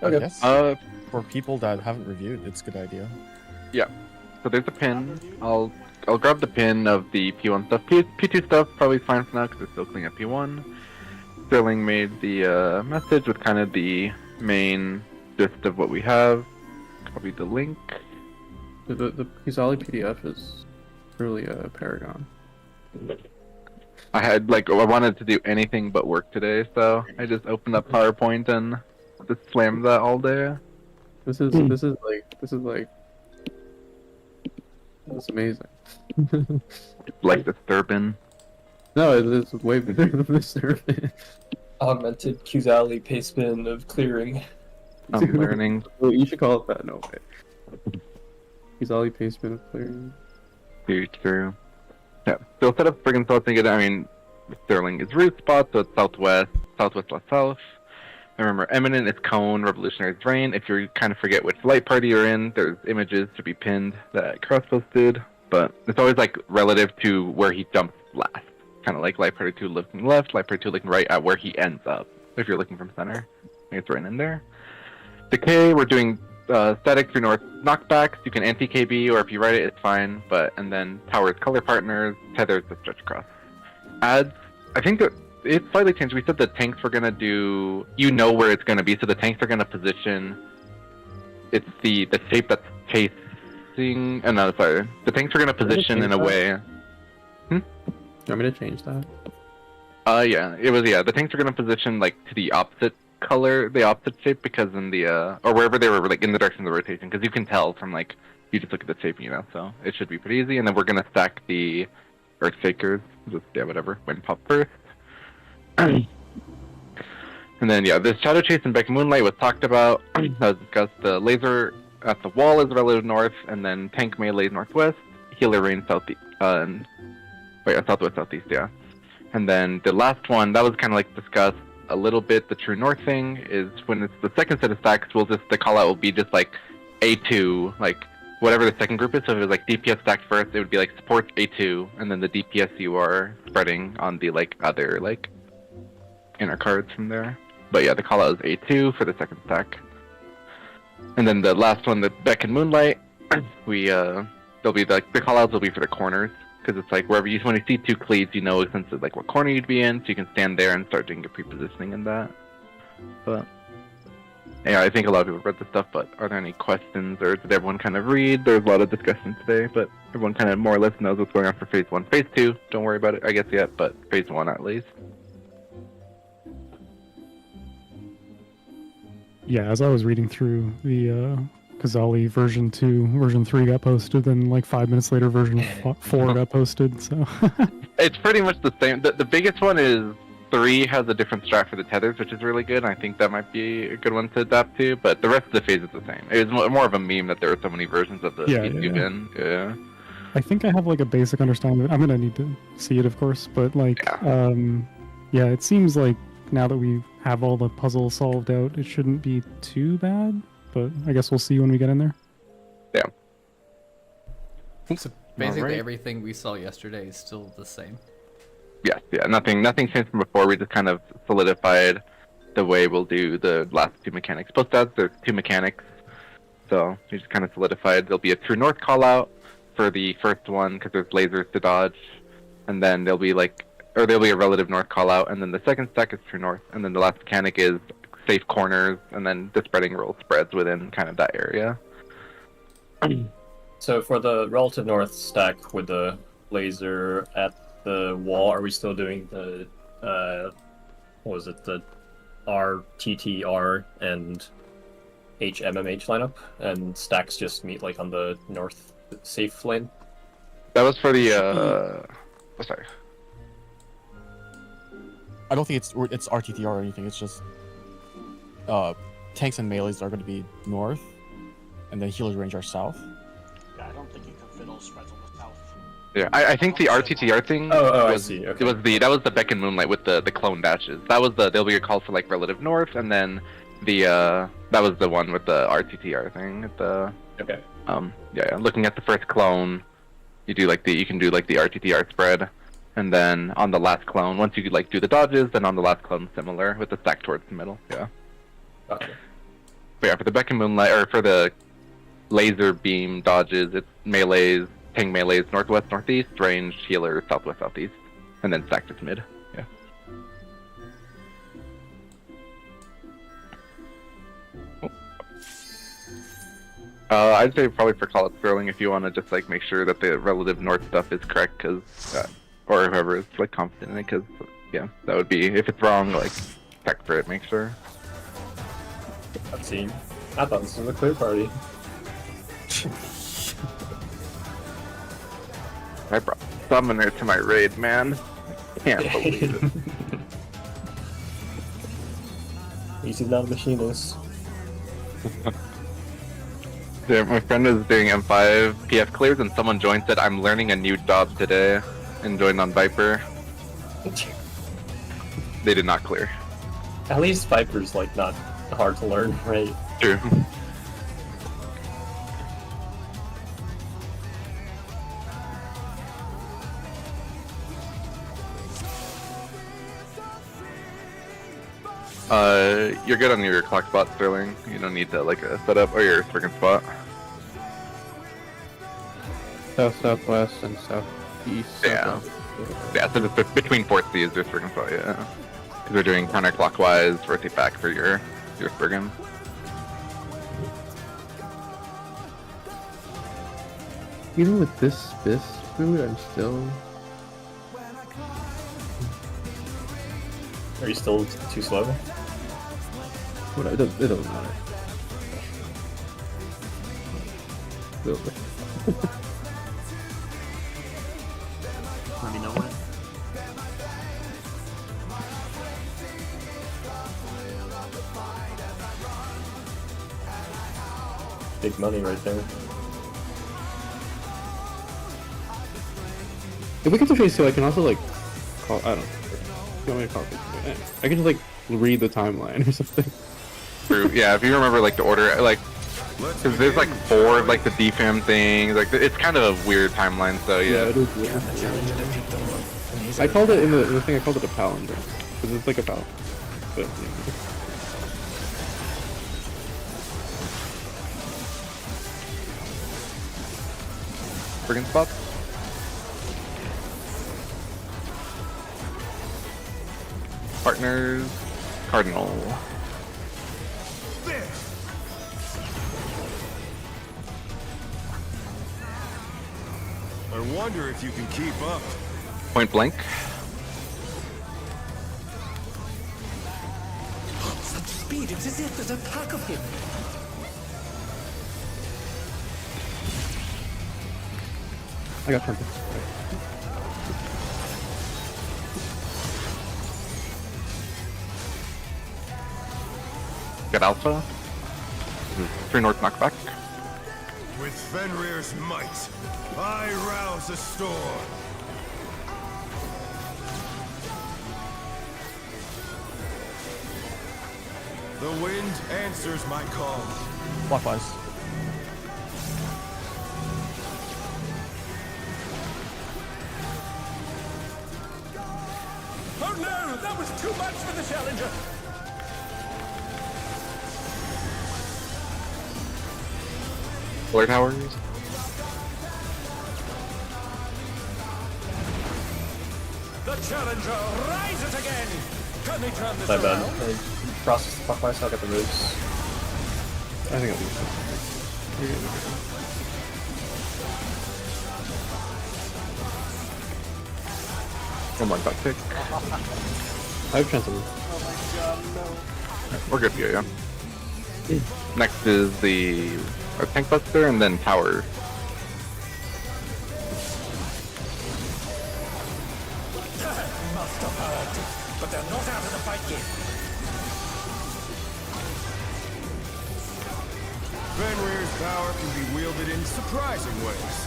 Okay. I guess for people that haven't reviewed, it's a good idea. Yeah. So there's a pin. I'll grab the pin of the P1 stuff. P2 stuff probably fine for now because we're still cleaning up P1. Sterling made the message with kind of the main gist of what we have. Copy the link. The Kuzali PDF is really a paragon. I wanted to do anything but work today, so I just opened up PowerPoint and just slammed that all day. This is like it's amazing. Like disturbing. No, it's way better than this. Augmented Kuzali pastebin of clearing. I'm learning. Well, you should call it that. No way. Kuzali pastebin of clearing. Very true. Yeah, so set up friggin' south again. I mean, Sterling is root spot, so it's southwest, southwest, south. I remember Eminent is cone, Revolutionary's rain. If you kind of forget which light party you're in, there's images to be pinned that Cross posted, but it's always like relative to where he jumps last. Kind of like light party 2 looking left, light party 2 looking right at where he ends up. If you're looking from center, I think it's right in there. Decay, we're doing static through north knockbacks. You can anti-KB, or if you write it, it's fine. And then towers, color partners, tethers to stretch across. Adds, I think that it's slightly changed. We said the tanks were gonna do, you know where it's gonna be, so the tanks are gonna position. It's the shape that's chasing. No, sorry. The tanks are gonna position in a way. Do you want me to change that? Yeah, it was, the tanks are gonna position like to the opposite color, the opposite shape, because in the or wherever they were, like in the direction of the rotation, because you can tell from like you just look at the shape, so it should be pretty easy. And then we're gonna stack the Earth Shakers, just whatever, when pop first. And then this Shadow Chase and Beck Moonlight was talked about. That was discussed. The laser at the wall is relative north, and then tank melee northwest, healer range southeast, southwest southeast, And then the last one that was kind of like discussed a little bit. The true north thing is when it's the second set of stacks, the call out will be just like A2, like whatever the second group is. So if it was like DPS stacked first, it would be like support A2, and then the DPS you are spreading on the like other like inner cards from there. But the call out is A2 for the second stack. And then the last one, the Beck and Moonlight, they'll be the call outs will be for the corners. Because it's like wherever when you see 2 cleats, you know since it's like what corner you'd be in, so you can stand there and start doing your pre-positioning in that. But I think a lot of people read the stuff, but are there any questions, or did everyone kind of read? There's a lot of discussion today, but everyone kind of more or less knows what's going on for Phase 1. Phase 2, don't worry about it, I guess, yet, but Phase 1 at least. Yeah, as I was reading through the Kuzali version 2, version 3 got posted, then like 5 minutes later version 4 got posted, so... It's pretty much the same. The biggest one is 3 has a different strat for the tethers, which is really good, and I think that might be a good one to adapt to, but the rest of the phase is the same. It was more of a meme that there were so many versions of the Yeah. I think I have like a basic understanding. I'm gonna need to see it, of course, but like, it seems like now that we have all the puzzles solved out, it shouldn't be too bad. But I guess we'll see when we get in there. Yeah. So basically everything we saw yesterday is still the same. Yeah. Nothing changed from before. We just kind of solidified the way we'll do the last 2 mechanics. Post ads, there's 2 mechanics. So we just kind of solidified. There'll be a true north call out for the first one because there's lasers to dodge. And then there'll be a relative north call out. And then the second stack is true north. And then the last mechanic is safe corners, and then the spreading rule spreads within kind of that area. So for the relative north stack with the laser at the wall, are we still doing the the RTTR and HMMH lineup, and stacks just meet like on the north safe lane? That was for the sorry. I don't think it's RTTR or anything. It's just tanks and melees are going to be north, and then healers range are south. Yeah, I don't think you can fit all spreads on the south. Yeah, I think the RTTR thing. I see. Okay. That was the Beck and Moonlight with the clone dashes. That was there'll be a call for like relative north, and then that was the one with the RTTR thing. Okay. Looking at the first clone, you can do the RTTR spread. And then on the last clone, once you do the dodges, then on the last clone similar with the stack towards the middle. Yeah. Gotcha. But yeah, for the Beck and Moonlight, or for the laser beam dodges, it's melees, ping melees, northwest, northeast, range, healer, southwest, southeast, and then stacked is mid. Yeah. I'd say probably for call up throwing if you want to just like make sure that the relative north stuff is correct, cause or whoever is like confident in it, cause yeah, that would be if it's wrong, like check for it, make sure. Cutscene. I thought this was a clear party. I brought Summoner to my raid, man. Can't believe it. He's not a machinist. Yeah, my friend is doing M5 PF clears and someone joined said, I'm learning a new job today and joined on Viper. They did not clear. At least Viper's like not hard to learn, right? True. You're good on your clock spot, Sterling. You don't need to like a setup or your freaking spot. South, southwest, and southeast. Yeah. Yeah, so just between 4C is your freaking spot, yeah. Because we're doing counterclockwise, rotate back for your friggin'. Even with this food, I'm still. Are you still too slow? What it doesn't matter. Let me know when. Big money right there. If we get to phase 2, I can also like call. I don't know. You want me to call phase 2? I can just like read the timeline or something. True. Yeah, if you remember like the order, like, cause there's like 4 of like the DFAM things, like it's kind of a weird timeline. So yeah. It is weird. I called it in the thing. I called it a palindrome because it's like a palindrome. But, yeah. Friggin' spots. Partners, Cardinal. I wonder if you can keep up. Point blank. Such speed, it's as if there's a pack of him. I got something. Got Alpha. 3 north knockback. With Fenrir's might, I rouse a storm. The wind answers my call. Clockwise. Oh no, that was too much for the challenger. Flare towers. The challenger rises again. Can they turn this My bad. around? Process clockwise, I'll get the moves. I think I'll be fine. You're good. One more duck tick. I have chance of We're good, yeah. Next is the tank buster and then tower. Must have heard, but they're not out of the fight yet. Fenrir's power can be wielded in surprising ways.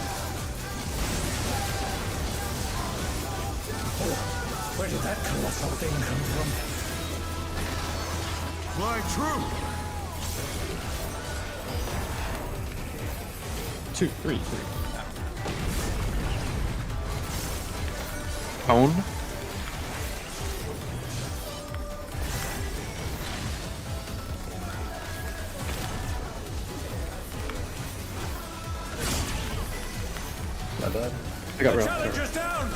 Where did that colossal thing come from? Fly true. 2, 3, 3. Tone. My bad. I got The real. challenger's down.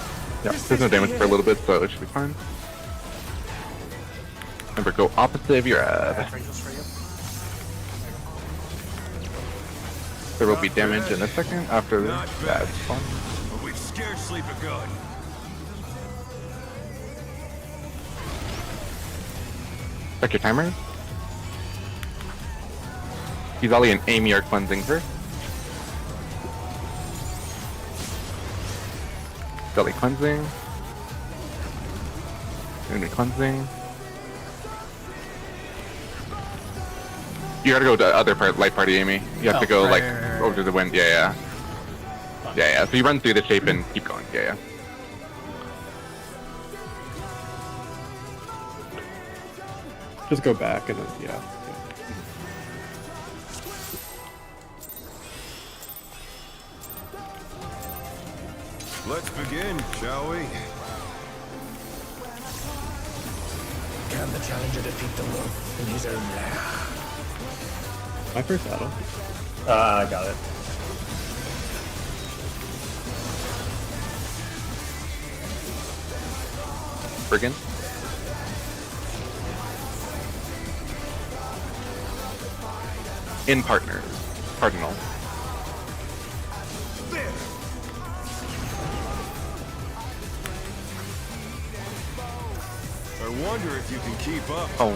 Yeah, there's no damage for a little bit, so it should be fine. Remember, go opposite of your ad. There will be damage in a second after Not that. bad. But we've scarcely begun. Check your timer. He's Ollie and Amy are cleansing first. Belly cleansing. Amy cleansing. You gotta go to the other part, light party, Amy. You have to go like over to the wind. Yeah. So you run through the shape and keep going. Yeah. Just go back and then yeah. Let's begin, shall we? Can the challenger defeat the wolf in his own lair? My first battle. I got it. Brigand. In partners. Cardinal. There! I wonder if you can keep up. Oh.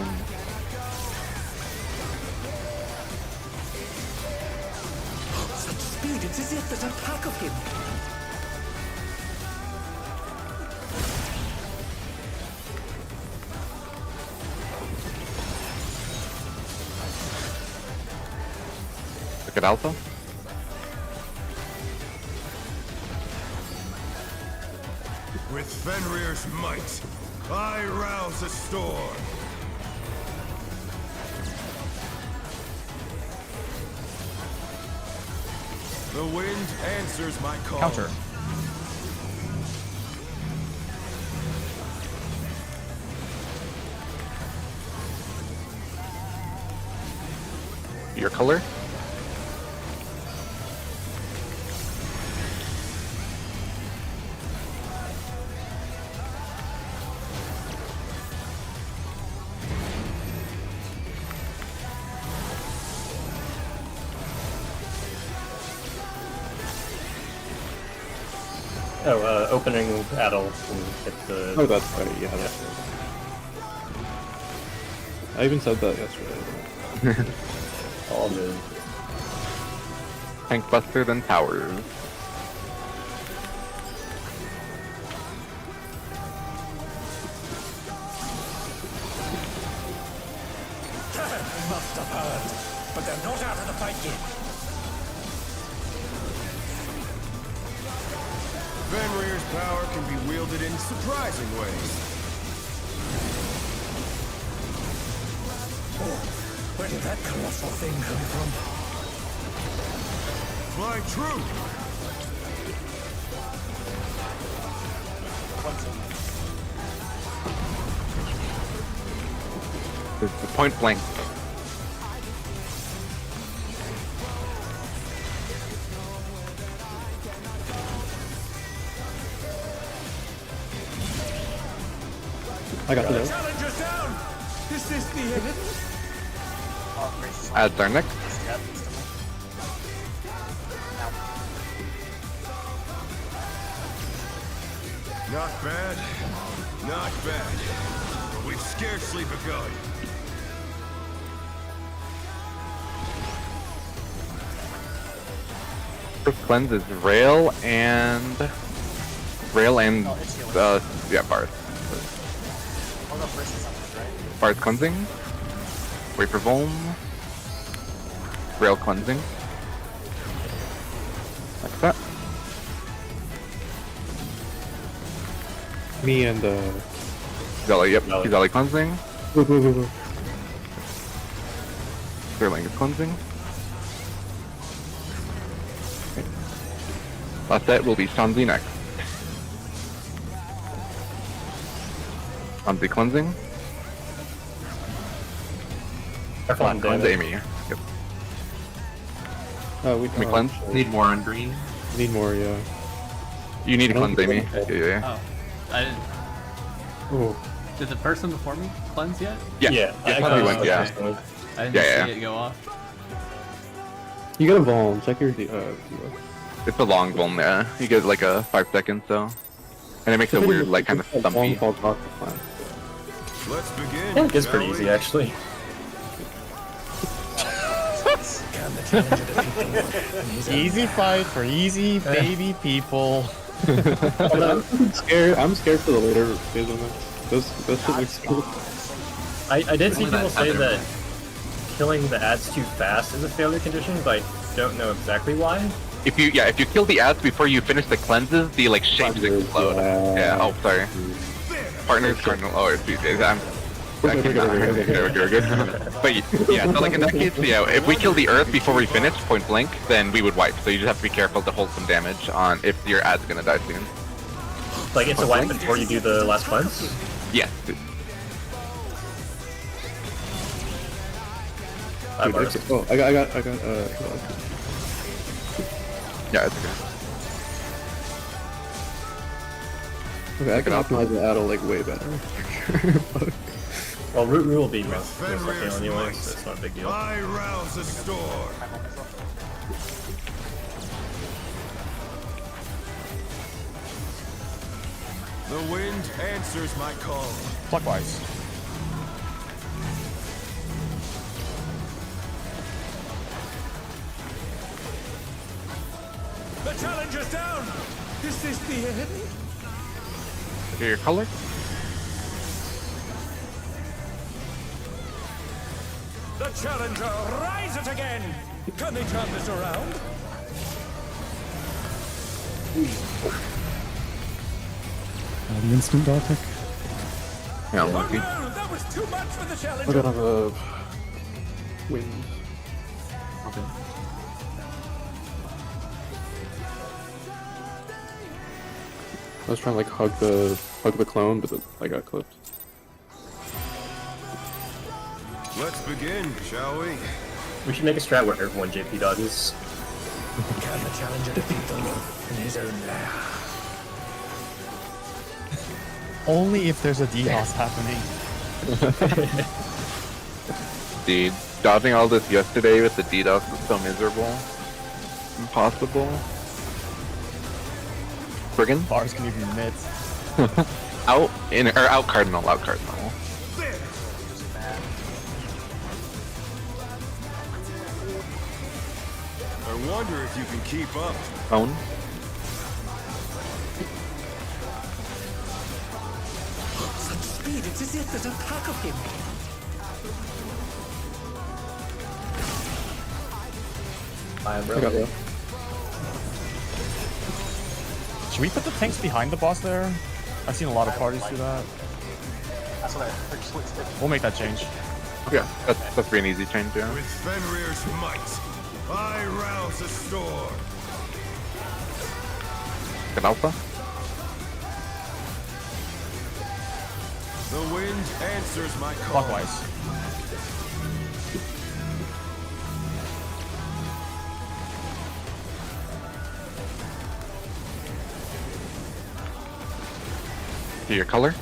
Such speed, it's as if there's a pack of him. Look at Alpha. With Fenrir's might, I rouse a storm. The wind answers my call. Counter. Your color. Oh, opening adult and hit the. Oh, that's right. Yeah, that's right. I even said that yesterday. All good. Tank Buster, then Towers. Must have heard, but they're not out of the fight yet. Fenrir's power can be wielded in surprising ways. Oh, where did that colossal thing come from? Fly true! It's the point blank. I got the The note. challenger's down. Is this the end? Adds our next. Not bad. Not bad. But we've scarcely begun. First cleanse is Rail and yeah, Bard. Bard's cleansing. Wait for Volm. Rail cleansing. Like that. Me and Zelly, yep. Zelly. He's Zelly cleansing. Blue, blue, blue, blue. Sterling is cleansing. Okay. Last set will be Shanzi next. Shanzi cleansing. Careful on Cleanse damage. Amy. Yep. We Can we cleanse? Need more on green. need more, yeah. You need to I don't cleanse, think Amy. Yeah. Oh, I didn't. Oh, Did the person before me cleanse yet? Yeah. Yeah, Yeah. I Went, yeah. personally. I didn't Yeah, see it go off. you got a Vuln. Check your It's a long one, yeah. You get like a 5 seconds, so. And it makes it weird, like kind of stumpy. Let's begin. I think it's pretty shall easy we? actually. Easy fight for easy baby people. I'm scared for the later phase of this. This shit looks cool. I did see Only people that say tether. that killing the ads too fast is a failure condition, but I don't know exactly why. If you kill the ads before you finish the cleanses, the like shapes Cleanses, explode. yeah. Yeah. Oh, sorry. Partners cardinal. Oh, it's I'm. We're good. But yeah, so like in that case, yeah, if we kill the Earth before we finish point blank, then we would wipe. So you just have to be careful to hold some damage on if your ad's gonna die soon. Like it's a wipe before you do the last cleanse. Yes. I burst. Oh, I got. Yeah, it's okay. Okay, I can optimize the Adel like way better. Well, Root will be most Fenrir's likely anyway, might. so it's not a big deal. I rouse the storm. The wind answers my call. Clockwise. The challenger's down! Is this the end? Okay, your color? The challenger rises again! Can they turn this around? The instant dot tick. Yeah, Oh unlucky. no! That was too much for the I challenger! got a wings. Okay. I was trying to like hug the clone, but I got clipped. Let's begin, shall we? We should make a strat where everyone JP dodges. Can the challenger defeat the wolf in his own lair? Only if there's a DDoS happening. Dude, dodging all this yesterday with the DDoS was so miserable. Impossible. Friggin'? Bars can even admit. Out cardinal. I wonder if you can keep up. Own. Such speed, it's as if there's a pack of him! I I got that. Should we put the tanks behind the boss there? I've seen a lot of parties do that. We'll make that change. Yeah, that's pretty an easy change, yeah. With Fenrir's might, I rouse the storm. Good alpha. The wind answers my call. Clockwise. Do your color?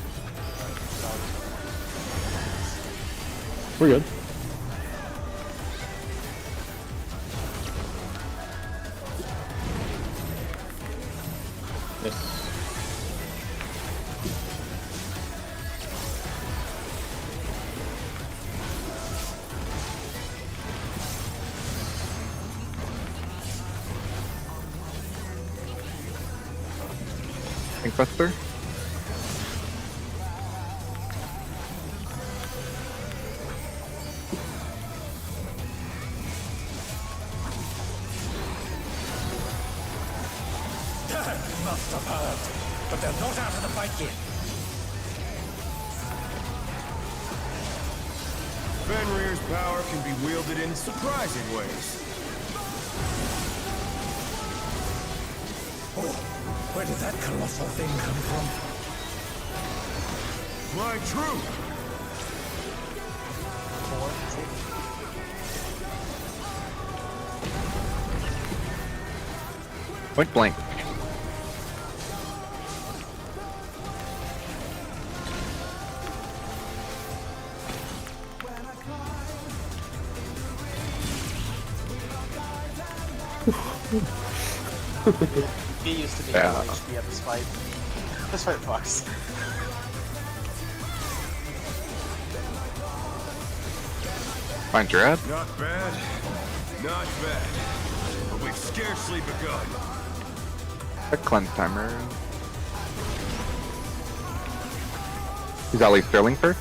We're good. Yes. Inkbuster? Must have heard, but they're not out of the fight yet. Fenrir's power can be wielded in surprising ways. Oh, where did that colossal thing come from? My troop! Point blank. He used to be Yeah. on HP at this fight. This fight fucks. Find Dread. Not bad. Not bad. But we've scarcely begun. A cleanse timer. He's Ali Sterling first.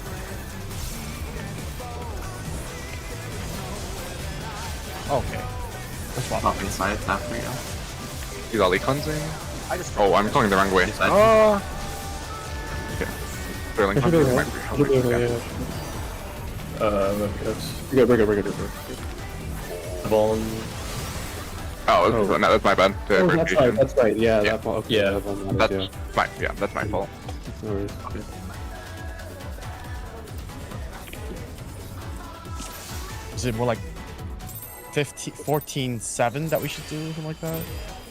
Okay. That's fine. Up inside after you. He's Ali cleansing. I just Oh, I'm going the wrong way. Inside. Oh. Okay. Sterling I should cleansing. do Might it. be- I should do it, okay. yeah. That's We're good, we're good. Vaughn. Oh, no, that's my bad. Oh, that's right. Yeah, Yeah. that fault. Okay, Yeah. that fault matters, That's yeah. fine. Yeah, that's my fault. No worries. Is it more like 14-7 that we should do, something like that?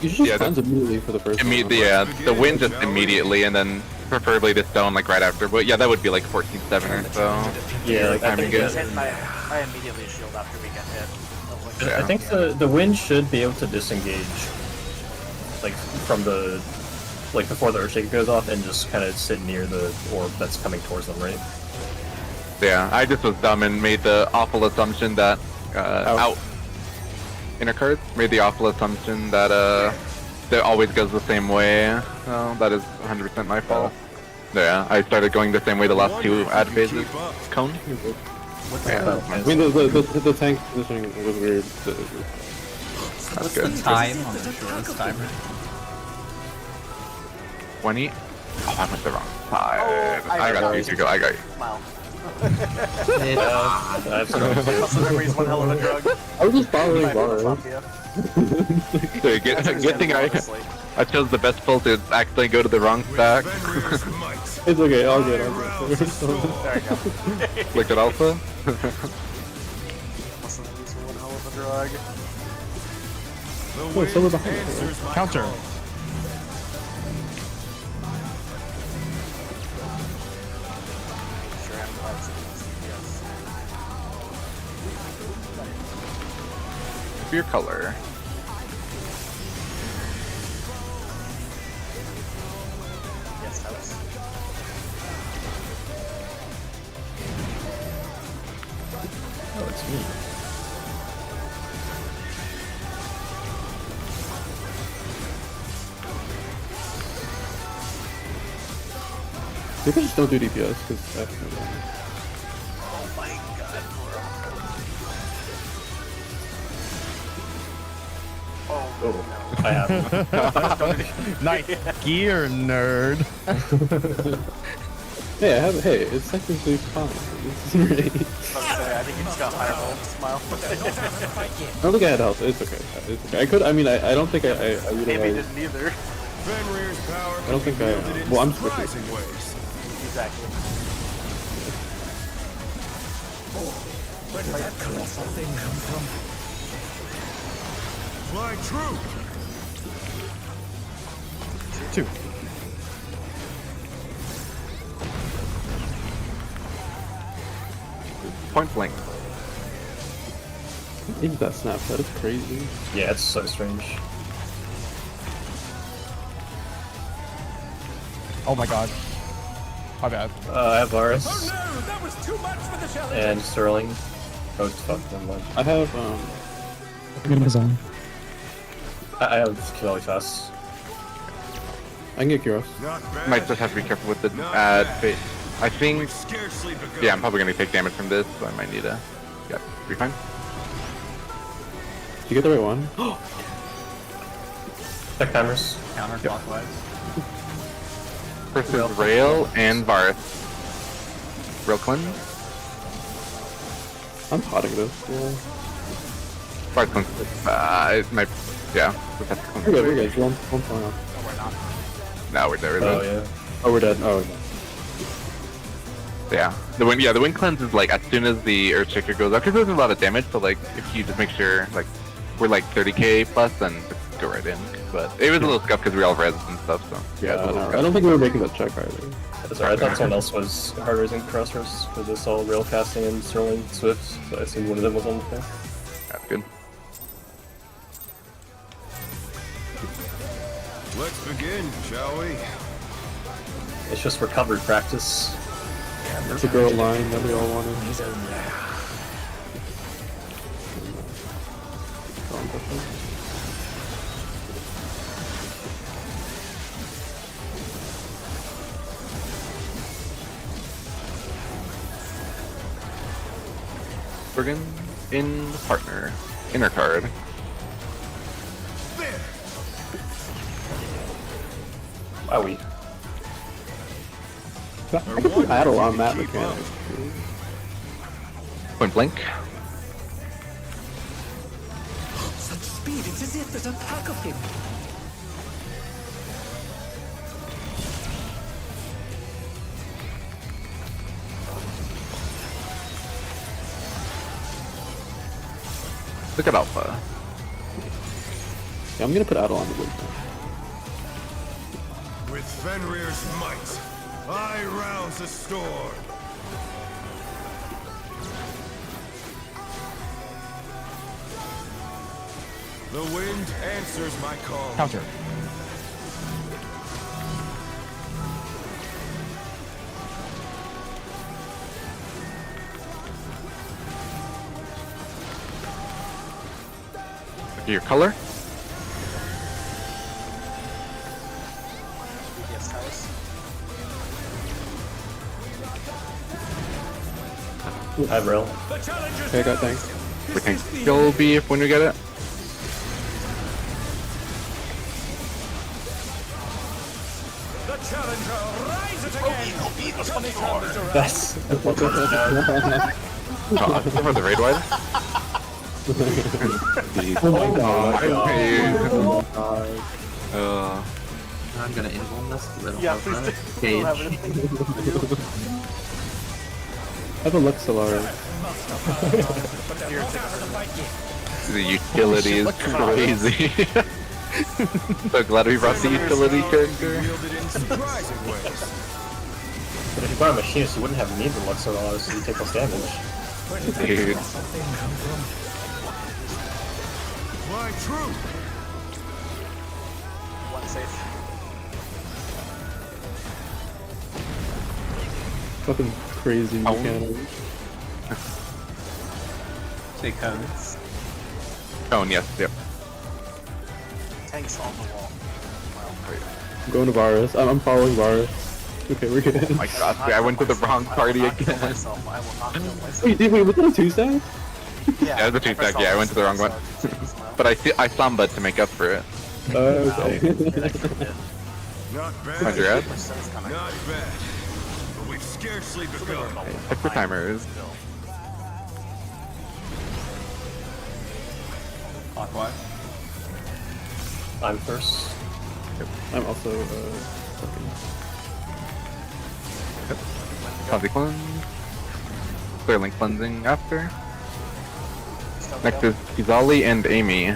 You should just Yeah, cleanse immediately for the first one. Yeah, the wind just immediately, and then preferably the stone like right after. But yeah, that would be like 14-7 or so. Yeah, like, I Timing think, good. I immediately shield after we get hit. Yeah. I think the wind should be able to disengage, like from the, like before the Earthshaker goes off, and just kind of sit near the orb that's coming towards them, right? Yeah, I just was dumb and made the awful assumption that out inner cards made the awful assumption that that always goes the same way. Oh, that is 100% my fault. Yeah, I started going the same way the last two ad phases. Cone. Yeah, I mean, the tank positioning was weird. that's What's good. the time on the shortest timer? 20. Oh, I went the wrong side. Oh, I got you. I got you. Wow. That's Muscle memory is one hell of a drug. I was just following Might be Bar. Sophia. Good thing I chose the best pull to actually go to the wrong stack. Fenrir's might. It's okay, all good, all good. There you go. Look at Alpha. Muscle memory is one hell of a drug. The Oh, so wind was behind. answers my Counter. call. Sure, I'm glad it's yes. Your color. Yes, house. Oh, it's me. Maybe just don't do DPS, because that's Oh my god. Oh, I have. Nice gear, nerd. Hey, hey, it's technically fine. It's great. I think you just got higher roll. Smile. I don't think I had health. It's okay. It's okay. I could. I mean, I don't think I Maybe utilized. didn't either. Fenrir's power I don't think I. wielded in Well, I'm switching. surprising ways. Exactly. Where did that colossal thing come from? Fly true. 2. Point blank. I think that snap. That is crazy. Yeah, it's so strange. Oh my god. My bad. I have Varus Oh no, that was too much for the challenge. and Sterling. Oh, fuck them. I have I'm gonna zone. I have Kilali Fast. I can get Kyros. Not bad. Might just have to be careful with the Not ad bad. phase. I think. We've scarcely begun. Yeah, I'm probably gonna take damage from this, so I might need to. Yeah, be fine. Did you get the right one? Tech timers. Counterclockwise. Versus Rail and Varus. Rail cleanse. I'm potting this. Yeah. Varus cleanse. It might. Yeah. We'll have to cleanse We're good. it. We're good. One point off. No, we're there. Oh yeah. Oh, we're dead. Oh. Yeah. The wind. Yeah, the wind cleanse is like as soon as the Earthshaker goes up, because there's a lot of damage. So like, if you just make sure like we're like 30k plus, then just go right in. But it was a little scuffed because we all res and stuff. So Yeah. it's a little I scuffed. don't think we were making that check either. Sorry, I thought someone else was hard raising crossers because I saw rail casting and Sterling Swift, so I assumed one of them was on the thing. That's good. Let's begin, shall we? It's just recovered practice. It's a girl line that we all wanted. Bergen in the partner. Inner card. Wowie. I could put battle on that mechanic. Point blank. Such speed, it's as if there's a pack of him. Look at Alpha. Yeah, I'm gonna put Adel on the wood. With Fenrir's might, I rouse the storm. The wind answers my call. Counter. Your color. Yes, guys. Hi, Brill. Okay, I got thanks. We can kill beef when we get it. The challenger rises again. That's For the raid wide. Oh my god. I'm gonna invuln this. Yeah, please do. Cage. Don't have anything to do. I have a Lux Solar. The utility is crazy. So glad we brought the utility character. Wielded in surprising ways. But if you brought a machinist, you wouldn't have need the Luxor Laws, so you take less damage. Dude. My truth. One safe. Fucking crazy mechanic. Take cones. Oh, yes, yep. Tanks on the wall. I'm going to Varus. I'm following Varus. Okay, we're good. Oh my god, I went to the wrong party I will not kill again. myself. I will not kill myself. Wait, was that a 2-stack? Yeah, the two stack, yeah, I went to the wrong one. But I Samba to make up for it. Okay. Not bad. 100. Not bad. But we've scarcely begun. Check for timers. Clockwise. I'm first. I'm also fucking. Cleanse cleanse. Clear link cleansing after. Next is Kizali and Amy.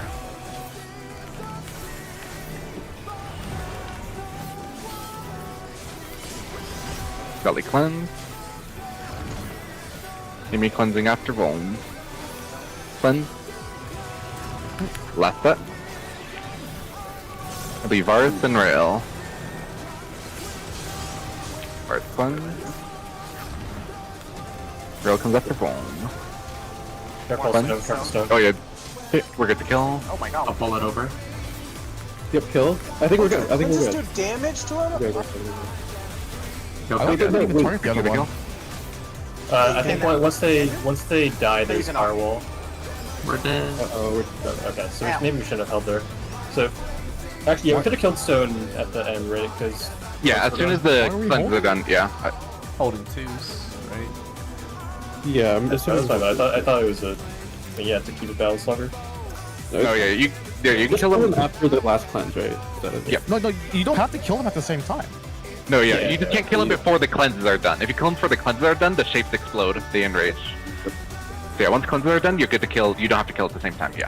Kizali cleanse. Amy cleansing after Volm. Cleanse. Last set. It'll be Varus and Rail. Varus cleanse. Rail comes after Volm. Careful, Cleanse. stone, careful, stone. Oh yeah. Okay, we're good to kill. Oh my I'll god. pull it over. Yep, kill. I think we're good. I think Does we're this good. do damage to him? Yeah, Go I for don't it. think wait, the target the other wait. one. I think once they die, there's He's an army. firewall. We're dead. Oh, Okay, so Ow. maybe we shouldn't have held there. So, actually, yeah, we could have killed Stone at the end, right? Because Yeah, as soon as the Why are we cleanses are holding? done, yeah. Holding twos, right? yeah, I'm that's just. fine. I thought it was a yeah to keep it balanced longer. Oh yeah, you can Just kill kill them. him after the last cleanse, right? Is that it? Yep. No, you don't have to kill them at the same time. No, yeah, Yeah, you just can't kill them before the cleanses are done. If you kill them before the cleanses are done, the shapes explode. They enrage. So yeah, once cleanses are done, you're good to kill. You don't have to kill at the same time. Yeah.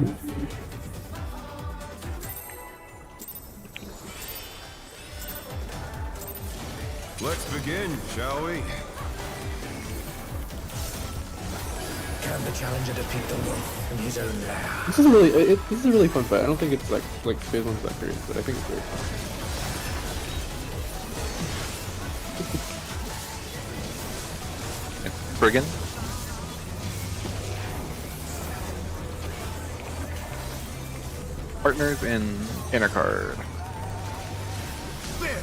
Let's begin, shall we? Can the challenger defeat the wolf in his own lair? This is a really fun fight. I don't think it's like phase one's that great, but I think it's very fun. Brigand. Partners in inner card. There.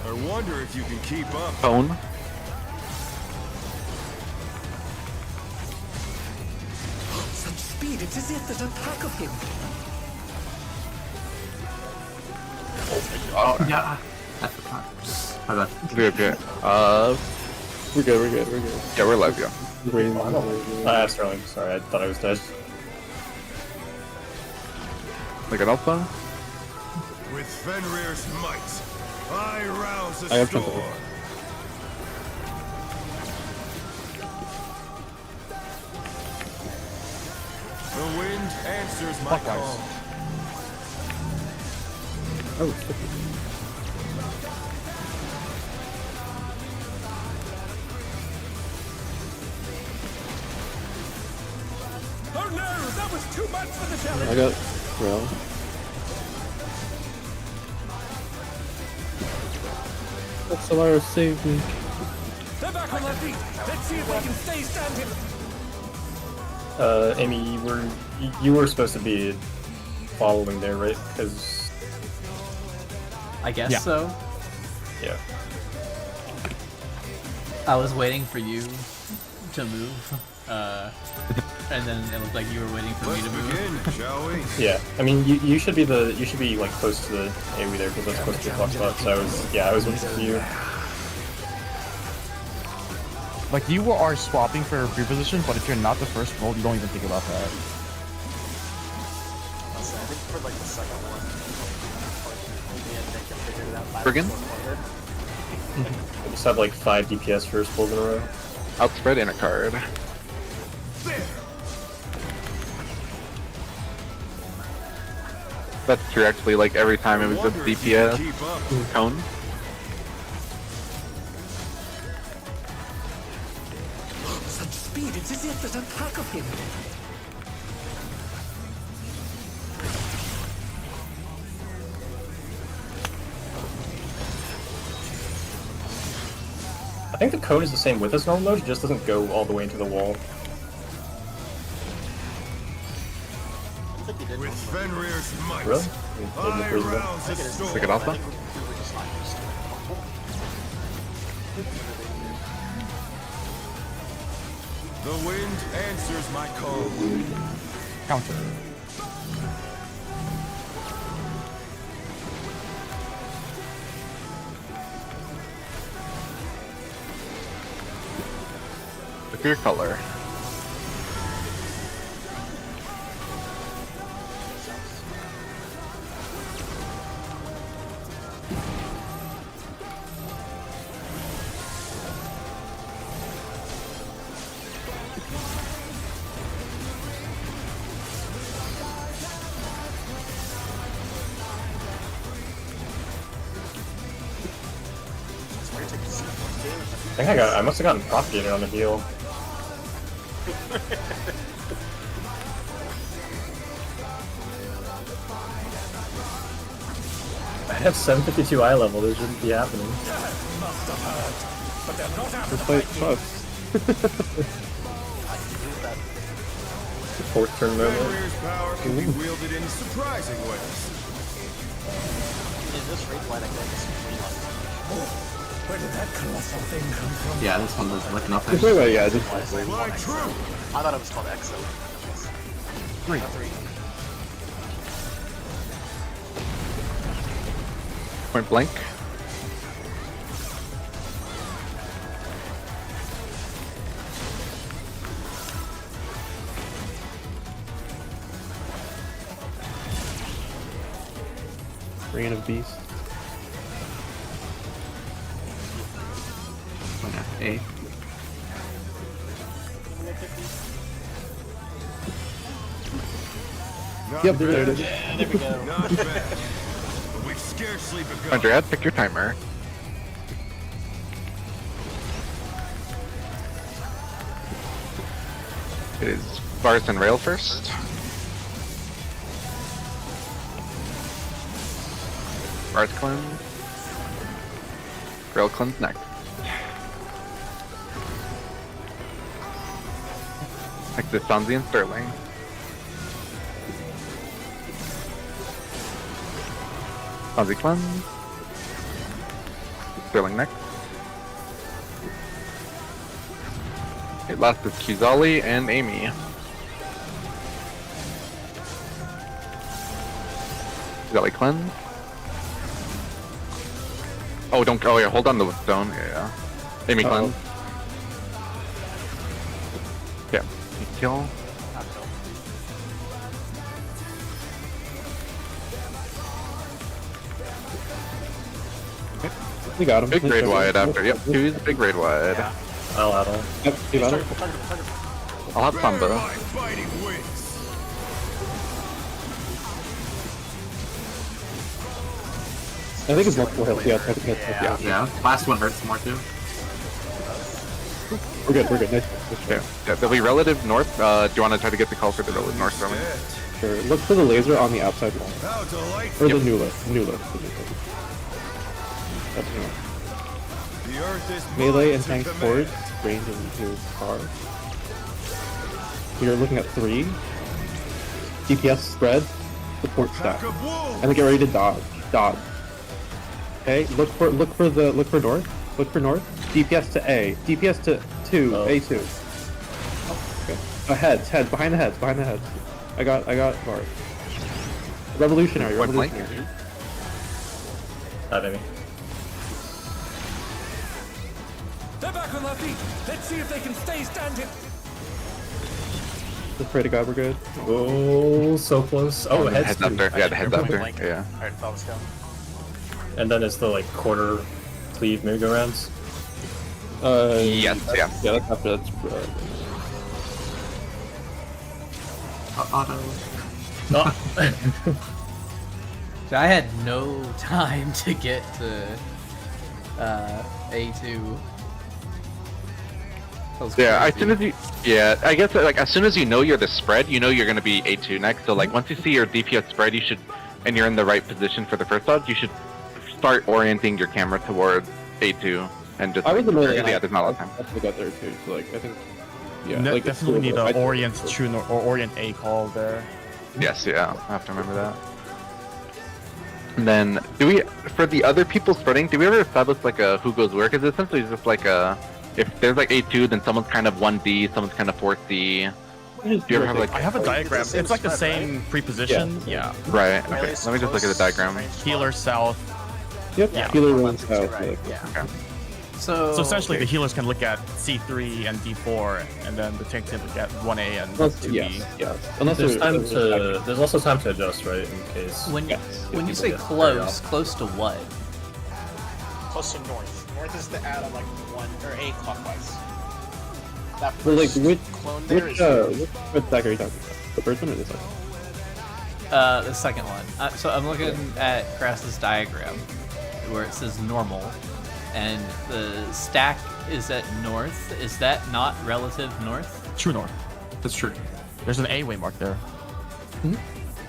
I wonder if you can keep up. Cone. Such speed, it's as if there's a pack of him. Oh, yeah. I forgot. My bad. Good, good. We're good, we're good, we're good. Yeah, we're live, yeah. Brains, Sterling. Sorry, I thought I was dead. Like an alpha? With Fenrir's might, I rouse I the have storm. something. The wind answers my Fuck, guys. call. Oh, shit. Oh no, that was too much for the challenge. I got Rel. Let Solaris save me. They're back on their feet. Let's see if they can stay standing. Amy, you were supposed to be following there, right? Because I guess Yeah. so. yeah, I was waiting for you to move, and then it looked like you were waiting for me Let's to move. begin, shall we? yeah. I mean, you should be like close to the AoE there because that's close to your block spot. So I was looking for you. Like, you are swapping for reposition, but if you're not the first roll, you don't even think about that. Also, I think for like the second one, like, me and Nick have figured it out. Brigand? I just have like 5 DPS first pulls in a row. Outspread inner card. There. That's true, actually, like every time it was just Wonder if you can DPS. keep up. Cone. Such speed, it's as if there's a pack of him. I think the cone is the same width as normal mode, it just doesn't go all the way into the wall. With Fenrir's might, Really? I rouse the storm. Like an alpha? The wind answers my call. Counter. Pick your color. I think I must have gotten propagated on the heal. I have 752 eye level, this shouldn't be happening. This fight sucks. Fourth turn moment. Fenrir's power can be wielded in surprising ways. In this raid line, I think it's Where did that colossal thing come from? Yeah, this one was looking up Just there. wait, wait, yeah, just Fly true. I thought it was called EXO. 3. Point blank. Reign of Beast. One FA. Not Yep, there it bad. is. There we go. Not bad. But we've scarcely begun. Andrea, pick your timer. It is bars and rail first. Bars cleanse. Rail cleanse next. Next is Sanzi and Sterling. Sanzi cleanse. Sterling next. Okay, last is Kuzali and Amy. Kuzali cleanse. Oh, don't. Oh, yeah. Hold on to the stone. Yeah. Amy cleanse. Yeah. Kill. We got him. Big raid wide after. Yep. Two's big raid wide. Yeah. I'll add on. Yep, we got him. I'll have Samba. My fighting wits. I think it's multiple hits. Yeah, I think it's yeah. Yeah, last one hurts more too. We're good. We're good. Nice. Yeah. Yeah. There'll be relative north. Do you want to try to get the call for the relative north, Sterling? Sure. Look for the laser on the outside wall. How delightful. Or the new list. New list. That's new. The earth is Melee mine and to tank command. forward. Range into car. We are looking at 3. DPS spread. Support stack. Pack of wolves. And then get ready to dodge. Dodge. Okay. Look for north. Look for north. DPS to A. DPS to 2. Oh. A2. Okay. Heads. Behind the heads. I got Bard. Revolutionary. Point blank. Add Amy. They're back on their feet. Let's see if they can stay standing. Just pray to God we're good. Oh, so close. Oh, The heads heads too. after. Yeah, the heads Point after. blank. Yeah. Alright, thought was going. And then it's the like quarter cleave merry-go-rounds. Yes. Yeah. Yeah, that's after that's. Auto. No. So I had no time to get to A2. That was Yeah, as crazy. soon as you, yeah, I guess like as soon as you know you're the spread, you know you're gonna be A2 next. So like once you see your DPS spread, you should, and you're in the right position for the first dodge, you should start orienting your camera towards A2 and just. I was the melee. Yeah, there's not a lot of time. I got there too. So like I think. Yeah. Ne- like it's definitely need doable. a orient tune or orient A call there. Yes, yeah, I have to remember that. And then, do we, for the other people spreading, do we ever establish like a who goes where? Because it's essentially just like a, if there's like A2, then someone's kind of 1D, someone's kind of 4C. Do you ever have like, I have a diagram. same It's like the spread, same pre-position. Yeah. right, okay, Melee's let me just look at the close, diagram. range Healer south. Yep. Yeah. Healer One, runs two, out. right, Like, yeah. Okay. So, So essentially, the healers can look at C3 and D4, and then the tank can look at 1A and unless, 2B. yes. Unless There's time there's to. There's also time to adjust, right? In case. when Yes. when you people say get close, close to what? Close to north. North is the add on like 1 or A clockwise. That Well, like first which clone there which is which stack are you talking about? The first one or the second? The second one. So I'm looking at Crass's diagram, where it says normal, and the stack is at north. Is that not relative north? True north. That's true. There's an A-way mark there.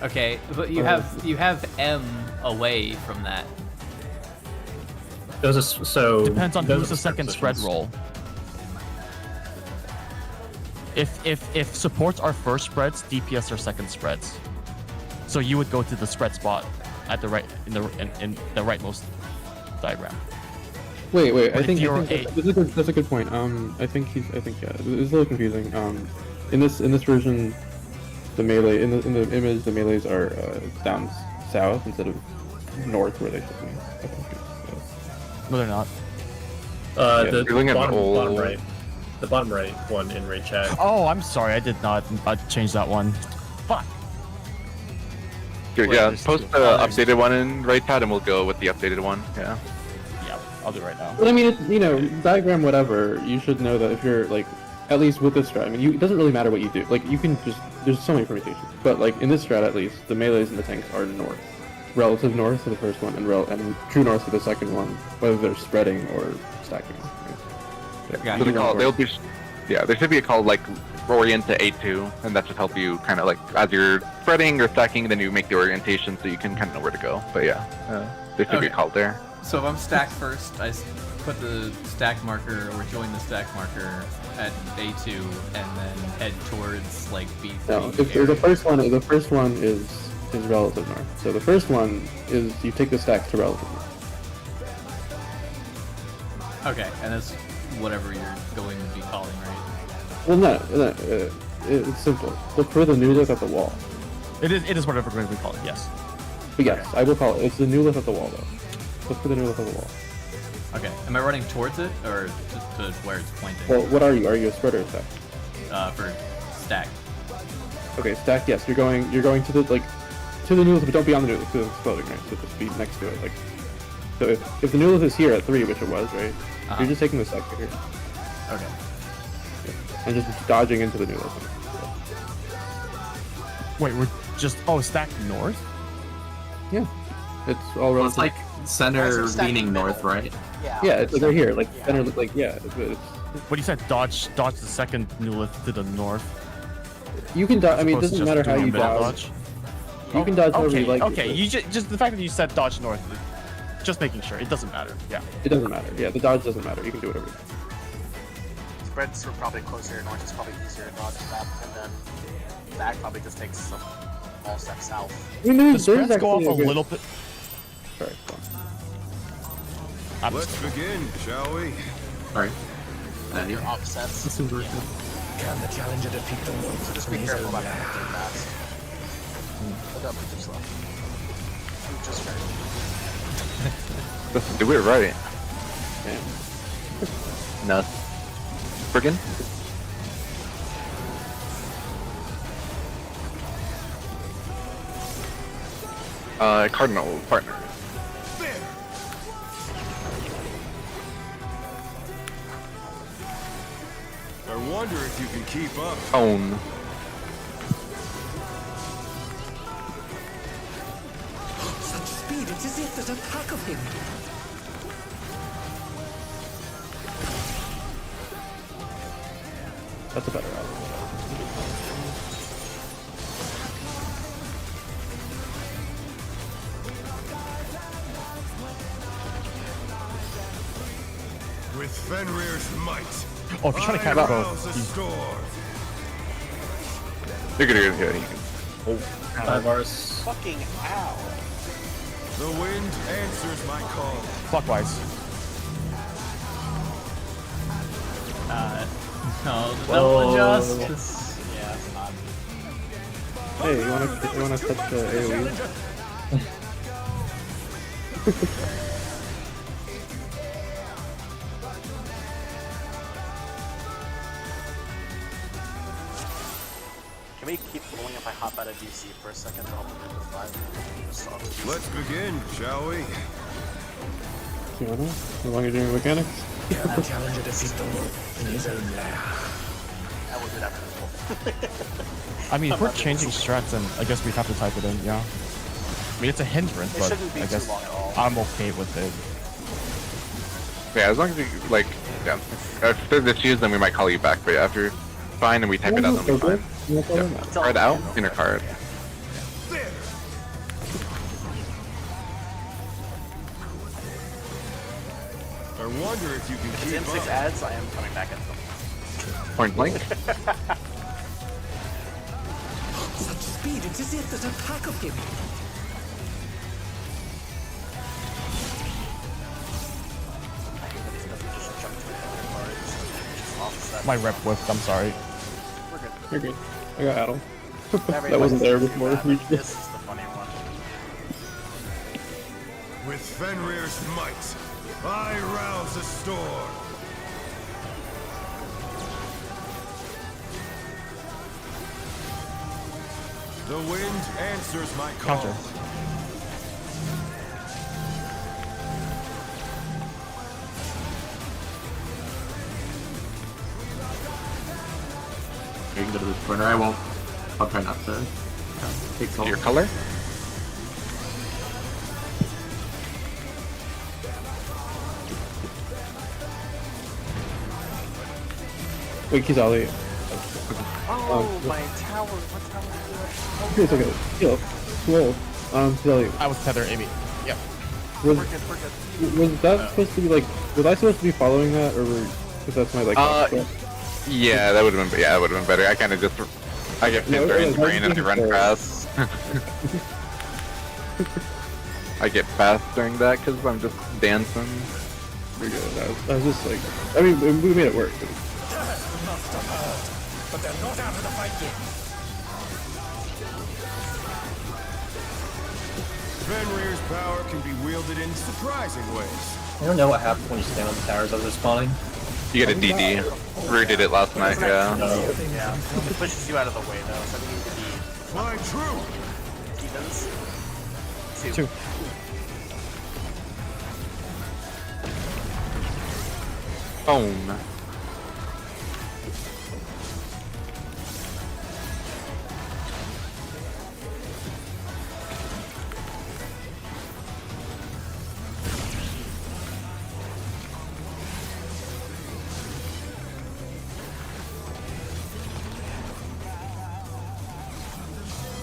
Okay, but you have M away from that. There's a so. Depends on those who's are the second spread positions. roll. If supports are first spreads, DPS are second spreads. So you would go to the spread spot at the right in the rightmost diagram. Wait. But I if think, you're that's a good point. I think yeah, it's a little confusing. In this version, the melee in the image, the melees are down south instead of north where they should be. I think No, they're not. Yeah, The you're looking at the bottom old- right. The bottom right one in raid chat. Oh, I'm sorry, I did not change that one. Fuck. Good, Wait, yeah, there's post two. the updated one in right pad and we'll go with the updated one, yeah. Yeah, I'll do it right now. But I mean, diagram whatever. You should know that if you're like, at least with this strat, I mean, it doesn't really matter what you do. Like, you can just there's so many permutations. But like in this strat, at least, the melees and the tanks are north, relative north to the first one, and true north to the second one, whether they're spreading or stacking. Yeah, So the call, there should be a call like orient to A2, and that should help you kind of like as you're spreading or stacking, then you make the orientation so you can kind of know where to go. But yeah, there should be a Okay. call there. So if I'm stacked first, I put put the stack marker or join the stack marker at A2 and then head towards like B3. No, if the first one is relative north. So the first one is you take the stack to relative north. Okay, and that's whatever you're going to be calling, right? Well, no, it's simple. Look for the new list at the wall. It is whatever we call it. Yes. But yes, I will call it. It's the new list at the wall, though. Look for the new list at the wall. Okay, am I running towards it or just to where it's pointing? Well, what are you? Are you a spread or a stack? For stack. Okay, stack. Yes, you're going to the to the new list, but don't be on the new list because it's exploding, right? So just be next to it, like. So if the new list is here at 3, which it was, right? You're just taking the stack here. Okay. And just dodging into the new list. Wait, we're just stack north. Yeah, it's all Well, relative. it's like center leaning north, right? Yeah, it's like right here, like center, like yeah. It's, What you said, dodge the second new list to the north. you can dodge. I mean, it Opposed to doesn't just matter how doing you a middle dodge. You can dodge however Okay, you like. okay. You just the fact that you said dodge north, just making sure. It doesn't matter. Yeah. It doesn't matter. Yeah, the dodge doesn't matter. You can do whatever you want. Spreads are probably closer. North is probably easier to dodge that, and then stack probably just takes some small steps south. I mean, The there's spreads go off actually a little bit. Sorry, go on. Let's begin, shall we? Sorry. Your offsets. That's super cool. Can the challenger defeat the North? So just be careful about moving too fast. Look up too slow. Move just right. Let's do it right. No. Friggin'. Cardinal partner. I wonder if you can keep up. Own. Such speed, it is if there's a pack of him. That's a better route. With Fenrir's might. Oh, if you're trying to catch I both, rouse a you- storm. You're good. You can. 5 bars. Fucking ow. The wind answers my call. clockwise. No, Whoa. double adjust. Yeah, it's not. Hey, you wanna touch the AOE? Can we keep rolling if I hop out of DC for a second to help me with the 5? Just start with DC. Let's begin, shall we? You wanna? As long as you're doing mechanics. Can the challenger defeat the North in his own lair? I will do that for this roll. I mean, if we're changing strats, then I guess we have to type it in. Yeah. I mean, it's a hindrance, It but shouldn't be I too guess long at all. I'm okay with it. Yeah, as long as you like, yeah. If there's issues, then we might call you back. But yeah, if you're fine and we type it out, then we're fine. Yeah. Card out, inner card. I wonder if you can If keep it's M6 up. ads, I am coming back into them. Point blank. Such speed, it is if there's a pack of him. I hate that it doesn't just jump to another card. Just offset. My rep whiffed. I'm sorry. We're good. You're good. I got Addle. Everybody That wasn't there seems to do before. that, but This is the funny one. With Fenrir's might, I rouse a storm. The wind answers my call. Counter. You can go to this corner. I won't. I'll try not to. Take all. Your color. Wait, Kizali. Oh, my tower. What tower is that? It's okay. Heal. Slow. Kizali. I was tether Amy. Yep. Was, We're good. was that supposed to be like? Was I supposed to be following that, or because that's my like? Yeah, that would have been. Yeah, that would have been better. I kind of just. I get No, Panther in that the brain was and I run before. fast. I get fast during that because I'm just dancing. Pretty good. I was just like, I mean, we made it work. Must have heard, but they're not out of the fight yet. Fenrir's power can be wielded in surprising ways. I don't know what happens when you stand on the towers as they're spawning. You get a DD. Rue did it last night. Yeah. Yeah. It pushes you out of the way though, so you need to be Fly true. demons. Two. Own.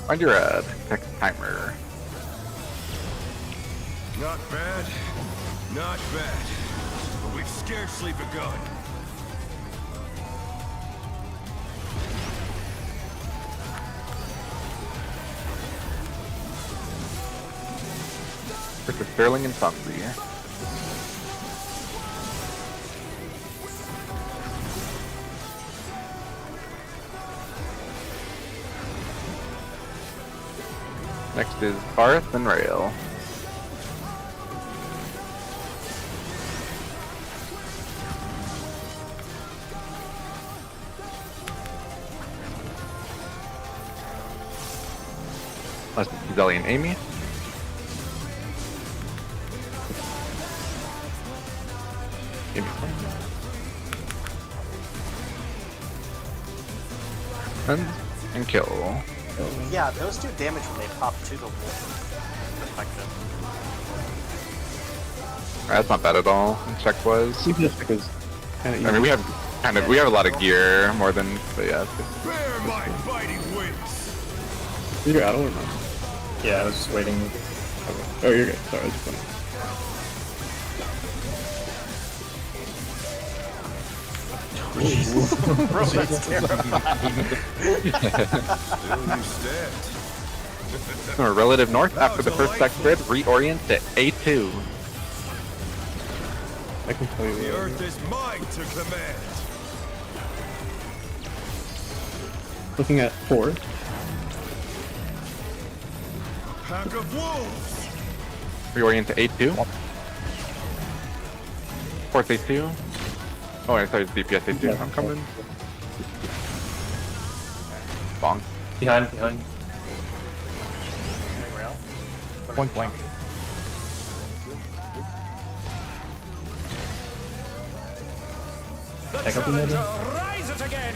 Find your tech timer. Not bad. Not bad. But we've scarcely begun. Versus Sterling and Foxy. Next is Barth and Rail. Last is Zelly and Amy. Amy. And kill. Yeah, those do damage when they pop to the wolf perspective. That's not bad at all. Check was. CPS was kind of. I mean, we have a lot of gear more than, but yeah. It's good. Bear my fighting wings. Is your Adel or not? Yeah, I was just waiting. Okay. Oh, you're good. Sorry, I was just wondering. Bro, that's terrifying. Still you stand. Or relative north after the first stack grid, reorient to A2. I can tell you. The earth is mine to command. Looking at 4. Pack of wolves. Reorient to A2. Fourth A2. Oh, I thought it was DPS A2. I'm coming. Bonk. Behind. Rail. Point blank. The Take up the challenger middle. rises again.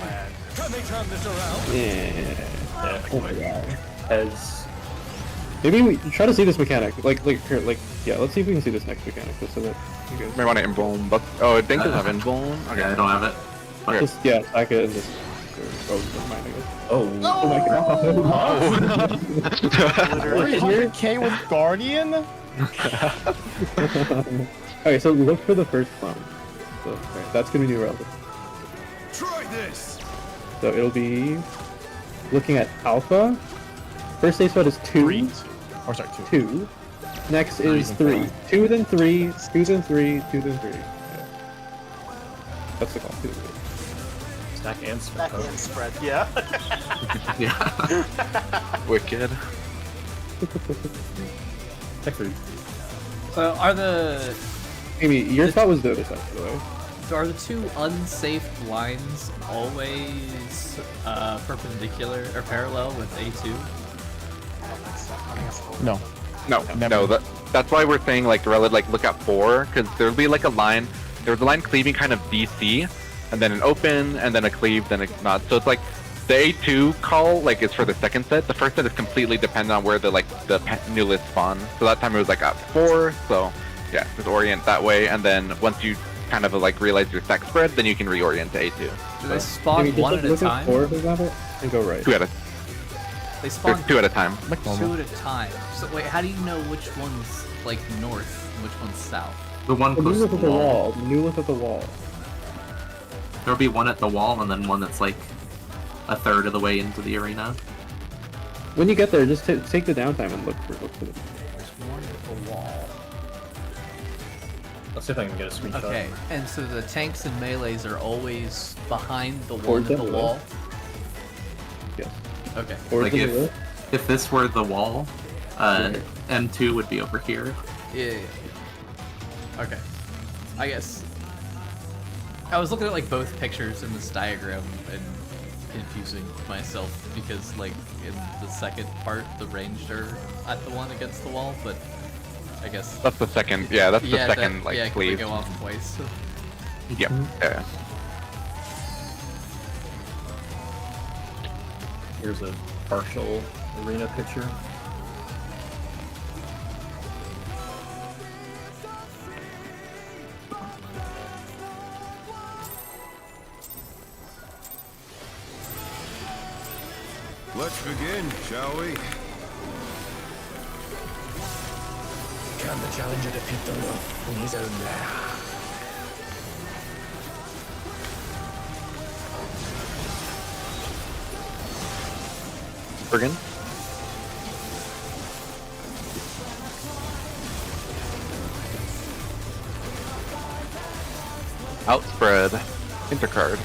Can they turn this around? Yeah. Oh my god. Heads. Maybe we try to see this mechanic. Yeah. Let's see if we can see this next mechanic, just so that you guys. May want to invuln, but oh, Dink doesn't have invuln. Okay. Yeah, I don't have it. Okay. Just attack it and just. Oh, never mind. I guess. Oh. Oh my god. 100k with Guardian? Okay, so look for the first clone. So, right, that's gonna be new relative. Try this. So it'll be looking at alpha. First stage spot is 2. 3. Or sorry, 2. 2. Next Not is even 3. 2 then 3. 2 then 3. 2 then 3. Yeah. That's the call. 2 then 3. Stack and Back spread. and spread, yeah. Yeah. Wicked. Tech food. So are the Amy, your spot was noticed, by the way. so are the two unsafe lines always perpendicular or parallel with A2? No. No, Never. no. That's why we're saying like look at 4, because there'll be like a line. There was a line cleaving kind of DC, and then an open, and then a cleave, then a not. So it's like the A2 call is for the second set. The first set is completely dependent on where the new list spawn. So that time it was like at 4. So yeah, just orient that way, and then once you kind of realize your stack spread, then you can reorient to A2. Do they spawn Amy, just one at a look time? 4, for example, and go right. 2 at a They spawn There's 2 at a time. Like two normal. at a time. So wait, how do you know which one's like north and which one's south? The one The close new to look the at the wall. wall. The new look at the wall. There'll be one at the wall and then one that's like a third of the way into the arena. When you get there, just take the downtime and look for them. There's one at the wall. Let's see if I can get a screenshot. Okay, and so the tanks and melees are always behind the one Towards at the them, wall. Yes. Okay. Or Like to the left. if this were the wall, M2 would be over here. Yeah. Okay. I guess. I was looking at like both pictures in this diagram and confusing myself because like in the second part the ranged are at the one against the wall, but I guess That's the second. Yeah, that's the second that, like yeah, 'cause they sleeve. go off twice. Yep. Yeah. Here's a partial arena picture. Let's begin, shall we? Can the challenger defeat the wolf in his own lair? Bergen. Outspread. Intercard.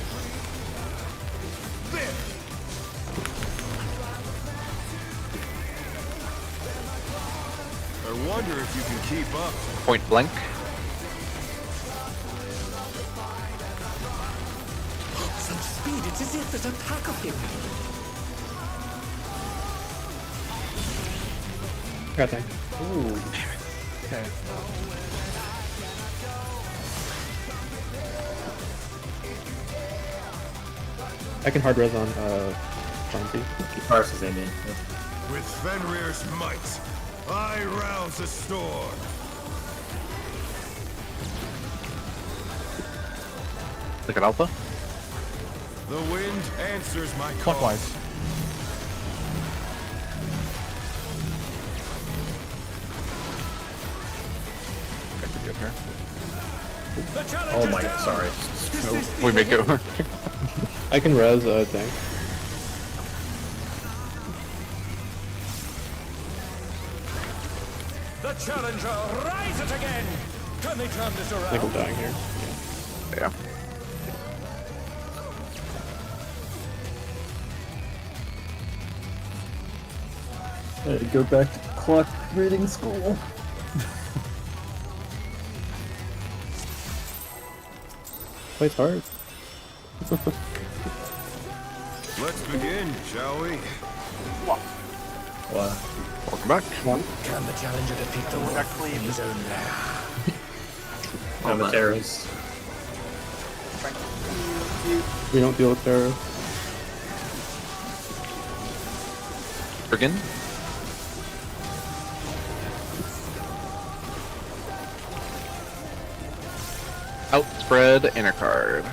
I wonder if you can keep up. Point blank. Such speed, it's as if there's a pack of him. Got tank. Okay. I can hard res on Chauncey. Paris is aiming. With Fenrir's might, I rouse the storm. Look at Alpha. The wind answers my call. Clockwise. That could be okay. The challenger's Oh my, down. sorry. This is the We make it. end. I can res tank. The challenger rises again. Can they turn this I think I'm around? dying here. Yeah. I had to go back to clock reading school. Plays hard. Let's begin, shall we? Wow. Welcome back. Can the challenger defeat the wolf in his own lair? I'm a terrorist. We don't deal with terrorists. Bergen. Outspread. Intercard.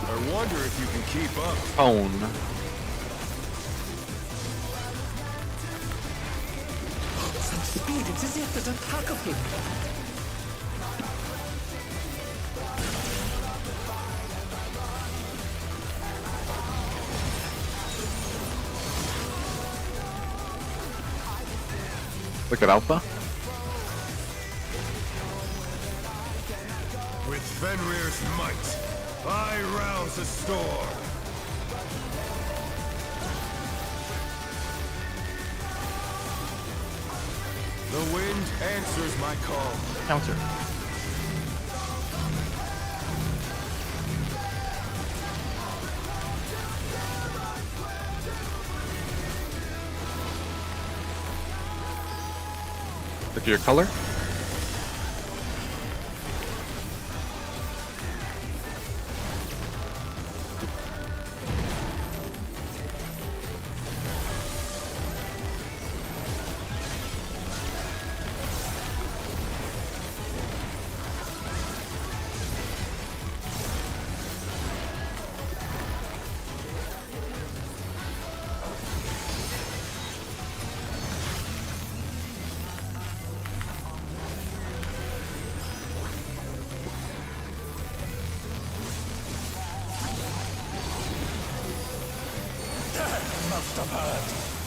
I wonder if you can keep up. Own. Such speed, it's as if there's a pack of him. Look at Alpha. With Fenrir's might, I rouse the storm. The wind answers my call. Counter. Look at your color.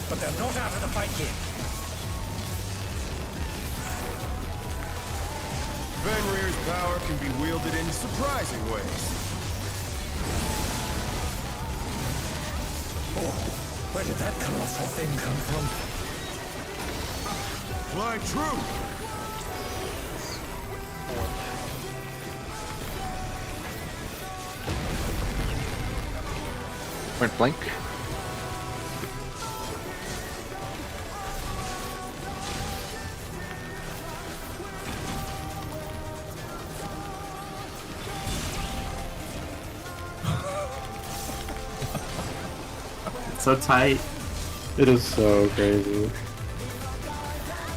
but they're not out of the fight yet. Fenrir's power can be wielded in surprising ways. Oh, where did that colossal thing come from? Fly true! Point blank. So tight. It is so crazy.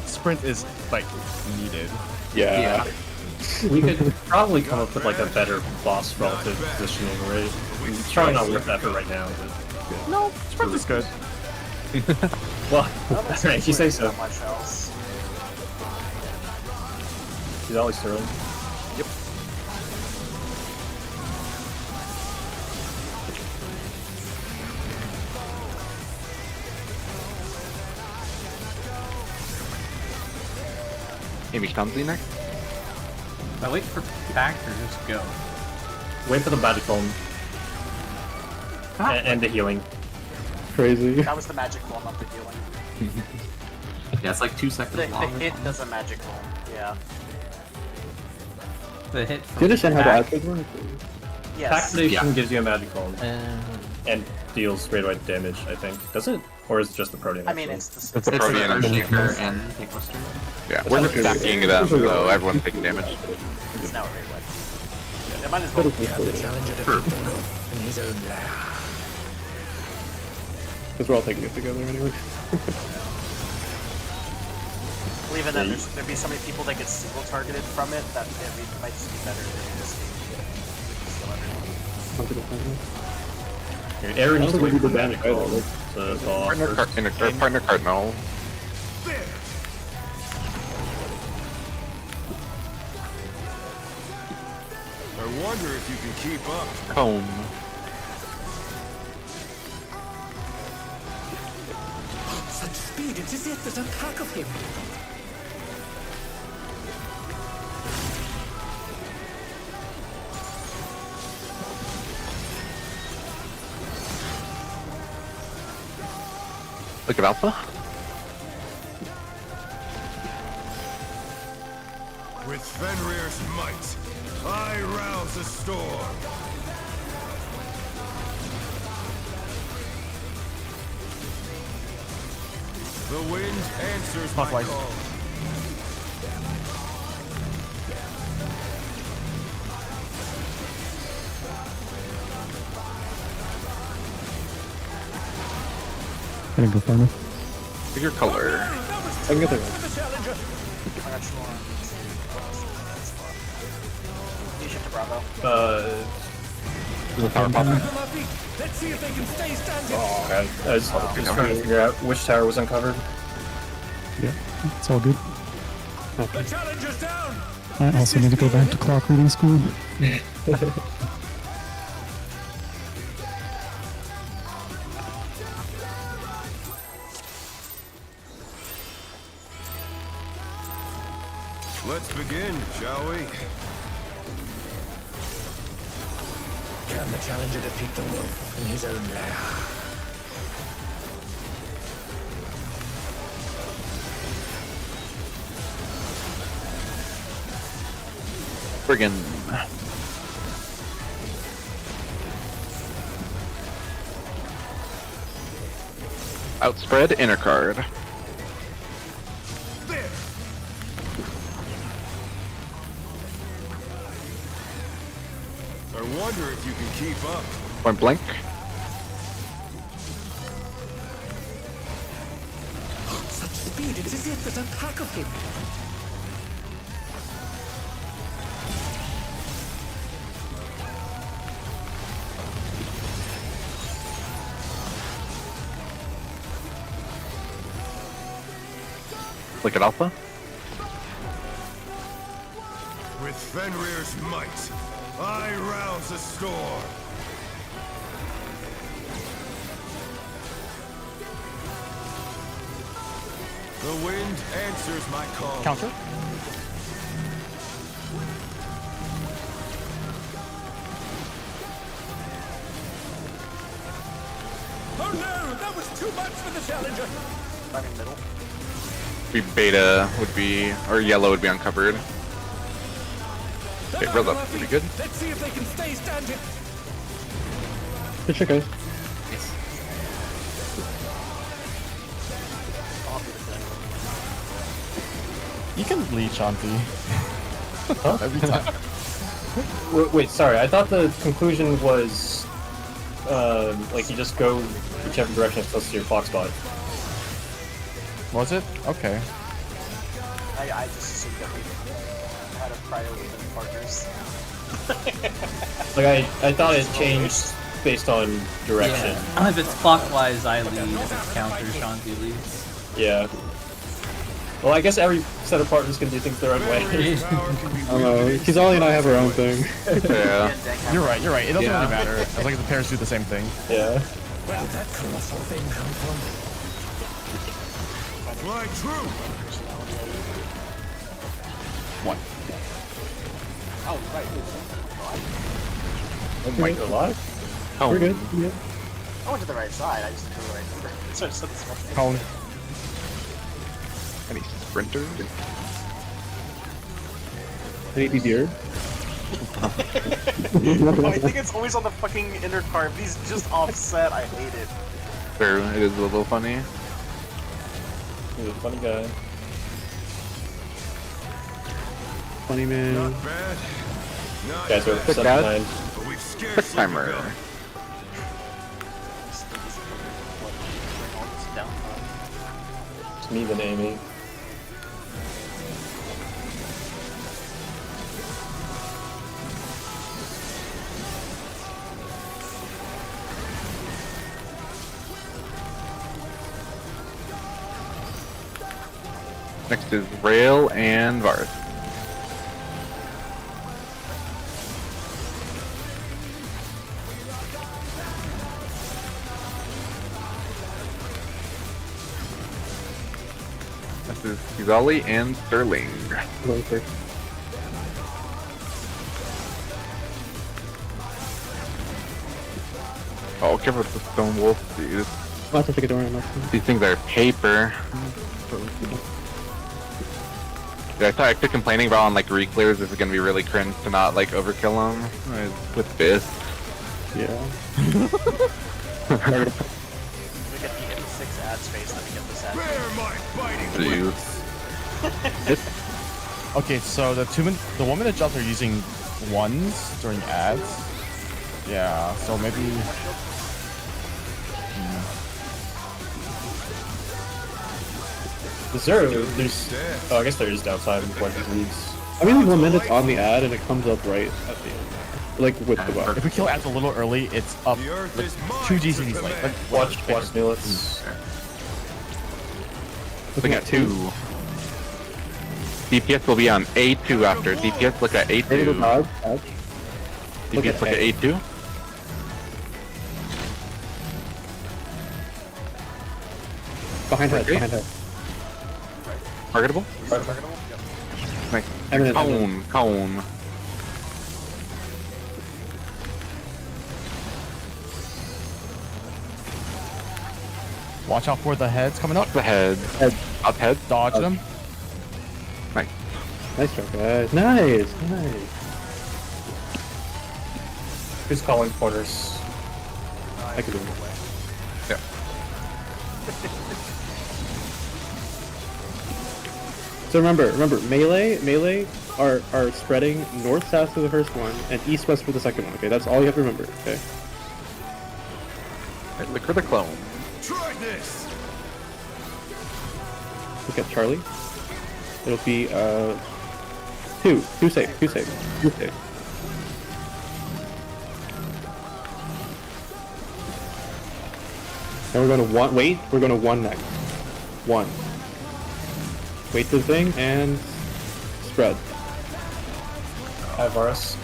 Sprint is like needed. Yeah. We could probably come up with like a better boss relative positioning, right? It's probably not worth effort right now, but No, Sprint is good. well, Not if you say so. Not much else. He's always Sterling. Amy Stumsy next. I wait for back or just go. Wait for the magic phone and the healing. Crazy. That was the magic bomb, not the healing. Yeah, it's like 2 seconds The long. hit does a magic bomb. Yeah. The hit Do from you understand how to back. add things work? Yes. Activation gives you a magic phone Uh, and deals radioactive damage, I think. Does it? Or is it just the protein? I mean, actually? it's the It's a It's protein an energy. Earthshaker and Takebuster. Yeah, we're just stacking them, so everyone's taking damage. It's now a very wet. It might as well be. In his own lair. Because we're all taking it together anyway. Well, even then, there'd be so many people that get single targeted from it that it might just be better than just still everyone. Aaron needs to wait for the magic phone to fall off Partner, first. partner cardinal. I wonder if you can keep up. Comb. Such speed, it's as if there's a pack of him. Look at Alpha. With Fenrir's might, I rouse a storm. The wind answers my Clockwise. call. Gonna go farther. Pick your color. I can get there. I'm not sure. You should to Bravo. The power pop. Let's see if they can stay standing. I was just trying to figure out which tower was uncovered. Yeah, it's all good. The challenger's down. I also need to go back to clock reading school. Let's begin, shall we? Can the challenger defeat the wolf in his own lair? Friggin'. Outspread inner card. I wonder if you can keep up. Point blank. Such speed, it's as if there's a pack of him. Look at Alpha. With Fenrir's might, I rouse a storm. The wind answers my call. Counter. Oh no, that was too much for the challenger. Running middle. Be beta would be, or yellow would be uncovered. Okay, roll up, pretty good. Let's see if they can stay standing. Good shit, guys. You can leech on V. Every time. Wait, sorry. I thought the conclusion was, like you just go whichever direction is closest to your clock spot. Was it? Okay. I just assumed that we had a prior within partners. Like I thought it changed based on direction. If it's clockwise, I lead. If it's counter, Shanti leads. Yeah. Well, I guess every set of partners can do things their own way. I don't know. Kizali and I have our own thing. Yeah. You're right. You're right. It doesn't Yeah. really matter as long as the pairs do the same thing. Yeah. Where did that colossal thing come from? Fly true. One. Oh my god. Alive? Oh, We're good. Yeah. I went to the right side, I just didn't do the right number. So I just said this one. Cone. any sprinters? Any deer? I think it's always on the fucking inner card. These just offset. I hate it. True, it is a little funny. He's a funny guy. Funny man. Not bad. Not Guys are bad. Quick guys. 79. But we've Quick scarcely timer. begun. It's me than Amy. Next is Rail and Varus. This is Kizali and Sterling. Going first. Oh, careful with the stone wolf, dude. I'll have to take a door on that. These things are paper. Yeah, I started actually complaining about on like re-clears, this is gonna be really cringe to not like overkill them with this. Yeah. We get the 86 ad space, then we get this ad space. Bear my biting Jeez. Okay, so the 1 minute jobs are using ones during ads. Yeah, so maybe. Is there? There's. Oh, I guess there is downtime when it leaves. I mean, like 1 minute's on the ad and it comes up right at the end. Like with the buff. If we kill ads a little early, it's up The earth like, is mine 2 to GCDs late. command. Like, Watch Nilitz. Looking at 2. DPS will be on A2 after. DPS look at Ready to A2. dodge? Dodge. Look DPS at look at A. A2. Behind head, Okay. behind head. Targetable? Nice. Eminent, Cone, cone. watch out for the heads coming up. The head. Head. Up head. Dodge them. Nice. Nice try, guys. Nice, nice. Who's calling corners? I can do it. Yeah. So remember, melee are spreading north-south for the first one and east-west for the second one. Okay, that's all you have to remember. Okay. Right, look for the clone. Try this. Look at Charlie. It'll be two safe. Now we're going to one. Wait, we're going to one next. One. Wait the thing and spread. Hi, Varus.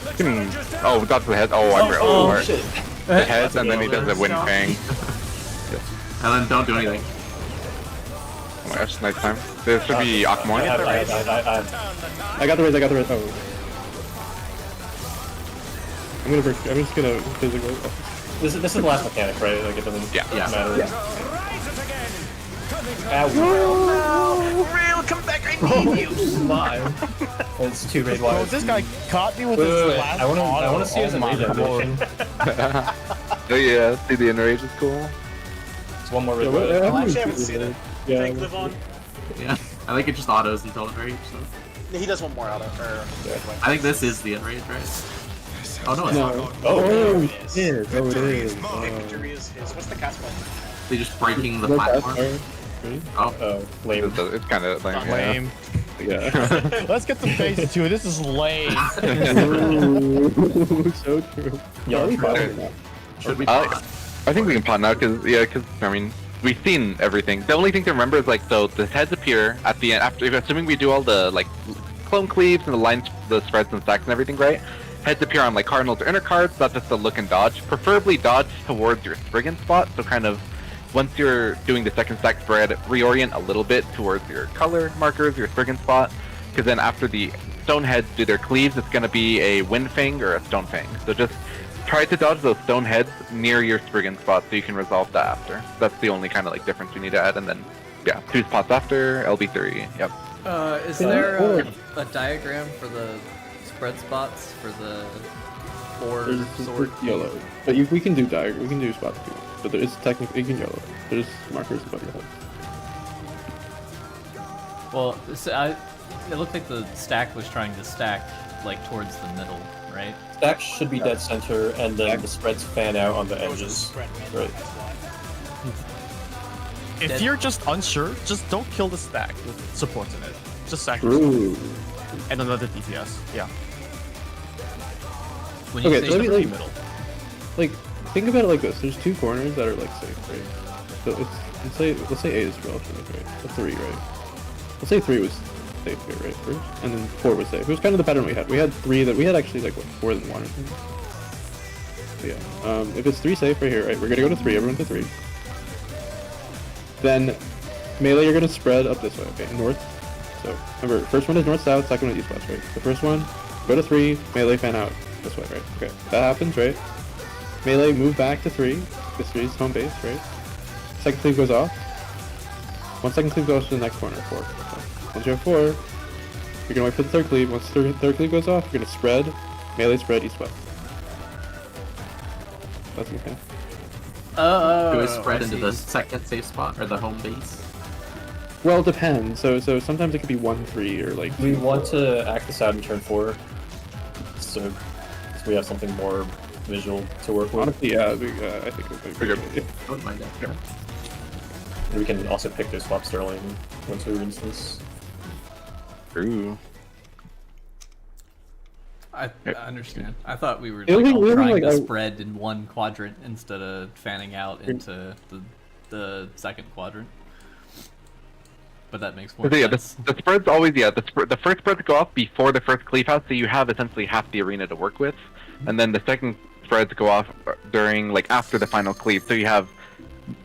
Oh, we got to the head. Oh, I'm Oh, alright. shit. The head, and then he does the wind fang. And then don't do anything. Oh my gosh, nice time. There should be Akmor. I got the raise. Oh. I'm just gonna physically. This is the last mechanic, right? Like it doesn't matter. Rise it again. Coming Real, come back! I need you. My. It's 2 raid Oh, wise. this guy caught me with Wait, his wait, wait. last I auto. want to see as an my rage lord. animation. Oh yeah, see the enrage is cool. It's one more raid. Yeah, I actually haven't seen it. Yeah. Thank live on. Yeah, I think it just autos until enrage. So He does one more out of her. I think this is the enrage, right? Oh no, it's not. No. Oh, Shit. Oh, it is. Victory is his. What's the cast button? They just breaking the No, platform. that's Oh, lame. It's kind of lame. Lame. Yeah. Let's get some phase 2. This is lame. Ooh, so true. Y'all we try. fine now? should we? I think we can pot now because I mean we've seen everything. The only thing to remember is like so the heads appear at the end after assuming we do all the like clone cleaves and the lines, the spreads and stacks and everything right. Heads appear on like cardinals or inner cards. That's just a look and dodge. Preferably dodge towards your Spriggan spot. So kind of once you're doing the second stack spread, reorient a little bit towards your color markers, your Spriggan spot. Because then after the stone heads do their cleaves, it's going to be a wind fang or a stone fang. So just try to dodge those stone heads near your Spriggan spot so you can resolve that after. That's the only kind of like difference you need to add. And then, yeah, 2 spots after, LB3, yep. Is there a diagram for the spread spots for the 4 There's sword? yellow. But we can do we can do spots too. But there is technically, you can yellow. There's markers above your head. Well, it looked like the stack was trying to stack like towards the middle, right? Stack should be dead center, and then the spreads fan out on the Those are edges. spread, Right. that's why. If you're just unsure, just don't kill the stack with supports in it. Just sack your Ooh. and another DPS. Yeah. When you Okay, say so let me, the like- middle. Like, think about it like this. There's 2 corners that are like safe, right? So let's say 8 is relatively right. That's 3, right? Let's say 3 was safe here, right? First, and then 4 was safe. It was kind of the pattern we had. We had 3 that we had actually like what, 4 than 1 or something. So yeah. If it's 3 safe right here, right? We're gonna go to 3. Everyone to 3. Then melee, you're gonna spread up this way. Okay, north. So remember, first one is north south. Second one is east west, right? The first one, go to 3. Melee fan out this way, right? Okay, that happens, right? Melee, move back to 3. This 3 is home base, right? Second cleave goes off. 1 second cleave goes to the next corner, 4. Okay. Once you have 4, you're gonna wait for the third cleave. Once the third cleave goes off, you're gonna spread. Melee spread east west. That's okay. Do we spread into the second safe spot or the home base? Well, it depends. So sometimes it could be 1-3 or like. We want to act this out in turn 4, so we have something more visual to work with. Honestly, yeah, I think it would be good. I wouldn't mind that. Yeah. And we can also pick those swap Sterling once we rinse this. Ooh. I understand. I thought we were It'll like, be all really, trying like, to I- spread in one quadrant instead of fanning out into the second quadrant. But that makes more So yeah, sense. the spreads always the first spreads go off before the first cleave house, so you have essentially half the arena to work with, and then the second spreads go off during like after the final cleave, so you have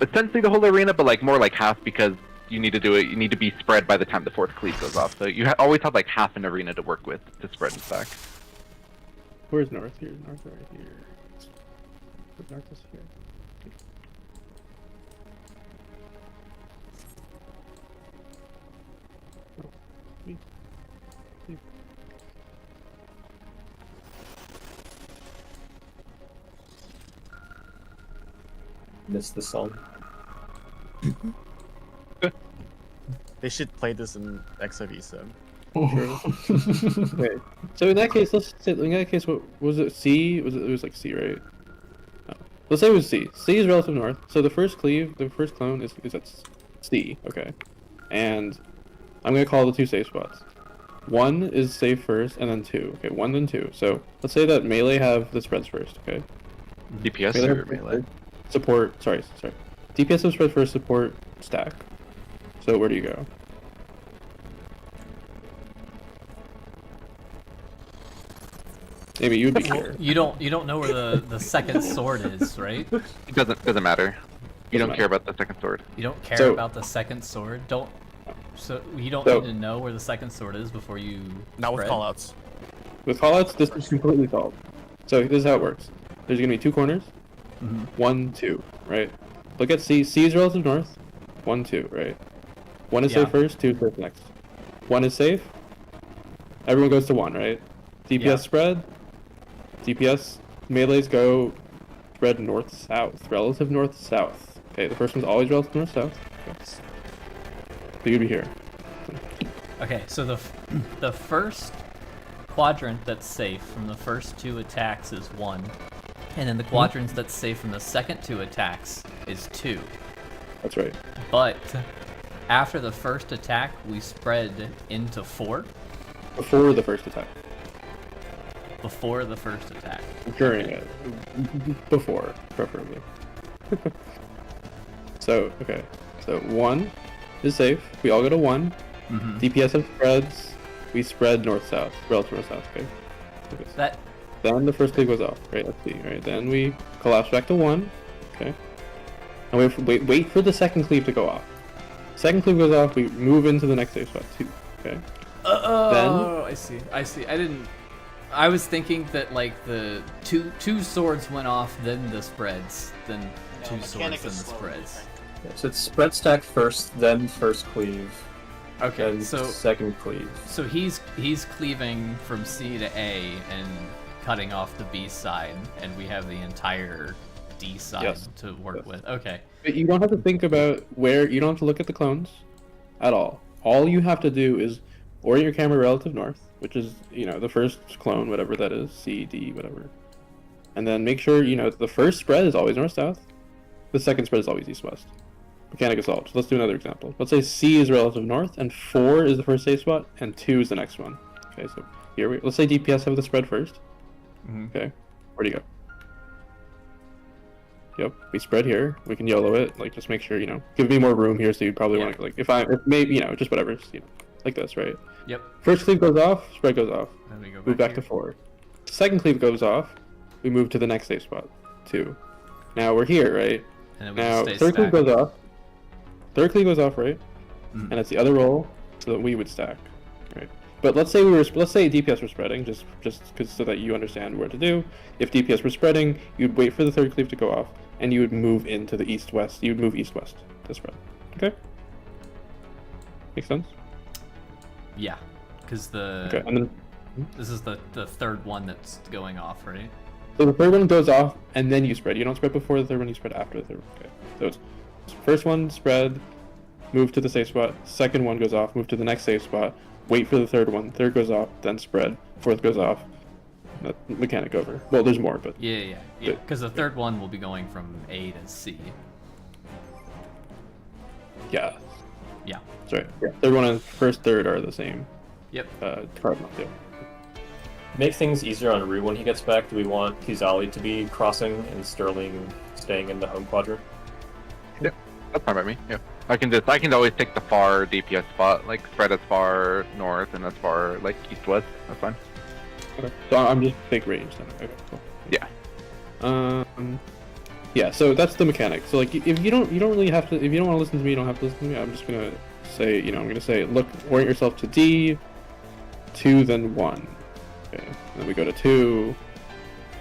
essentially the whole arena, but like more like half because you need to do it. You need to be spread by the time the fourth cleave goes off, so you always have like half an arena to work with to spread and stack. Where's north here? North right here. North is here. Oh, sweet. Sweet. Miss the song. They should play this in XIV sim. Okay. So in that case, what was it? C? It was like C, right? No. Let's say it was C. C is relative north. So the first cleave, the first clone is at C. Okay. And I'm gonna call the 2 safe spots. 1 is safe first, and then 2. Okay, 1 then 2. So let's say that melee have the spreads first. Okay. DPS Melee or have melee? Support. Sorry. DPS have spread first. Support stack. So where do you go? Maybe you'd be here. You don't know where the second sword is, right? It doesn't matter. You don't Doesn't care about the second sword. You don't care So- about the second sword. Don't So you don't So- need to know where the second sword is before you. Not with spread? callouts. With callouts, this is completely solved. So this is how it works. There's gonna be two corners. Mhm. 1, 2, right? Look at C. C is relative north. 1, 2, right? 1 is Yeah. safe first, 2 is safe next. 1 is safe. Everyone goes to 1, right? DPS Yeah. spread. DPS melees go spread north-south. Relative north-south. Okay, the first one's always relative north-south. Okay. So you'd be here. Okay, so the first quadrant that's safe from the first 2 attacks is 1, and then the quadrant that's safe from the second 2 attacks is 2. That's right. But after the first attack, we spread into 4 Before the first attack. before the first attack. During it. Before, preferably. So, okay. So 1 is safe. We all go to 1. Mm-hmm. DPS have spreads. We spread north-south. Relative north-south, okay? Okay. That Then the first cleave goes off, right? Let's see, right? Then we collapse back to 1, okay? And wait for the second cleave to go off. Second cleave goes off, we move into the next safe spot, 2, okay? Oh, I see. I was thinking that like the two swords went off, then the spreads, then two swords, mechanic then the is slow, spreads. Yeah, so it's spread stack first, then first cleave, Okay, then so second cleave. so he's cleaving from C to A and cutting off the B side, and we have the entire D side Yes. to work Yes. with. Okay. But you don't have to think about where, you don't have to look at the clones at all. All you have to do is orient your camera relative north, which is, you know, the first clone, whatever that is, C, D, whatever. And then make sure, you know, the first spread is always north-south. The second spread is always east-west. Mechanic is solved. So let's do another example. Let's say C is relative north, and 4 is the first safe spot, and 2 is the next one. Okay, so here let's say DPS have the spread first. Mhm. Okay, where do you go? Yep, we spread here. We can YOLO it. Like, just make sure, you know, give me more room here. So you'd probably want to, like, if maybe, you know, just whatever, you know, like this, right? Yep. First cleave goes off, spread goes off. Then we go Move back here. to 4. Second cleave goes off. We move to the next safe spot, 2. Now we're here, right? And then we Now just stay third cleave stacked. goes off. Third cleave goes off, right? Mhm. And it's the other roll, so that we would stack, right? But let's say DPS were spreading, just because so that you understand what to do. If DPS were spreading, you'd wait for the third cleave to go off, and you would move into the east-west. You'd move east-west to spread. Okay. Makes sense. Yeah, because the Okay, and then this is the third one that's going off, right? so the third one goes off, and then you spread. You don't spread before the third one. You spread after the third one. Okay. So it's first one spread, move to the safe spot. Second one goes off, move to the next safe spot. Wait for the third one. Third goes off, then spread. Fourth goes off. That mechanic over. Well, there's more, but Yeah. Good. Because the third one will be going from A to C. yeah, Yeah. that's right. Yeah. Third one and first third are the same. Yep. Cardinal. Yeah. Make things easier on Rue when he gets back. Do we want Kizali to be crossing and Sterling staying in the home quadrant? That's fine by me. Yeah, I can always take the far DPS spot, like spread as far north and as far like east-west. That's fine. Okay. So I'm just big range then. Okay. Cool. Yeah. Yeah. So that's the mechanic. So like, if you don't really have to. If you don't want to listen to me, you don't have to listen to me. I'm just gonna say, you know, I'm gonna say, look, orient yourself to D, 2, then 1. Okay. Then we go to 2.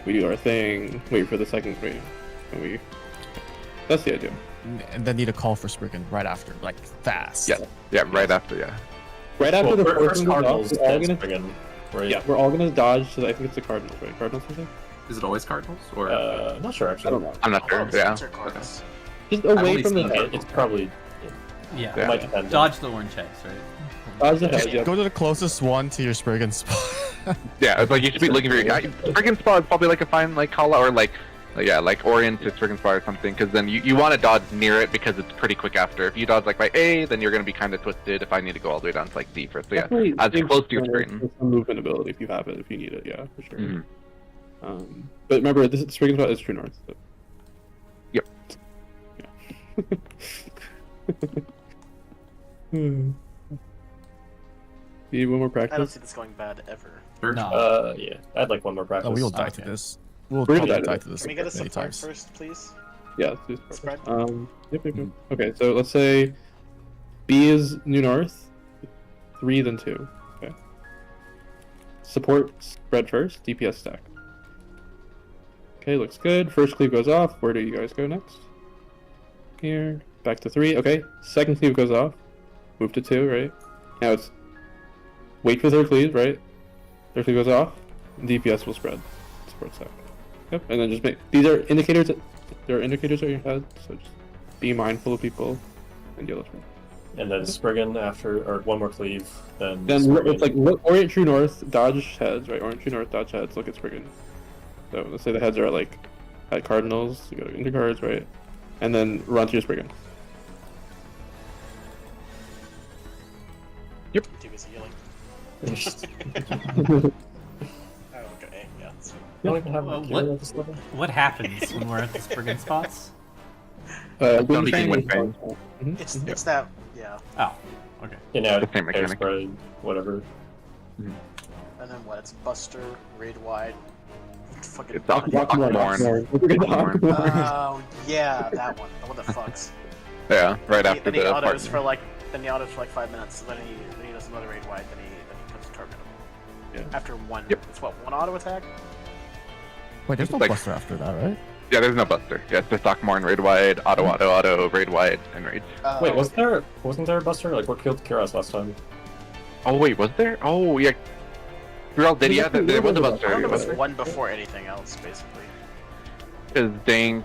We do our thing. Wait for the second wave, and we. That's the idea. And then need a call for Spriggan right after, like fast. Yeah. Yeah. Right after. Yeah. Right after the fourth first one goes Cardinals, off, we're all then gonna. Spriggan, right? Yeah, we're all gonna dodge. So I think it's the Cardinals, right? Cardinals, I think. Is it always Cardinals or? Not sure actually. I don't know. I'm not sure. Yeah. Just away only from the seen head. It's probably Yeah. it might depend. Dodge the orange checks, right? Dodge the Just head. Yeah. go to the closest one to your Spriggan spot. Yeah. It's like you should be looking for your friggin' spot is probably like a fine like call out or like orient to friggin' spot or something, because then you want to dodge near it because it's pretty quick after. If you dodge like by A, then you're gonna be kind of twisted. If I need to go all the way down to like D first, so yeah, Definitely as big close to your corner screen. with some movement ability if you have it, if you need it, yeah, for sure. Mhm. But remember, this is Spriggan spot is true north. So. Yep. Yeah. Hmm. Need one more I don't practice? see this going bad ever. Sure. No. Yeah, I'd like one more practice. Oh, we will die Okay. to this. We'll We're gonna probably die die to to this Can we get a many support times. first, please? Yeah, let's do this Spread? Yep. Okay, so let's say B is new north, 3 then 2. Okay. Support spread first, DPS stack. Okay, looks good. First cleave goes off. Where do you guys go next? Here. Back to 3. Okay. Second cleave goes off. Move to 2, right? Now it's wait for third cleave, right? Third cleave goes off. DPS will spread. Support stack. Yep. And then just make these are indicators. There are indicators on your head, so just be mindful of people and deal with them. And then Spriggan after, or one more cleave, then Spriggan. It's like look, orient true north, dodge heads, right? Orient true north, dodge heads. Look at Spriggan. So let's say the heads are like at cardinals. You go into cards, right? And then run to your Spriggan. Too busy healing. Oh, okay, yeah. That's fine. You don't even have a What- gear at this level? What happens when we're at the Spriggan spots? Wind Speaking Fang Wind is- Fang. It's that, yeah. Oh, okay. You know, The same air mechanic. spread, whatever. And then what? It's Buster, Raid Wide. Fucking. It's Aquamarine. Oh, yeah, that one. The one that fucks. Yeah, right Then after he the autos part. for like, then he autos for like 5 minutes. Then he does another Raid Wide. Then he comes to target him. Yeah. After one, Yep. it's what, one auto attack? Wait, there's no Like- Buster after that, right? Yeah, there's no Buster. Yeah, it's just Aquamarine, Raid Wide, Auto, Raid Wide, and Rage. Wait, wasn't there a Buster? Like, what killed Kiros last time? Oh wait, was there? Oh yeah. Real did yeah, there was a I Buster. remember It it was was one before anything else, basically. because Dang.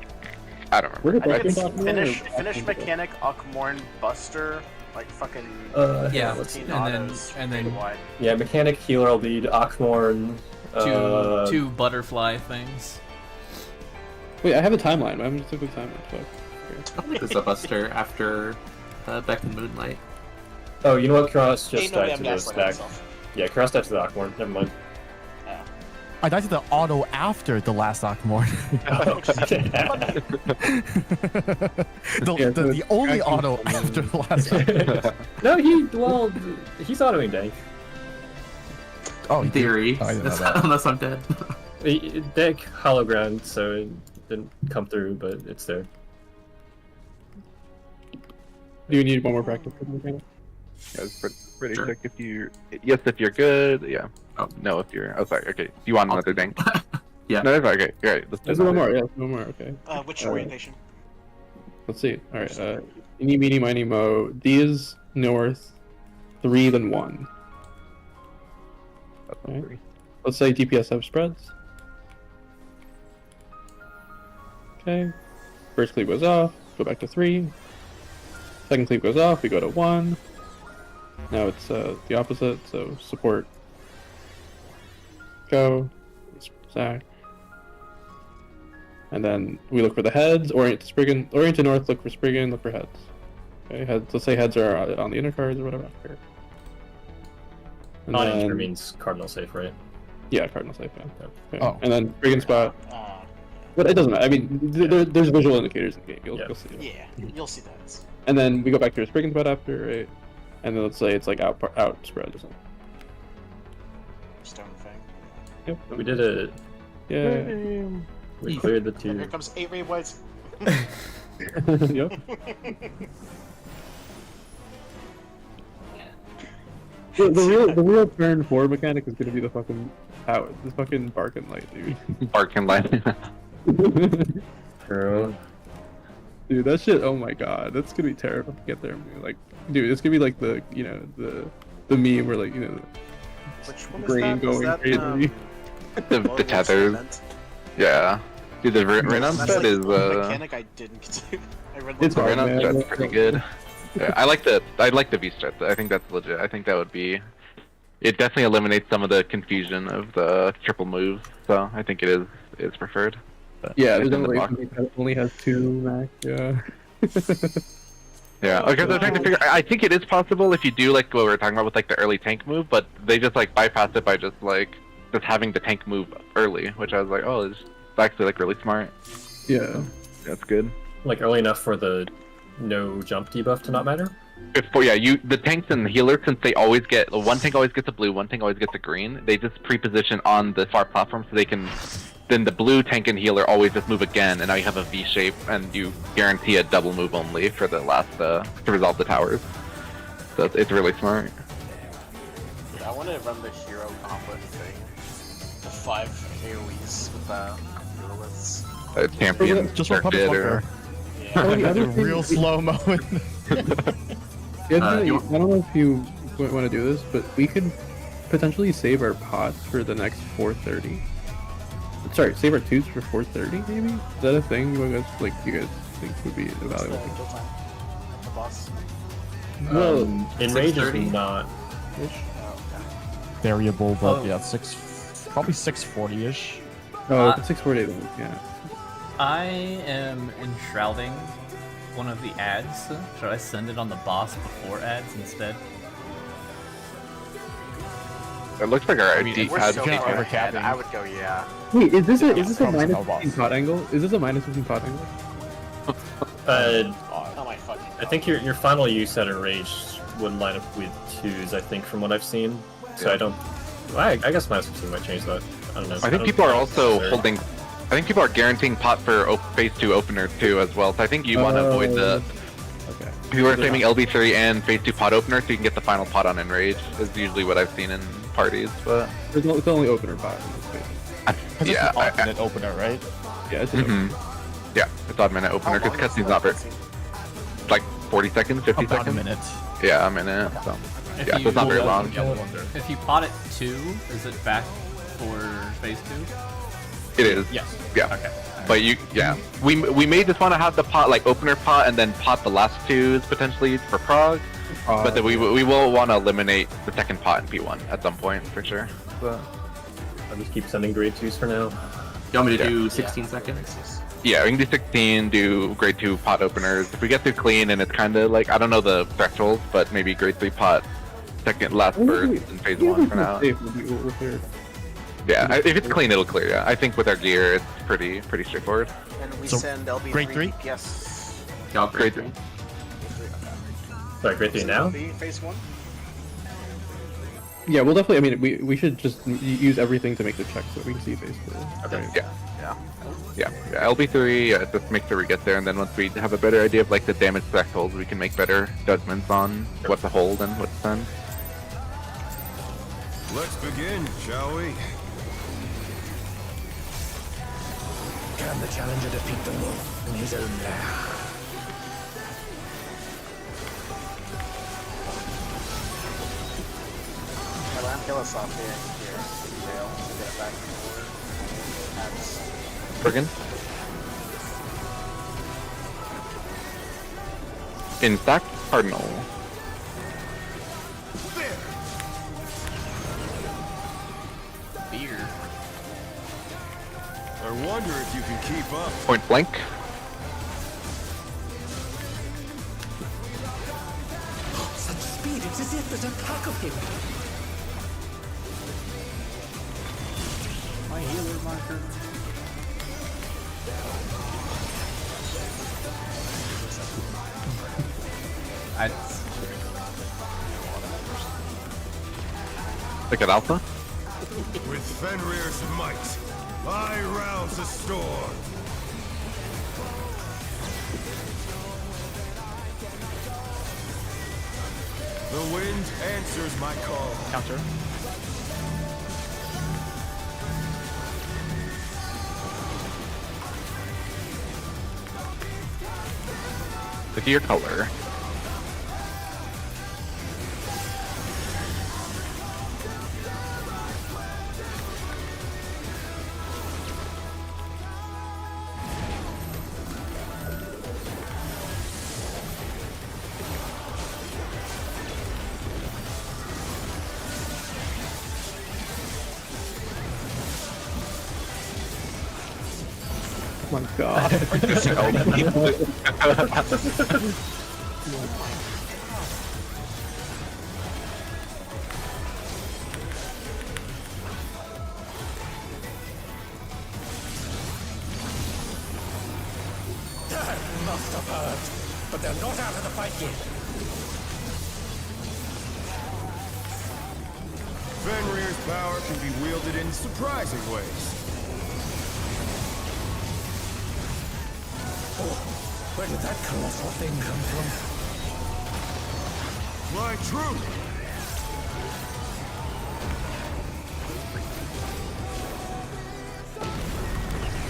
I don't remember. I think it's Aquamarine finish mechanic, Aquamorn, Buster, like fucking Yeah, 15 and then- autos, and then- Raid Wide. Yeah, mechanic, healer, lead, Ockmorn. Two butterfly things. Wait, I have a timeline. I'm just looking at the timeline. Fuck. I don't think there's a Buster after Beck and Moonlight. Oh, you know what? Kiros just Ain't no died damn to the gaslighting stack. myself. Yeah, Kiros died to the Ockmorn. Never mind. I died to the auto after the last Aquamorn. the only auto after the last one. No, he's autoing Dank. Oh, In theory, Oh, I didn't know that. unless I'm dead. Dank hollow ground, so it didn't come through, but it's there. Do you need one more practice for the mechanic? Yeah, it's pretty Sure. check if you. Yes, if you're good. Yeah. Oh no, if you're. Oh sorry. Okay. You want another Dang? Yeah. No, that's okay. All right. Let's do There's one another. more. Yeah, one more. Okay. Which orientation? Let's see. All right. Eeny, meeny, miny, mo. These north, 3 then 1. Okay. Let's say DPS have spreads. Okay. First cleave goes off. Go back to 3. Second cleave goes off. We go to 1. Now it's the opposite. So support. Go. Sack. And then we look for the heads. Orient to Spriggan. Orient to north. Look for Spriggan. Look for heads. Okay. Heads. Let's say heads are on the inner cards or whatever. Here. And On then- injury means cardinal safe, right? Yeah, cardinal safe. Yeah. Okay. Oh. And then Spriggan spot. But it doesn't matter. I mean, there's visual indicators in the game. You'll see it. Yeah, you'll see that. And then we go back to a Spriggan spot after, right? And then let's say it's like out spread or something. Stone Fang. Yep. We did it. Yeah. We cleared the Here two. comes 8 Raid Wides. Yep. The real turn 4 mechanic is gonna be the fucking power, the fucking barking light, dude. Barking line. True. Dude, that shit. Oh my god, that's gonna be terrible to get there. Like, dude, it's gonna be like the the meme where like Which one is Green that? Is going that, crazy. the Lord tethers. Cement? Yeah. Dude, the Renan That's set like is the mechanic I didn't get to. I read It's The hard, Renan man. set's pretty good. Yeah, I like the V strat. I think that's legit. I think that would be. It definitely eliminates some of the confusion of the triple moves. So I think it is preferred. But Yeah, it's there's in the only box. only has 2 max. Yeah. Yeah, okay, so I'm trying to figure. I think it is possible if you do like what we were talking about with like the early tank move, but they just like bypass it by just having the tank move early, which I was like, oh, it's actually like really smart. Yeah. That's good. Like early enough for the no jump debuff to not matter? The tanks and the healers, since they always get one tank always gets a blue, one tank always gets a green. They just pre-position on the far platform so they can. Then the blue tank and healer always just move again, and now you have a V shape, and you guarantee a double move only for the last to resolve the towers. So it's really smart. I want to run the hero gauntlet thing. The 5 AoEs with Duelists. Champion. Just run puppet Circuit, Yeah. Oh, the other Real thing- slow mo. The other thing, you I don't know if you want to do this, but we could potentially save our pots for the next 4:30. Sorry, save our twos for 4:30, maybe? Is that a thing you guys think would be a What's the valuable thing? kill time? The boss? Well, Enrage 6:30? is not. Oh, okay. Variable, but Oh. yeah, probably 640-ish. oh, 6:48 then, yeah. I am enshrouding one of the ads. Should I send it on the boss before ads instead? It looks like our mean, ID We're has so Yeah, far over ahead. capping. I would go, yeah. Wait, is this a Probably minus no boss. 15 pot angle? Is this a minus 15 pot angle? Oh my fucking I think your final use at Enrage would line up with 2s, I think, from what I've seen. So I don't. I guess minus 15 might change that. I don't know. I think people are also holding. I think people are guaranteeing pot for phase 2 opener too as well. So I think you want to avoid the. Okay. People are saving LB3 and phase 2 pot opener so you can get the final pot on Enrage. Is usually what I've seen in parties, but It's only opener pot in this case. Because yeah, it's an alternate opener, right? Yeah, it's an mhm. Yeah, it's odd minute opener because cutscene's not very like 40 seconds, 50 About a seconds. minute. Yeah, a minute. So If yeah, so it's not very long. If you pot it 2, is it back for phase 2? It is. Yes. Yeah. Okay. But we may just want to have the pot like opener pot and then pot the last 2s potentially for prog. But then we will want to eliminate the second pot in P1 at some point for sure. So, I'll just keep sending grade 2s for now. You want me to Yeah. do 16 seconds? yeah, we can do 16, do grade 2 pot openers. If we get through clean and it's kind of like I don't know the thresholds, but maybe grade 3 pot last burst in phase 1 for now. We'll clear. Yeah, if it's clean, it'll clear. Yeah, I think with our gear, it's pretty straightforward. And we So, send LB3 grade 3? DPS. Yeah, I'll grade Grade 3. Sorry, grade 3 now? Phase 1? Yeah, we'll definitely. I mean, we should just use everything to make the check so we can see phase 4. Okay. Yeah. Yeah. Yeah, LB3, just make sure we get there, and then once we have a better idea of like the damage thresholds, we can make better judgments on what to hold and what to send. Let's begin, shall we? Can the challenger defeat the wolf in his own lair? I'll kill us off here. Jail. Get it back forward. That's Friggin? In stack, Cardinal. Beer. I wonder if you can keep up. Point blank. Such speed, it's as if there's a pack of him. My healer marker. I Look at Alpha. With Fenrir's might, I rouse the storm. The wind answers my call. Counter. Look at your color. Oh my god. That must have hurt. But they're not out of the fight yet. Fenrir's power can be wielded in surprising ways. Oh, where did that colossal thing come from? My truth!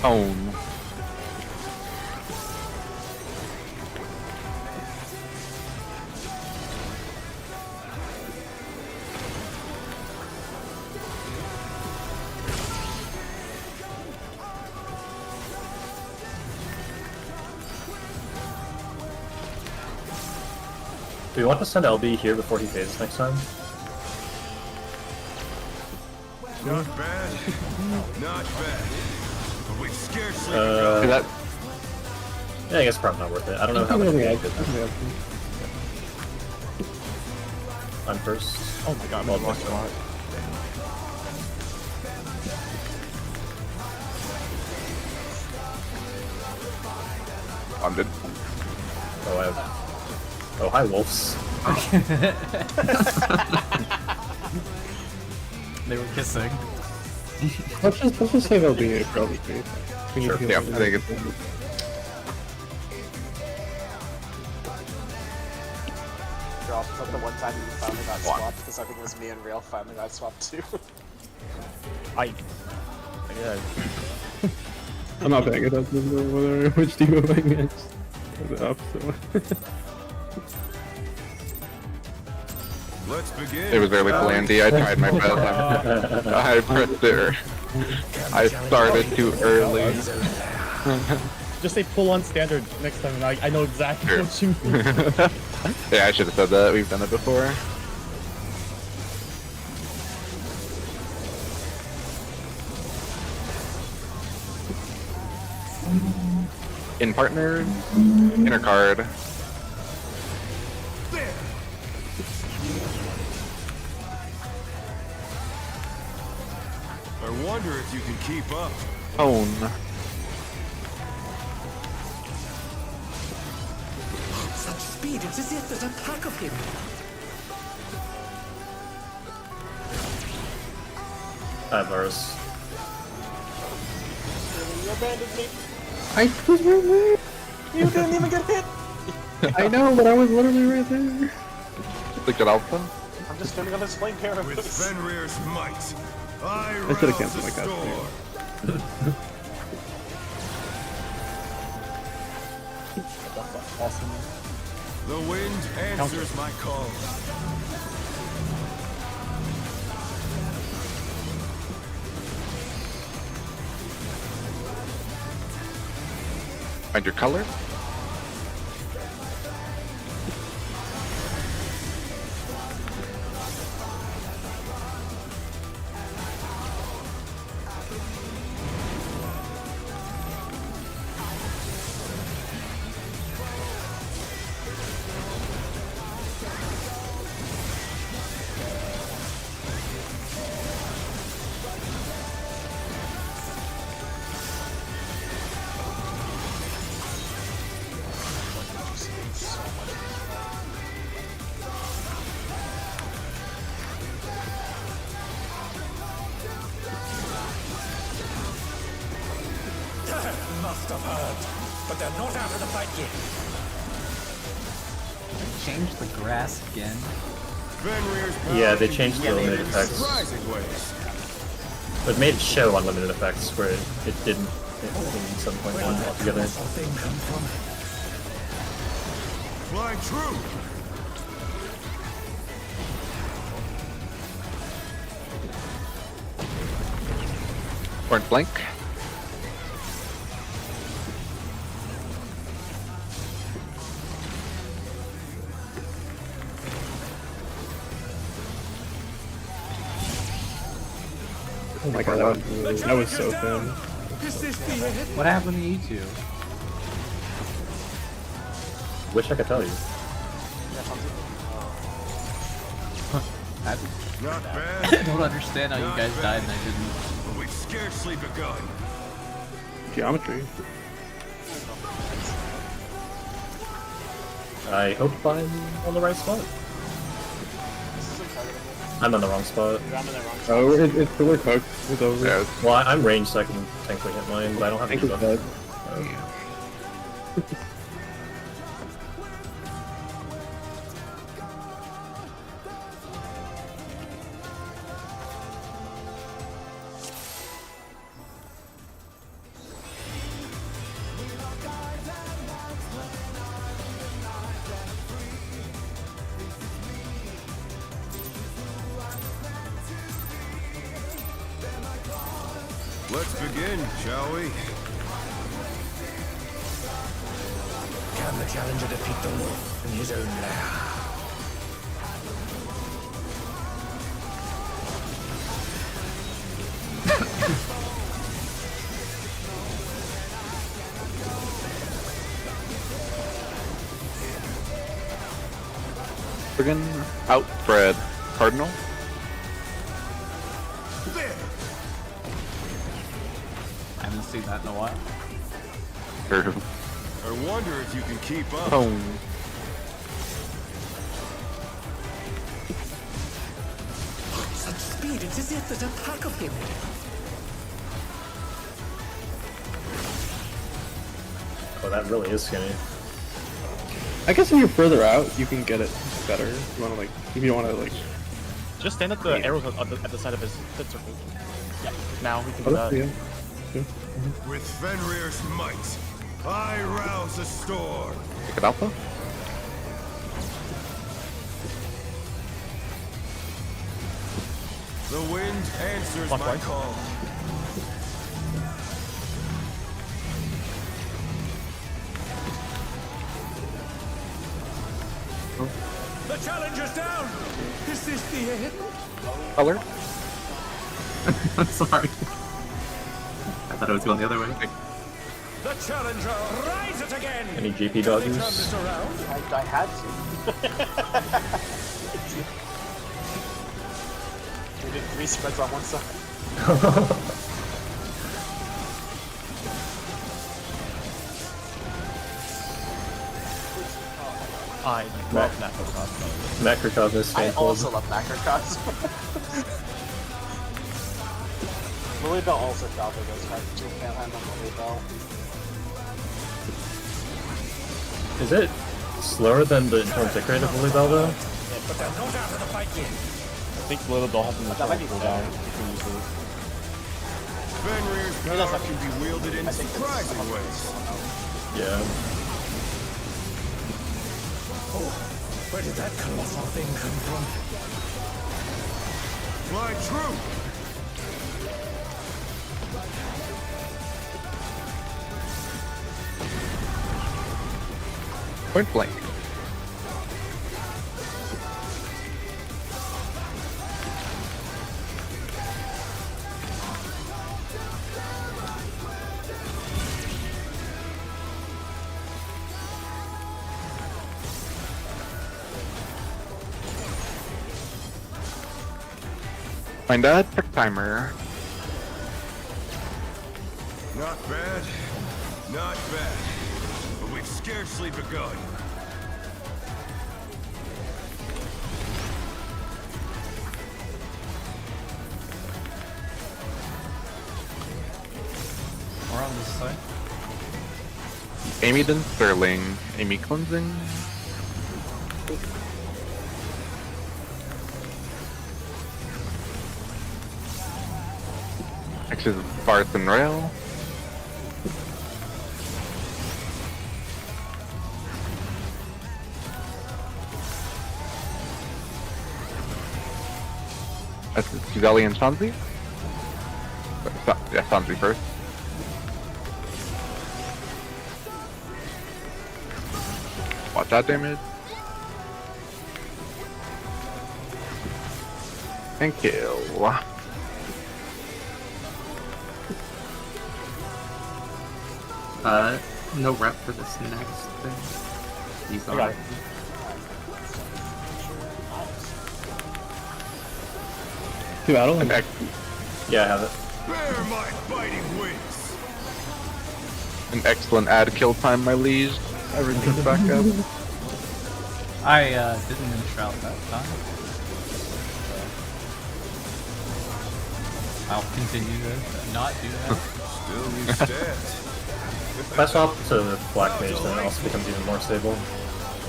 Own. Do we want to send LB here before he phases next time? Not bad. Not bad. But we've scarcely Is that Yeah, I guess probably not worth it. I don't know how much we did that. I'm first. Oh my god, Well, I'm lost next spot. I'm good. Oh, I have. Oh, hi, wolves. They were kissing. Let's just say they'll be a probably great. We need Sure, to Yeah, I get think it's Drop like the one time you finally got swapped, because I think it was me and Real finally got swapped too. Yeah. I'm not paying attention to whether which team I'm against. Up, so. Let's begin. It was early for Landy. I tried my best. I pressed it. I started too early. Just say pull on standard next time, and I know exactly Sure. what you mean. Yeah, I should have said that. We've done it before. In partner, inner card. I wonder if you can keep up. Own. Such speed, it's as if there's a pack of him. I have Varus. You abandoned me. I was right there. You didn't even get hit. I know, but I was literally right there. Look at Alpha. I'm just standing on this flame With carapace. Fenrir's might, I I should've rouse canceled the my cast storm. That's awesome. The wind answers my call. Find your color. Must have heard, but they're not out of the fight yet. Change the grass again. Fenrir's power Yeah, they changed the limited continues effects. rising ways. But it made it show unlimited effects where it didn't in 7.1 altogether. Something come from it. Fly true. Point blank. Oh my god, that was so thin. Is this the end? What happened to you two? Wish I could tell you. I Not bad. don't understand how you guys died and I didn't. But we've scarcely begun. Geometry. I hope I'm on the right spot. I'm on the wrong spot. I'm in the wrong spot. Oh, we're cooked. It's over. Yeah, Well, I'm ranged so I can thankfully hit mine, but I don't have I think any it's buff. dead. Let's begin, shall we? Can the challenger defeat the wolf in his own lair? Friggin' outbred Cardinal. There! I haven't seen that in a while. Or I wonder if you can keep up. home. Such speed, it's as if there's a pack of him. Oh, that really is skinny. I guess if you're further out, you can get it better. If you want to like, if you don't want to like. Just stand at the arrows at the side of his circle. Yeah. Now we can do Oh, that. yeah. With Fenrir's might, I rouse the storm. Pick it alpha. The wind answers my Clockwise. call. The challenger's down! Is this the end? Color. I'm sorry. I thought it was going the other way. The challenger rises again! Any GP Can they turn dodgers? this around? I had to. We did 3 spreads on one side. I love Macrocosmos. Macrocosmos I fan also club. love Macrocosmos. Lily Bell also probably goes hard too. Can't handle Lily Bell. Is it slower than the internal tick rate of Lily Bell though? But they're not out of the fight yet. I think Little Bell has an That might be internal better. cooldown. You can use those. Fenrir's Maybe that's power not- can be wielded in I think it's surprising some of ways. Yeah. Where did that colossal thing come from? Fly true! Point blank. Find a tick timer. Not bad. Not bad. But we've scarcely begun. We're on this side. Amy then Sterling. Amy cleansing. Next is Barth and Rail. That's Suzali and Shanzi. Yeah, Shanzi first. Watch that damage. And kill. No rep for this next thing. He's got on. it. To battle An, ex- Yeah, I have it. Bear my biting wings! an excellent add kill time, my liege. Everything's back up. I didn't enshroud that time. So I'll continue to not do that. Still need stats. If I swap to Black Mage, then it also becomes even more stable.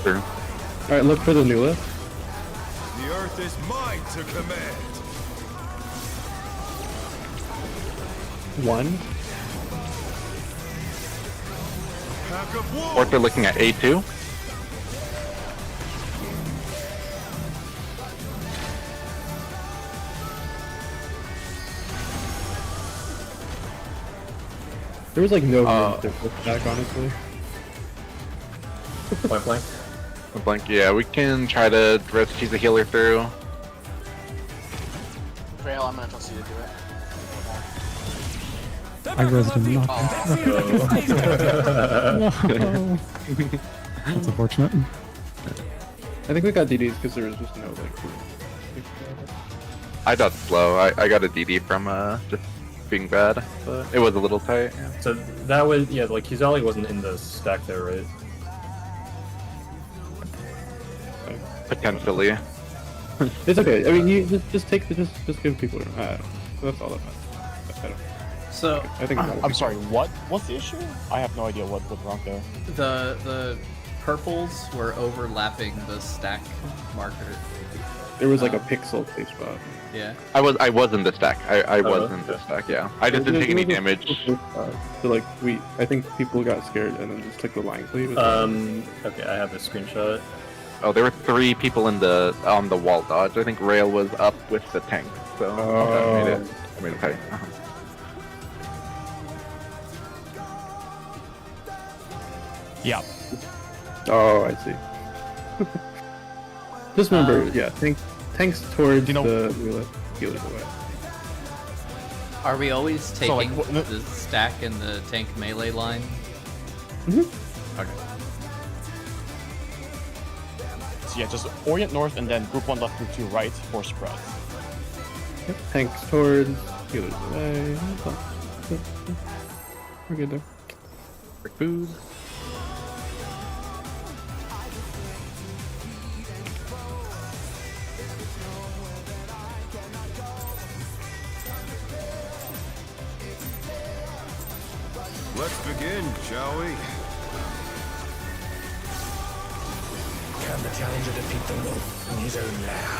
Sure. All right, look for the new list. The earth is mine to command. 1. Pack of wolves! Or if they're looking at A2. There was like no room to push back, honestly. Point blank. Blank, yeah, we can try to cheese a healer through. Trail, I'm gonna trust you to do it. I rezzed him. No. That's unfortunate. I think we got DDs because there was just no like. I got slow. I got a DD from just being bad, but it was a little tight. Yeah. So that was like Kizali wasn't in the stack there, right? Potentially. It's okay. I mean, you just take the just give people. That's all that matters. I don't. So I think. I'm sorry. What's the issue? I have no idea what's wrong there. the purples were overlapping the stack marker. There was like a pixel play spot. Yeah. I was in the stack. I was in the stack. Yeah. I just didn't take any damage. So like I think people got scared and then just took the line cleave. Okay, I have a screenshot. Oh, there were 3 people on the wall dodge. I think Rail was up with the tank, so I made it tight. Yeah. Oh, I see. Just remember, tanks towards the healers away. Are we always taking like, the stack and the tank melee line? Okay. So yeah, just orient north and then group 1 left, group 2 right for spreads. Yep. Tanks towards healers away. We're good there. For food. Let's begin, shall we? Can the challenger defeat the wolf in his own lair?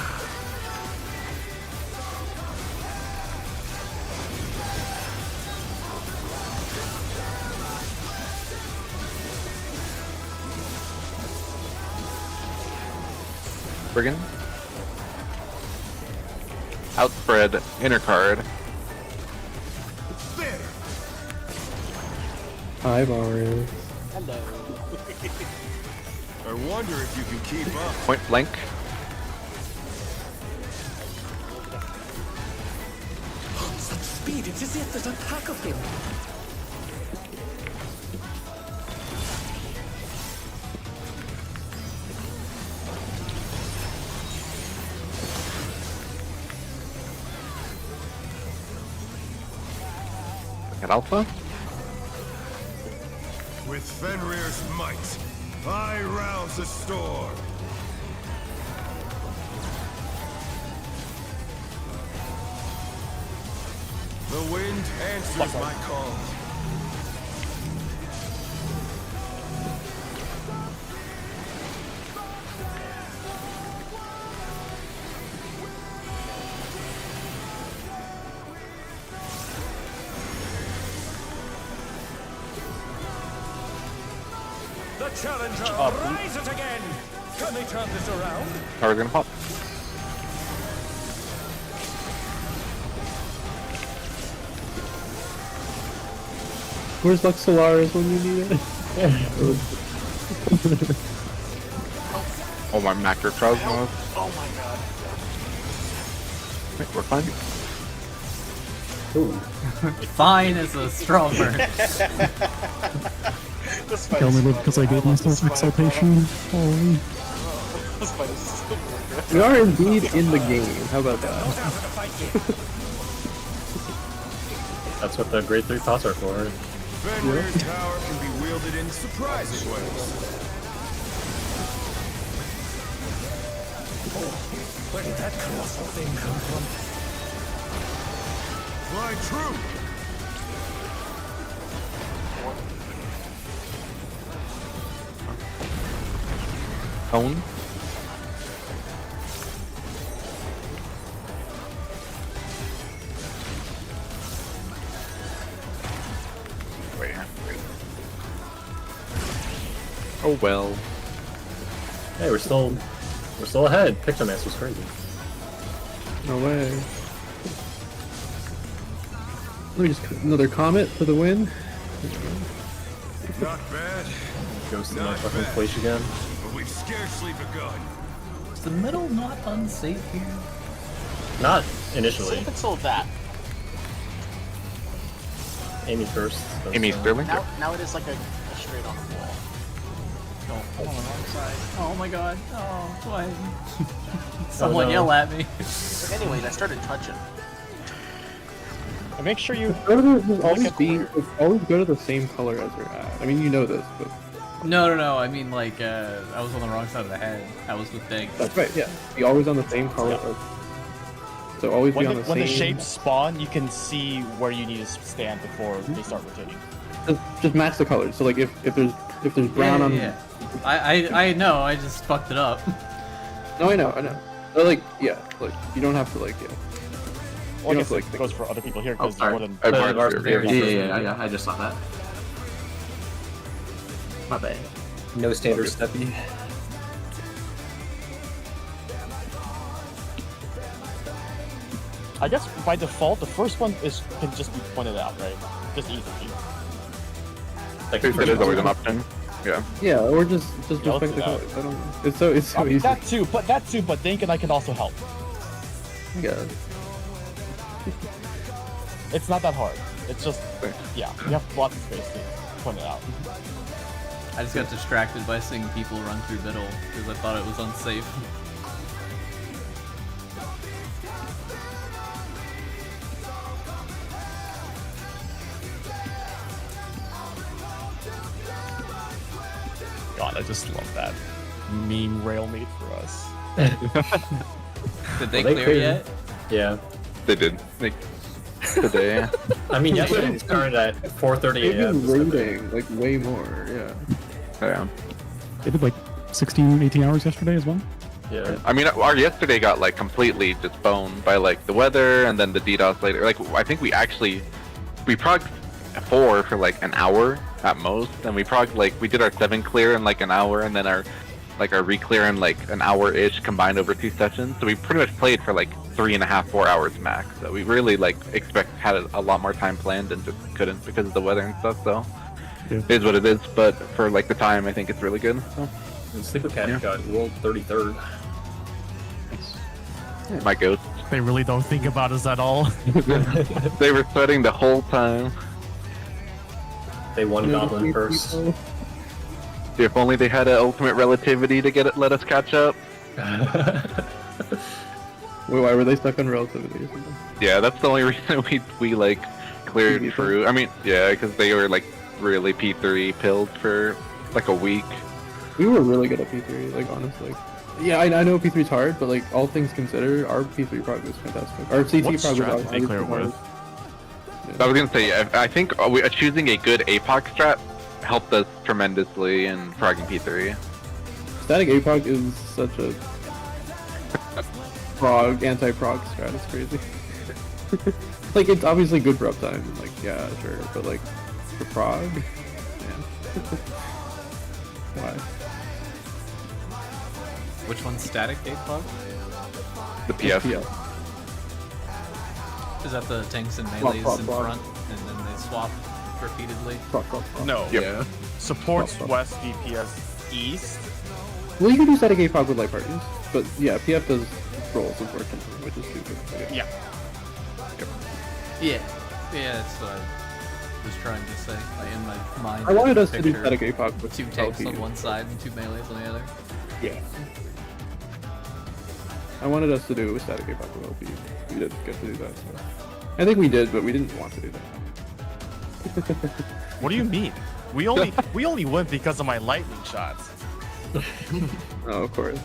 Brigand. Outspread, inner card. There! Hi, Mario. Hello. I wonder if you can keep up. Point blank. Such speed, it's as if there's a pack of him. At Alpha. With Fenrir's might, I rouse the storm. The wind answers my call. The challenger rises again. Can they turn this around? Tower's gonna pop. Where's Lux Solaris when you need it? Oh, my macro Cosmos. Oh my god. Wait, we're fine. Fine is a strong word. This fight They only is live so because I good. gave love myself this fight, exaltation. Holy. bro. This fight is so good. We are indeed in the game. How about that? That's what the grade 3 pots are for. Fenrir's power can be wielded in surprising ways. Where did that colossal thing come from? Fly true! Tone. Wait. Oh well. Hey, we're still ahead. Pictomaster's crazy. No way. Let me just another comet for the win. Not bad. Goes to my Not fucking bad. place again. But we've scarcely begun. Is the middle not unsafe here? Not See initially. if it's all that. Amy first. Amy Sterling? Now it is like a straight on the wall. No, I'm on the wrong side. Oh my god. Oh, why? Someone no. yell at me. But anyways, I started touching. And make sure you Just always always go to the same color as they're at. I mean, you know this, but No. I mean, like, I was on the wrong side of the head. I was with Big. that's right. Yeah, be always on the same color. So always be on the when same. the shapes spawn, you can see where you need to stand before they start rotating. Just match the colors. So like if there's brown on. Yeah. I know. I just fucked it up. No, I know. But like you don't have to like Well, I You guess know, it goes for other people here Oh, because sorry. more than. I marked ours it. is very- Yeah, I just saw that. My bad. No standard steppy. I guess by default, the first one can just be pointed out, right? Just easily. Like That is always an option. Yeah. or just Yeah, let's respect do the that. colors. I don't. It's so easy. That too, but Dink and I can also help. Yeah. It's not that hard. It's just, yeah, you have lots of space to point it out. I just got distracted by seeing people run through middle because I thought it was unsafe. God, I just love that meme rail made for us. Did they Well, clear cleared. yet? Yeah. They did. Like, today. I mean, yesterday it started at 4:30 They've a.m. been rating like way more. Yeah. Yeah. They did like 16, 18 hours yesterday as well. Yeah. I mean, our yesterday got like completely just boned by like the weather and then the DDoS later. Like, I think we progged 4 for like an hour at most, and we did our 7 clear in like an hour, and then our re-clear in like an hour-ish combined over 2 sessions. So we pretty much played for like 3.5, 4 hours max. So we really like had a lot more time planned and just couldn't because of the weather and stuff. So Yeah. it is what it is. But for like the time, I think it's really good. So And Sleeper Cat got world 33rd. my ghost. They really don't think about us at all. They were sweating the whole time. They won Goblin first. If only they had an ultimate relativity to let us catch up. Wait, why were they stuck on relativity or something? Yeah, that's the only reason we like cleared through. I mean, yeah, because they were like really P3 pilled for like a week. We were really good at P3, like honestly. Yeah, I know P3's hard, but like all things considered, our P3 prog was fantastic. Our CT What prog was strat did obviously they clear hard. with? I was gonna say, I think choosing a good APOC strat helped us tremendously in frogging P3. Static APOC is such a prog, anti-prog strat, it's crazy. Like, it's obviously good for uptime, like, yeah, sure, but like, for prog, man. Why? Which one's static APOC? The PF. Yeah. Is that the tanks and melees Swap, in swap. front, and then they swap repeatedly? No. Yep. Yeah. Supports West, DPS, East. Well, you can do static APOC with light parties, but yeah, PF does rolls, unfortunately, which is stupid. Yeah. Yeah, that's what I was trying to say. Like, in my mind, I wanted us to do picture static APOC with 2 tanks LP. on one side and 2 melees on the other. Yeah. I wanted us to do a static APOC with LP. We didn't get to do that. So. I think we did, but we didn't want to do that. What do you mean? We only win because of my lightning shots. Oh, of course.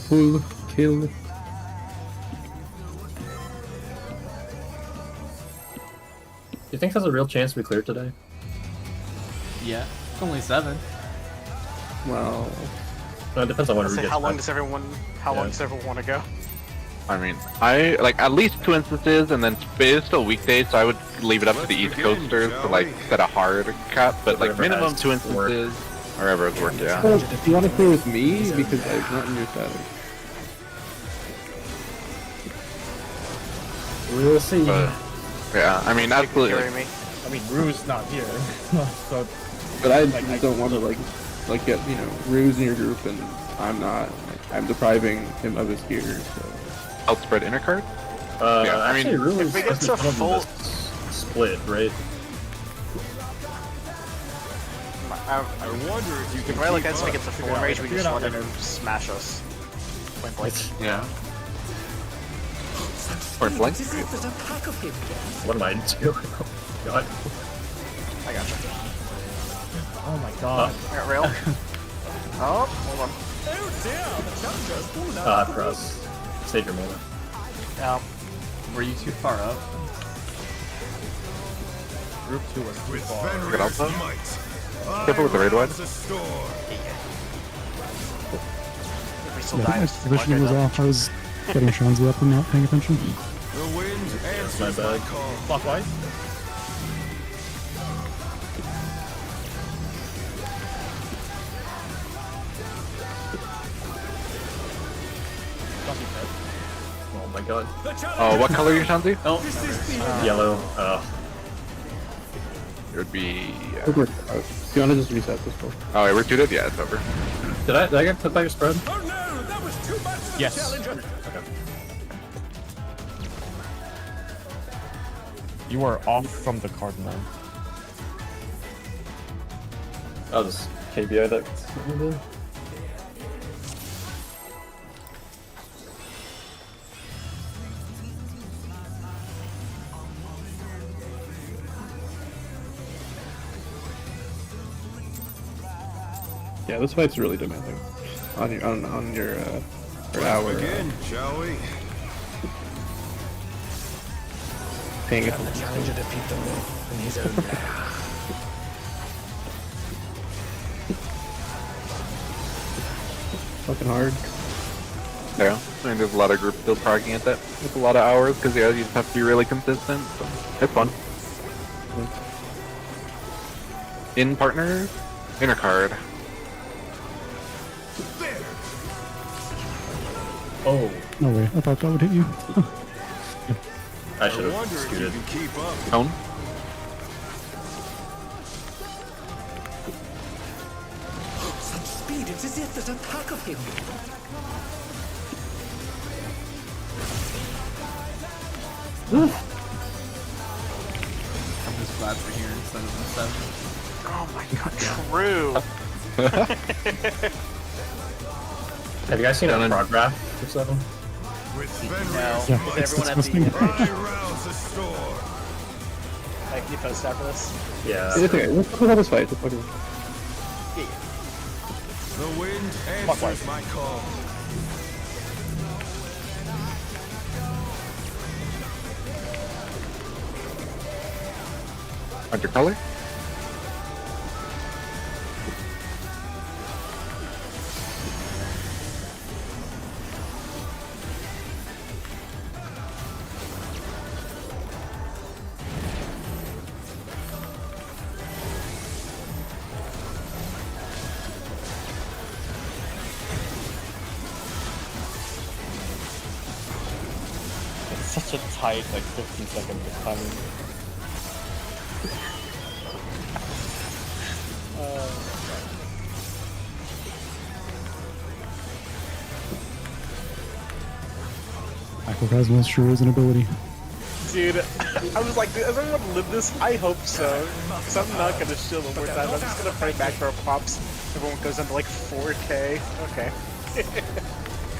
Full kill. Do you think there's a real chance we clear today? Yeah, it's only 7. Well, No, it depends on when Let's we say, get how long back. does everyone want to go? I mean, I like at least 2 instances, and then it's still weekdays, so I would leave it up to the East Coasters to like set a hard cap. But like minimum 2 instances, wherever it's worked. Yeah. So, if you want to clear with me, because I'm not in your status. We'll see. But, yeah, I mean, absolutely. Carry me. I mean, Rue's not here, so But I just don't want to like get Ruse in your group, and I'm not. I'm depriving him of his gear. So. Outspread inner card. Yeah, I mean, actually, really, if we get to full split, right? I wonder if you can. If I look keep at us up. make it to full range, we just let him smash us. Point blank. Yeah. Point blank. What am I doing? Oh, God. I gotcha. oh my god. I got rail. Oh, hold on. Cross. Save your mana. Yeah. Were you too far up? Group 2 was too With far. Get out Fenrir's though. might, Careful with the raid wide. rise a storm. If we still Yeah, die, my it's positioning was off. I was getting Shanzi up and not paying attention. The wind answers my my bad. call. Clockwise. Oh my God. Oh, what color are you, Shanzi? Oh, Yellow. It would be. If you want to just reset this one. Oh, it retweeted? Yeah, it's over. Did I get put by your spread? Oh no, that was too much for Yes. the challenger. You are off from the cardinal. Oh, this KBI that. Yeah, this fight's really demanding on your hour. Begin, shall we? Paying it. Fucking hard. Yeah. I mean, there's a lot of groups still progging at that with a lot of hours because yeah, you just have to be really consistent. So it's fun. In partners, inner card. Oh, No way. I thought that would hit you. I I should have wonder if you scooted. can keep up. Tone. Such speed, it's as if there's a pack of him. I'm just glad we're here instead of the 7. Oh my god, true. Have you guys seen a prog graph or something? With No, Fenrir's Yeah, is it's everyone at the disgusting. image? rounds a storm. Like, can you post after this? Yeah. It's okay. Let's have this fight. It's fucking. The wind answers my call. Under color. It's such a tight, like 15 seconds of timing. Aquacosmos sure is an ability. Dude, I was like, is everyone live this? I hope so. Because I'm not gonna shield one more time. I'm just gonna fight back for our pops. Everyone goes down to like 4K. Okay.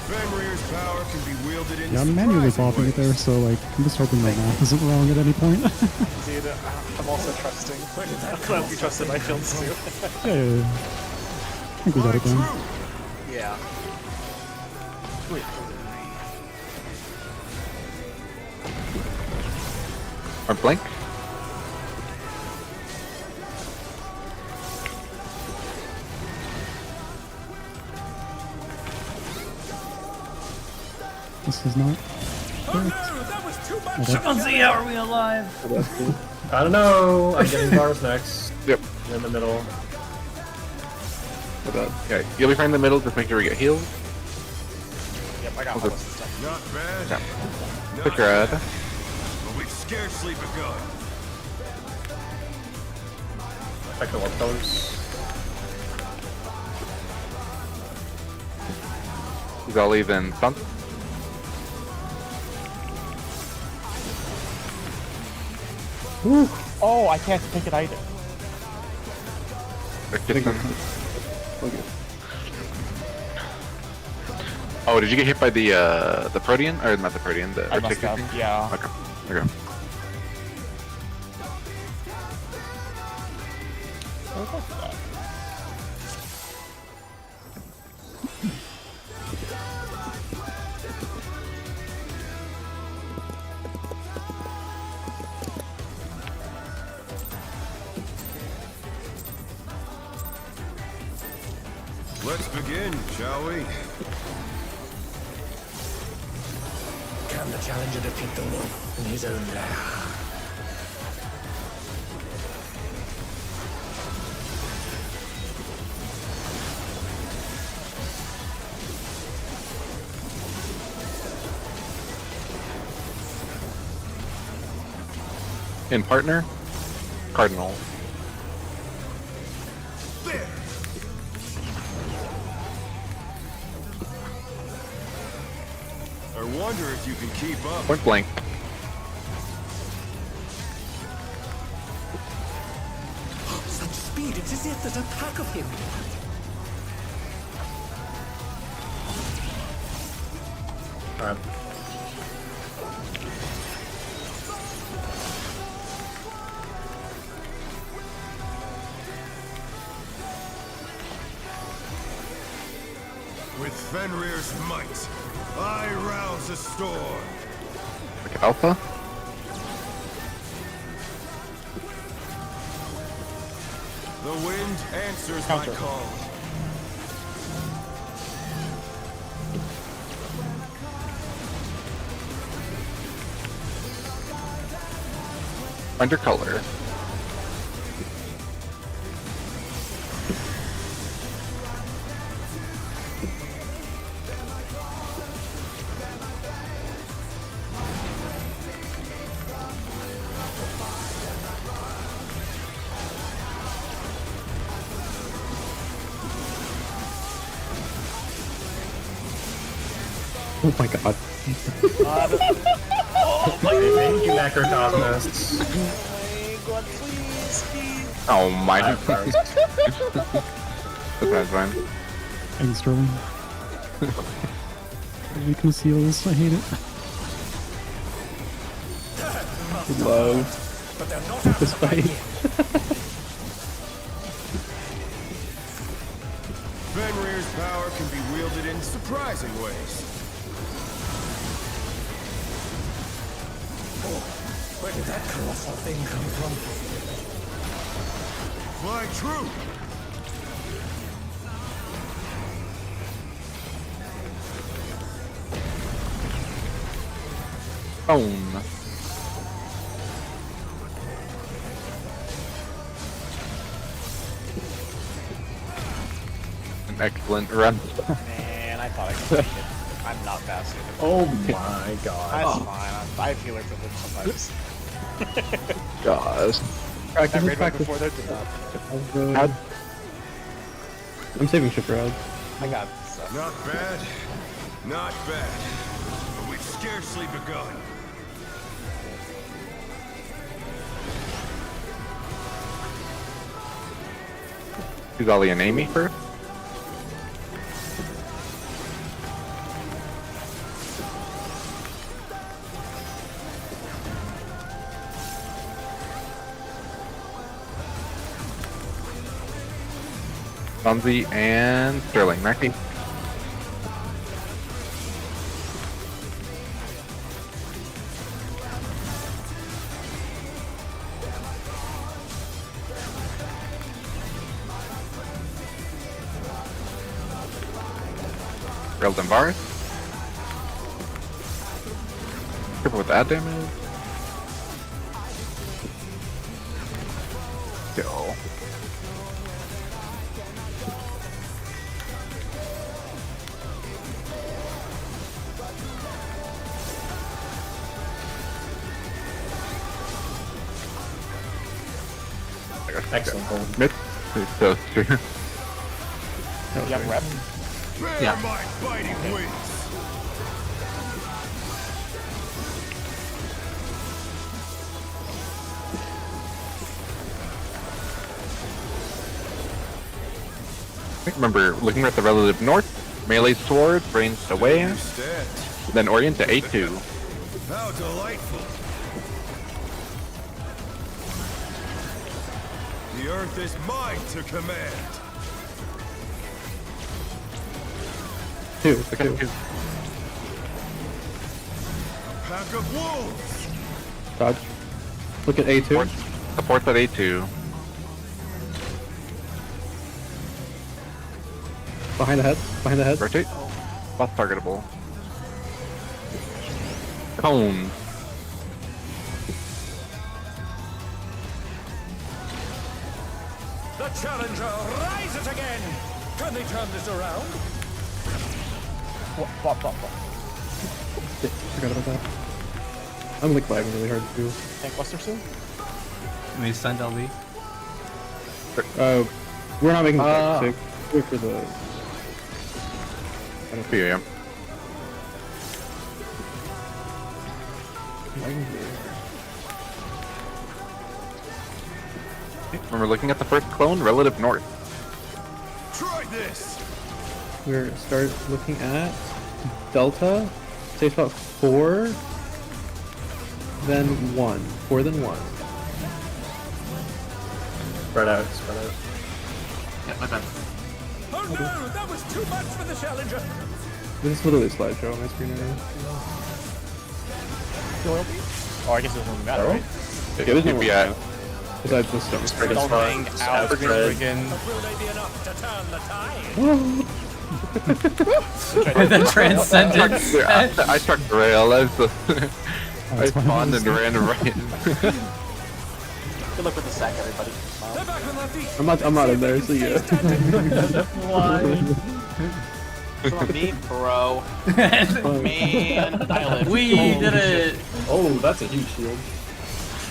Fenrir's power can be wielded in Yeah, I'm manually surprising popping it there, ways. so like I'm just hoping my math isn't wrong at any point. Dude, I'm also trusting. I'm glad we trusted my fields too. Yeah. I think we got it done. Yeah. Wait. Or blank. This is not. Oh no, that was too much. Jonesy, how are we alive? I don't know. I'm getting bars next. Yep. In the middle. Yeah, you'll be fine in the middle. Just make sure we get healed. Yep, I got all this stuff. Not bad. Yeah. Not Quick rad. bad. But we've scarcely begun. Check the warp colors. He's all even stunt. Oh, I can't take it either. Okay. Oh, did you get hit by the Protean? Or not the Protean, the I must Arctic have, thing? yeah. Okay. Okay. Oh, what's that? Let's begin, shall we? Can the challenger defeat the wolf in his own lair? In partner, Cardinal. There! I wonder if you can keep up. Point blank. Such speed, it's as if there's a pack of him. Alright. With Fenrir's might, I rouse a storm. Like Alpha. The wind answers Counter. my call. Undercolor. Oh my god. Thank you, Macrocosmos. God, please, please. Oh my. That's fine. Thanks, Sterling. We conceal this. I hate it. Love But they're not this after my fight. gear. Fenrir's power can be wielded in surprising ways. Oh, where did that colossal thing come from? Fly true! Bone. An excellent run. Man, I thought I could make it. I'm not fast enough. Oh my god. That's fine. I have healer privilege sometimes. Gosh. I Practice, read right practice. before they're done. How'd- I'm saving ship rods. I got stuff. Not bad. Not bad. But we've scarcely begun. Is Ollie and Amy first? Fonzie and Sterling. Maxi. Rails and bars. Careful with that damage. Go. Excellent goal. Mid. So true. You have rep. Bear Yeah. my biting wings. Remember, looking at the relative north, melee sword, ranged away, Understand? then orient to A2. How delightful. The earth is mine to command. Two. Pack of wolves. Dodge. Look at A2. Supports at A2. Behind the head. Behind the head. Rotate. Less targetable. Cone. The challenger rises again. Can they turn this around? Bop. Shit, forgot about that. I'm like lagging really hard too. Tank Buster soon? Can we send LB? We're not making the tank sick. We're for the. I don't feel Yeah. Remember, looking at the first clone, relative north. Try this. We're start looking at Delta. Say spot 4, then 1. 4, then 1. Spread out. Yeah, my bad. Oh no, that was too much for the challenger. This is literally a slideshow on my screen right now. Loyalty? Oh, I guess it doesn't matter, right? Yeah, there's no Yeah. more besides this stuff. Spread Don't spot. hang out, Spread. friggin'. But will they be enough to turn the tide? The transcendence. I struck the rail. I spawned and ran right in. Good luck with the sack, everybody. They're back on their feet. I'm not in there, so yeah. Come on, me, bro. Man, dial in. We did it. Oh, that's a huge shield.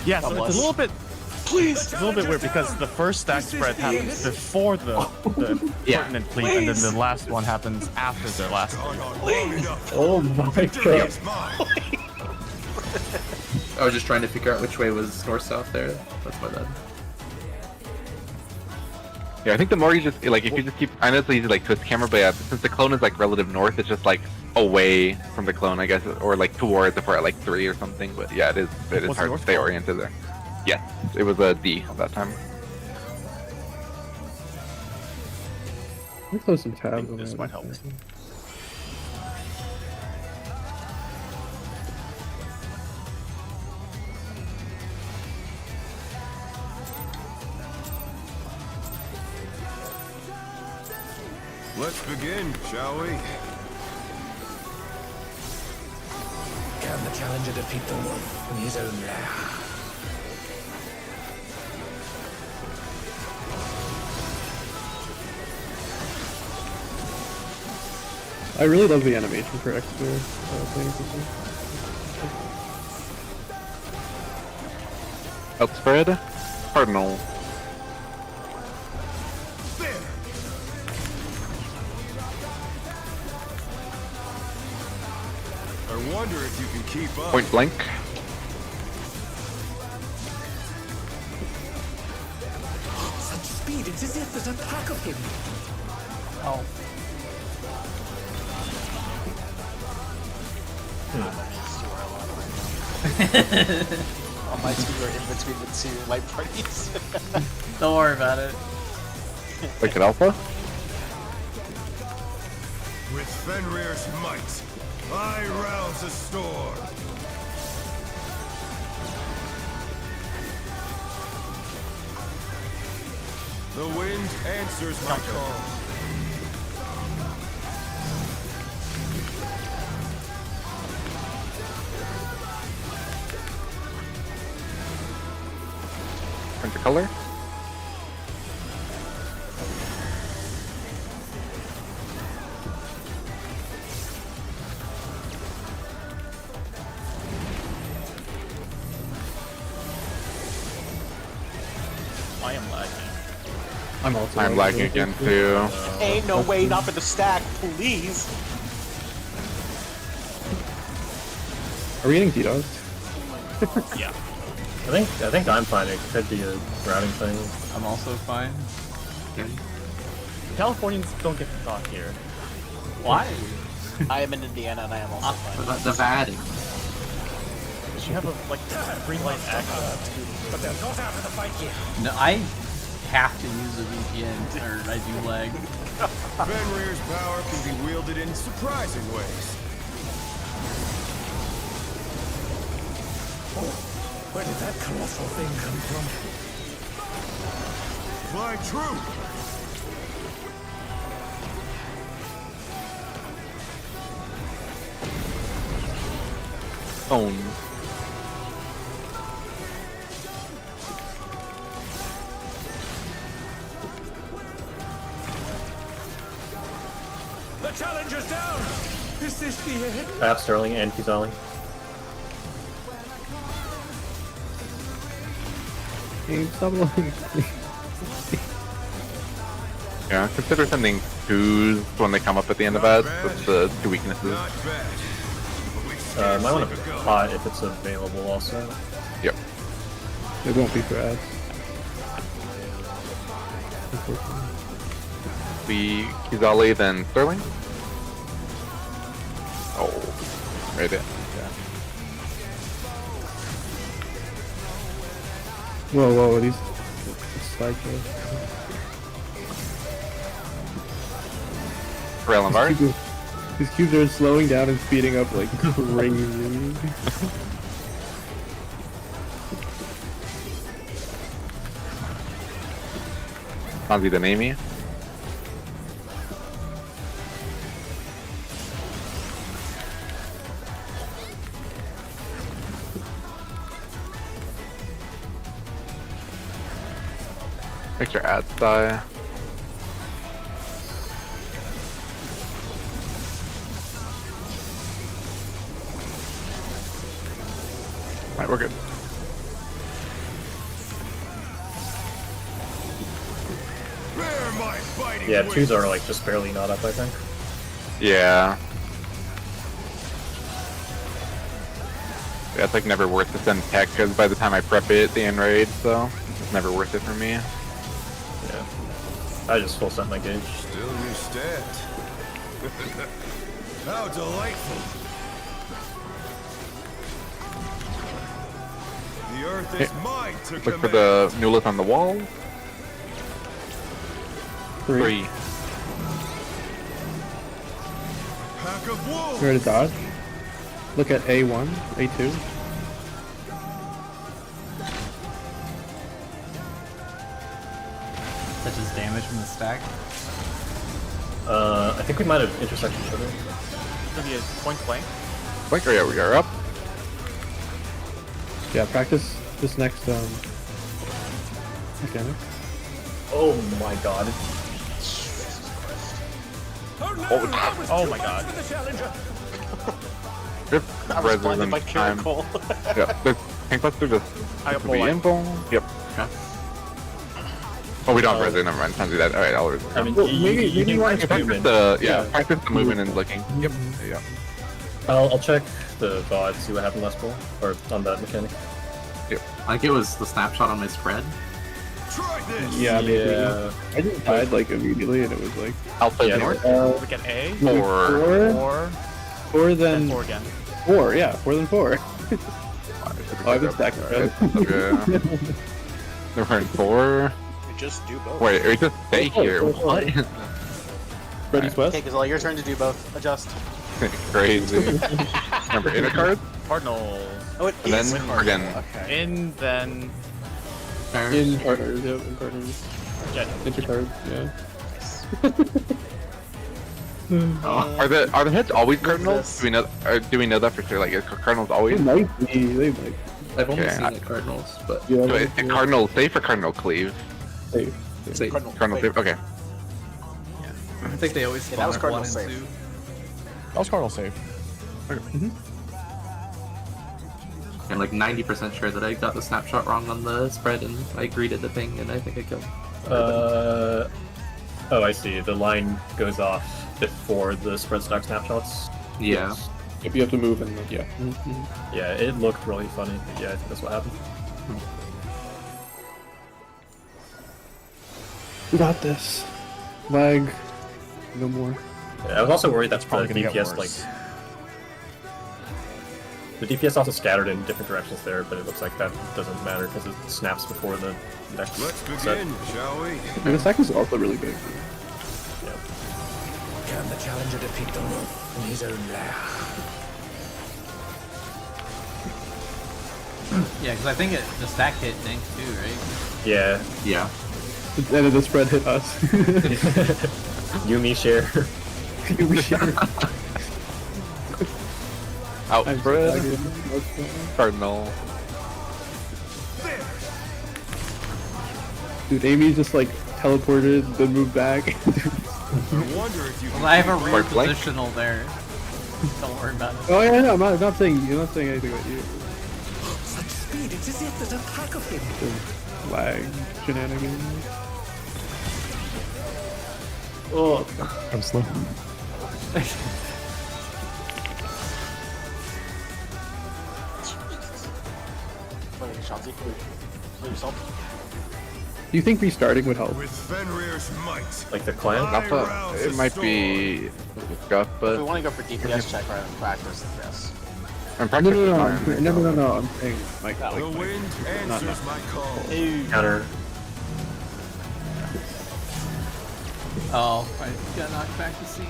Yeah, so it's a little bit. Please. It's a little bit weird because the first stack spread happens before the pertinent fleet, and then the last one happens after the last one. Gone on long enough. Oh my god. It's mine. I was just trying to figure out which way was north-south there. That's my bad. Yeah, I think the more you just like, if you just keep, I know it's easy to like twist the camera, but yeah, since the clone is like relative north, it's just like away from the clone, I guess, or like towards if we're at like 3 or something. But yeah, it is What's hard to north stay clone? oriented there. Yes, it was a D at that time. Let me close some tabs. This might help. Let's begin, shall we? Can the challenger defeat the wolf in his own lair? I really love the animation for X-Men playing system. Outspread, Cardinal. There. I wonder if you can keep up. Point blank. Such speed, it's as if there's a pack of him. Oh. On my two are in between the two light parties. Don't worry about it. Like an alpha. With Fenrir's might, I rouse a storm. The wind answers my call. the color. I am lagging. I'm lagging again too. Ain't no way up in the stack, please. Are we getting T-Dogs? Yeah. I think I'm fine. It could be a routing thing. I'm also fine. Californians don't get to talk here. Why? I am in Indiana and I am also fine. The VAD. You have a green light access to. But they're not out of the fight yet. No, I have to use a VPN, or I do lag. Fenrir's power can be wielded in surprising ways. Where did that colossal thing come from? Fly true. Own. The challenger's down! Is this the end? I have Sterling and Kizali. Stop looking. Yeah, consider sending twos when they come up at the end of that. That's the two weaknesses. Not bad. But we've scarcely Might want to begun. pot if it's available also. Yep. It won't be for ads. The Kizali, then Sterling. Oh, right there. Whoa, these sideshows. Rail and Bard. These cubes are slowing down and speeding up like crazy. Hanzi the Nami. Extra ads die. Alright, we're good. Bear my fighting Yeah, wings. twos are just barely not up, I think. Yeah. Yeah, it's never worth to send tech because by the time I prep it, the end raid, so it's never worth it for me. Yeah. I just full set my gauge. Still your stat. How delightful. The earth is mine to Look for command. the Newlith on the wall. 3. Pack of wolves. Ready to dodge? Look at A1, A2. Such as damage from the stack. I think we might have intersected each other. It's gonna be a point blank. Like, oh yeah, we are up. Yeah, practice this next mechanic. Oh my god. Oh no! Oh, I was oh too my much God. for the challenger. If I was blinded by Caracol. Yeah, the Tank Buster just I got could be full info. Yep. Oh, we don't have Resident, never mind. Can't do that. Alright, I'll resume. I mean, Well, you maybe can you want practice to Practice movement. the, practice the movement and looking. Yep. Yeah. I'll check the VOD, see what happened last bowl, or on that mechanic. Like it was the snapshot on my spread. Try this. Yeah, maybe. Yeah. I just died immediately and it was like Alpha Yeah. North. We get A, Or 4, then then 4 again. 4, yeah, 4 then 4. Oh, I've been stacking Alright, yeah. They're running 4. We just do both. Wait, we just stay here. What? Ready, West? Okay, Gazelle, your turn to do both. Adjust. Crazy. Remember inner card? Cardinals. Oh, it And is then Cardinal. again. Okay. In, then In partners, yep, in partners. Jet. Enter cards, yeah. Are the heads always What's cardinals? this? Do we know that for sure? Like, is cardinals They always? might be, they might. I've only Okay, seen it Cardinals, but Yeah, So is it Cardinal safe or Cardinal cleave? safe. safe. Cardinal safe. Okay. I think they always Yeah, spawn that was at Cardinal 1 and safe. 2. That was Cardinal safe. I'm like 90% sure that I got the snapshot wrong on the spread, and I greeted the thing, and I think I killed. Oh, I see. The line goes off before the spread stock snapshots. Yeah. If you have to move and yeah. Yeah, it looked really funny. But yeah, I think that's what happened. We got this. Lag. No more. Yeah, I was also worried that the probably gonna get DPS worse. the DPS also scattered in different directions there, but it looks like that doesn't matter because it snaps before the next Let's set. begin, shall we? And the sack is also really big. Yeah. Can the challenger defeat them in his own lair? Yeah, because I think the stack hit Dank too, right? Yeah. Yeah. The end of the spread hit us. Yumi share. Outspread. Cardinal. Dude, Amy just like teleported, then moved back. I wonder if you Well, I have a rear Or flank. positional there. Don't worry about it. Oh yeah, no, I'm not saying anything about you. Such speed, it's as if there's a pack of him. Lag shenanigans. Oh. I'm slow. Shanti, play yourself. Do you think restarting would help? with Fenrir's might. Like the clan? Alpha. It might be scuff, If we but want to go for DPS check rather than practice, then yes. I'm No, practicing. no. I'm saying like The wind not- answers my call. Counter. Oh, I got knocked back to sea.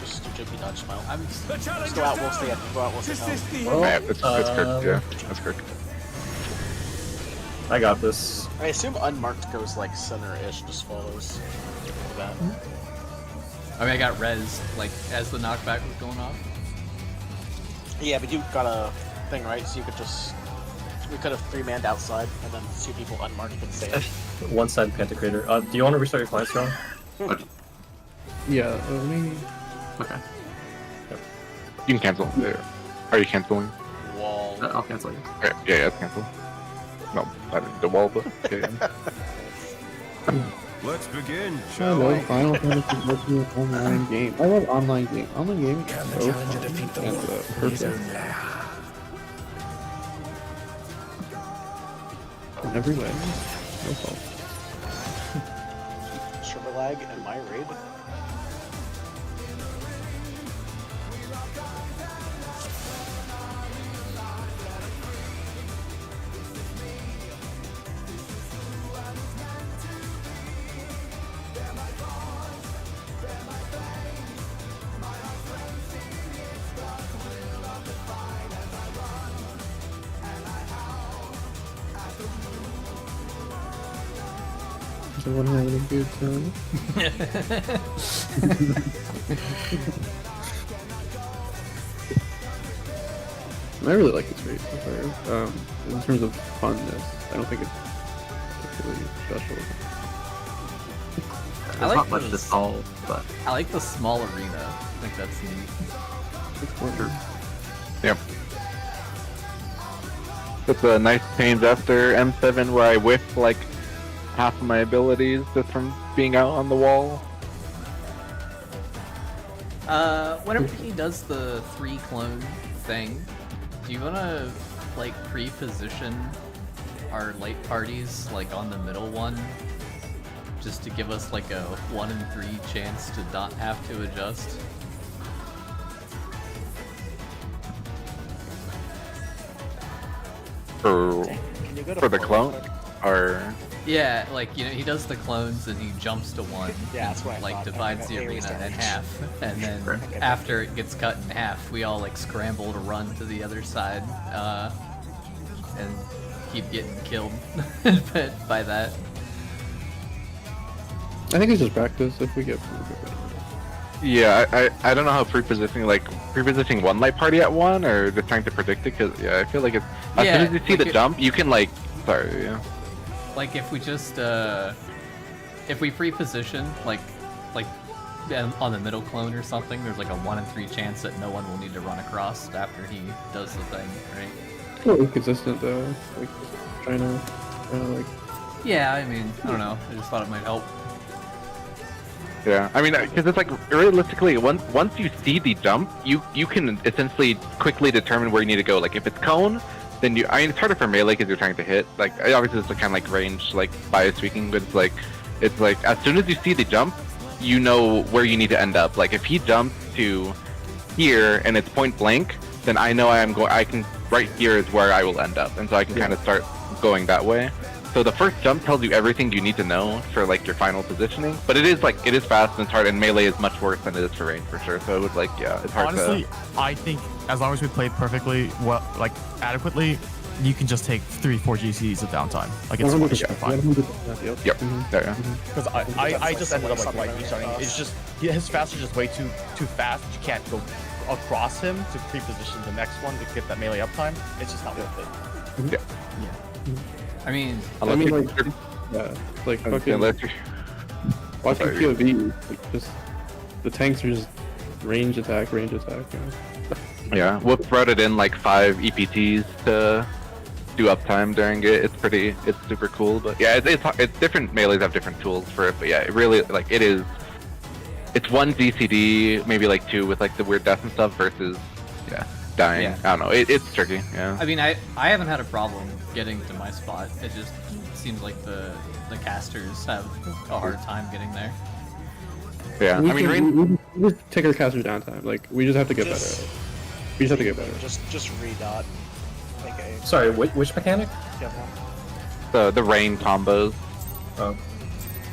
Just do JP dodge smile. I'm The Just challenger go out, down. we'll stay at, go out, we'll stay This down. is the Yeah, that's correct. Yeah, that's correct. I got this. I assume unmarked goes like center-ish, just follows that. I mean, I got res like as the knockback was going off. Yeah, but you got a thing, right? So you could just... We could have 3-manned outside, and then 2 people unmarked could save. One side Pantocrator. Do you want to restart your client strong? Yeah, let me. Okay. You can cancel. Are you canceling? Wall. I'll cancel you. Okay, yeah, it's canceled. No, I didn't the wall, but okay. Let's begin, I shall love we? Final Fantasy working with online game. I love online game. Online game Can is the so challenger fun defeat them and in his perfect. own lair? In every way. No fault. Server lag and my raid. Is everyone having a good time? I really like this raid so far. In terms of funness, I don't think it's particularly special. There's I like not much to this. solve, but I like the small arena. I think that's neat. It's fun. Yep. It's a nice change after M7 where I whiffed like half of my abilities just from being out on the wall. Whenever he does the 3 clone thing, do you wanna like pre-position our light parties like on the middle one? Just to give us like a 1 in 3 chance to not have to adjust? For Can you go to for the forward clone, quick? or Yeah, like, you know, he does the clones and he jumps to 1. Yeah, that's what I like thought. divides Okay, the okay, arena restart. in half, and then Okay. after it gets cut in half, we all like scramble to run to the other side, and keep getting killed by that. I think it's just practice if we get. yeah, I don't know how pre-positioning one light party at one or just trying to predict it because yeah, I feel like it's As Yeah, soon as you see like the jump, you can like. Sorry. Yeah. Like if we just if we pre-position like on the middle clone or something, there's like a 1 in 3 chance that no one will need to run across after he does the thing, right? Well, inconsistent though. Like trying to like. Yeah, I mean, I don't know. I just thought it might help. Yeah, I mean, because it's like realistically, once you see the jump, you can essentially quickly determine where you need to go. Like if it's cone, then I mean, it's harder for melee because you're trying to hit. Like obviously it's kind of like range, like bias speaking, but it's like as soon as you see the jump, you know where you need to end up. Like if he jumps to here and it's point blank, then I know I can right here is where I will end up, and so I can kind of start going that way. So the first jump tells you everything you need to know for like your final positioning, but it is fast and it's hard, and melee is much worse than it is for range for sure. So it would it's hard. Honestly, I think as long as we play perfectly well, like adequately, you can just take 3-4 GCs of downtime. Like it's fine. Yep. There. Because I just ended up like right restarting. It's just his fast is just way too fast. You can't go across him to pre-position the next one to get that melee uptime. It's just not worth it. Yeah. I mean, like fucking watching POV, like just the tanks are just range attack. You know? Yeah, Whoop brought it in like 5 EPTs to do uptime during it. It's super cool. But yeah, it's different melees have different tools for it. But yeah, it really it's 1 DCD, maybe like 2 with like the weird death and stuff versus dying. Yeah. I don't know. It's tricky. Yeah. I mean, I haven't had a problem getting to my spot. It just seems like the casters have a hard time getting there. Yeah, we just take our casters downtime. Like we just have to get better at it. We just have to get better. Just redot. Okay. Sorry, which mechanic? The rain combos. Oh.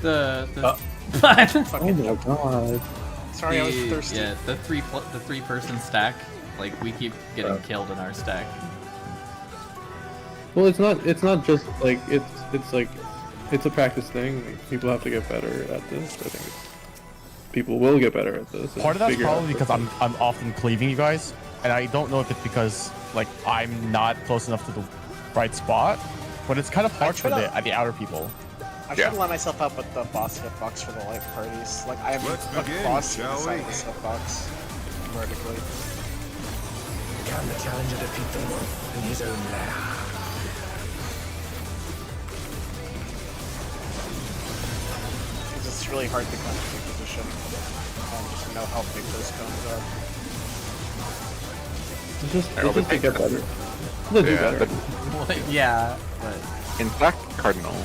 Oh my god. Sorry, I was thirsty. Yeah, the 3-person stack. Like we keep getting killed in our stack. Well, it's not just like it's a practice thing. Like, people have to get better at this. I think people will get better at this. Part of that's probably because I'm often cleaving you guys, and I don't know if it's because like I'm not close enough to the right spot, but it's kind of hard for the outer people. I should line myself up with the boss hitbox for the live parties. Like I have a boss inside this hitbox vertically. Can the challenger defeat the wolf in his own lair? Because it's really hard to come to position and just know how big those cones are. Just to get better. They'll do better. Yeah, but in fact, Cardinal.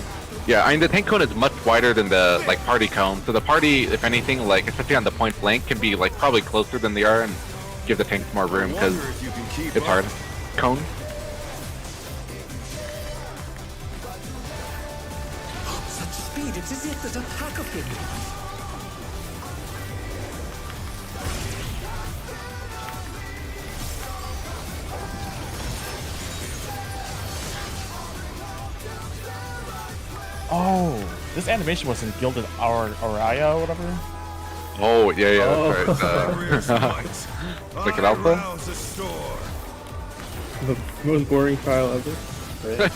Yeah, I mean the tank cone is much wider than the like party cone. So the party, if anything, like especially on the point blank, can be like probably closer than they are and give the tanks more room because it's hard. Cone. Such speed, it's as if there's a pack of them. Oh, this animation was in Gilded Araya or whatever. Oh yeah, that's right. Look at Alpha. The most boring trial ever. Right?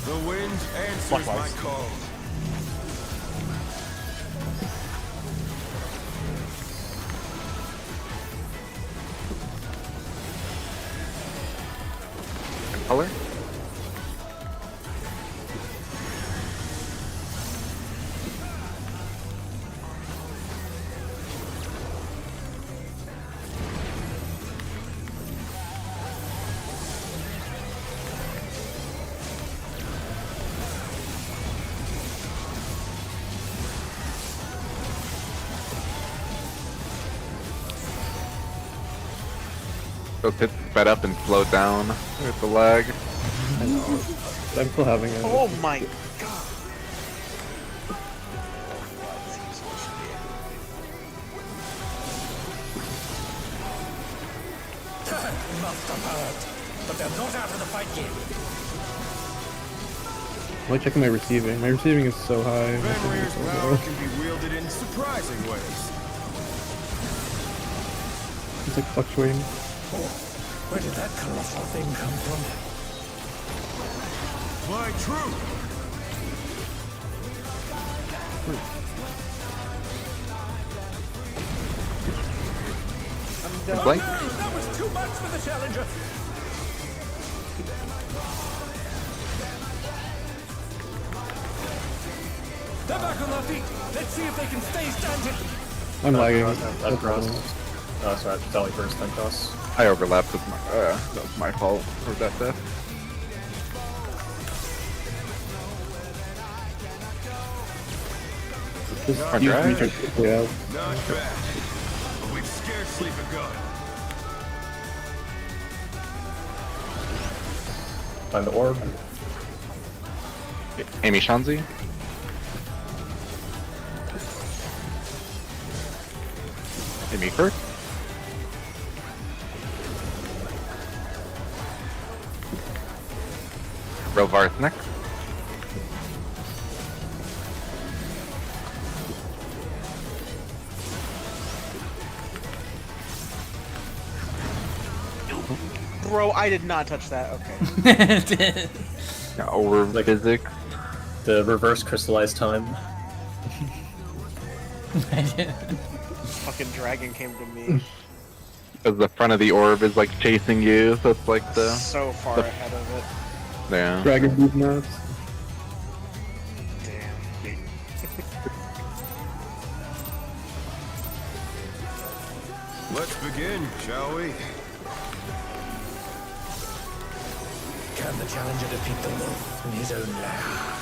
The wind answers my call. Color. So it's sped up and slowed down with the lag. I know. I'm still having it. Oh my god. Must have hurt, but they're not out of the fight yet. I'm like checking my receiving. My receiving is so high. Van Rier's power can be wielded in surprising ways. It's like fluctuating. Where did that colossal thing come from? Fly true! Blink. That was too much for the challenger. They're back on their feet. Let's see if they can stay standing. I'm lagging. That cross. Oh, sorry, Valley first, then cross. I overlapped with my. That was my fault for that death. Just Not use bad. research quickly out. Not bad. But we've scarcely begun. Find the orb. Amy Shanzi. Amy first. Rovarth next. Bro, I did not touch that. Okay. Orb physics. The reverse crystallized time. Fucking dragon came to me. Because the front of the orb is like chasing you, so it's like the. So far the- ahead of it. Yeah. Dragon move nuts. Damn. Let's begin, shall we? Can the challenger defeat the wolf in his own lair?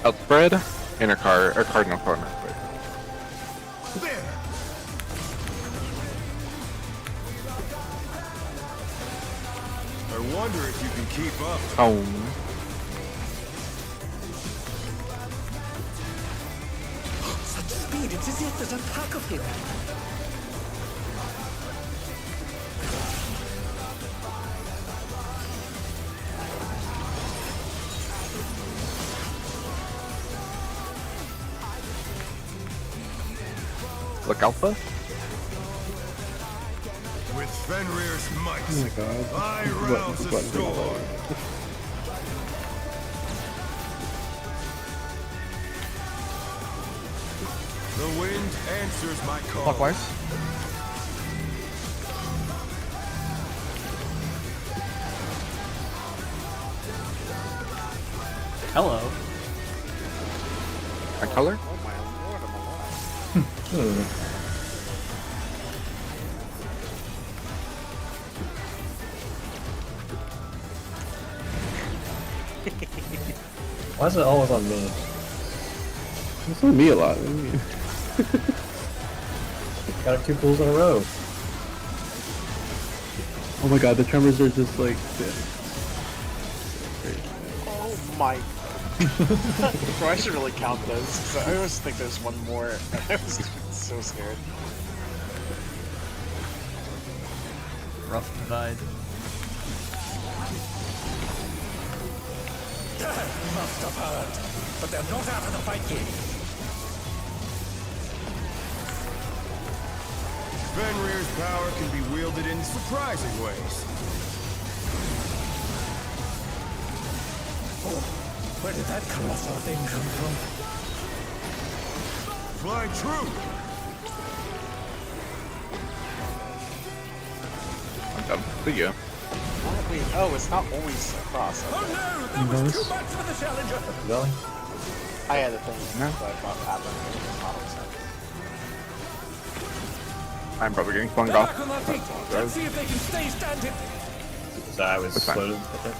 Outspread. Inner car or cardinal corner. There! I wonder if you can keep up. Oh. Such speed, it's as if there's a pack of him. Look alpha. With Fenrir's might, Oh my god. I This rouse the button's gonna storm. lag. The wind answers my call. Clockwise. Hello. My color. Oh my lord, I'm alive. Why is it always on me? It's on me a lot. Got 2 pulls in a row. Oh my god, the tremors are just like. Oh my. Bro, I should really count those. 'Cause I always think there's one more. I was so scared. Rough divide. Must have heard. But they're not out of the fight yet. Fenrir's power can be wielded in surprising ways. Oh, where did that colossal thing come from? Fly true! I'm done. See ya. Oh, wait, oh, it's not always across. Oh Okay. no, that was too much for the challenger. Valley? I had a thing No. that I thought happened. It was not upset. I'm probably getting flung They're off. back on their feet. Let's see if they can stay standing. So I was That's fine. slow to hit that.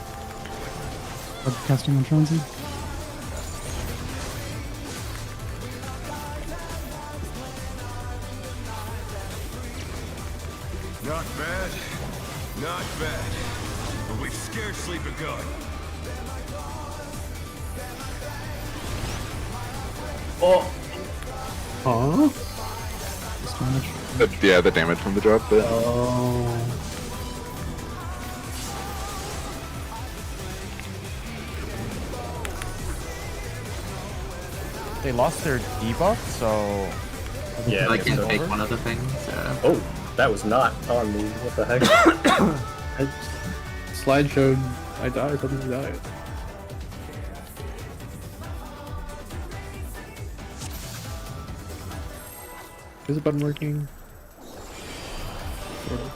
Casting on Jonesy. Not bad. Not bad. But we've scarcely begun. Oh! Just damage. Yeah, the damage from the drop. But Oh. they lost their debuff, so Yeah, I think can't so. take one of the things. Yeah. Oh, that was not on me. What the heck? Slide showed I died, something died. Is the button working? Sort of.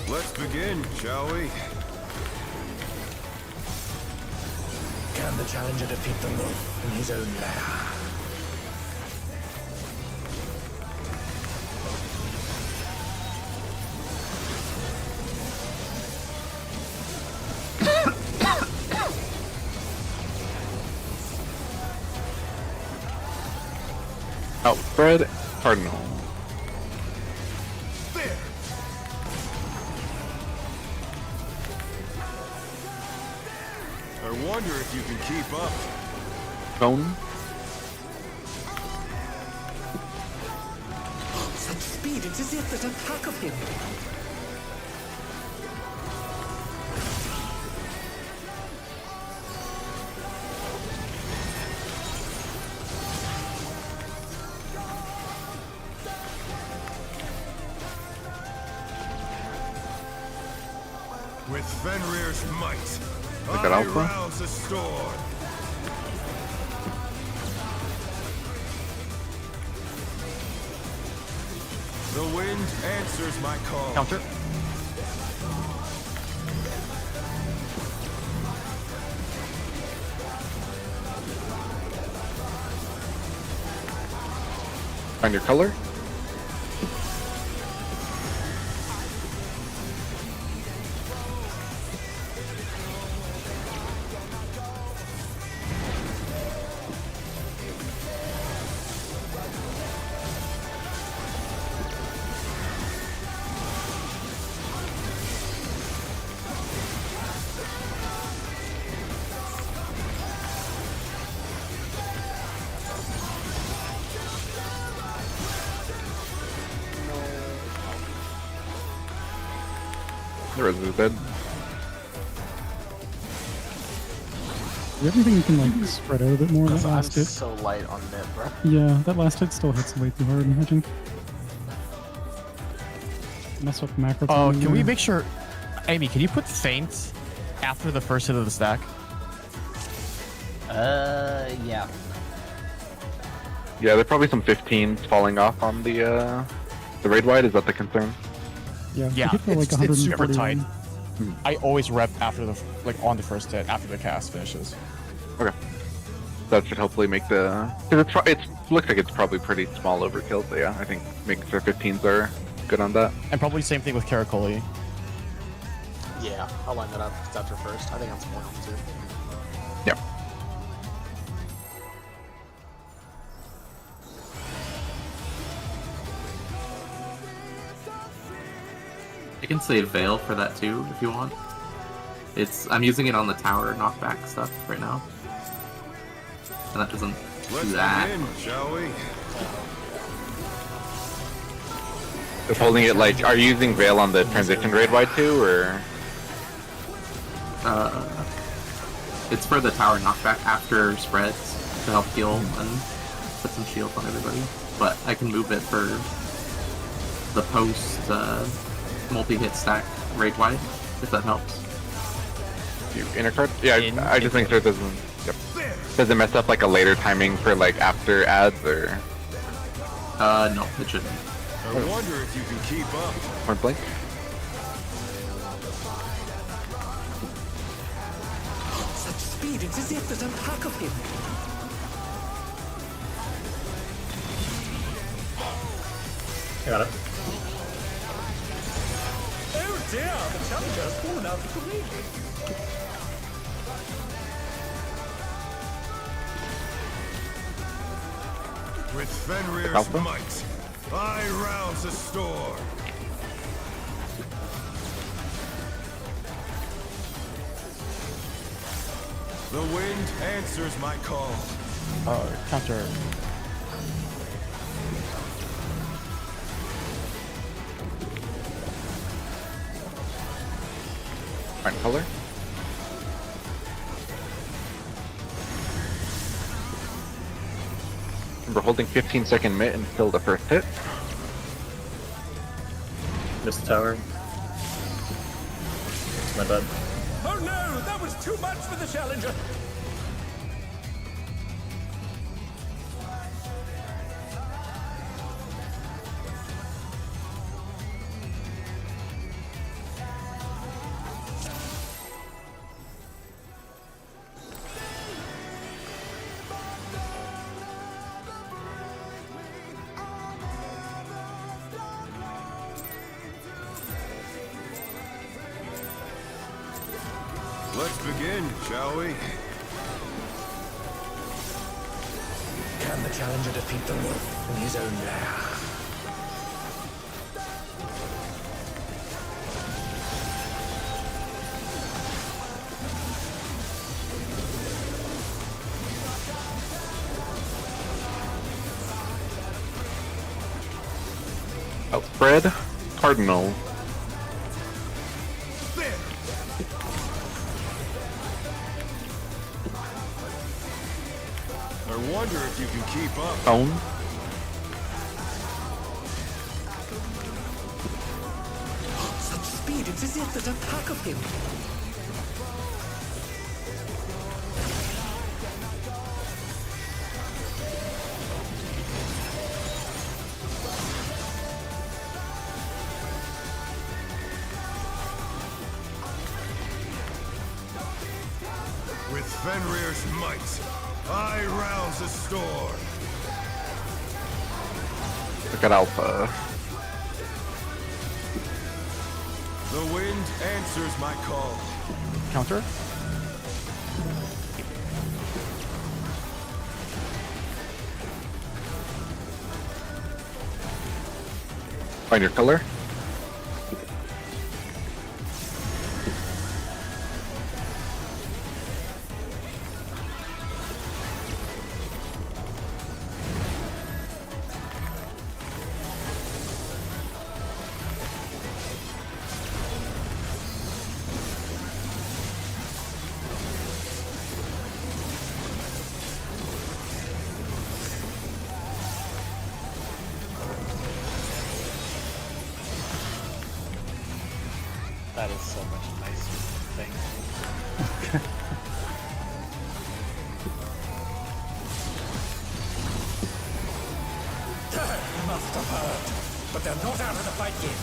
Let's begin, shall we? Can the challenger defeat the wolf in his own lair? Outspread Cardinal. There! I wonder if you can keep up. Cone. Such speed, it's as if there's a pack of him. With Fenrir's might, Look at I Alpha. rouse the storm. The wind answers my call. Counter. Find your color. The rest is dead. Do you ever think you can like spread out a bit more? That I'm last hit. so light on mid, bro. Yeah, that last hit still hits way too hard, I think. Mess up macro. Oh, timing can we there. make sure? Amy, can you put feint after the first hit of the stack? Yeah. Yeah, there are probably some 15s falling off on the raid wide. Is that the concern? Yeah, Yeah, hit for, like, it's super 141. tight. I always rep after the on the first hit after the cast finishes. Okay. That should hopefully make the. Cause it looks like it's probably pretty small overkill. So yeah, I think making sure 15s are good on that. And probably same thing with Caracoli. Yeah, I'll line that up. It's after first. I think that's more too. Yeah. You can save Veil for that too if you want. I'm using it on the tower knockback stuff right now. And that doesn't Let's do that. begin, shall we? Just holding it like, are you using Veil on the transition raid wide too, or? It's for the tower knockback after spreads to help heal and put some shield on everybody. But I can move it for the post multi-hit stack raid wide, if that helps. You inner card? Yeah, I just make sure it doesn't. Yep. Does it mess up like a later timing for like after ads or? No, it shouldn't. I wonder if you can keep up. Point blank. Such speed, it's as if there's a pack of him. I got it. Oh dear, the challenger's fallen out of the ring. With Fenrir's Alpha? might, I rouse the storm. The wind answers my call. Counter. Find color. Remember holding 15-second mitt until the first hit. Missed the tower. My bad. Oh no, that was too much for the challenger. Let's begin, shall we? Can the challenger defeat the wolf in his own lair? Outspread. Cardinal. I wonder if you can keep up. Phone. Such speed, it's as if there's a pack of him. With Fenrir's might, I rouse the storm. Look at Alpha. The wind answers my call. Counter. Find your color. That is so much nicer thing. They must have heard, but they're not out of the fight yet.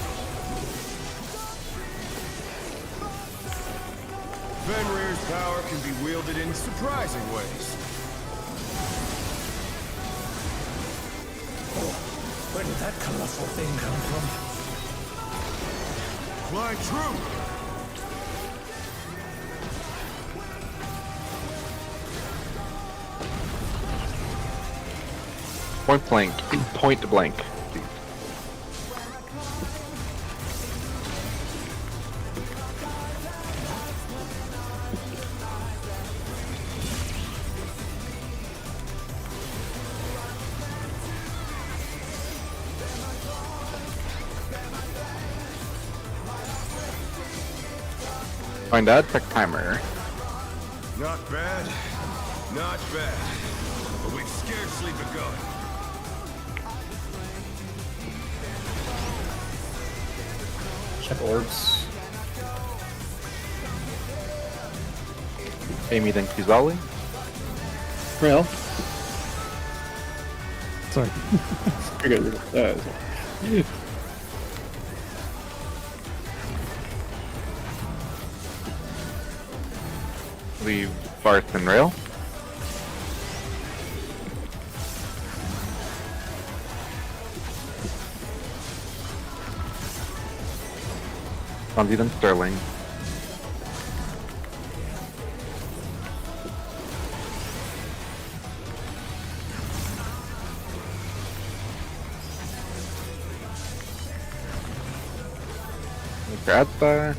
Fenrir's power can be wielded in surprising ways. Oh, where did that colossal thing come from? Fly true! Point blank. Point blank. Find that tech timer. Not bad, not bad. But we've scarcely begun. Check orbs. Amy then Kuzali. Rail. Sorry. You're good. Sorry. Leave Barth and Rail. Fonzie then Sterling. Grata.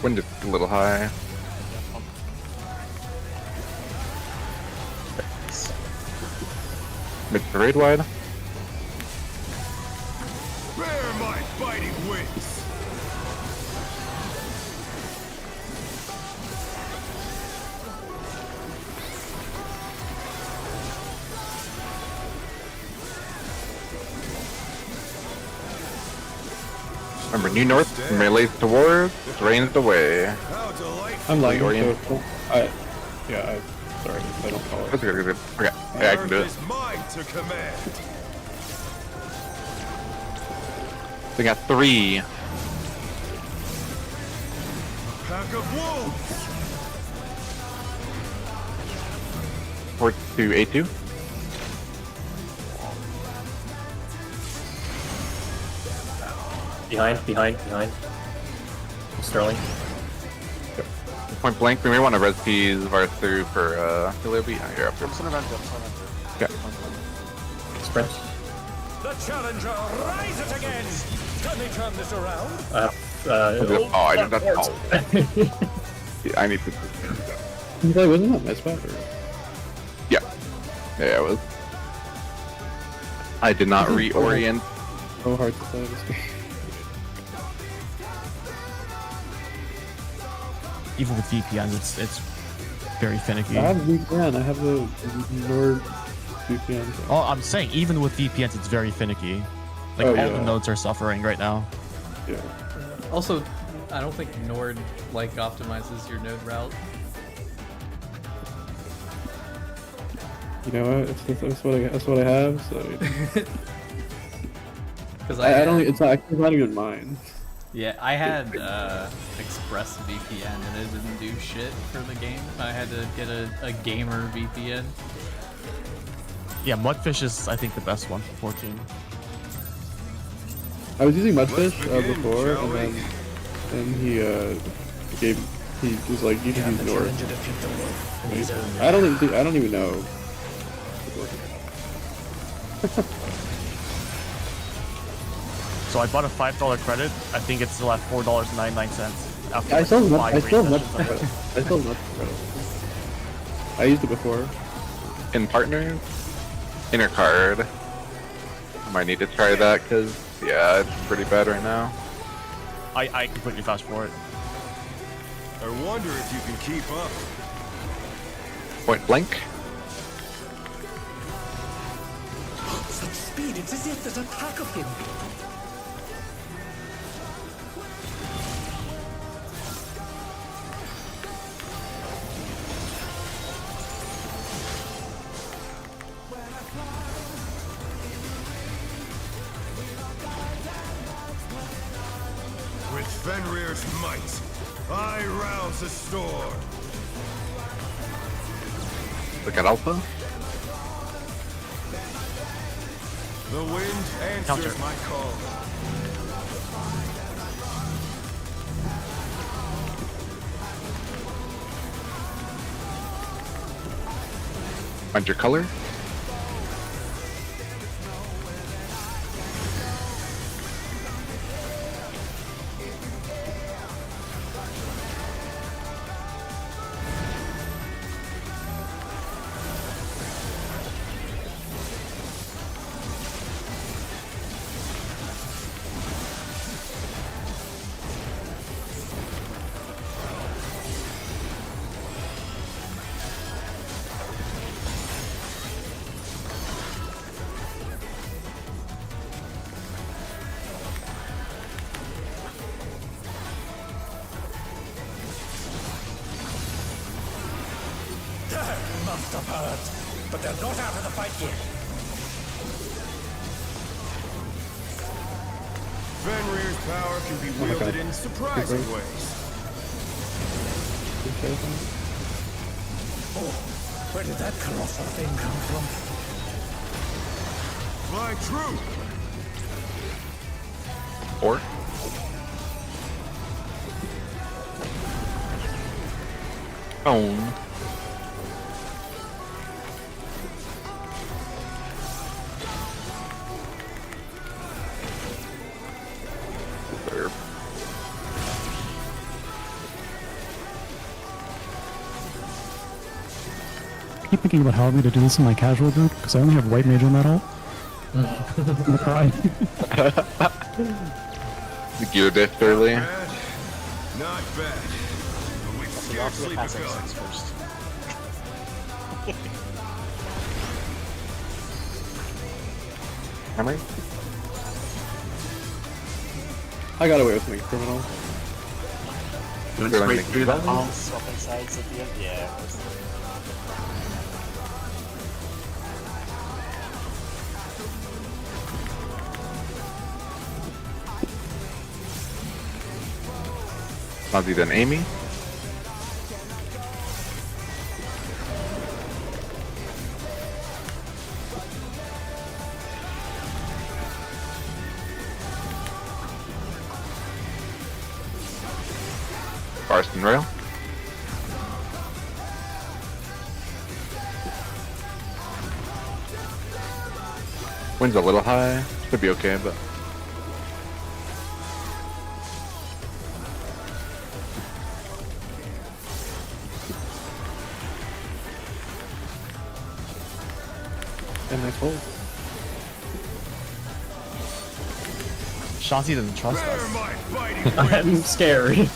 Wind is a little high. Mid parade wide. Remember, new north, melee's towards, rains away. How delightful. I'm lagging. Orient. So, sorry, I don't call it. That's good, good. Okay, yeah, I can do it. Earth is mine to command. They got 3. Pack of wolves. Port to A2. Behind. Sterling. Point blank, we may want to res keys Vars through for Philip. Yeah, you're up there. Okay. Sprint. The challenger rises again. Can they turn this around? Oh, I did not. Oh. Yeah, I need to. Wasn't that my spot? Or? Yeah, it was. I did not reorient. So hard to play this game. Even with VPNs, it's very finicky. I have VPN. I have the Nord VPN. Thing. Oh, I'm saying even with VPNs, it's very finicky. Like all the nodes are suffering right now. Yeah. Also, I don't think Nord like optimizes your node route. You know what? That's what I have. So. Because I don't. It's not even mine. Yeah, I had Express VPN and it didn't do shit for the game. I had to get a gamer VPN. Yeah, Mudfish is I think the best one for 14. I was using Mudfish before, and he was like, you should use Nord. I don't even know. So I bought a $5 credit. I think it's still at $4.99. After I still have sessions Mudfish credit. I used it before. In partners, inner card. Might need to try that because yeah, it's pretty bad right now. I completely vouch for it. I wonder if you can keep up. Point blank. Such speed, it's as if there's a pack of him. With Fenrir's might, I rouse the storm. Look at Alpha. The wind answers Counter. my call. Find your color. Must have hurt, but they're not out of the fight yet. Fenrir's power can be wielded in surprising ways. Oh, where did that colossal thing come from? Fly true. 4. Own. I keep thinking about how I'm going to do this in my casual group, because I only have white mage on that ult. I'm gonna cry. The gear diff early. Not bad. But we've scarcely begun. First. Hammer. I got away with being criminal. You went straight through that ball. Swapping sides at the end. Yeah. Ozzy, then Amy. Barston Rail. Wind's a little high. Should be okay, but. And nice hold. Shanti doesn't trust Where are us. my fighting I'm wits? scared.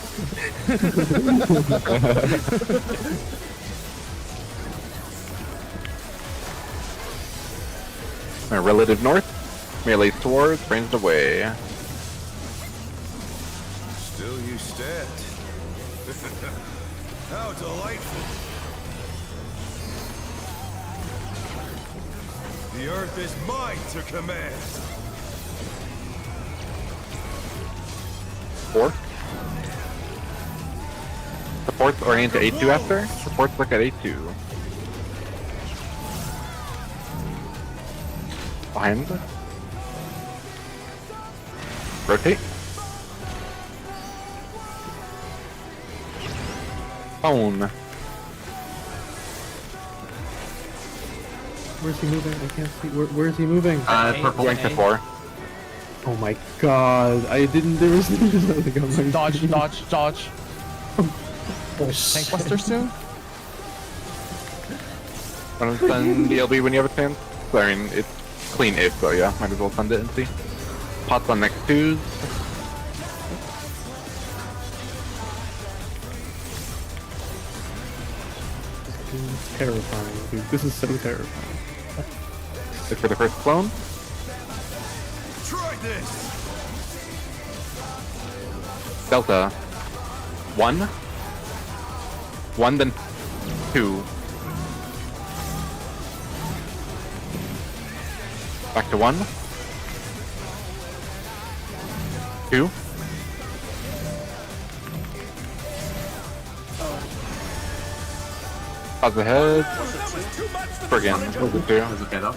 My relative north. Melee towards, ranged away. Still you stand. How delightful. The earth is mine to command. Fourth. Supports orient to A2 after. Supports look at A2. Behind. Rotate. Phone. Where's he moving? I can't see. Where is he moving? Purple. Going to 4. Oh my god! I didn't. There was nothing on my Dodge, dodge, dodge. Tank Buster soon? Want to send DLB when you have a chance? I mean, it's clean if, so yeah, might as well send it and see. Pots on next twos. This is terrifying, dude. This is so terrifying. Look for the first clone. Try this. Delta. 1. 1, then 2. Back to 1. 2. Pause ahead. Friggin'. Was it 2? Is it better?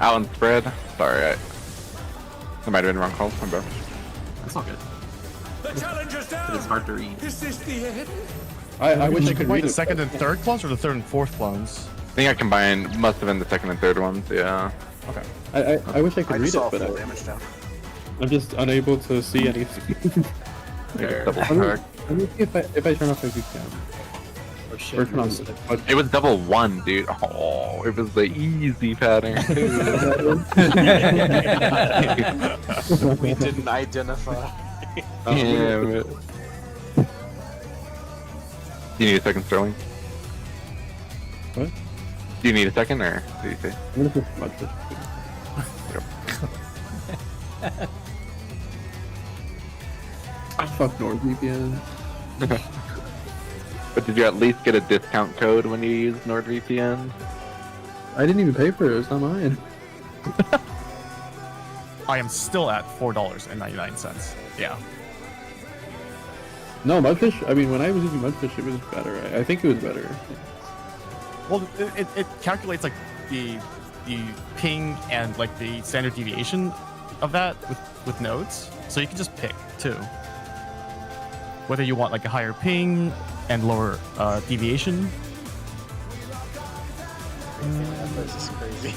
Out and spread. Sorry, I might have been wrong call. I'm bad. That's all good. The challenger's down. It is hard to read. Is this the end? I wish I you could combine read the it second better. and third clones or the third and fourth clones? I think I combined, must have been the second and third ones, yeah. Okay. I wish I could I read just saw it, but full damage down. I'm just unable to see anything. Fair. Double Let me check. see if I turn off my boot camp. Oh shit. Or turn on but It was double 1, dude. Oh, it was the easy pattern, too. We didn't identify. Yeah, you need a second, Sterling? What? Do you need a second, or what do you say? I'm gonna put mud fish. Fuck NordVPN. But did you at least get a discount code when you used NordVPN? I didn't even pay for it. It's not mine. I am still at $4.99. Yeah. No, Mudfish. I mean, when I was using Mudfish, it was better. I think it was better. Well, it calculates like the ping and like the standard deviation of that with nodes, so you can just pick too. Whether you want like a higher ping and lower deviation. This is crazy.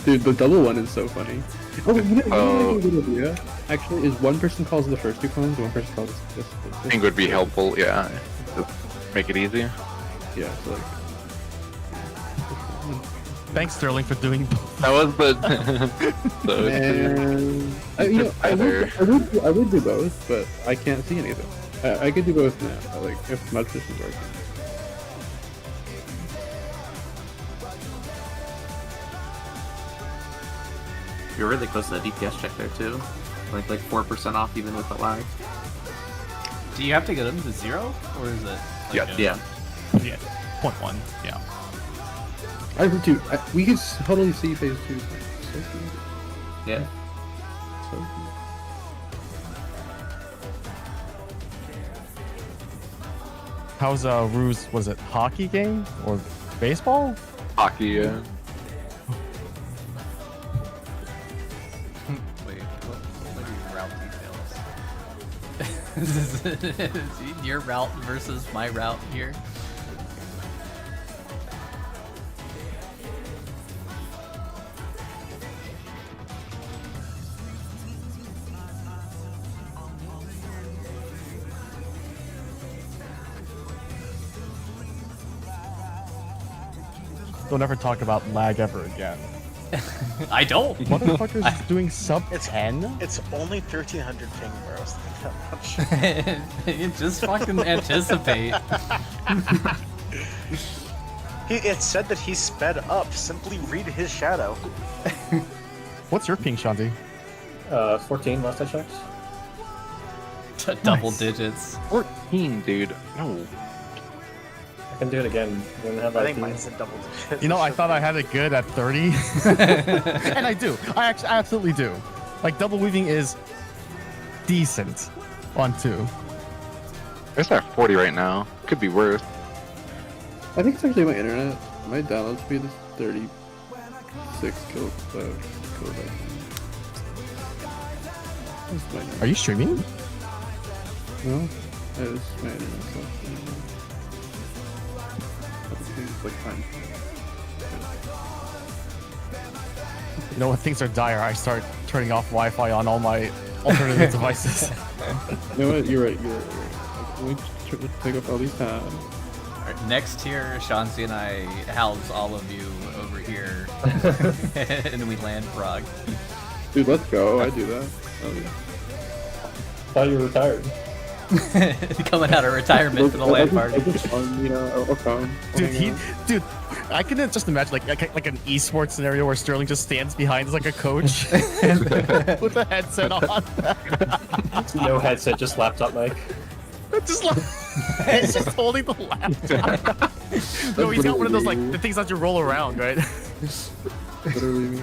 Dude, the double one is so funny. Oh, you know Oh. what a good idea? Actually, is one person calls the first two clones, one person calls this. I think would be helpful, yeah. Just make it easy. Yeah, so like. Thanks, Sterling, for doing both. That was the... so And I would do both, but I can't see anything. I could do both now. Like if Mudfish is working. You're really close to the DPS check there too. Like 4% off even with the lag. Do you have to get them to 0, or is it? Yeah. Yeah. Yeah. 0.1. Yeah. I have two. We could totally see phase 2. So Yeah. good. How's Ruse? Was it hockey game or baseball? Hockey, yeah. Wait, what are your route details? Is your route versus my route here? Don't ever talk about lag ever again. I don't. Motherfuckers is doing sub 10? It's only 1300 ping, bro. It's not that much. You just fucking anticipate. It said that he sped up. Simply read his shadow. What's your ping, Shanti? 14 last I checked. Double digits. 14, dude. No. I can do it again. You wanna have I think that? mine's in double digits. You know, I thought I had it good at 30. And I do. I absolutely do. Like, double weaving is decent on 2. It's at 40 right now. Could be worse. I think it's actually my internet. My download speed is 36 kilobytes. That's my internet. Are you streaming? No, it's my internet. So it's like fine. You know, when things are dire, I start turning off Wi-Fi on all my alternative devices. You know what? You're right. You're right. Let me take up all these tabs. Alright, next tier, Shanti and I house all of you over here, and we land frog. Dude, let's go. I do that. Oh, yeah. Thought you were retired. Coming out of retirement for the land party. You know, I'll come. Dude, I can just imagine like an esports scenario where Sterling just stands behind like a coach with a headset on. No headset, just laptop mic. Just like he's just holding the laptop. No, he's got one of those like the things that you roll around, right? Literally.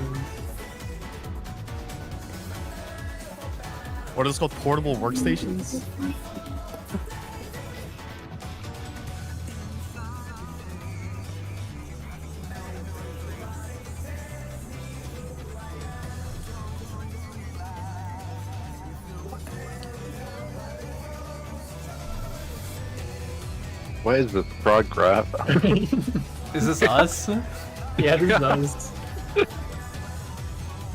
What are those called? Portable workstations? What is this frog crap? Is this us? Yeah, this is us.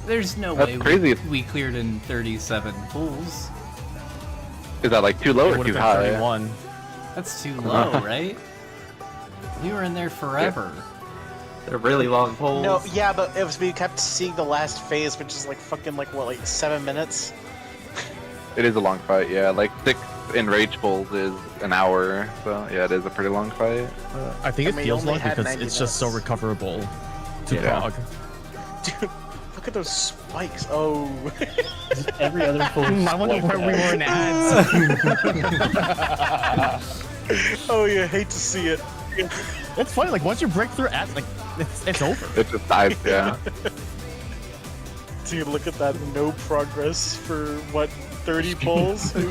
There's no That's way crazy. we cleared in 37 pools. Is that like too low It or would too have been high? 31. That's too low, right? We were in there forever. They're really long poles. No, yeah, but it was we kept seeing the last phase, which is like fucking like 7 minutes. It is a long fight, yeah. Like 6 enrage pulls is an hour, so yeah, it is a pretty long fight. I think it mean, feels only long had because 90 it's just so minutes. recoverable to Yeah. Prague. Dude, look at those spikes. Oh. Every other full. I wonder where we were in ads. Oh, you hate to see it. It's funny, like once you break through ads, like it's over. It just dives, yeah. Dude, look at that. No progress for what, 30 pulls? Ooh.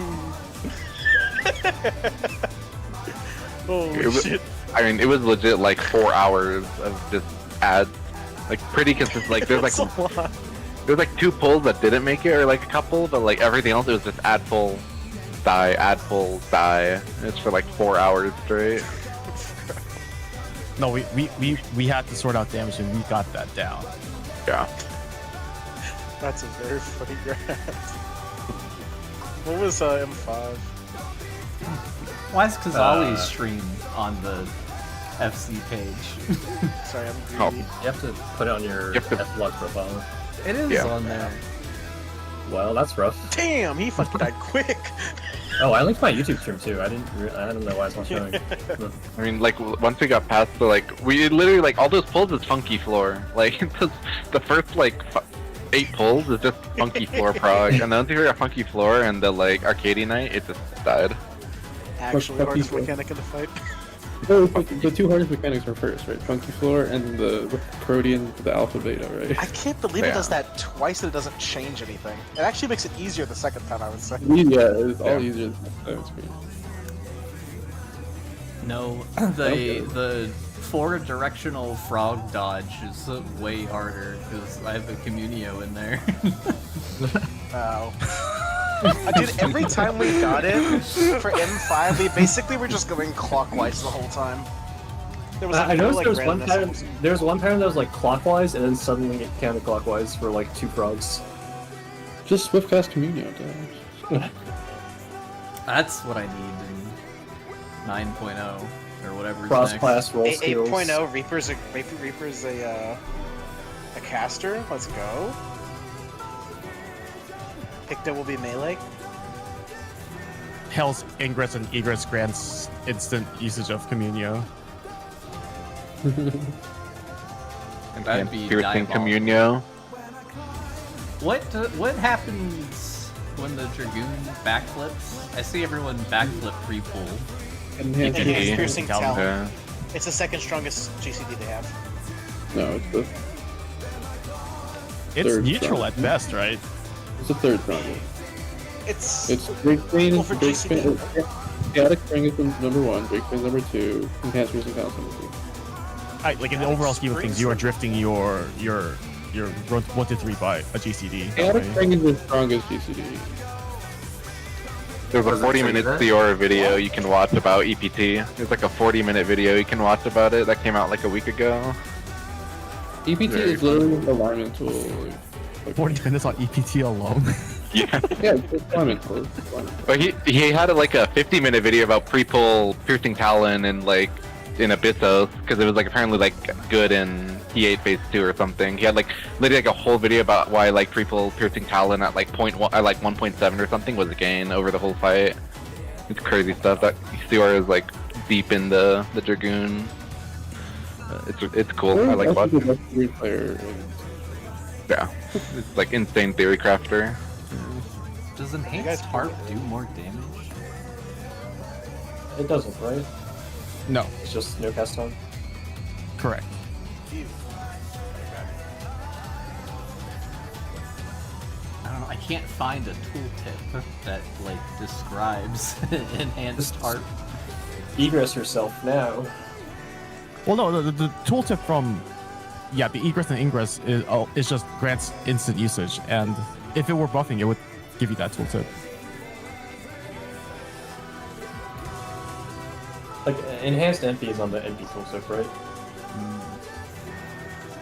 Holy It was- shit. I mean, it was legit like 4 hours of just ads. Like pretty consistent. Like there's like That's a lot. there's like 2 pulls that didn't make it, or like a couple, but like everything else it was just ad pull, die, ad pull, die. It's for like 4 hours straight. No, we had to sort out damage and we got that down. Yeah. That's a very funny graph. What was M5? Why is Kazali stream on the FC page? Sorry, I'm Oh. greedy. You have to put it on your You have to- F-log profile. It is Yeah. on there. Well, that's rough. Damn, he fucking died quick. Oh, I linked my YouTube stream too. I don't know why it's not showing. I mean, like once we got past the we literally like all those pulls is funky floor. Like the first like 8 pulls is just funky floor prog, and then once you hear a funky floor and the like Arcady Knight, it just died. Actually, Fuck hardest you. mechanic in the fight. No, the two hardest mechanics are first, right? Funky floor and the Protean, the alpha beta, right? I can't believe it Yeah. does that twice and it doesn't change anything. It actually makes it easier the second time, I would say. Yeah, it's all Yeah. easier than that screen. No, the forward directional frog dodge is way harder because I have a Communio in there. Oh. Dude, every time we got it for M5, we basically were just going clockwise the whole time. There was I noticed like, there was one pattern. randomness. There was one pattern that was like clockwise, and then suddenly it counterclockwise for like 2 frogs. Just Swiftcast Communio damage. That's what I need in 9.0 or whatever. Cross class roll skills. 8.0 Reaper's a caster. Let's go. Picto will be melee. Hell's Ingress and Egress grants instant usage of Communio. And That'd be piercing diabolical. Communio. What happens when the Dragoon backflips? I see everyone backflip pre-pull. Enhanced Enhanced Yeah. piercing talent. Yeah. It's the second strongest GCD they have. No, it's the It's Third neutral strong. at best, right? it's the third strongest. It's Break Spring Well, for Break GCD. Spring. Chaotic Spring is number 1, Break Spring is number 2, Enhanced Piercing Talent is number 3. Like in the overall scheme of things, you are drifting your 1 to 3 by a GCD. Chaotic right? Spring is the strongest GCD. There's a Does it 40-minute say that? Theora video you can watch about EPT. There's like a 40-minute video you can watch about it that came out like a week ago. EPT Very is literally an alignment tool. Like 40 minutes on EPT alone. Yeah. yeah, it's alignment tool. It's alignment. But he had like a 50-minute video about pre-pull piercing talon and like in Abyssos because it was like apparently like good in E8 phase 2 or something. He had like literally like a whole video about why like pre-pull piercing talon at like 1.7 or something was a gain over the whole fight. It's crazy stuff. That Theora is like deep in the Dragoon. It's cool. I like Actually, watching. the best Theory player. Yeah, it's like insane theory crafter. Does guys enhanced harp do more damage? It doesn't, right? No, It's just no cast time. correct. I don't know. I can't find a tooltip that like describes enhanced harp. Egress yourself now. Well, no, the tooltip from the egress and ingress is just grants instant usage, and if it were buffing, it would give you that tooltip. Like enhanced MP is on the MP tooltip, right?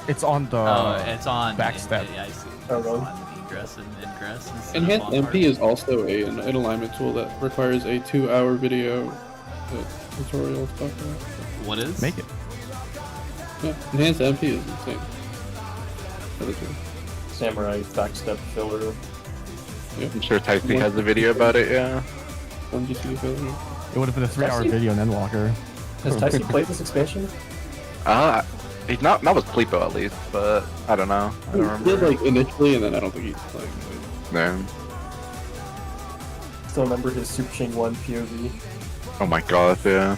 It's on the It's on backstep. Yeah, I see. Oh, It's really? on egress and ingress. instead of Enhanced on MP harp. is also an alignment tool that requires a 2-hour video tutorial stuff. What is? Make it. Yeah, Enhanced MP is insane. Other two. Samurai backstep filler. I'm sure Typesy has a video about it. Yeah. One GCD failure. It would have been a 3-hour see. video in Endwalker. Has Tyson played this expansion? He's not with Sleepo at least, but I don't know. I don't He did remember. like initially, and then I don't think he's playing. Man. Still remember his Super Chain 1 POV. Oh my god, yeah.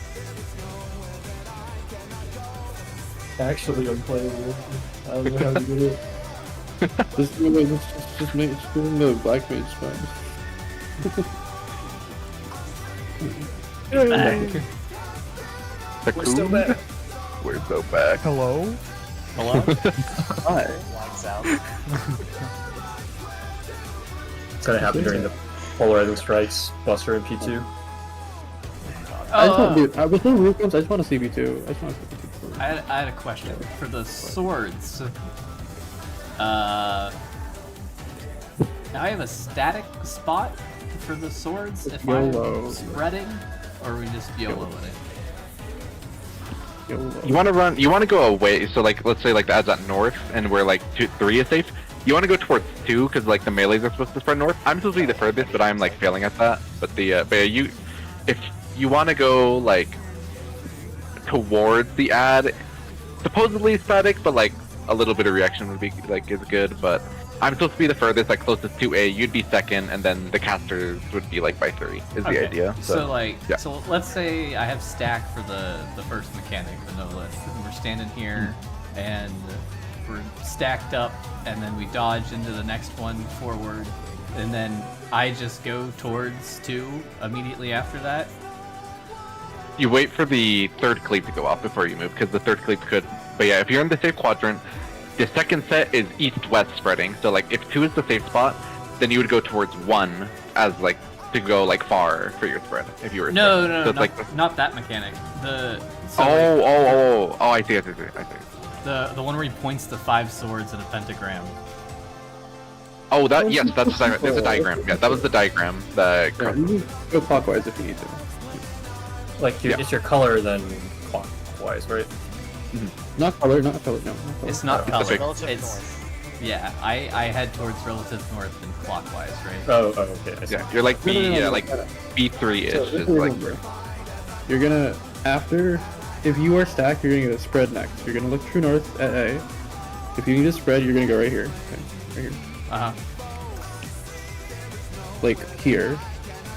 Actually unplayable. I don't know how he did it. Just doing the black mage spot. We're still back. We're so back. Hello? Hello? Hi. Logs out. It's gonna happen during the Polarizing Strikes Buster in P2. I just want, dude, with no root guns, I just want a CB2. I just want a CB2. I had a question for the swords. Now I have a static spot for the swords if YOLO. I'm spreading, or are we just YOLOing it? You want to go away, so like, let's say like the ads at north, and where like 3 is safe. You want to go towards 2, because like the melees are supposed to spread north. I'm supposed to be the furthest, but I'm like failing at that. But if you want to go like towards the ad, supposedly static, but like a little bit of reaction would be like is good. But I'm supposed to be the furthest, like closest to A. You'd be second, and then the casters would be like by 3. Is the idea? So like, yeah. so let's say I have stack for the first mechanic, the no list, and we're standing here, and we're stacked up, and then we dodge into the next one forward, and then I just go towards 2 immediately after that. You wait for the third cleave to go off before you move, because the third cleave could. But yeah, if you're in the safe quadrant, the second set is east-west spreading. So like, if 2 is the safe spot, then you would go towards 1 as like to go like far for your spread. If you were No, so it's like, not that mechanic. I see. The one where he points to 5 swords and a pentagram. Oh, that yes, that's there's a diagram. Yeah, that was the diagram. Yeah, you can go clockwise if you need to. Like, it's your color, then clockwise, right? Not color, no. Not color. It's not color. Relative It's north. yeah. I head towards relative north and clockwise, right? Oh, okay. I see. Yeah, you're like B, No. like B3 ish. So is just like remember, you're gonna if you are stacked, you're gonna go spread next. You're gonna look true north at A. If you need to spread, you're gonna go right here. Okay, right here. Like here.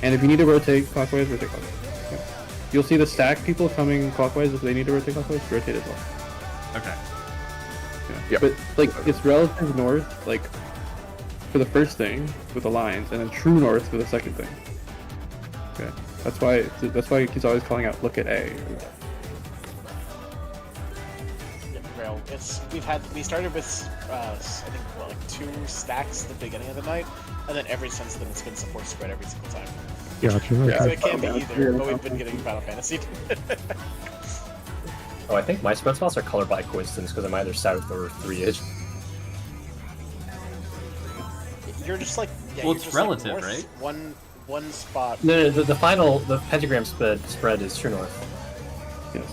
And if you need to rotate clockwise, rotate clockwise. Okay. You'll see the stack people coming clockwise. If they need to rotate clockwise, rotate as well. Okay. Yeah. But like it's relative north, like for the first thing with the lines, and then true north for the second thing. Okay. That's why he's always calling out look at A. Rail. We started with I think like 2 stacks at the beginning of the night, and then ever since then it's been support spread every single time. Gotcha. Yeah. So it can't be either, but we've been getting Final Fantasy. Oh, I think my spread spots are colored by coincidence because I'm either south or 3-ish. You're just like Well, you're it's just relative, like north, right? One spot. No, the pentagram spread is true north. Yes.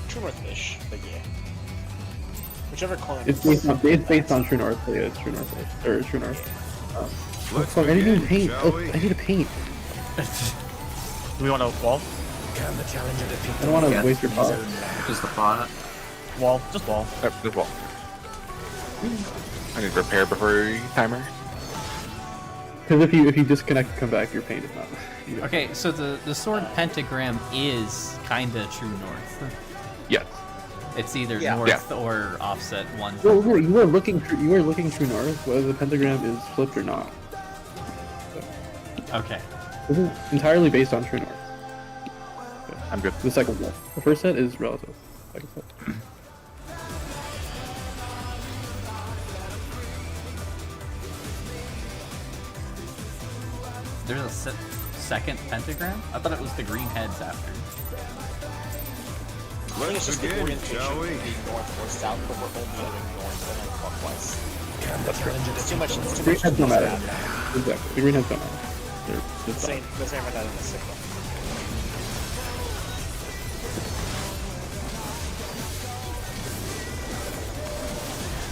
True north-ish, but yeah. Whichever clone. It's based on true north. So yeah, it's true north or true north. Let's Fuck, I need to begin, paint. shall we? I need to paint. Do we want to wall? Can the challenger defeat I don't want to Yeah. waste your pot. Just the plot. Wall, just wall. this wall. I need to repair before timer. Because if you disconnect and come back, your paint is not. you don't- Okay, so the sword pentagram is kinda true north. Yes. It's either Yeah. north or offset 1. Well, you are looking true north, whether the pentagram is flipped or not. Okay. This is entirely based on true north. I'm good. The second set. The first set is relative. Second set. There's a second pentagram? I thought it was the green heads after. I think it's just the begin, orientation shall we? being north or south, but we're only doing north and then clockwise. Can the challenger It's too much. It's too Green much. heads don't to matter. that. Exactly. The green heads don't matter. They're The just same for that in the signal.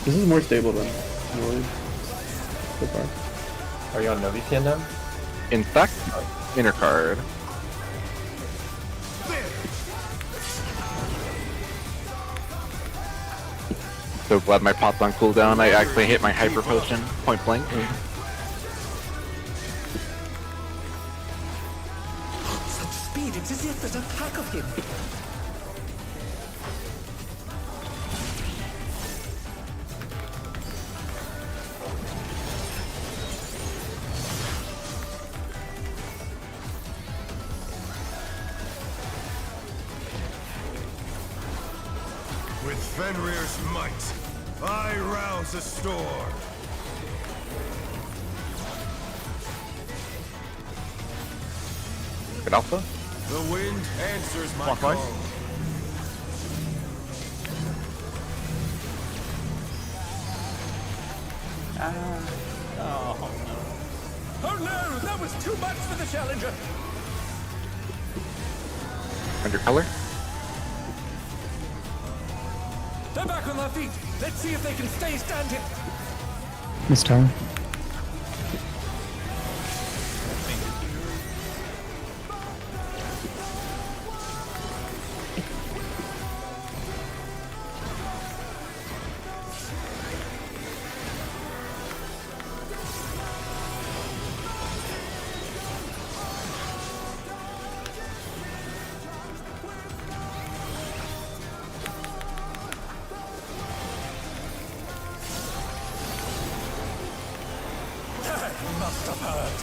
This is more stable than Norway so far. Are you on NoVPN now? In fact, inner card. So glad my pot's on cooldown. I actually hit my hyper potion point blank. such speed? It's as if there's a pack of him. With Fenrir's might, I rouse a storm. Good alpha. The wind answers my Clockwise. call. Oh no. Oh no, that was too much for the challenger. Under color. They're back on their feet. Let's see if they can stay standing. Miss Tower. must have heard,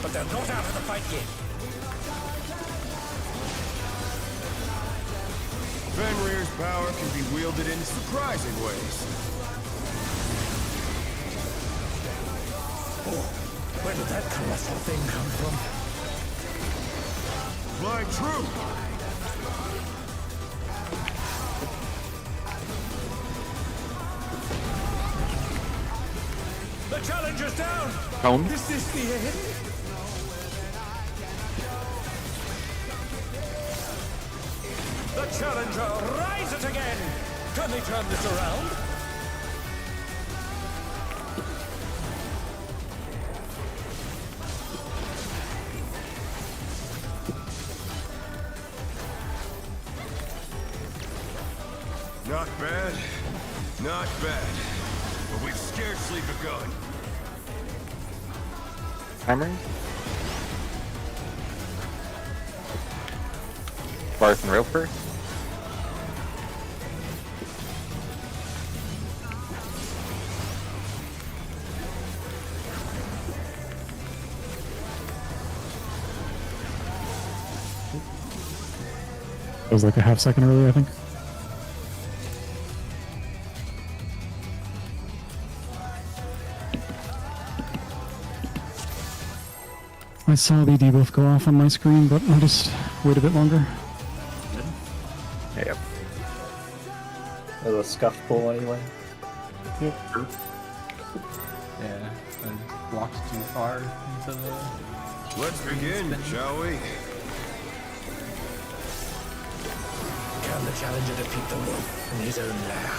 but they're not out of the fight yet. Fenrir's power can be wielded in surprising ways. Oh, where did that colossal thing come from? Fly true! The challenger's down! Cone. Is this the end? The challenger rises again! Can they turn this around? Not bad. Not bad. But we've scarcely begun. Hammering. Bars and rail first. It was like a half second early, I think. I saw the debuff go off on my screen, but I'll just wait a bit longer. Yep. There's a scuff pull anyway. Yeah, and walked too far into the... Let's begin, shall we? Can the challenger defeat the wolf in his own lair?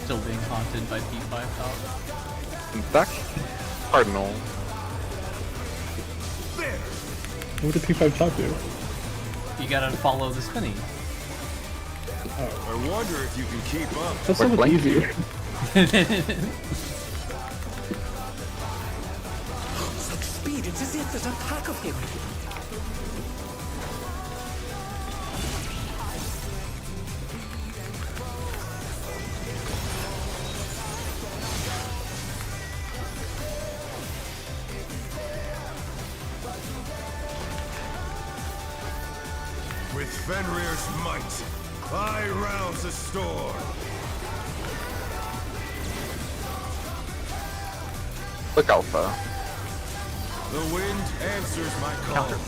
Still being haunted by P5 top. Back. Cardinal. What did P5 top do? You gotta follow the spinning. I wonder if you can keep up. That's so much easier. Such speed, it's as if there's a pack of him. With Fenrir's might, I rouse the storm. Look Alpha. The wind answers my call. Counter.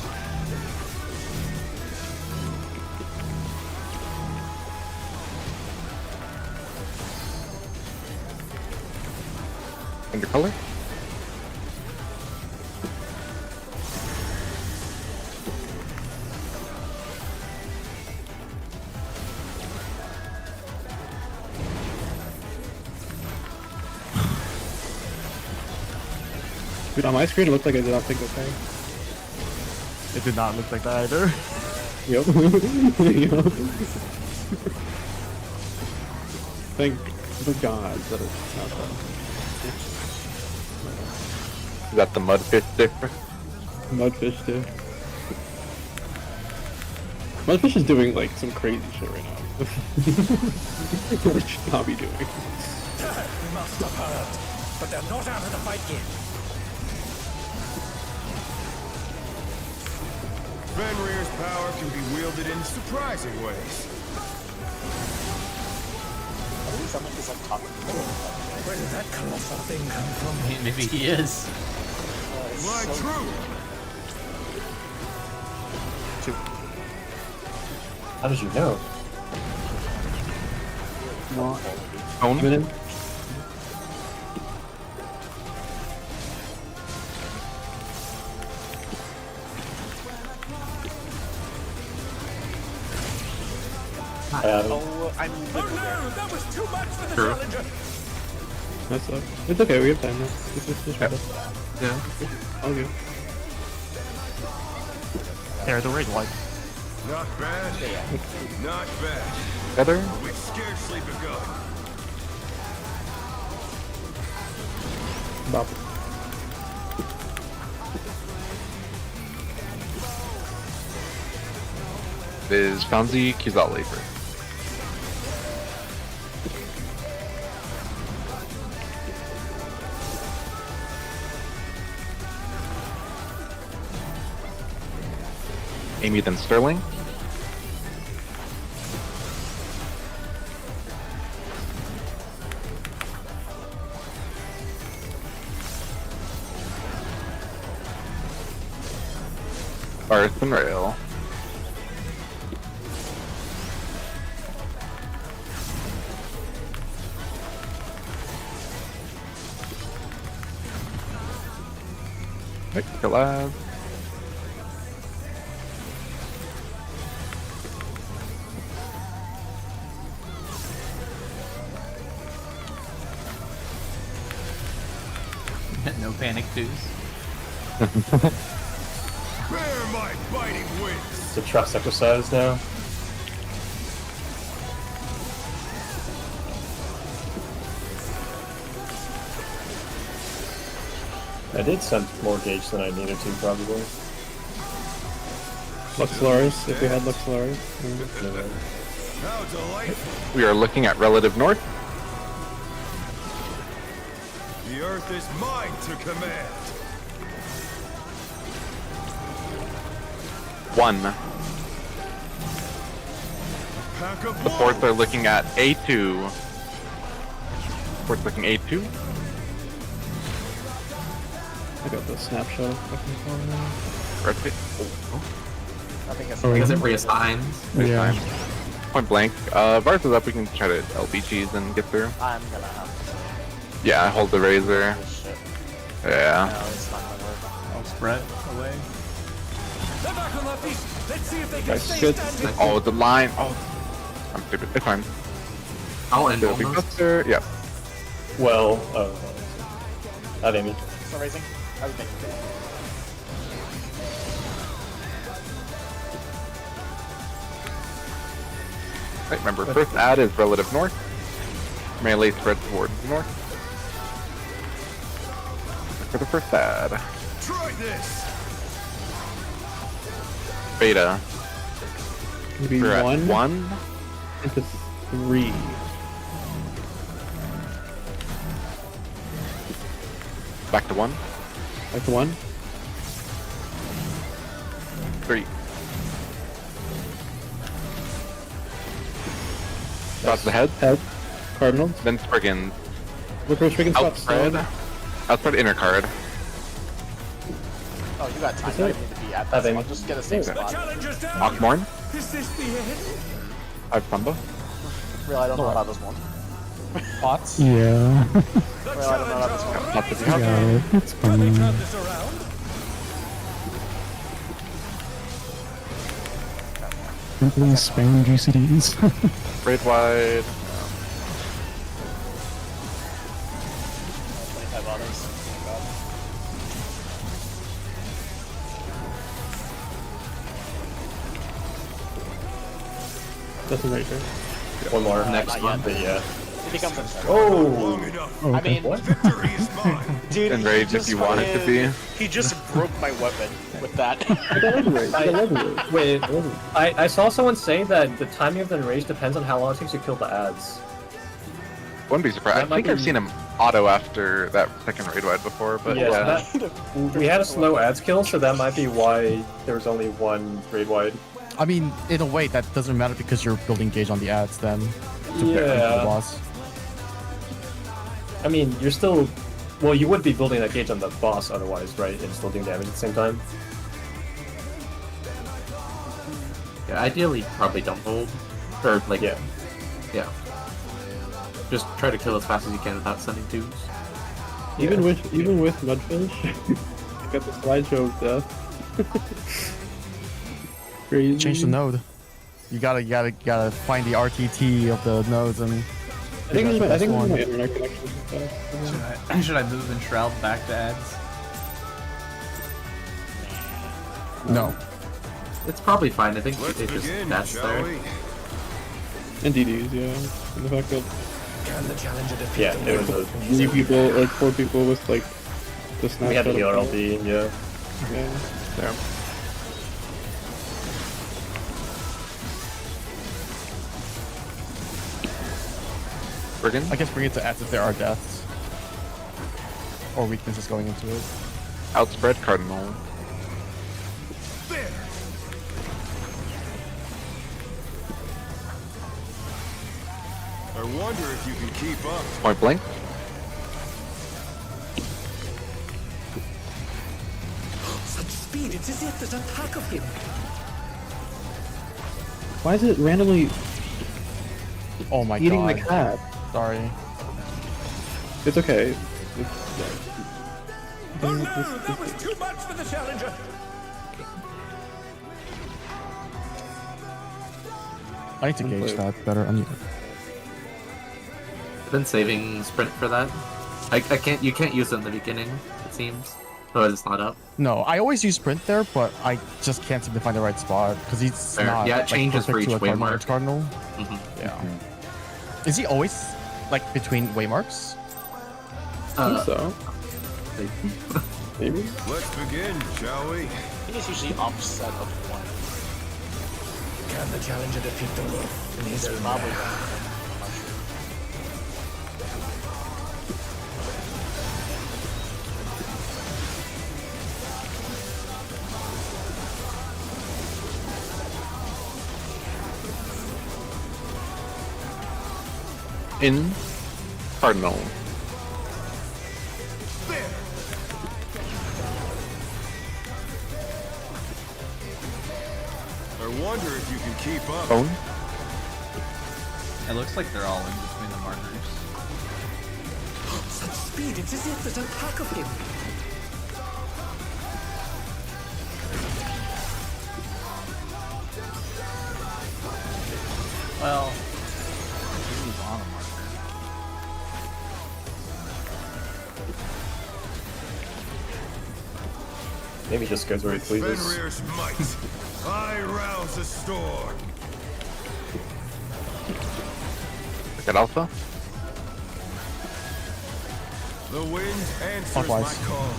Undercolor. Dude, on my screen it looked like I did not think okay. It did not look like that either. Yep. Yep. Thank the gods that it's not that. Is that the mudfish difference? Mudfish too. Mudfish is doing like some crazy shit right now. What it should not be doing. Must have heard, but they're not out of the fight yet. Fenrir's power can be wielded in surprising ways. At least someone is like talking. Where did that colossal thing come from? Maybe he is. Fly true! How did you know? Cone. Give it in. Oh, I'm Oh no, that was too much for the Sure. challenger. That sucks. It's okay, we have time now. Just Yep. Yeah. All good. There, the rig light. Not bad. Not bad. Feather. But we've scarcely begun. Bop. It is Fanzi Kizale first. Amy, then Sterling. Earth and Rail. Nikolai. No panic dues. Bear my biting wings. It's a trust exercise now. I did send more gauge than I needed to, probably. Luxlaris, if we had Luxlaris. How delightful. We are looking at relative north. The earth is mine to command. One. Pack of The forts are looking at A2. Forts looking A2. I got the snapshot of fucking phone now. Rotate. I think it's Because it reassigns. Yeah. Point blank. Varth is up. We can try to LBGs and get through. I'm gonna have to Yeah, hold the razor. do this shit. Yeah. No, it's not gonna work. I'll spread away. They're back on their feet. Let's see if they can Guys, stay shit. standing. Oh, the line. Oh, I'm stupid. It's fine. I'll end It'll be almost. faster. Yeah. Well, not Amy. So raising. I would think. Right, remember, first add is relative north. Melee spread towards north. For the first add. Try this. Beta. Maybe We're at one 1. into 3. Back to 1. Back to 1. 3. Shots the head. Head. Cardinals. Then Spriggans. Look where Spriggans spots. Outspread. Outspread inner card. Oh, you got time. That's You it. don't need to be at I that think- spot. Just get a safe The spot. challenger's down. Ockmorn. Is this the end? I have Samba. Real, I don't know about this one. Pots. Yeah. The Well, I don't know about this challenger one. Lots of Yeah, it's Can they fine. turn this around? Simply spam GCDs. Braid wide. 25 others. Oh my That's a razor. One more. Next not one. yet. But yeah. god. If he comes in. Oh! Long enough. Oh, I okay. mean, Victory is mine. dude, And he rage if just you want it to be. He just broke my weapon with that. Wait, I saw someone say that the timing of the enrage depends on how long it takes to kill the ads. Wouldn't be surprised. I That might think I've be- seen him auto after that second raid wide before, but Yeah, yeah. we had a slow ads kill, so that might be why there was only one raid wide. I mean, in a way, that doesn't matter because you're building gauge on the ads then. To prepare for the Yeah. boss. I mean, you're still... Well, you would be building that gauge on the boss otherwise, right? And still doing damage at the same time. Yeah, ideally, probably don't hold. Or, like, Yeah. yeah. Just try to kill as fast as you can without sending twos. Even with Mudfish, you got the slideshow of death. Crazy. Change the node. You gotta find the RTT of the nodes and. I think it's my one. internet connection is bad. Should I move and shroud back to ads? No. It's probably fine. I think Let's it just begin, that's shall there. we? And DDs, yeah. And the fact that Yeah, it was a... 3 people, like 4 people with like the snapshot. We had the of- healer LD, yeah. Yeah. Yeah. Brigand? I guess bring it to S if there are deaths. Or weaknesses going into it. Outspread Cardinal. There. I wonder if you can keep up. Point blank. Such speed, it's as if there's a pack of him. Why is it randomly Oh my eating god. the cat? Sorry. It's okay. Oh no, that was too much for the challenger. I need to gauge that better. I've been saving sprint for that. I can't. You can't use it in the beginning. It seems. Otherwise, it's not up. No, I always use sprint there, but I just can't seem to find the right spot because he's Fair. not. Yeah, it like, changes for perfect each to a cardinal, waymark. edge cardinal. Mm-hmm. Yeah. Is he always like between waymarks? I think so. Maybe. Let's begin, shall we? I think it's usually offset of one. Can the challenger defeat the wolf in his own Probably. manner? I'm not sure. In Cardinal. There. I wonder if you can keep up. Bone. It looks like they're all in between the markers. Such speed, it's as if there's a pack of him. Well, he was on a marker. Maybe just goes where he pleases. Fenrir's might. I rouse the storm. Look at Alpha. The wind answers Clockwise. my call.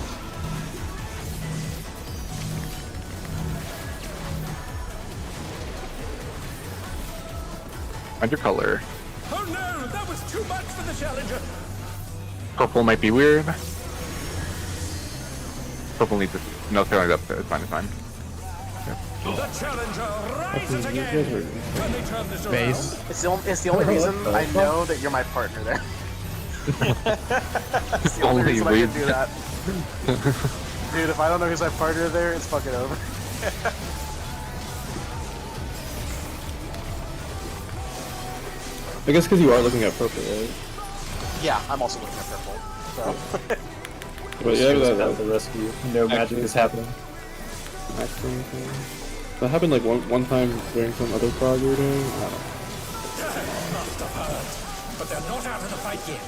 Find your color. Oh no, that was too much for the challenger. Purple might be weird. Purple needs to. No, throwing it up there. It's fine, it's fine. The challenger rises again. Can they turn this around? Base. It's the only reason I know that you're my partner there. It's the only reason I can do that. Dude, if I don't know who's my partner there, it's fucking over. I guess because you are looking at purple, right? Yeah, I'm also looking at purple. So. But yeah, Out the rescue. No magic is happening. Maximum thing. That happened like one time during some other prog we were doing. I don't know. Must have heard. But they're not out of the fight yet.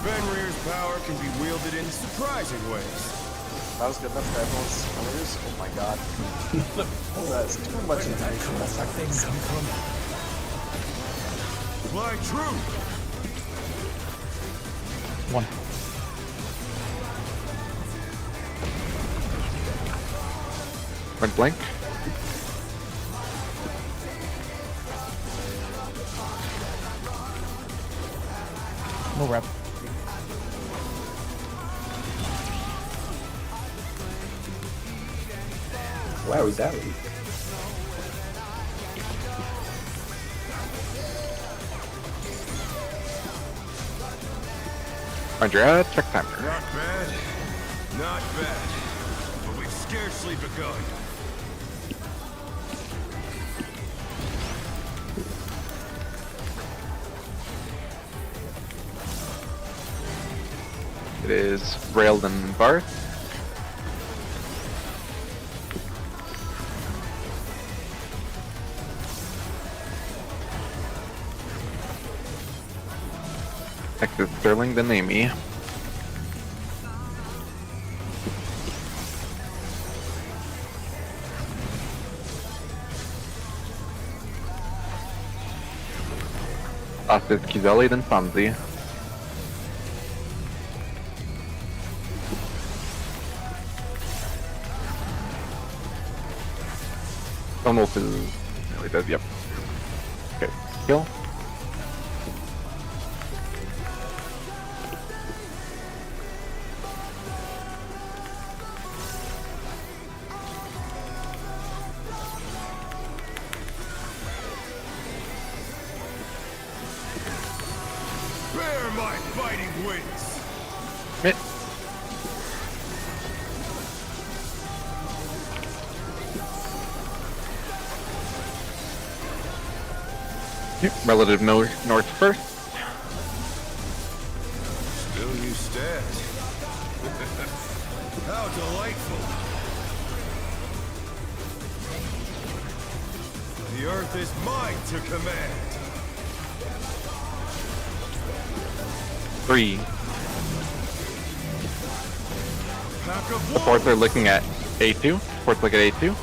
Fenrir's power can be wielded in surprising ways. That was good enough for everyone's colors. Oh my god. That's too much information. That's not Things come from. Fly true. One. Point blank. No rep. Wow, is that weak? Find your ad. Check timer. Not bad. Not bad. But we've scarcely begun. It is Railed and Barth. Next is Sterling, then Amy. Last is Kizeli, then Sanzi. Almost is really does, yep. Kill. Bear my biting wings! Hit. Relative north first. Still you stand. How delightful! The earth is mine to command! 3. Pack of The fourth are looking at A2. Fourth look at A2.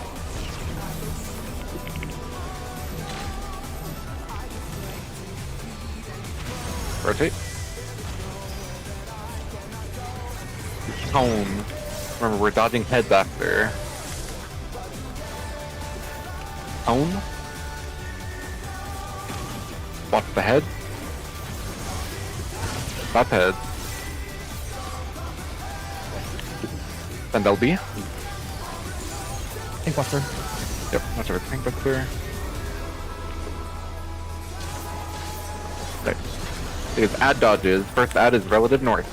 Rotate. Tone. Remember, we're dodging heads after. Tone. Watch the head. That's head. Send LB. Inkbuster. Yep, that's our tank buster. Okay. Because add dodges. First add is relative north.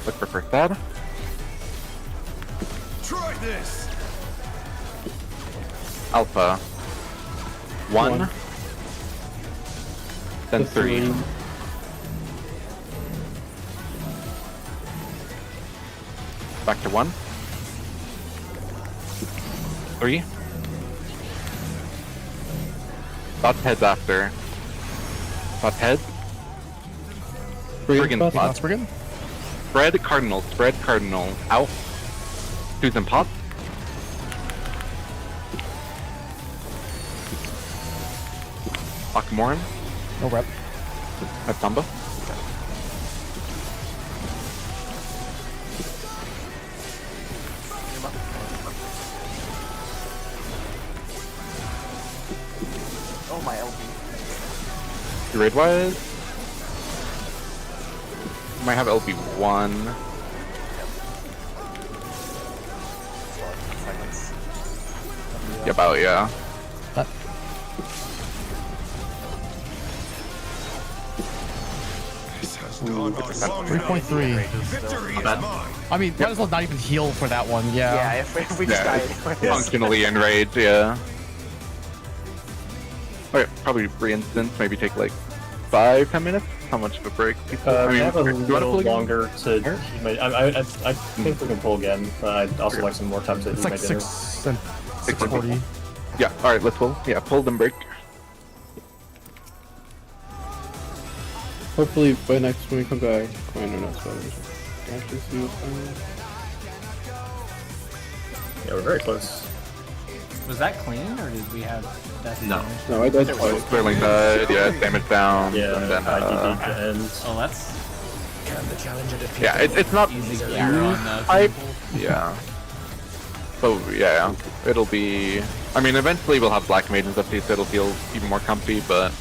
Look for first add. Try this! Alpha. 1. One. Then The 3. three. Back to 1. 3. That's heads after. That's heads. Friggin' Spot. pot. Spriggan. Spread cardinal. Spread cardinal. Out. Susan pop. Akamoran. No rep. That's Samba. Oh my LB. Raid wise. Might have LB1. Yeah, about, yeah. This has gone on long enough. 3.3. Victory is bad. mine! I mean, might as well not even heal for that one. Yeah. Yeah, if we just Yeah, die it's anyways. functionally enraged, yeah. Okay, probably re-instance, maybe take like 5-10 minutes? How much of a break? We have a do you wanna little pull again? longer to heat my... I think we can pull again. I'd also like some more time to It's heat like my dinner. 6 and 640. Yeah, alright, let's pull. Yeah, pull then break. Hopefully by next when we come back, coin or not spoilers. Actually see what's going on. Yeah, we're very close. Was that clean, or did we have death No. damage? No, I died twice. Sterling died, yeah, damage down, Yeah, and then, IDD to end. Oh, that's Can the challenger defeat yeah, it's not easy huge gear on the hype. people. Yeah. So, yeah, it'll be... I mean, eventually we'll have black mage and stuff too, so it'll feel even more comfy, but...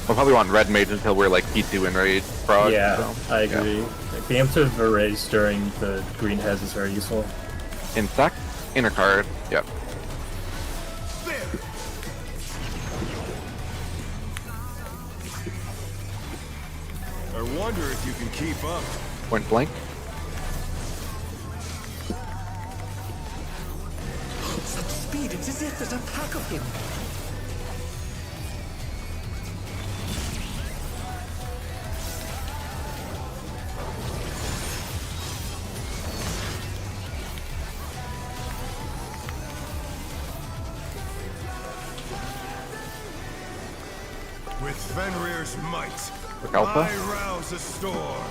We'll probably want red mage until we're like P2 in raid frog. Yeah, so, I agree. Being able to erase during the green heads is very useful. Insect, inner card, yep. There! I wonder if you can keep up. Point blank. such speed? It's as if there's a pack of him. With Fenrir's might, Look alpha. I rouse a storm.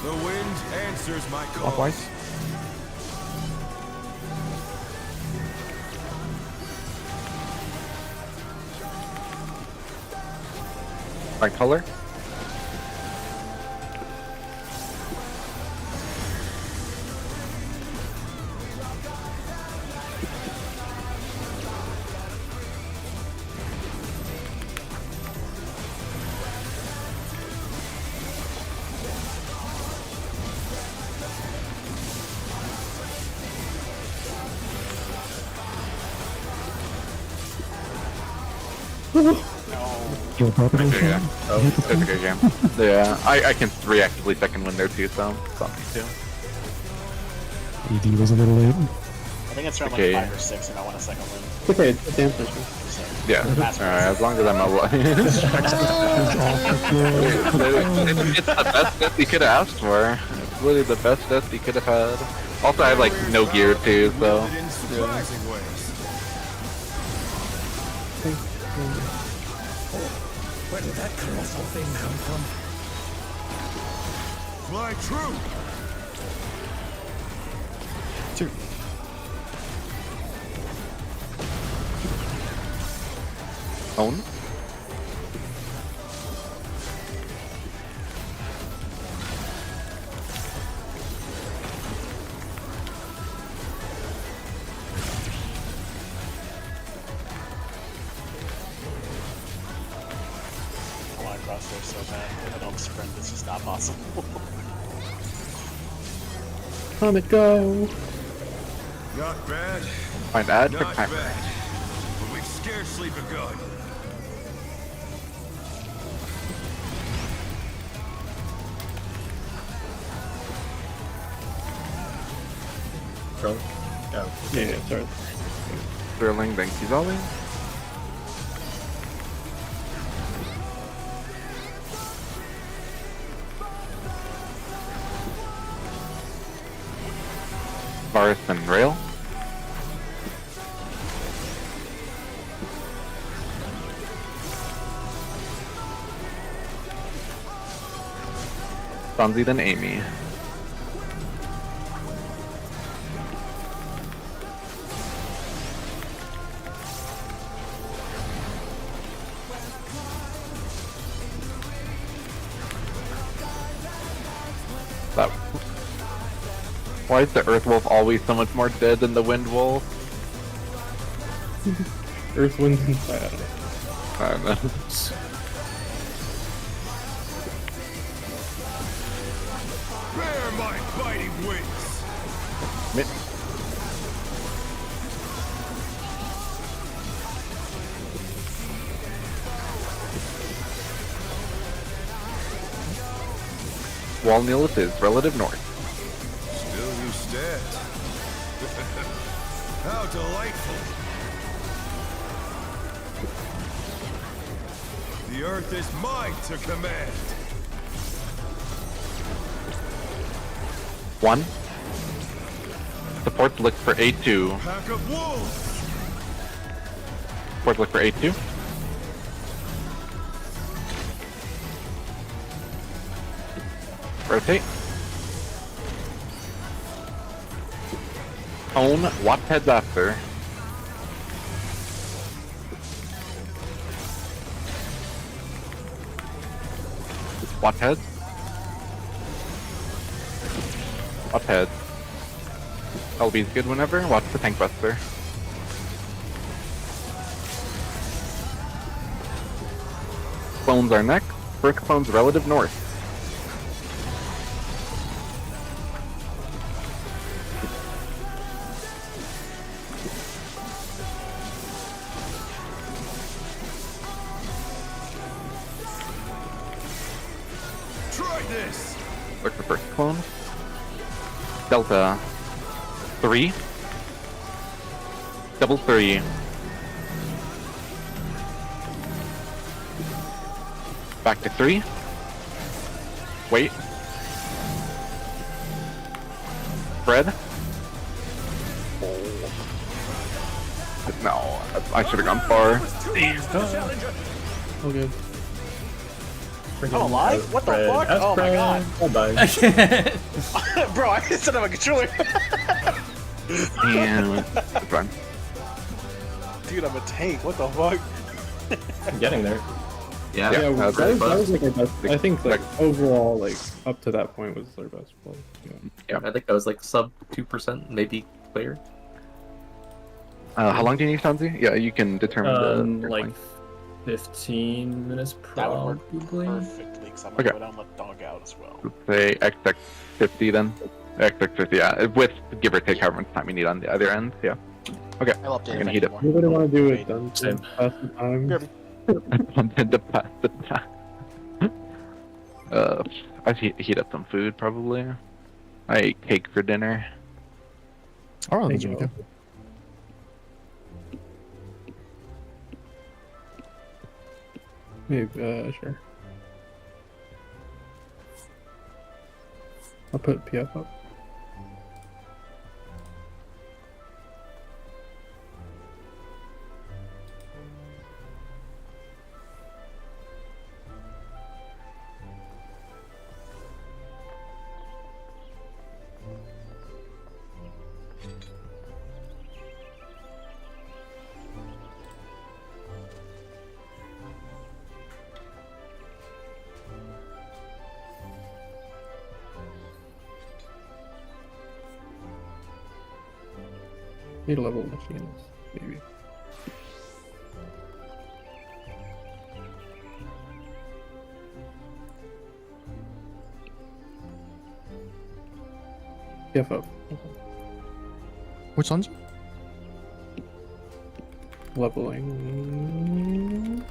The wind answers my call. Clockwise. My color? Your property. Yeah. It's a good game. Yeah, I can reactively second win there too, so it's on me too. ED was a little late. I think it's around Okay. like 5 or 6, and I want a second win. It's okay, it's a damn fishing. So, Yeah, that's alright, as long as I'm alive. It's the best death you could have asked for. It's literally the best death you could have had. Also, I have like no gear too, so. Wielded in surprising ways. Where did that colossal thing come from? Fly true. Own? I want to cross there so bad. If I don't sprint, it's just not possible. Comet go! Not bad. Find ad for Not timer. bad. But we've scarcely begun. Drunk? Oh. Yeah, sorry. Sterling, thank you, Zolly. Varus and Rail. Fonzie, then Amy. That. Why is the Earth Wolf always so much more dead than the Wind Wolf? Earth, wind, and fire. I don't know. Bear my biting wings. Wall Nihilus is relative north. Still you stand. How delightful. The earth is mine to command. 1. Supports look for A2. Pack of wolves. Supports look for A2. Rotate. Own. Watch heads after. Watch heads. Watch heads. LB's good whenever. Watch the tank buster. Clones are next. First clone's relative north. Try this. Look for first clone. Delta 3. Double 3. Back to 3. Wait. Spread. No, I should have gone far. Oh, good. I'm alive? What the fuck? Oh my god. Bye-bye. Bro, I instead of a controller. And it's fine. Dude, I'm a tank. What the fuck? I'm getting there. Yeah, Yeah, that was that really was like our best. I Like- think like overall, like up to that point was our best play. Yeah. I think I was like sub 2%, maybe clear. How long do you need, Sanzi? Yeah, you can determine the Like length. 15 minutes That would work probably. perfectly, because I'm gonna Okay. go down with dog out as well. Let's say XX50 then. XX50, yeah, with give or take however much time you need on the other end. Yeah. Okay. I'll update You're if gonna I heat need up. more. Anybody want to do Wait. it then? Same. Pass the time. Kirby. Something to pass the time. I'd heat up some food probably. I ate cake for dinner. Oh, There that's you okay. go. Maybe, sure. I'll put PF up. Need a level machines, maybe. PF up. Which ones? Leveling.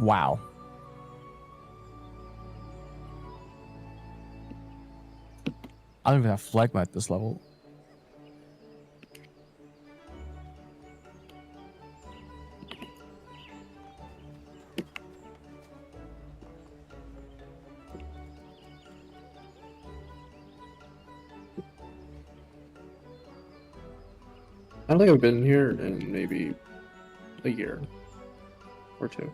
Wow. I don't even have Phlegma at this level. I don't think I've been here in maybe a year or two.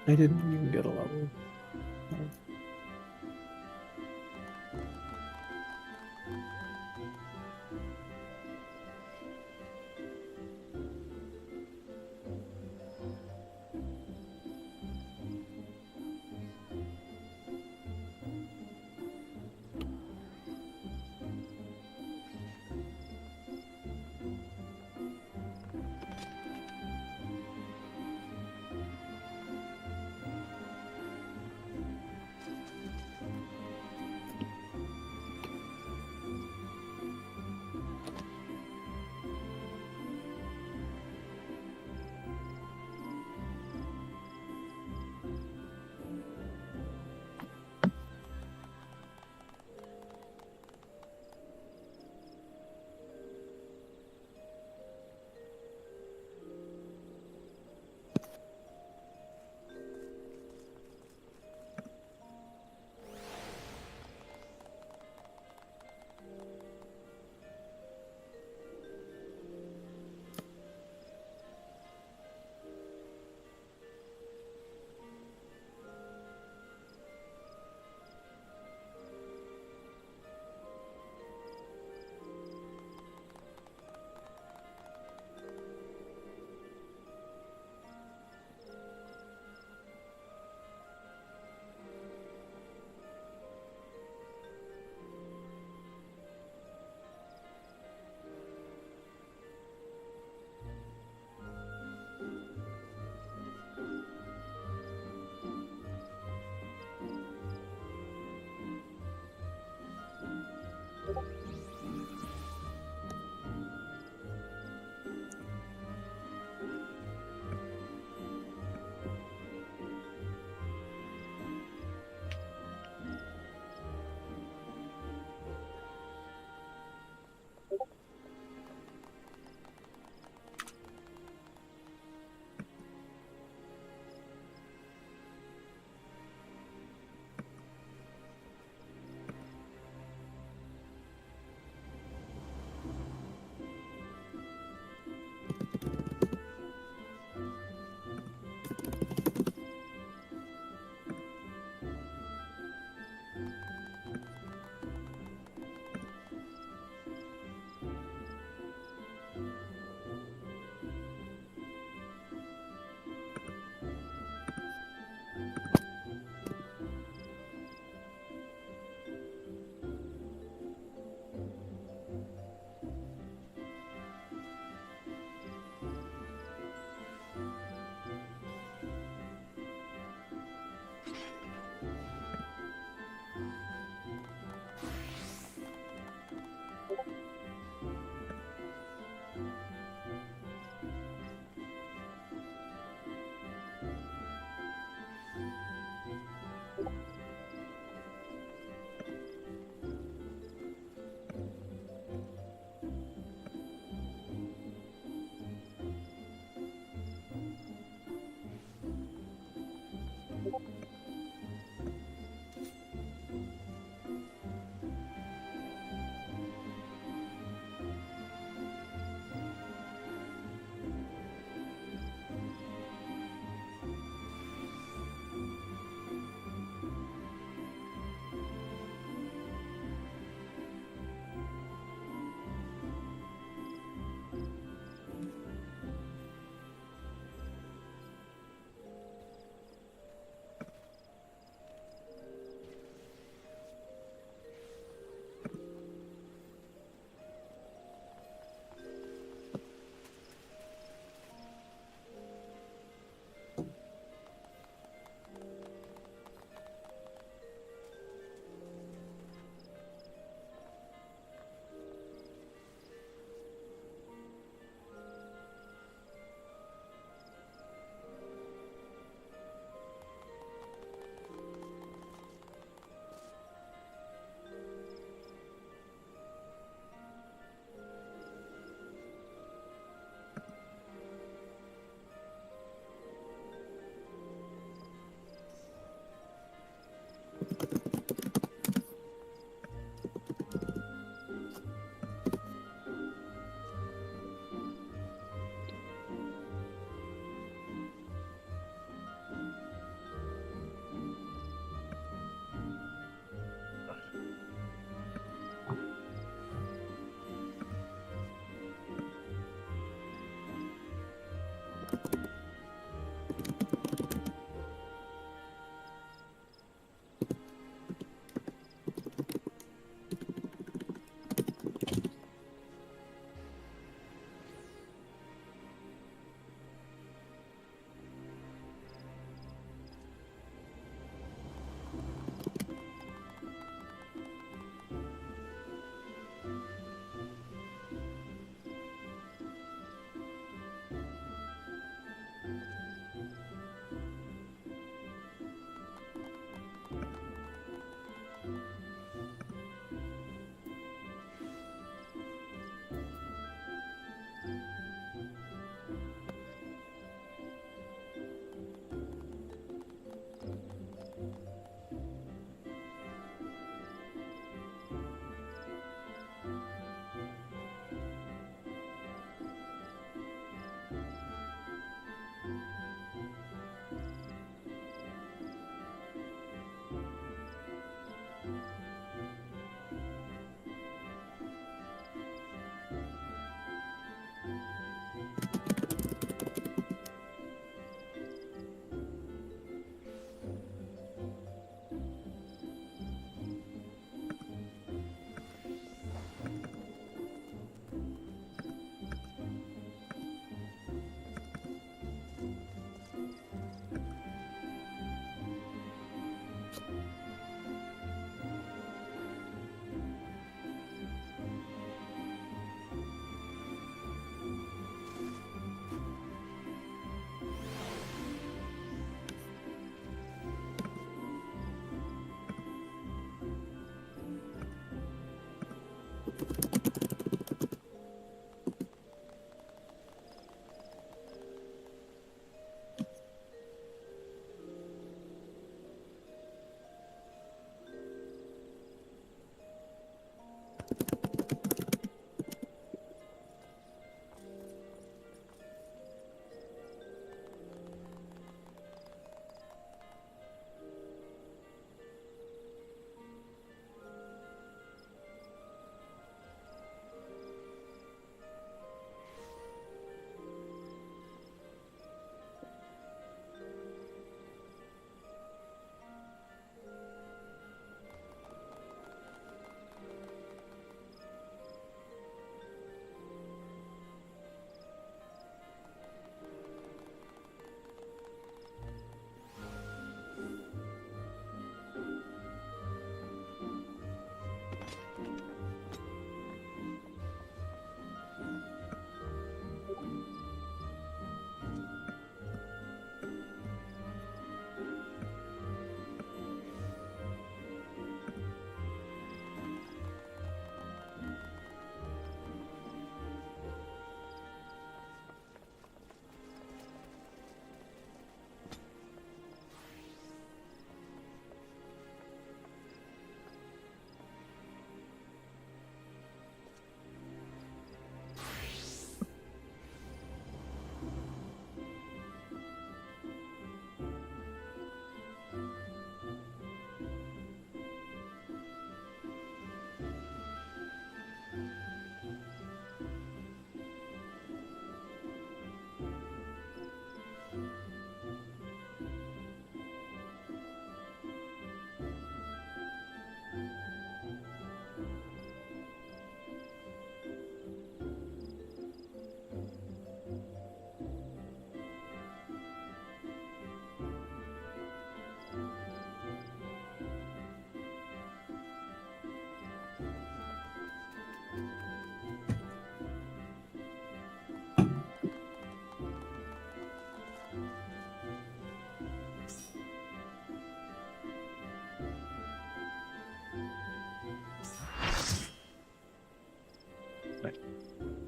I didn't even get a level.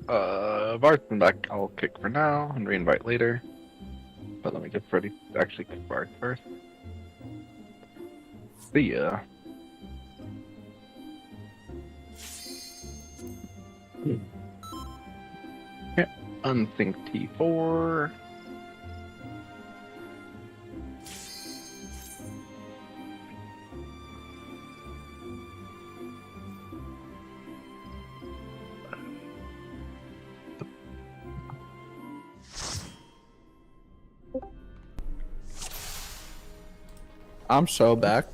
Vart's back. I'll kick for now and re-invite later. But let me get ready to actually kick Vart first. See ya. Okay, unsync T4. I'm so back.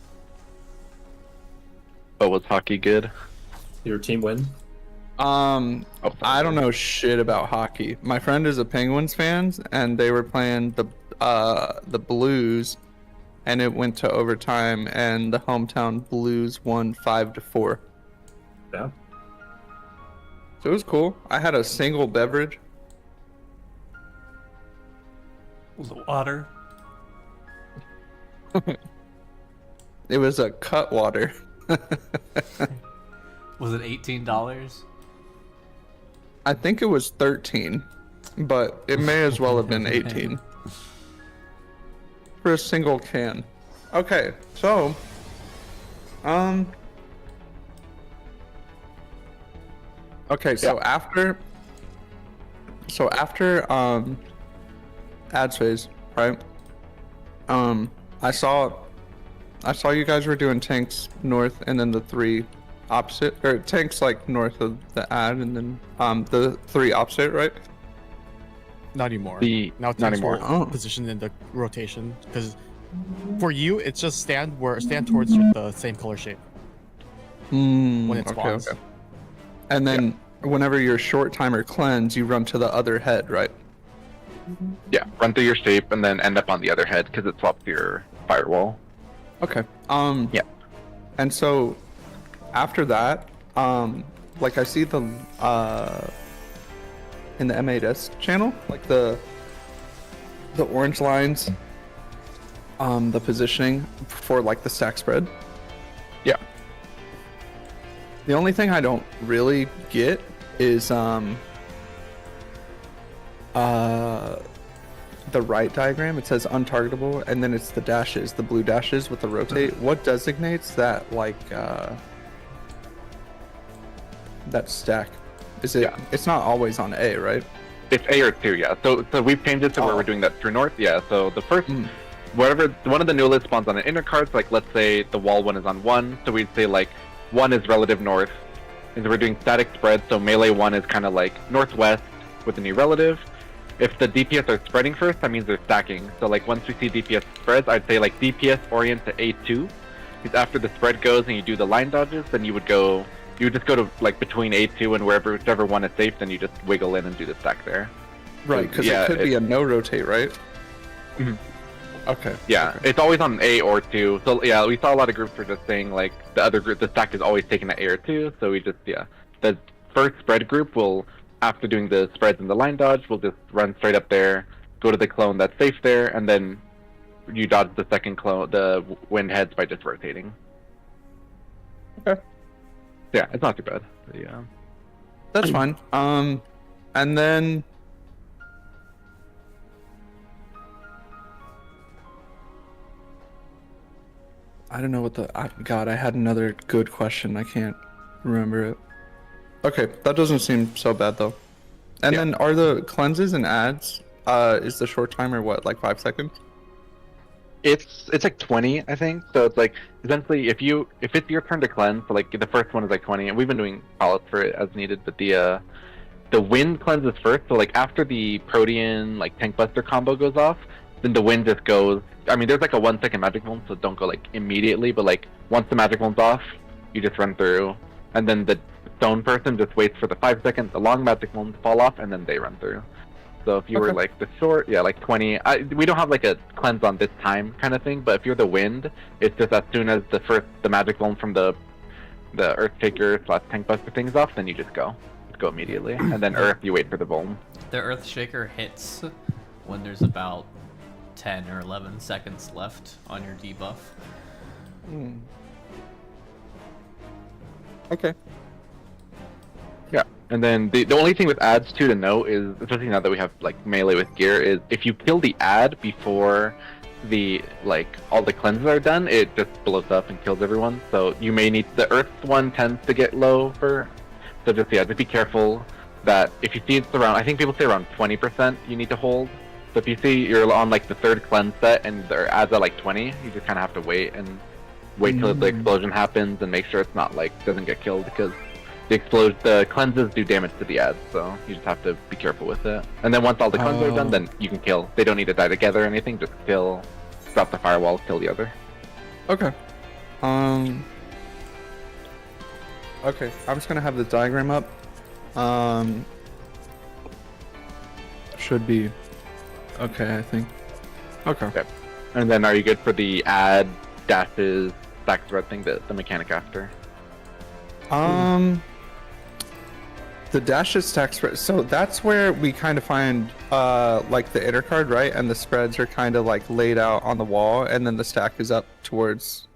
But was hockey good? Your team win? I don't know shit about hockey. My friend is a Penguins fan, and they were playing the Blues, and it went to overtime, and the hometown Blues won 5-4. Yeah. So it was cool. I had a single beverage. Was it water? It was a cut water. Was it $18? I think it was 13, but it may as well have been 18 for a single can. Okay, so okay, so after ads phase, right? I saw you guys were doing tanks north and then the 3 opposite, or tanks like north of the ad and then the 3 opposite, right? Not anymore. Not anymore. Position in the rotation because for you it's just stand towards the same color shape when it spawns. Okay. And then whenever you're short timer cleanse, you run to the other head, right? Yeah, run through your shape and then end up on the other head because it swaps your firewall. Okay. Yeah. And so after that, like I see the in the M8S channel, like the orange lines, the positioning for like the stack spread. Yeah. The only thing I don't really get is the right diagram. It says untargetable, and then it's the dashes, the blue dashes with the rotate. What designates that, like, that stack? Is it? Yeah. It's not always on A, right? It's A or 2, yeah. So we've changed it to where we're doing that true north, yeah. So the first, whatever, one of the new list spawns on an inner cards, like let's say the wall one is on 1, so we'd say like 1 is relative north, and so we're doing static spread, so melee 1 is kind of like northwest with a new relative. If the DPS are spreading first, that means they're stacking. So like once we see DPS spreads, I'd say like DPS orient to A2. Because after the spread goes and you do the line dodges, then you would just go to like between A2 and whichever one is safe, then you just wiggle in and do the stack there. Right, because it could be a no rotate, right? Mm-hmm. Okay. Yeah, okay. It's always on A or 2. So yeah, we saw a lot of groups were just saying like the other group, the stack is always taken at A or 2. So we just, the first spread group will, after doing the spreads and the line dodge, we'll just run straight up there, go to the clone that's safe there, and then you dodge the second clone, the wind heads by just rotating. Okay. Yeah, it's not too bad. But yeah. That's fine. And then I don't know what God, I had another good question. I can't remember it. Okay, that doesn't seem so bad though. And then are the cleanses and ads, is the short timer what, like 5 seconds? It's like 20, I think. So it's like essentially if it's your turn to cleanse, so like the first one is like 20, and we've been doing call-outs for it as needed, but the wind cleanses first. So like after the Protean like tank buster combo goes off, then the wind just goes. I mean, there's like a 1 second magic moment, so don't go like immediately, but like once the magic moment's off, you just run through, and then the stone person just waits for the 5 seconds, the long magic moment to fall off, and then they run through. So if you were like the short, like 20, we don't have like a cleanse on this time kind of thing, but if you're the wind, it's just as soon as the magic moment from the earth shaker / tank buster thing's off, then you just go immediately, and then earth, you wait for the vuln. The earth shaker hits when there's about 10 or 11 seconds left on your debuff. Okay. Yeah. And then the only thing with ads too to note is, especially now that we have like melee with gear, is if you kill the ad before the all the cleanses are done, it just blows up and kills everyone. So you may need the earth one tends to get low for, so just be careful that if you see it's around, I think people say around 20% you need to hold. So if you see you're on like the third cleanse set and their ads are like 20, you just kind of have to wait till the explosion happens and make sure it's not doesn't get killed, because the cleanses do damage to the ads, so you just have to be careful with it. And then once all the cleanses are done, then you can kill. They don't need to die together or anything, just kill, stop the firewall, kill the other. Okay. Okay, I'm just gonna have the diagram up. Should be okay, I think. Okay. And then are you good for the ad dashes stack spread thing, the mechanic after? The dashes stack spread. So that's where we kind of find like the inner card, right? And the spreads are kind of like laid out on the wall, and then the stack is up towards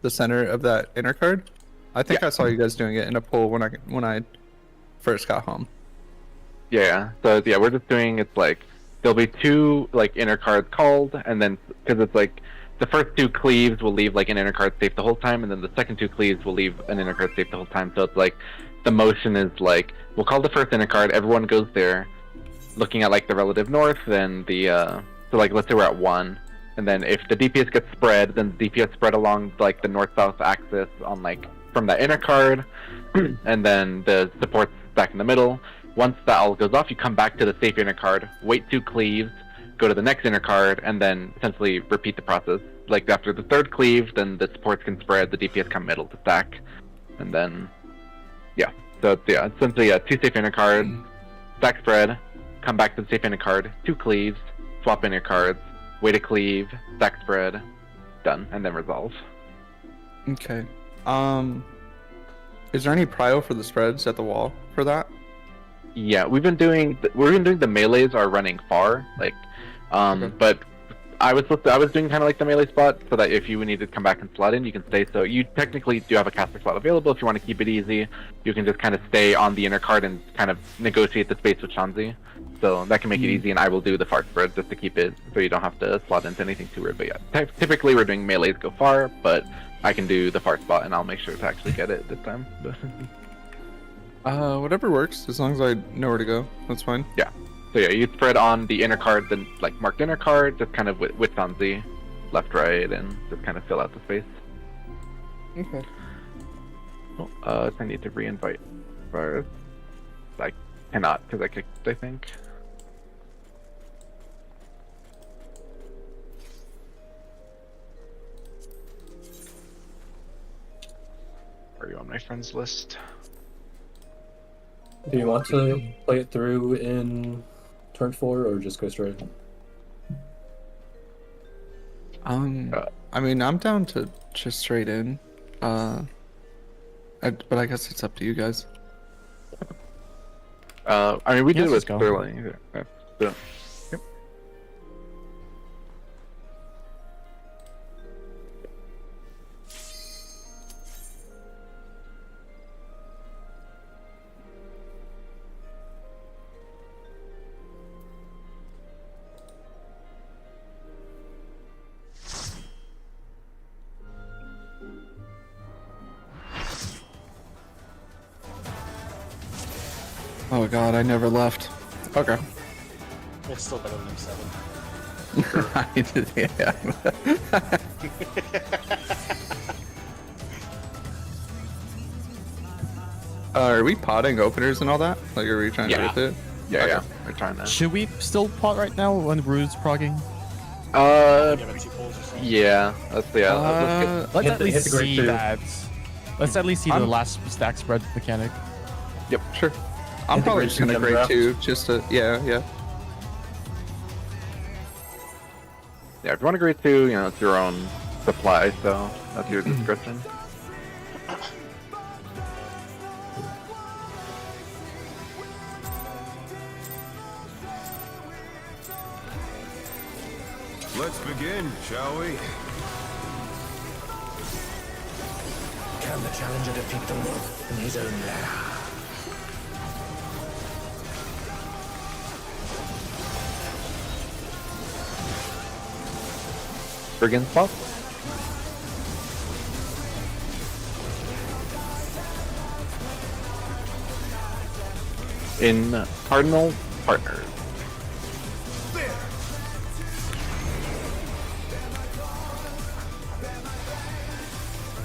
the center of that inner card. I think I saw you guys doing it in a pool when I first got home. Yeah. So yeah, we're just doing there'll be two inner cards called, and then because it's the first two cleaves will leave an inner card safe the whole time, and then the second two cleaves will leave an inner card safe the whole time. So it's the motion is we'll call the first inner card, everyone goes there, looking at the relative north, then the so let's say we're at 1, and then if the DPS gets spread, then the DPS spread along the north-south axis on from that inner card, and then the support's back in the middle. Once that all goes off, you come back to the safe inner card, wait 2 cleaves, go to the next inner card, and then essentially repeat the process. After the third cleave, then the supports can spread, the DPS come middle to stack, and then so it's essentially 2 safe inner cards, stack spread, come back to the safe inner card, 2 cleaves, swap inner cards, wait a cleave, stack spread, done, and then resolve. Okay. Is there any prio for the spreads at the wall for that? Yeah, we've been doing the melees are running far, but I was doing kind of the melee spot, so that if you need to come back and slot in, you can stay. So you technically do have a caster slot available if you want to keep it easy. You can just kind of stay on the inner card and kind of negotiate the space with Shanzi. So that can make it easy, and I will do the far spread just to keep it so you don't have to slot into anything too weird. But yeah, typically we're doing melees go far, but I can do the far spot, and I'll make sure to actually get it this time. Whatever works, as long as I know where to go, that's fine. Yeah. So yeah, you spread on the inner card, then marked inner card, just kind of with Sanzi, left, right, and just kind of fill out the space. Okay. Oh, I need to re-invite first. I cannot because I kicked, I think. Are you on my friends list? Do you want to play it through in turn 4 or just go straight? I mean, I'm down to just straight in. But I guess it's up to you guys. I mean, we did it with go. Sterling. Yeah. Yep. Oh god, I never left. Okay. It's still better than M7. I did, yeah. Are we potting openers and all that? Are we trying to hit it? Yeah, Okay. yeah. We're trying to. Should we still pot right now when Rude's progging? Yeah. Let's Let's at least hit the grade see 2. that. Let's at least see the last stack spread mechanic. Yep. Sure. I'm probably just gonna grade 2, just to, yeah. Yeah, if you want to grade 2, it's your own supply, so that's your discretion. Let's begin, shall we? Can the challenger defeat the wolf in his own lair? Brigand spot. In Cardinal Partners.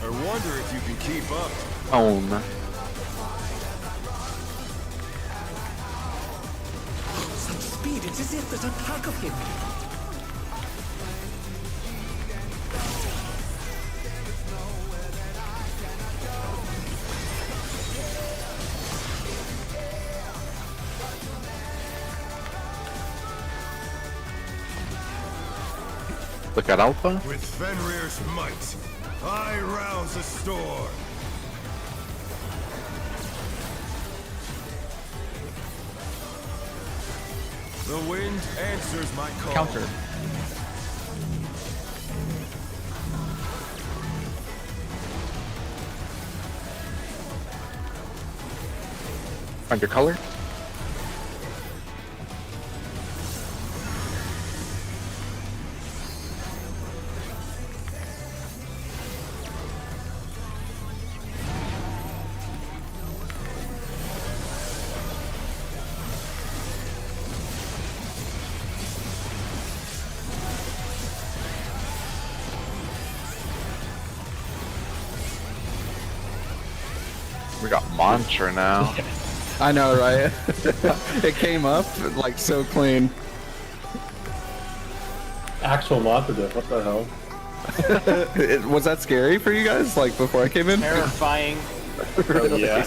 I wonder if you can keep up. Own. Such speed, it's as if there's a pack of him. Look at Alpha. With Fenrir's might, I rouse the storm. The wind answers my call. Counter. Find your color. We got Mantra now. I know, right? It came up like so clean. Actual Montague, what the hell? Was that scary for you guys? Like before I came in? Terrifying. Oh, yeah.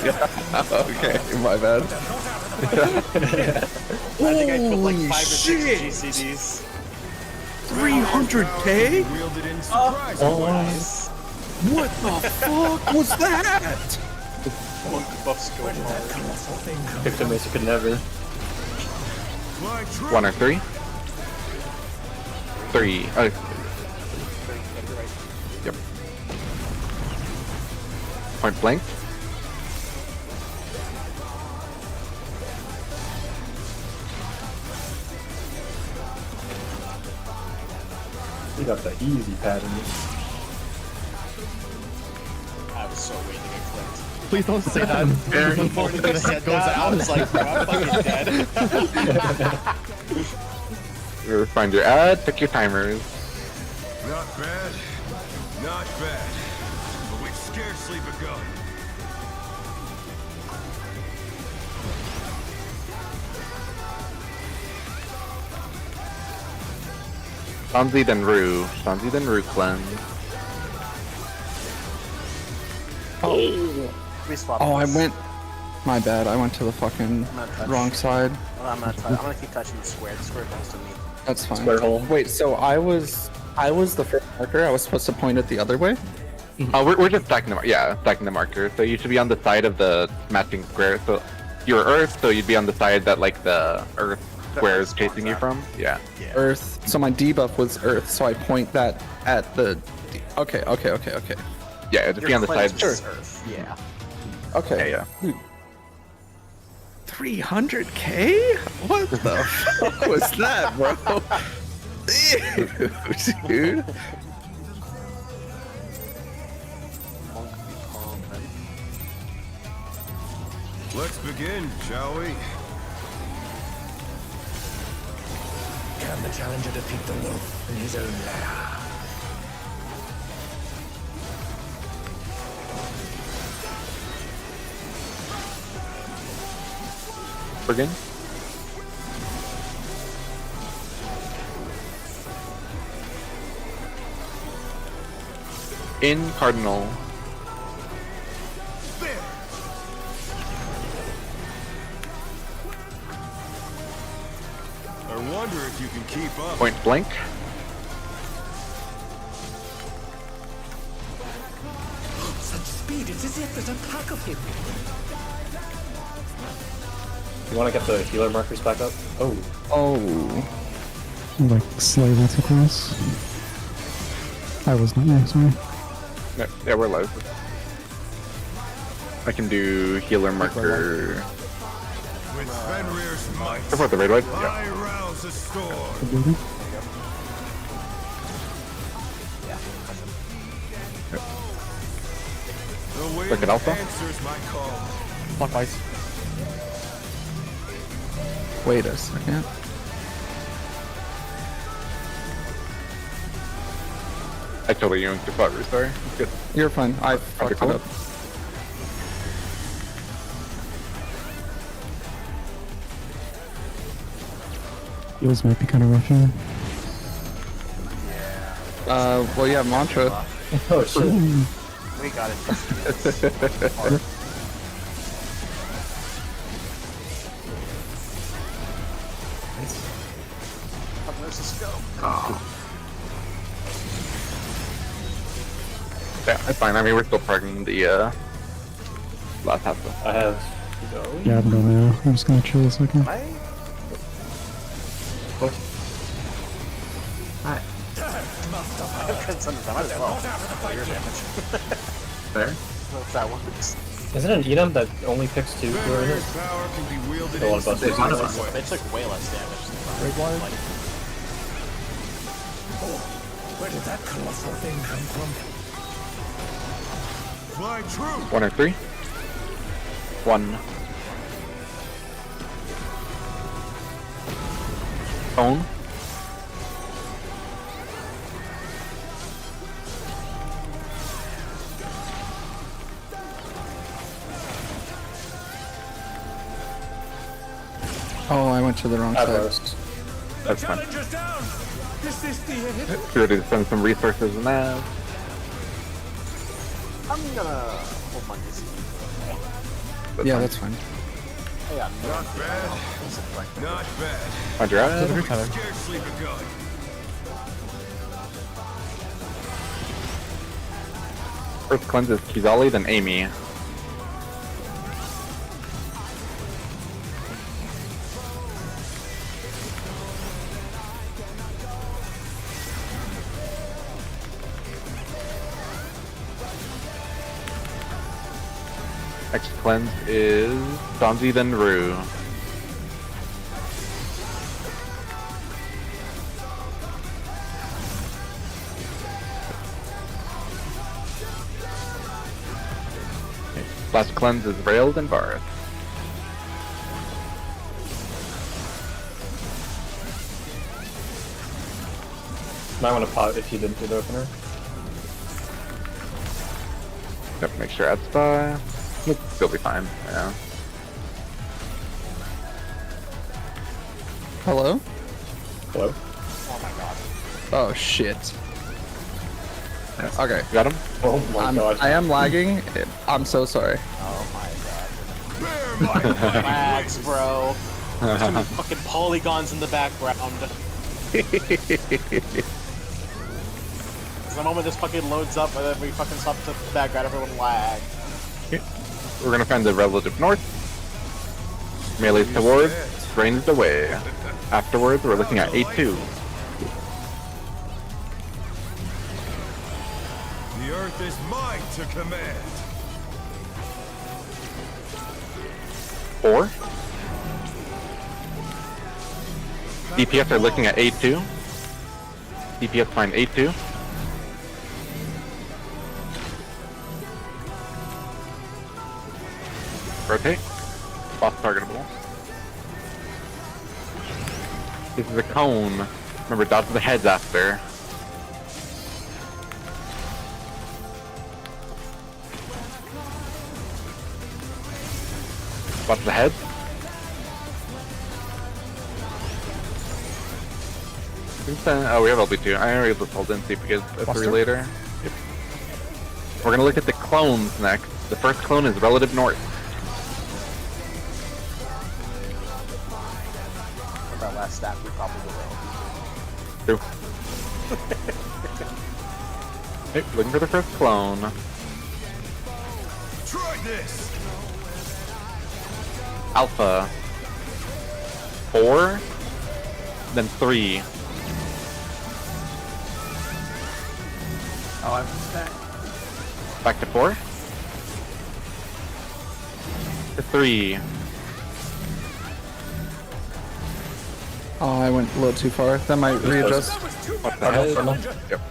Okay, my bad. I think I put like 5 or 6 GCDs. 300k? Wielded in surprise. What the fuck was that? Monk buffs going hard. Victor Mesa could never. My true 1 or 3? 3. Yep. Point blank. You got the easy pattern. I was so waiting to get clipped. Please don't say that. Very important When I said that, I was like, bro, I'm fucking dead. Find your ad, pick your timers. Not bad. Not bad. But we've scarcely begun. Sanzi then Rue. Sanzi then Rue cleanse. Oh, I went. My bad. I went to the fucking wrong side. I'm gonna keep touching the square. The square goes to me. That's fine. Square hole. Wait, so I was the first marker. I was supposed to point it the other way. We're just stacking the stacking the marker. So you should be on the side of the matching square. So you're Earth, so you'd be on the side that like the Earth square is chasing you from. Yeah. Earth. So my debuff was Earth. So I point that at the. Okay. Yeah, just be on the side. Sure. Earth. Yeah. Okay. Yeah. 300k? What the fuck was that, bro? Ew, dude. Let's begin, shall we? Can the challenger defeat the wolf in his own lair? Begin. In Cardinal. I wonder if you can keep up. Point blank. Such speed, it's as if there's a pack of him. You want to get the healer markers back up? Oh. Oh. Like slightly too close. I was not there, sorry. No, yeah, we're live. I can do healer marker. With Fenrir's might, Support the raid wave. I Yeah. rouse the storm. The building. wind Look at Alpha. answers my call. Clockwise. Wait a second. I totally yanked your butt, sorry. Good. You're fine. I fucked it up. Heals might be kind of rough here. Well, yeah, mantra. Oh shit. We got it. Where's this go? Yeah, it's fine. I mean, we're still pregnant the last half. I have go. Yeah, I don't know. I'm just gonna chill a second. Hi. I have Transcendence on as well. Your damage. There. If that works. Is it an Edom that only picks 2 Barrier coordinates? power can be wielded Don't in wanna bust some it. One of different us. They ways. took way less damage than Great wire. like, Where did that colossal thing come from? Fly true. 1 or 3? 1. Phone. Oh, I went to the wrong I have side. roast. That's fine. Challenger's down! Is this the end? We're ready to spend some resources in that. I'm gonna hold my DC. Yeah, that's fine. I got Not bad. Not bad. Roger out. Good Tyler. Scarcely begun. First cleanse is Kizali, then Amy. Next cleanse is Donzi, then Rue. Last cleanse is Railed and Barth. Might want to pot if you didn't do the opener. Yep, make sure that's by. It'll still be fine, yeah. Hello? Hello? Oh my god. Oh shit. Okay. You got him? Oh my god. I am lagging. I'm so sorry. Oh my god. Lags, bro. There's too many fucking polygons in the background. The moment this fucking loads up and then we fucking stop the background, everyone lag. We're gonna find the relative north. Melee's towards, ranged away. Afterwards, we're looking at A2. The earth is mine to command. 4. DPS are looking at A2. DPS find A2. Rotate. Boss targetable. This is a cone. Remember, dodge the heads after. Watch the heads. Oh, we have LB2. I already just hold in, see if we get a 3 later. Yep. We're gonna look at the clones next. The first clone is relative north. With that last stack, we probably will. True. Hey, looking for the first clone. Try this. Alpha. 4. Then 3. Oh, I'm stacked. Back to 4. To 3. Oh, I went a little too far. That might readjust. What the hell? Yep.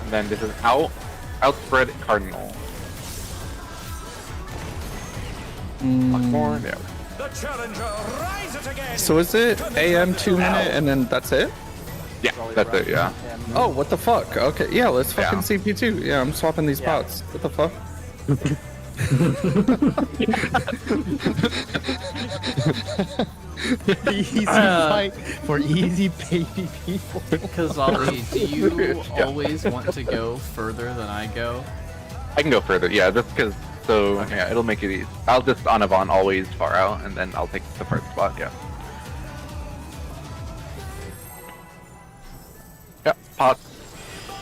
And then this is outspread cardinal. More. Yeah. The challenger rises again. So is it AM 2 minute and then that's it? Yeah, that's it, yeah. Oh, what the fuck? Okay, yeah, let's fucking Yeah. CP2. Yeah, I'm swapping these pots. What the fuck? Easy fight for easy baby people. Because Ollie, do you always want to go further than I go? I can go further, yeah, just because, so, yeah, it'll make it easy. I'll just on Avon always far out, and then I'll take the first spot, yeah. Yeah, pot.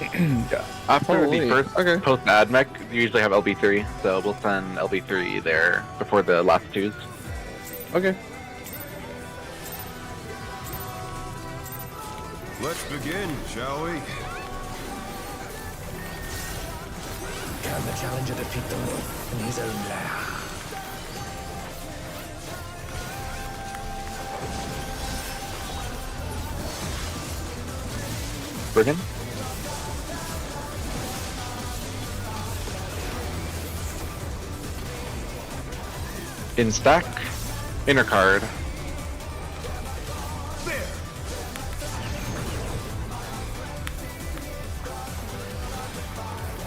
Yeah. After Holy, the first okay. post AdMech, you usually have LB3, so we'll send LB3 there before the last twos. Okay. Let's begin, shall we? Can the challenger defeat them in his own lair? Brigand? In stack, inner card.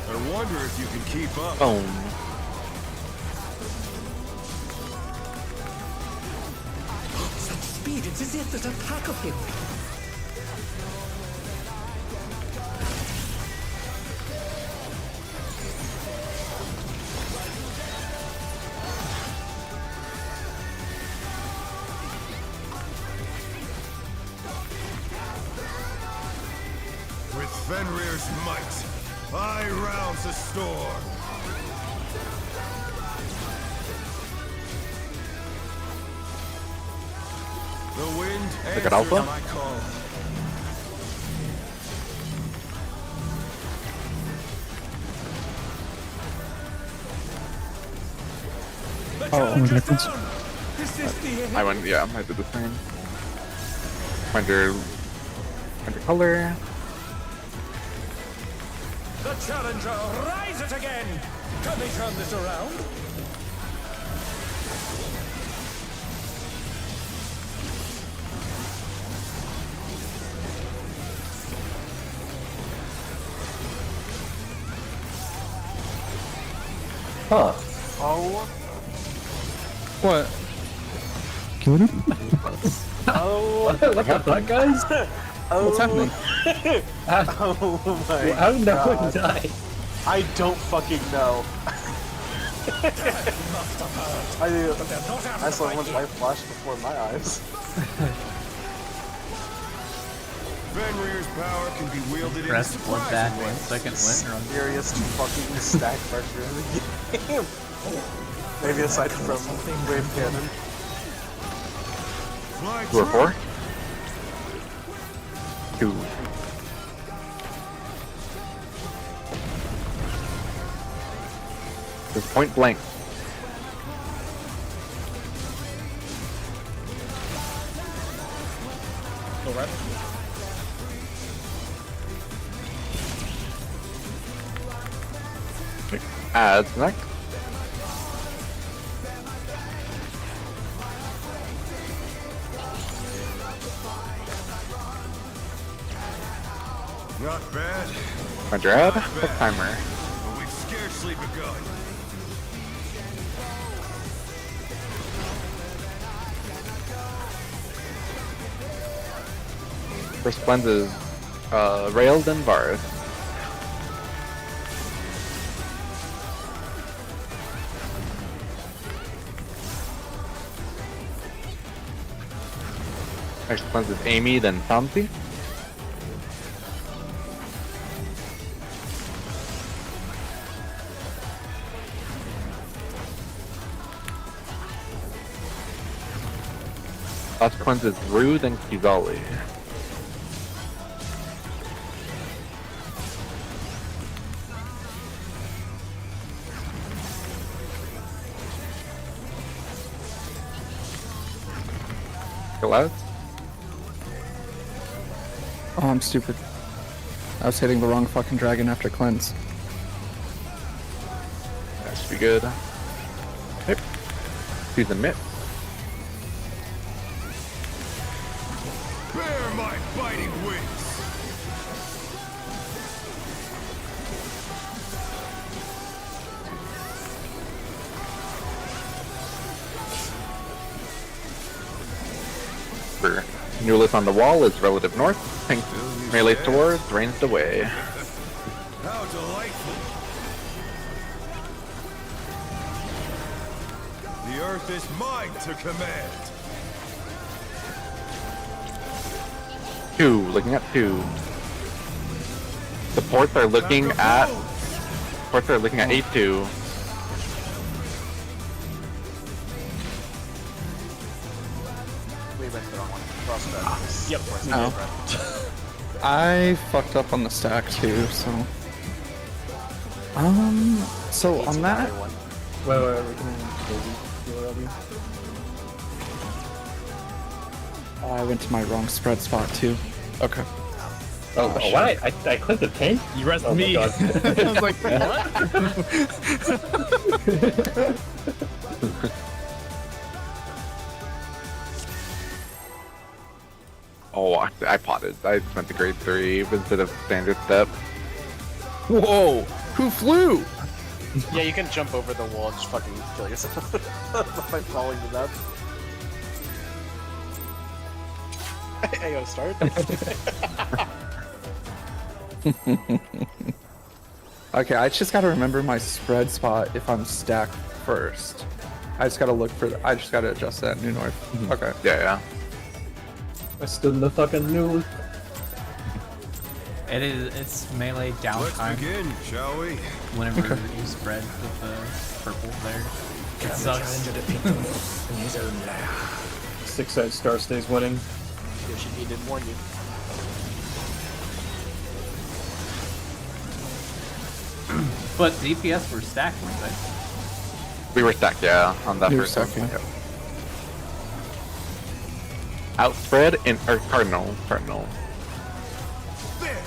I wonder if you can keep up. Boom. Such speed, it's as if there's a pack of him. With Fenrir's might, I rouse the storm. The wind Look at answers Alpha. my call. The Oh, challenger's backwards. down. Is this the end? I went, yeah, I did the same. Under color. The challenger rises again. Can they turn this around? Huh. Oh, What? Killed him? oh, What the fuck, guys? What's happening? oh my How did no one God. die? I don't fucking know. I saw one's life flash before my eyes. Fenrir's power can be wielded in Press bloodbath surprising 1 ways. second win or Scariest fucking stack pressure in the game. Maybe aside from Wave Cannon. Fly 2 or true. 4? 2. Just point blank. Adds next. Not bad, Under add. Quick timer. but we've scarcely begun. First cleanse is railed and Varus. Next cleanse is Amy, then Santi. Last cleanse is Rue, then Kizali. Go out. Oh, I'm stupid. I was hitting the wrong fucking dragon after cleanse. That should be good. Yep. Season mitt. Bear my biting wings. For Newless on the wall is relative north. Tank melee towards, ranged away. How delightful. The earth is mine to command. 2, looking at 2. The ports are looking at A2. We went the wrong one. Cross Yep. Oh. I fucked up on the stack too, so. So on that. Wait, we can do already. Oh, I went to my wrong spread spot too. Okay. Oh, why? I clicked the tank? You rest Oh my me. God. I was like, what? Oh, I potted. I went to grade 3 instead of standard step. Whoa! Who flew? Yeah, you can jump over the wall and just fucking kill yourself by falling to death. I gotta start. Okay, I just gotta remember my spread spot if I'm stacked first. I just gotta look for. I just gotta adjust that new north. Okay. Yeah. I stood in the fucking new. It's melee Let's downtime begin, shall we? whenever you spread with the purple there. It sucks. 6-sided star stays winning. Yoshi did warn you. But DPS were stacked, weren't they? We were stacked, yeah, on that We were first stacked, one. Outspread in or cardinal. There.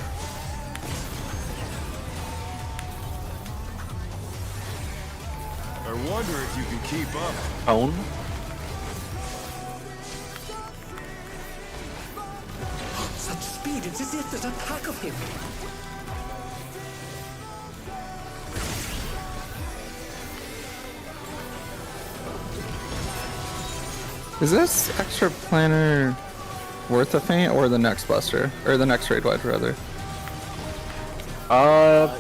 I wonder if you can keep up. Cone. Such speed, it's as if there's a pack of him. Is this extra planner worth a feint or the next buster or the next raid wide rather?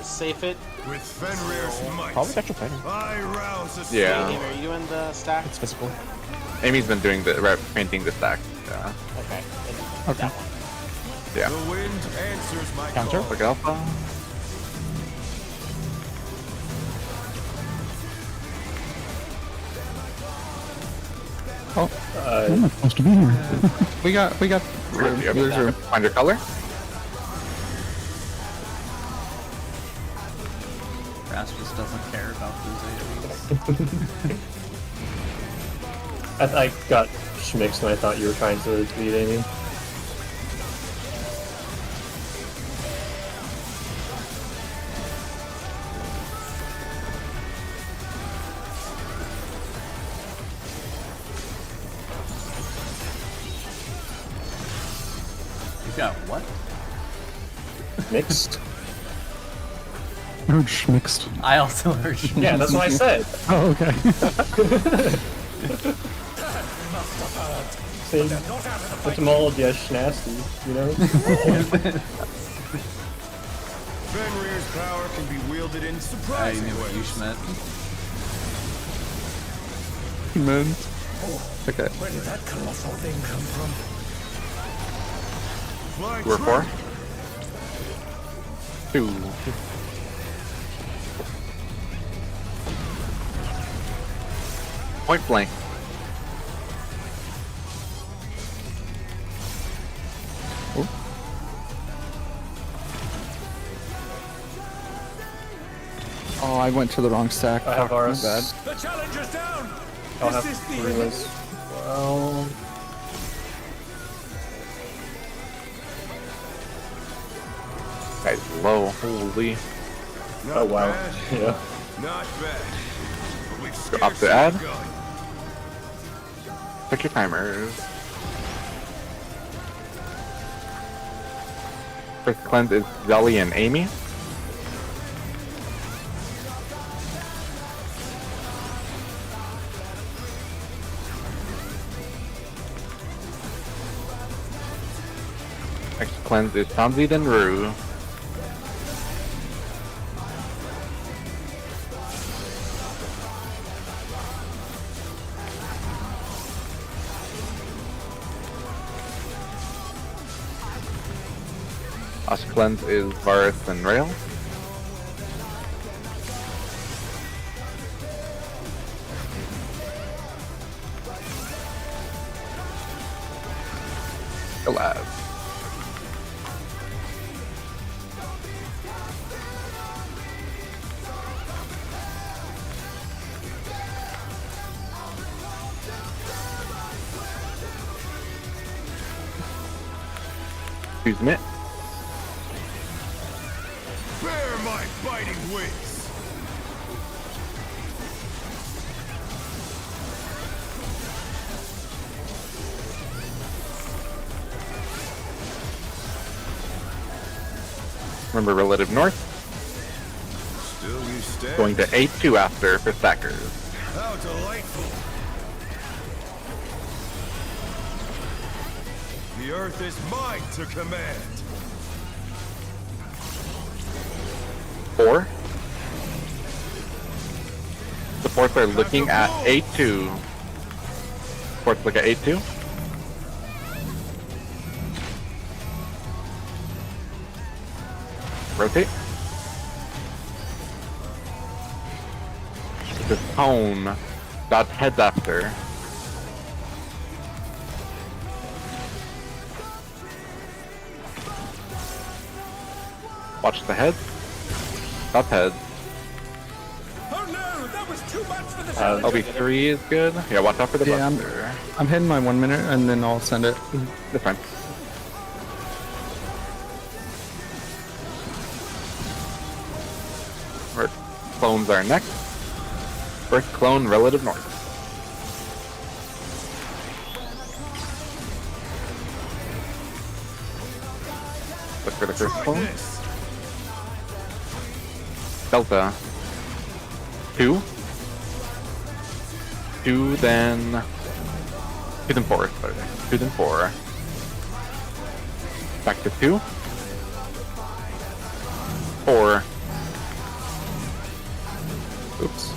Safe it. With Fenrir's might. Probably extra planner. I rouse the Yeah. Hey, are you doing the stack? It's physical. Amy's been doing painting the stack. Yeah. Okay. Okay. That one. Yeah. The wind answers my Counter? call. Look alpha. Oh, I'm not supposed to be here. we got room. There's room. Find your color. Ras just doesn't care about those AoEs. I got schmixed and I thought you were trying to lead Amy. You got what? Mixed? I heard schmixed. I also heard you. Yeah, that's what I said. Oh, okay. See, put them all just nasty, you know? Fenrir's power can be wielded in I surprising knew what you ways. meant. Meant. Okay. Where did that colossal thing come from? Fly We're true. 4. 2. Point blank. Oh, I went to the wrong stack. I have Fuck, my RS. bad. The challenger's down! I'll This have is the Rulas. Well, Guy's low. Holy. Not oh wow. bad. Yeah. Not bad. But we've Go up to scarcely add. begun. Check your timers. First cleanse is Zelly and Amy. Next cleanse is Sanzi and Rue. Last cleanse is Varus and Rail. Alive. Who's Mitt? Bear my biting wings! Remember relative north. Still you stand? Going to A2 after for stackers. How delightful! The earth is mine to command! 4. The fourth are looking at A2. Fourth look at A2. Rotate. This tone. That's heads after. Watch the heads. Up heads. Oh no, that was too much for the LB3 is good. Yeah, watch out for the Yeah, buster. I'm hitting my 1 minute and then I'll send it. That's fine. First clones are next. First clone relative north. Look for the first clone. Delta. 2. 2, then 2, then 4. Sorry. 2, then 4. Back to 2. 4. Oops.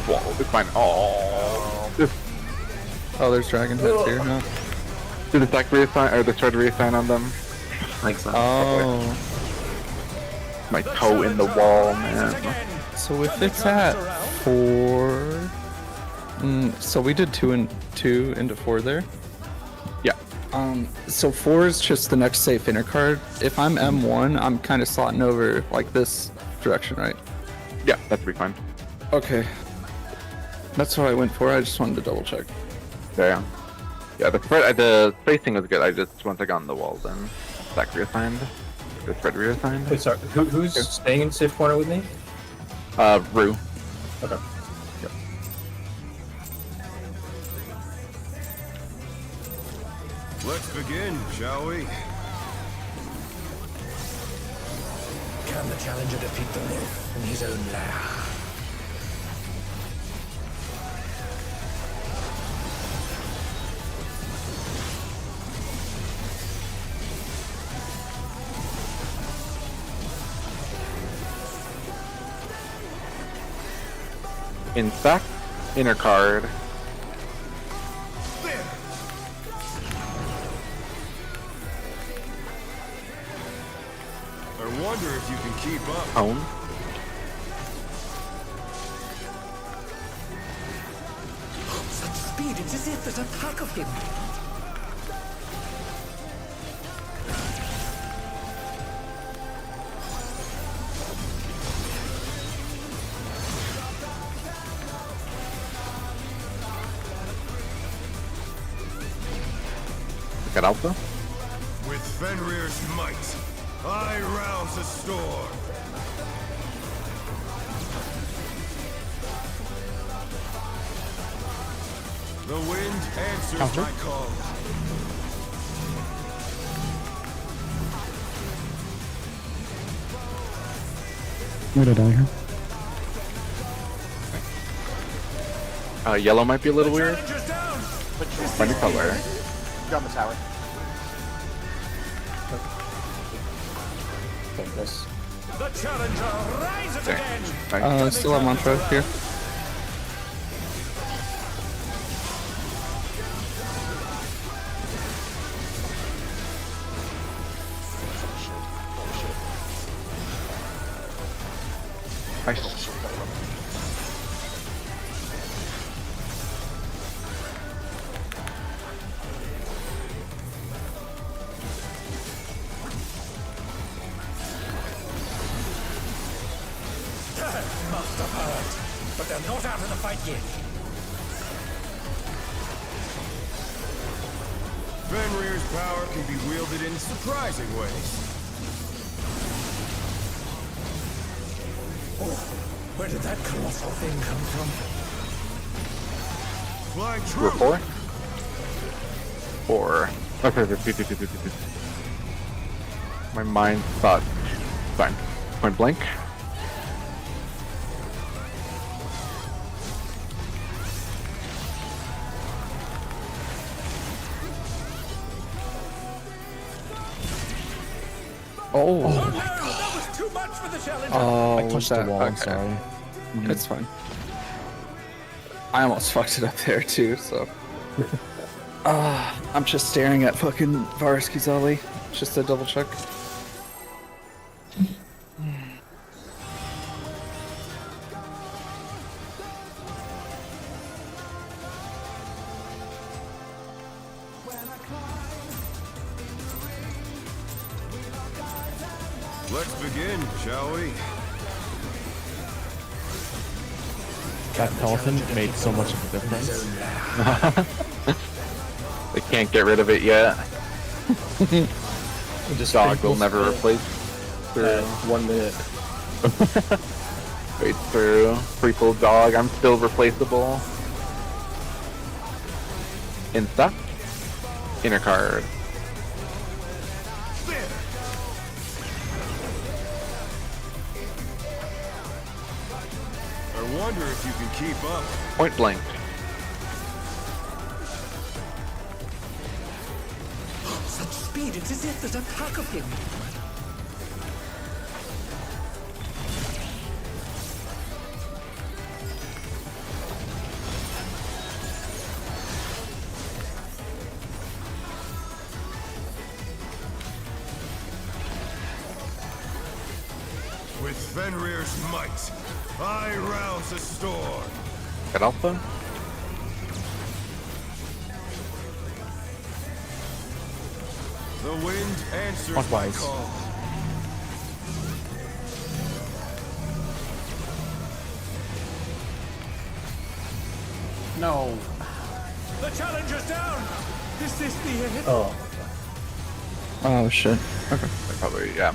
Wall, it's fine. Oh. Oh, there's dragon heads here, huh? Do the stack reassign or the shred reassign on them? Like so. Oh. My toe in the wall, man. So if it's at 4... so we did 2 and 2 into 4 there? Yeah. So 4 is just the next safe inner card. If I'm M1, I'm kind of slotting over like this direction, right? Yeah, that's pretty fine. Okay. That's what I went for. I just wanted to double check. Yeah. Yeah, the spacing was good. I just once I got on the wall, then stack reassigned. The spread reassigned. Wait, sorry. Who's staying in safe corner with me? Rue. Okay. Yep. Let's begin, shall we? Can the challenger defeat the myth in his own lair? In stack, inner card. There! I wonder if you can keep up. Home. Such speed, it's as if there's a pack of him. Look at Alpha. With Fenrir's might, I rouse a storm. The wind answers Counter. my call. I'm gonna die here. Yellow might be a little weird. Challenger's down. Funny color. You're on the tower. Take this. The challenger rises There. again. Nice. Still have mantra here. Nice. Must have hurt. But they're not out of the fight yet. Fenrir's power can be wielded in surprising ways. Where did that colossal thing come from? Flying We're true. 4. 4. Okay. My mind thought. Fine. Point blank. Oh. Oh no, that was too much for the challenger. Oh, I touched the wall. I'm okay. sorry. It's fine. I almost fucked it up there too, so. I'm just staring at fucking Varsky's Ollie. Just to double check. Let's begin, shall we? That pelican made so much of a difference. They can't get rid of it yet. Just Dog will never replace. Through. 1 minute. Wait through. Prequel dog, I'm still replaceable. Insta. Inner card. I wonder if you can keep up. Point blank. Such speed, it's as if there's a pack of him. With Fenrir's might, I rouse a storm. Got alpha? The wind answers my Clockwise. call. No. The challenger's down. Is this the end? Oh. Oh shit. Okay. Probably, yeah.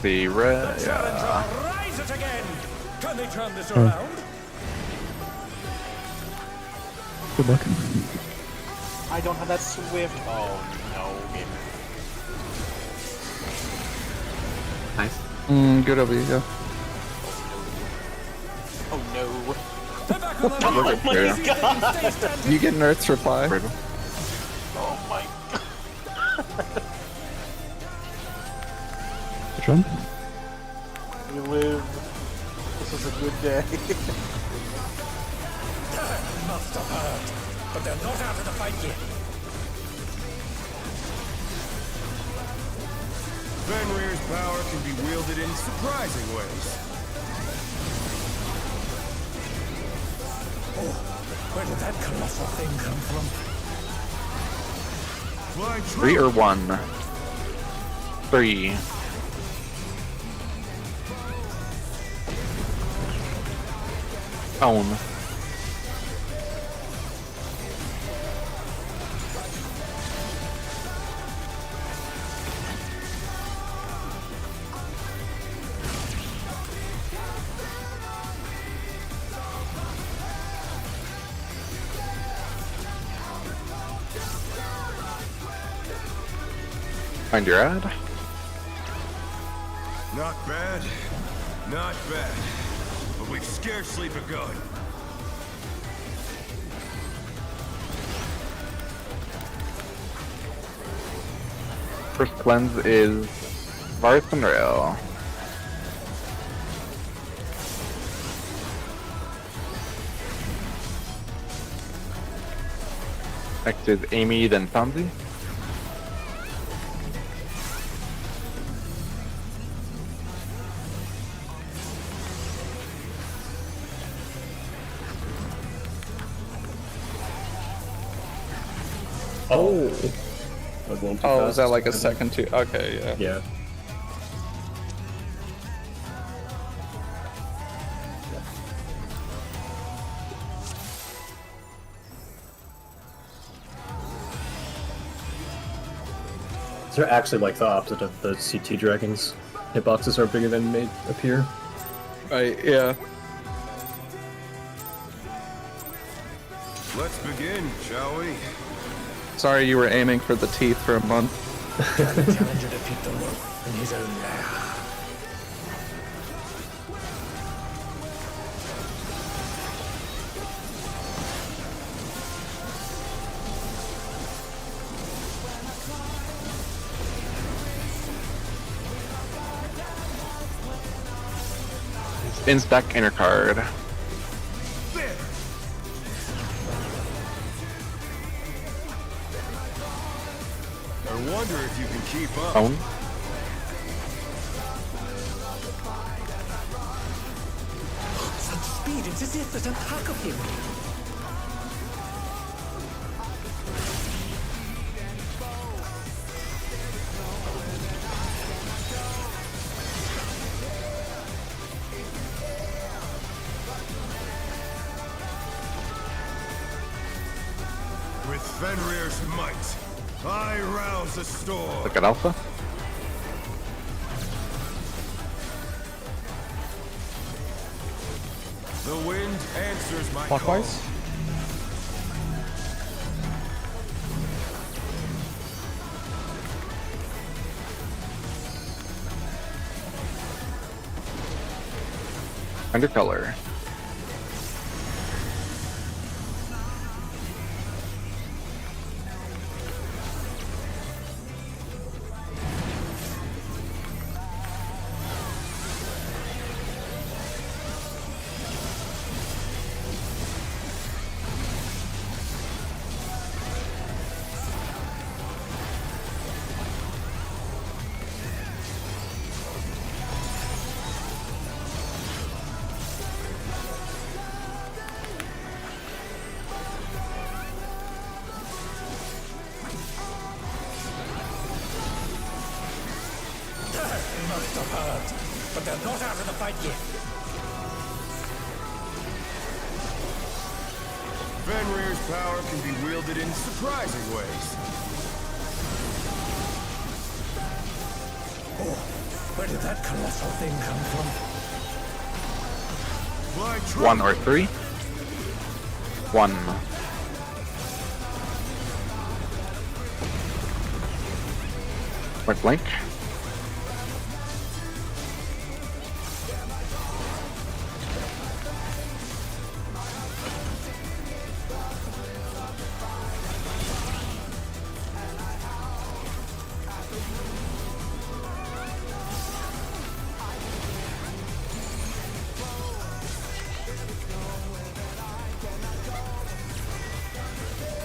The red, The yeah. challenger rises again. Can they turn this around? Good luck. I don't have that swift. Oh no, game. Nice. Good over you, yeah. Oh no. They're back on the Look at there. Stay standing. You get an Earth's reply. Raven. Oh my. Which one? We live. This was a good day. Must have hurt. But they're not out of the fight yet. Fenrir's power can be wielded in surprising ways. Where did that colossal thing come from? Flying 3 true. or 1? 3. Own. Find your ad. Not bad. Not bad. But we've scarcely begun. First cleanse is Varus and Rail. Next is Amy, then Fonzie. Oh. Was a little too Oh, fast. is that like a second too? Okay, yeah. Yeah. They're actually like the opposite of the CT dragons. Hitboxes are bigger than they appear. Right, yeah. Let's begin, shall we? Sorry you were aiming for the teeth for a month. The challenger defeat the wolf in his own lair. In stack inner card. I wonder if you can keep up. Phone. Such speed, it's as if there's a pack of him. With Fenrir's might, I rouse the storm. Look at Alpha. The wind answers my Clockwise? Under color. They must have heard, but they're not out of the fight yet. Fenrir's power can be wielded in surprising ways. Oh, where did that colossal thing come from? Fly true. 1 or 3. 1. Point blank.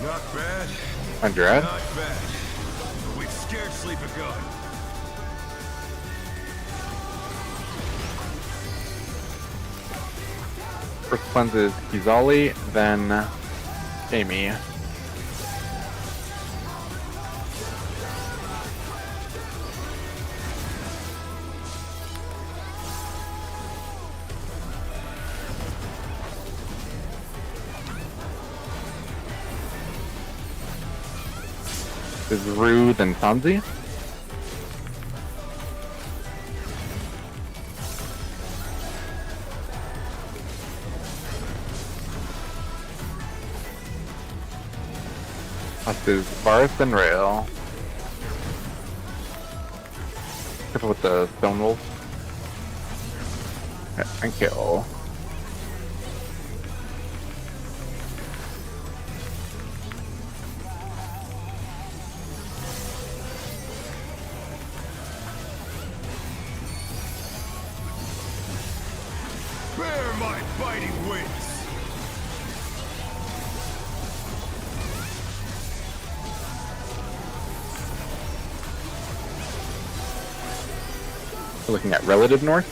Not bad. Under ad. Not bad. But we've scarcely begun. First cleanse is Kizali, then Amy. This is Rue, then Sanzi. This is Varus and Rail. Careful with the stone wolf. Yeah, thank you. Bear my biting wings! We're looking at relative north.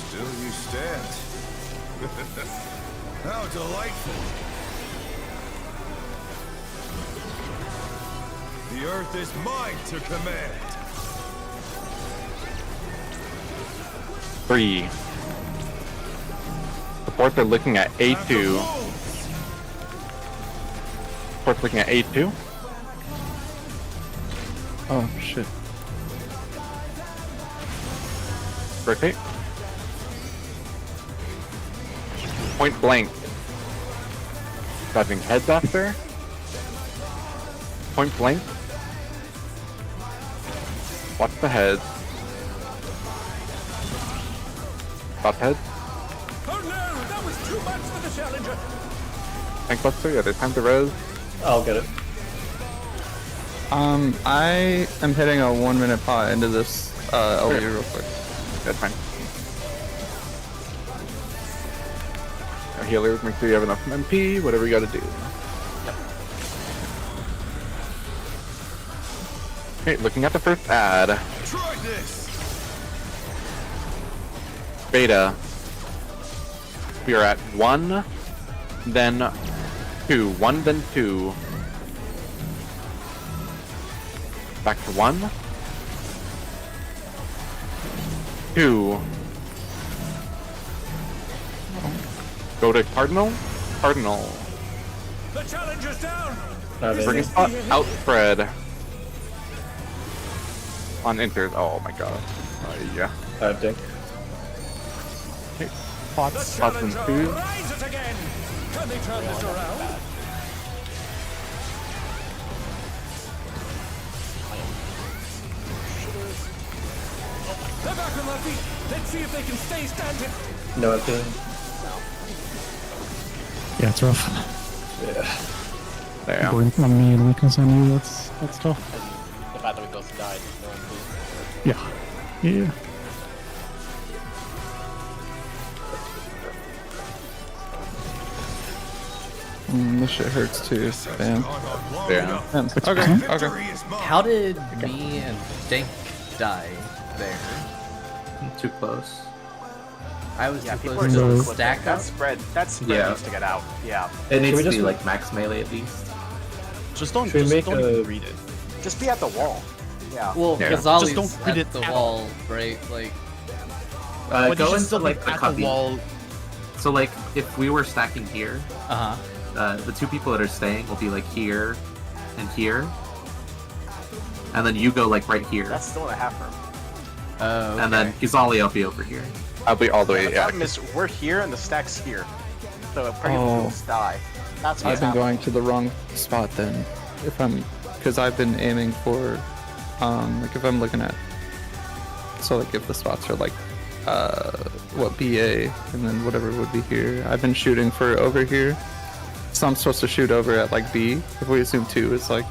Still you stand. How delightful! The earth is mine to command! 3. Reports are looking at A2. Reports looking at A2. Oh shit. Rotate. Point blank. Dodging heads after. Point blank. Watch the heads. Stop heads. Oh no, that was too much for the challenger. Tank buster, yeah, there's time to res. I'll get it. I am hitting a 1 minute pot into this LU real quick. That's fine. Our healers, make sure you have enough MP, whatever you gotta do. Okay, looking at the first ad. Try this! Beta. We are at 1, then 2. 1, then 2. Back to 1. 2. Go to Cardinal. Cardinal. The challenger's down. Bring us outspread. On enters. Oh my god. Yeah. I have Dink. Okay. The Pots and challenger food. rises again. Can they turn this around? They're back on their feet. Let's see if they can stay standing. No, I've done. Yeah, it's rough. Yeah. There. Going on me and weakness on you, that's tough. The fact that we both died. No one Yeah. Yeah. This shit hurts too. Damn. Yeah. Okay. Okay. How did me and Dink die there? Too close. I was Yeah, too people close are to just stack that up. spread. That spread Yeah. needs to get out. Yeah. It needs we to just be make- like max melee at least. Just don't, Should we just make don't a- even read it. Just be at the wall. Yeah. Well, Yeah. Ghazali's Just don't read at it the at wall, right? Like, But you Go should into still like be the at cubby. the wall. So like if we were stacking here, uh-huh. the 2 people that are staying will be like here and here, and then you go like right here, That's still in a half room. Oh, and then Ghazali will be over here. I'll be all the way. The Yeah. problem is we're here and the stack's here. So pretty Oh. much die. That's what's I've been happening. going to the wrong spot then. If I'm, because I've been aiming for, like if I'm looking at, so like if the spots are like, what BA and then whatever would be here. I've been shooting for over here. So I'm supposed to shoot over at like B. If we assume 2 is like,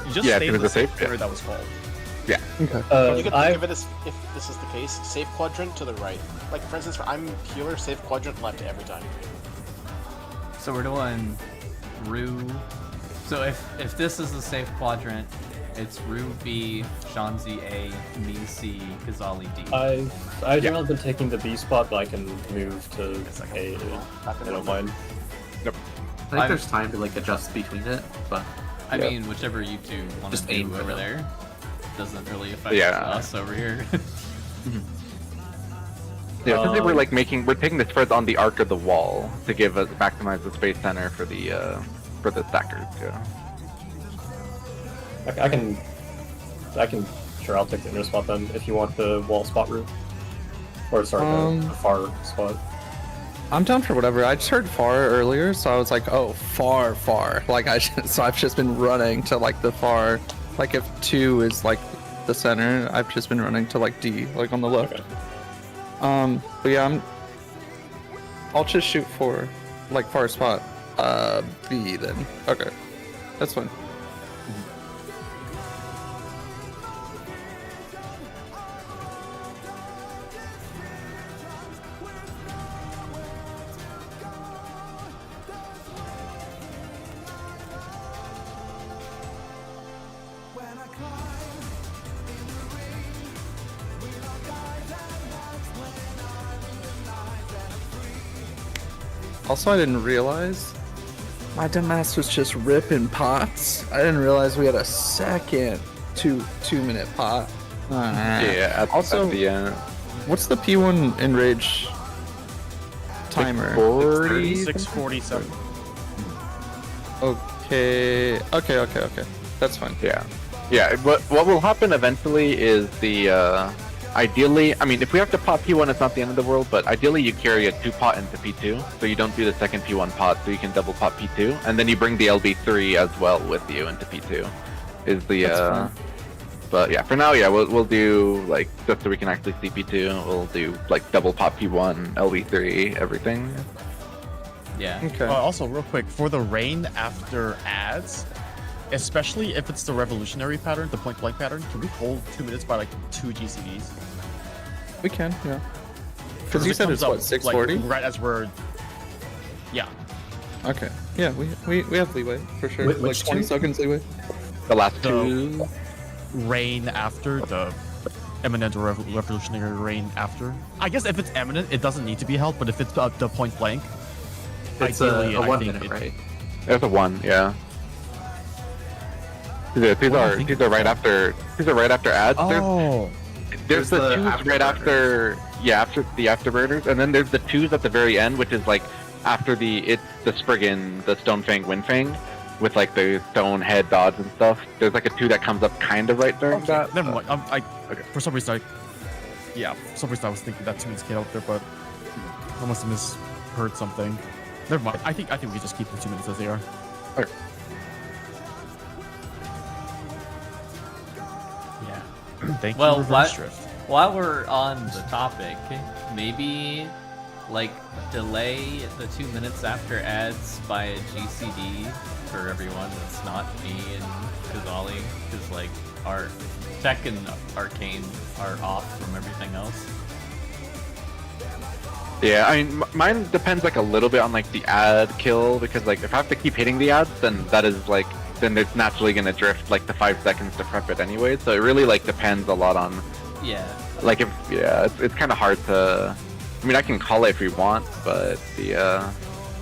You just Yeah, stayed if it in was the a same safe, yeah. area that was called. Yeah. okay. You could think I've of it as, if this is the case, safe quadrant to the right. Like, for instance, I'm healer, safe quadrant left every time. So we're doing Rue. So if this is the safe quadrant, it's Rue B, Shanzi A, me C, Ghazali D. I've generally been taking the B spot, but I can move to A. I don't mind. I think there's time to like adjust between it, but I mean, whichever you two want Just to do aim for over them. there doesn't really affect Yeah. us over here. Yeah, since we're like we're taking the spreads on the arc of the wall to give us maximize the space center for the stackers. Yeah. I can. Sure, I'll take the inner spot then if you want the wall spot route. Or sorry, the far spot. I'm down for whatever. I just heard far earlier, so I was like, oh, far. Like so I've just been running to like the far Like if 2 is like the center, I've just been running to like D, like on the left. Okay. But yeah, I'll just shoot for like far spot B then. Okay, that's fine. Also, I didn't realize my dumbass was just ripping pots. I didn't realize we had a second two-minute pot. Yeah. Also, at the what's the P1 enrage timer? 40. 6:47. Okay. That's fine. Yeah. Yeah. What will happen eventually is the ideally, I mean, if we have to pot P1, it's not the end of the world, but ideally you carry a 2-pot into P2, so you don't do the second P1 pot, so you can double pot P2, and then you bring the LB3 as well with you into P2. Is the but yeah, for now, yeah, we'll do like just so we can actually see P2. We'll do like double pot P1, LB3, everything. Yeah. Okay. Also, real quick, for the rain after ads, especially if it's the revolutionary pattern, the point blank pattern, can we hold 2 minutes by like 2 GCDs? We can, yeah. Because you it said comes it's what, up, 640? Like, right as we're. Yeah. Okay. Yeah, we have leeway for sure. Which like 20 two? seconds leeway. The last The two. rain after the eminent or revolutionary rain after. I guess if it's eminent, it doesn't need to be held, but if it's the point blank, It's ideally, a I 1 think minute, right? There's a 1, yeah. These are right after ads. Oh. There's the 2s right after after the afterburners, and then there's the 2s at the very end, which is like after the Spriggan, the Stonefang, Windfang, with like the stone head dodge and stuff. There's like a 2 that comes up kind of right during that. Never mind. For some reason, I was thinking that 2 minutes came out there, but I must have misheard something. Never mind. I think we just keep the 2 minutes as they are. Okay. Yeah. Thank Well, you, Reverse Drift. while we're on the topic, maybe like delay the 2 minutes after ads by a GCD for everyone that's not me and Kazali, because like our tech and arcane are off from everything else. Yeah, I mean, mine depends like a little bit on like the ad kill, because like if I have to keep hitting the ads, then that is like, then it's naturally gonna drift like the 5 seconds to prep it anyway. So it really like depends a lot on. Yeah. Like if it's kind of hard to. I mean, I can call it if we want, but the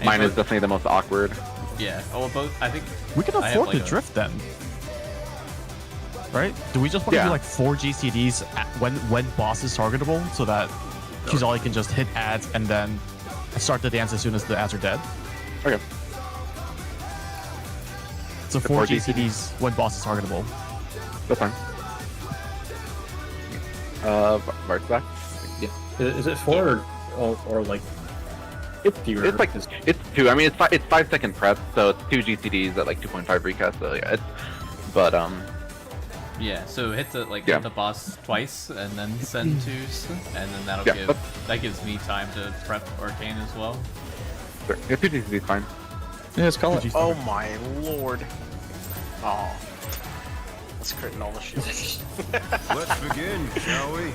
mine is definitely the most awkward. Yeah. Oh, both. I think We can I have, afford like, to a- drift then. Right? Do we just want to do like 4 GCDs when boss is targetable, so that Kizali can just hit ads and then start the dance as soon as the ads are dead? Okay. So 4 GCDs when boss is targetable. That's fine. Mark's back. Yeah. Is it 4 or like? It's like it's 2. I mean, it's 5 second prep, so it's 2 GCDs at like 2.5 recast. So yeah, Yeah, so hit the boss twice and then send 2s, and then that gives me time to prep arcane as well. Sure. Yeah, 2 GCDs fine. Yeah, let's call it. Oh my lord. Oh. Let's critting all the shields. Let's begin, shall we?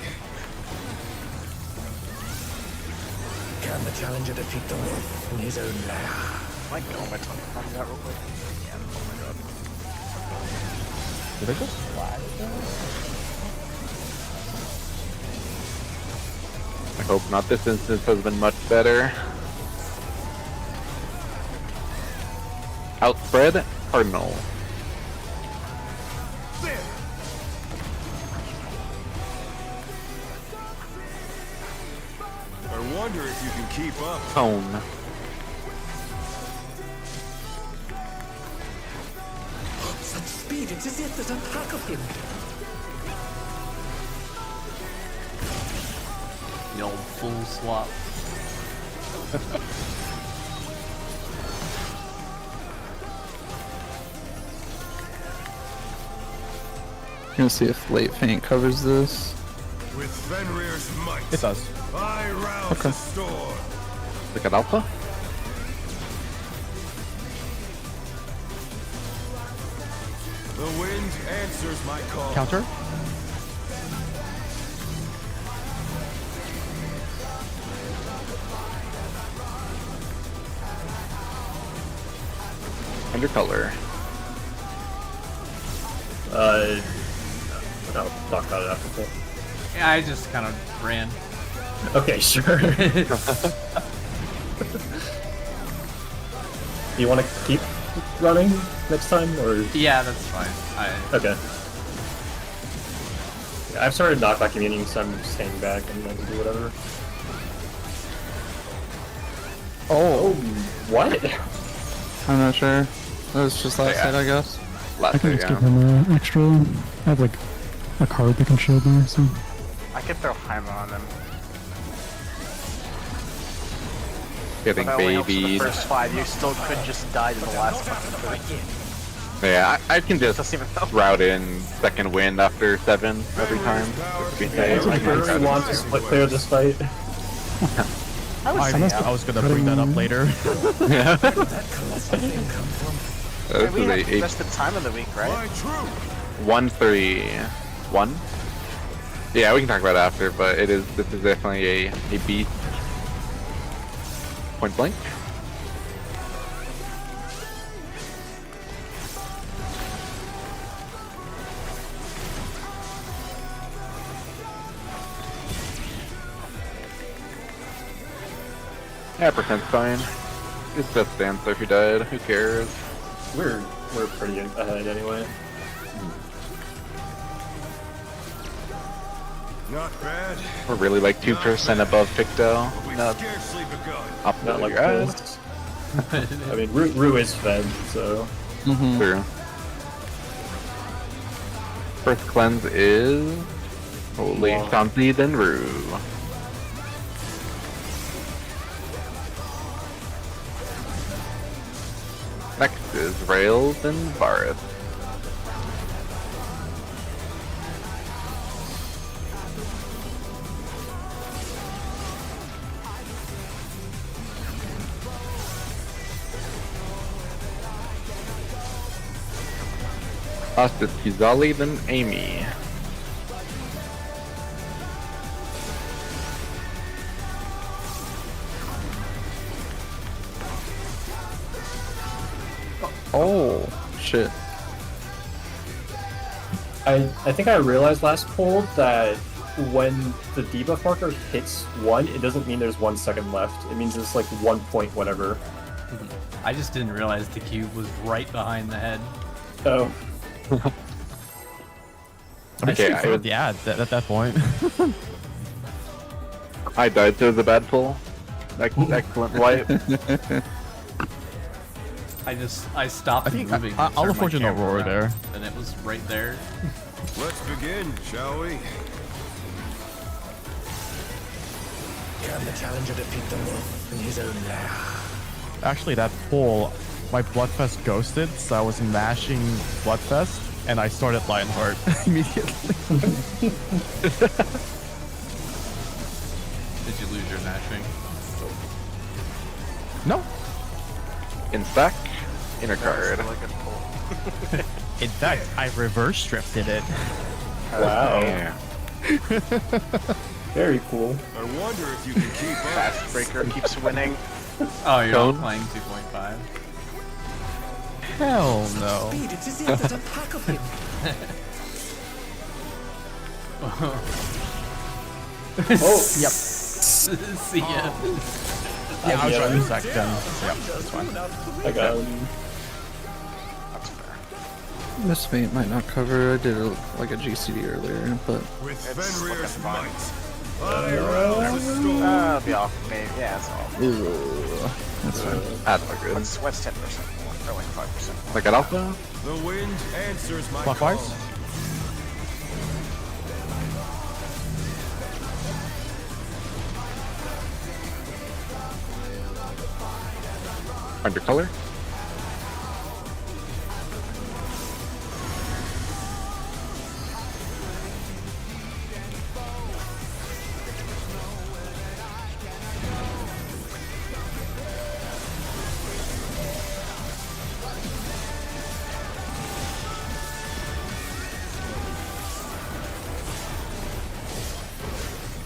Can the challenger defeat the wolf in his own lair? My god, my tongue climbing that real quick. Oh my god. Did I just flag? I hope not. This instance has been much better. Outspread, Cardinal. I wonder if you can keep up. Tone. Such speed, it's as if there's a pack of him. The old full swap. Gonna see if late faint covers this. With Fenrir's might, It does. I rouse the storm. Look at Alpha. The wind answers my call. Counter. Under color. I'll talk about it after. Yeah, I just kind of ran. Okay, sure. Do you want to keep running next time, or? Yeah, that's fine. Okay. Yeah, I've started knockback immunity, so I'm just staying back and then do whatever. Oh, what? I'm not sure. That was just last hit, I guess. I can just give him an extra. I have like a card that can shield me, so. I could throw Heimer on him. Getting But that only helps in the babied. first 5, you still could just die in the last fucking 3. Yeah, I can just route in second wind after 7 every time. Just to be safe. I really want to split clear this fight. I was gonna bring that up later. Yeah. That's the time of the week, right? 1-3-1. Yeah, we can talk about it after, but this is definitely a beast. Point blank. Yeah, percent's fine. It's just dancer if you died. Who cares? We're pretty ahead anyway. Not bad. We're really like 2% above Picto. We've scarcely begun. Up Not like your ass. this. I mean, Rue is fed, so. True. First cleanse is holy Shanti then Rue. Next is Rails and Varus. Last is Kizali, then Amy. Oh, shit. I think I realized last poll that when the debuff marker hits 1, it doesn't mean there's 1 second left. It means it's like 1 point whatever. I just didn't realize the cube was right behind the head. Oh. Okay, yeah, at that point. I died, so it was a bad pull. Excellent wipe. I stopped moving. I'll afford an Aurora there. And it was right there. Let's begin, shall we? Can the challenger defeat the wolf in his own lair? Actually, that pull, my Bloodfest ghosted, so I was mashing Bloodfest, and I started Lionheart immediately. Did you lose your mashing? No. In stack, inner card. In fact, I reverse drifted it. Wow. Yeah. Very cool. I wonder if you can keep up. Fast Breaker keeps winning. Oh, you're Cone? playing 2.5. Hell no. Speed, it is the opposite pack of him. Oh, yep. See ya. Yeah, I was trying to sack them. Yep, that's fine. I got him. Miss Faint might not cover. I did like a GCD earlier, but With Fenrir's might, I rouse the storm. I'll be off, maybe. Yeah, it's all. ooh, that's fine. That's not good. What's 10% more? Or like 5% more? Look at Alpha. The wind answers my Clockwise? call. Under color.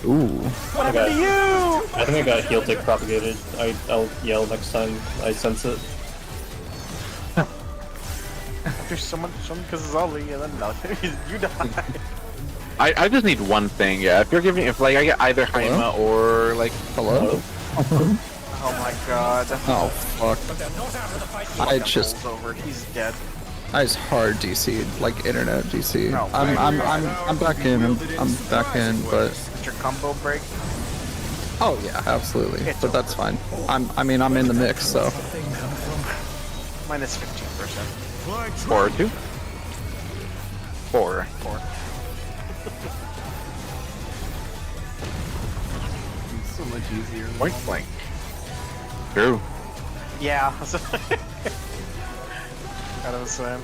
Ooh. What happened to you? I think I got heel tick propagated. I'll yell next time I sense it. There's someone because it's all and then nothing. You die. I just need one thing, yeah. If you're giving, if like I get either Haima or like Hello? Oh my god. Oh fuck. I just over. He's dead. I just hard DC'd, like internet DC. No, I'm back in. I'm back in, but Did your combo break? oh yeah, absolutely. It's But that's fine. I'm in the mix, so Minus 15%. 4 2. 4. So much easier. Point blank. True. Yeah. Kind of the same.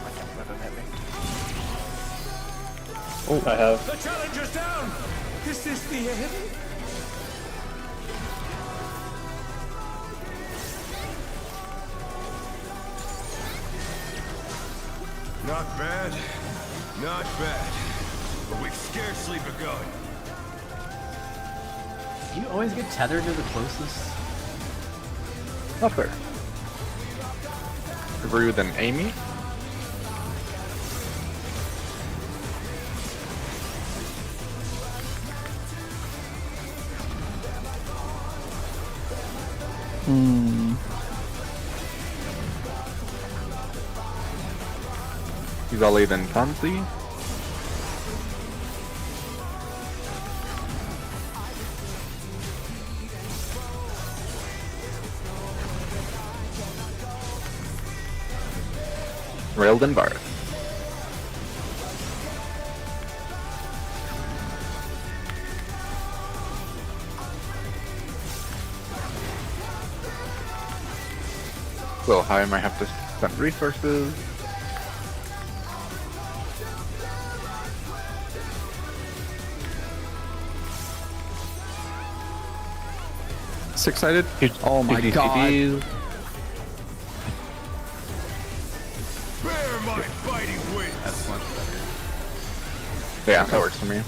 I can't let it hit me. Oh, I have. The challenger's down! Is this the end? Not bad. Not bad. But we've scarcely begun. You always get tethered to the closest. Not fair. Rude than Amy. He's ollie than Tansi. Railed and Bard. A little high, might have to spend resources. excited. Oh my god. Bear my fighting wings. That's much better. Yeah, that works for me.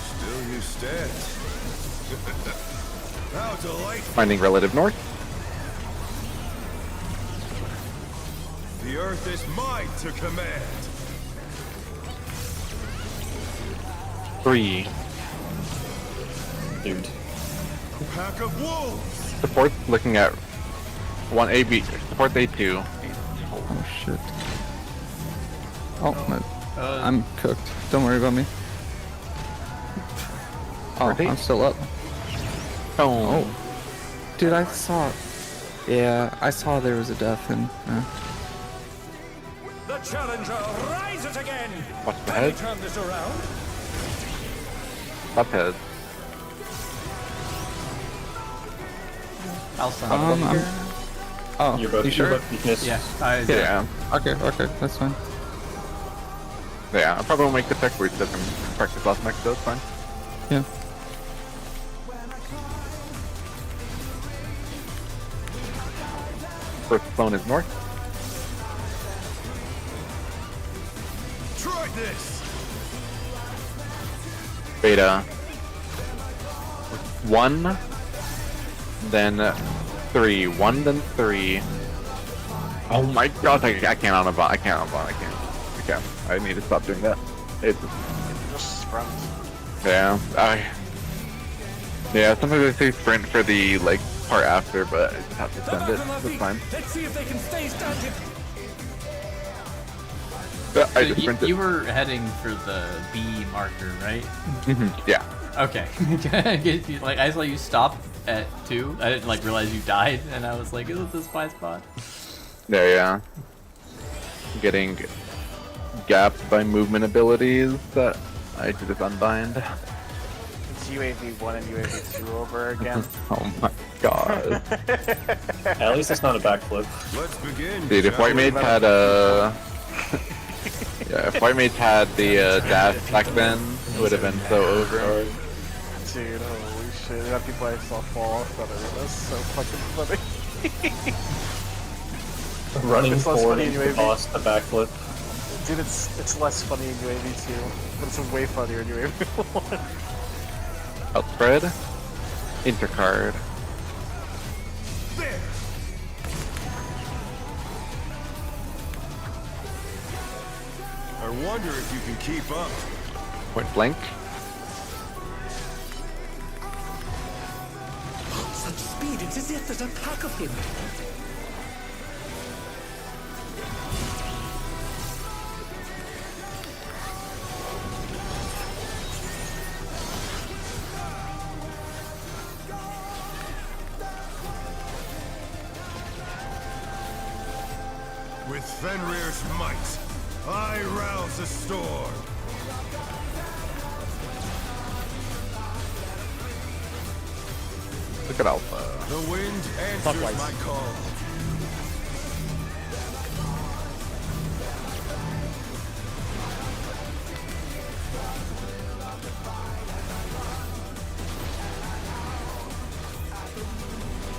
Still you stand. How delightful. Finding relative north. The earth is mine to command. 3. Dude. A pack of wolves. Support looking at 1 AB. Support A2. Oh shit. Oh, no. I'm cooked. Don't worry about me. Oh, I'm still up. Oh. Dude, I saw. Yeah, I saw there was a death and. The challenger rises again. What's the Can we head? turn this around? Up head. I'll stop here. Oh, You're both, you sure? Yeah, Okay, that's fine. Yeah, I probably won't make the tech boots that can practice last next, so it's fine. Yeah. First phone is north. Try this. Beta. 1, then 3. 1, then 3. Oh my god, I can't on a bot. I can't on a bot. I can't. I need to stop doing that. It's Just sprint. yeah. Yeah. Sometimes I say sprint for the like part after, but I just have to send it. That's fine. Let's see if they can stay standing. I just sprinted. You were heading for the B marker, right? Yeah. Okay. Like I saw you stop at 2. I didn't like realize you died, and I was like, "Is it the spy spot?" Yeah. Getting gapped by movement abilities that I just unbind. It's UAV 1 and UAV 2 over again. Oh my god. At least it's not a backflip. Let's begin. Dude, if White Maids had yeah, if White Maids had the dash back then, it would have been so over. Dude, holy actually. The amount of people I saw fall off of it was so fucking funny. Running It's less forward funny in into the UAV. boss, the backflip. Dude, it's less funny in UAV too, but it's way funnier in UAV 1. Outspread. Intercard. There! I wonder if you can keep up. Point blank. Such speed, it's as if there's a pack of him. With Fenrir's might, I rouse a storm. Look at Alpha. The wind answers Clockwise. my call.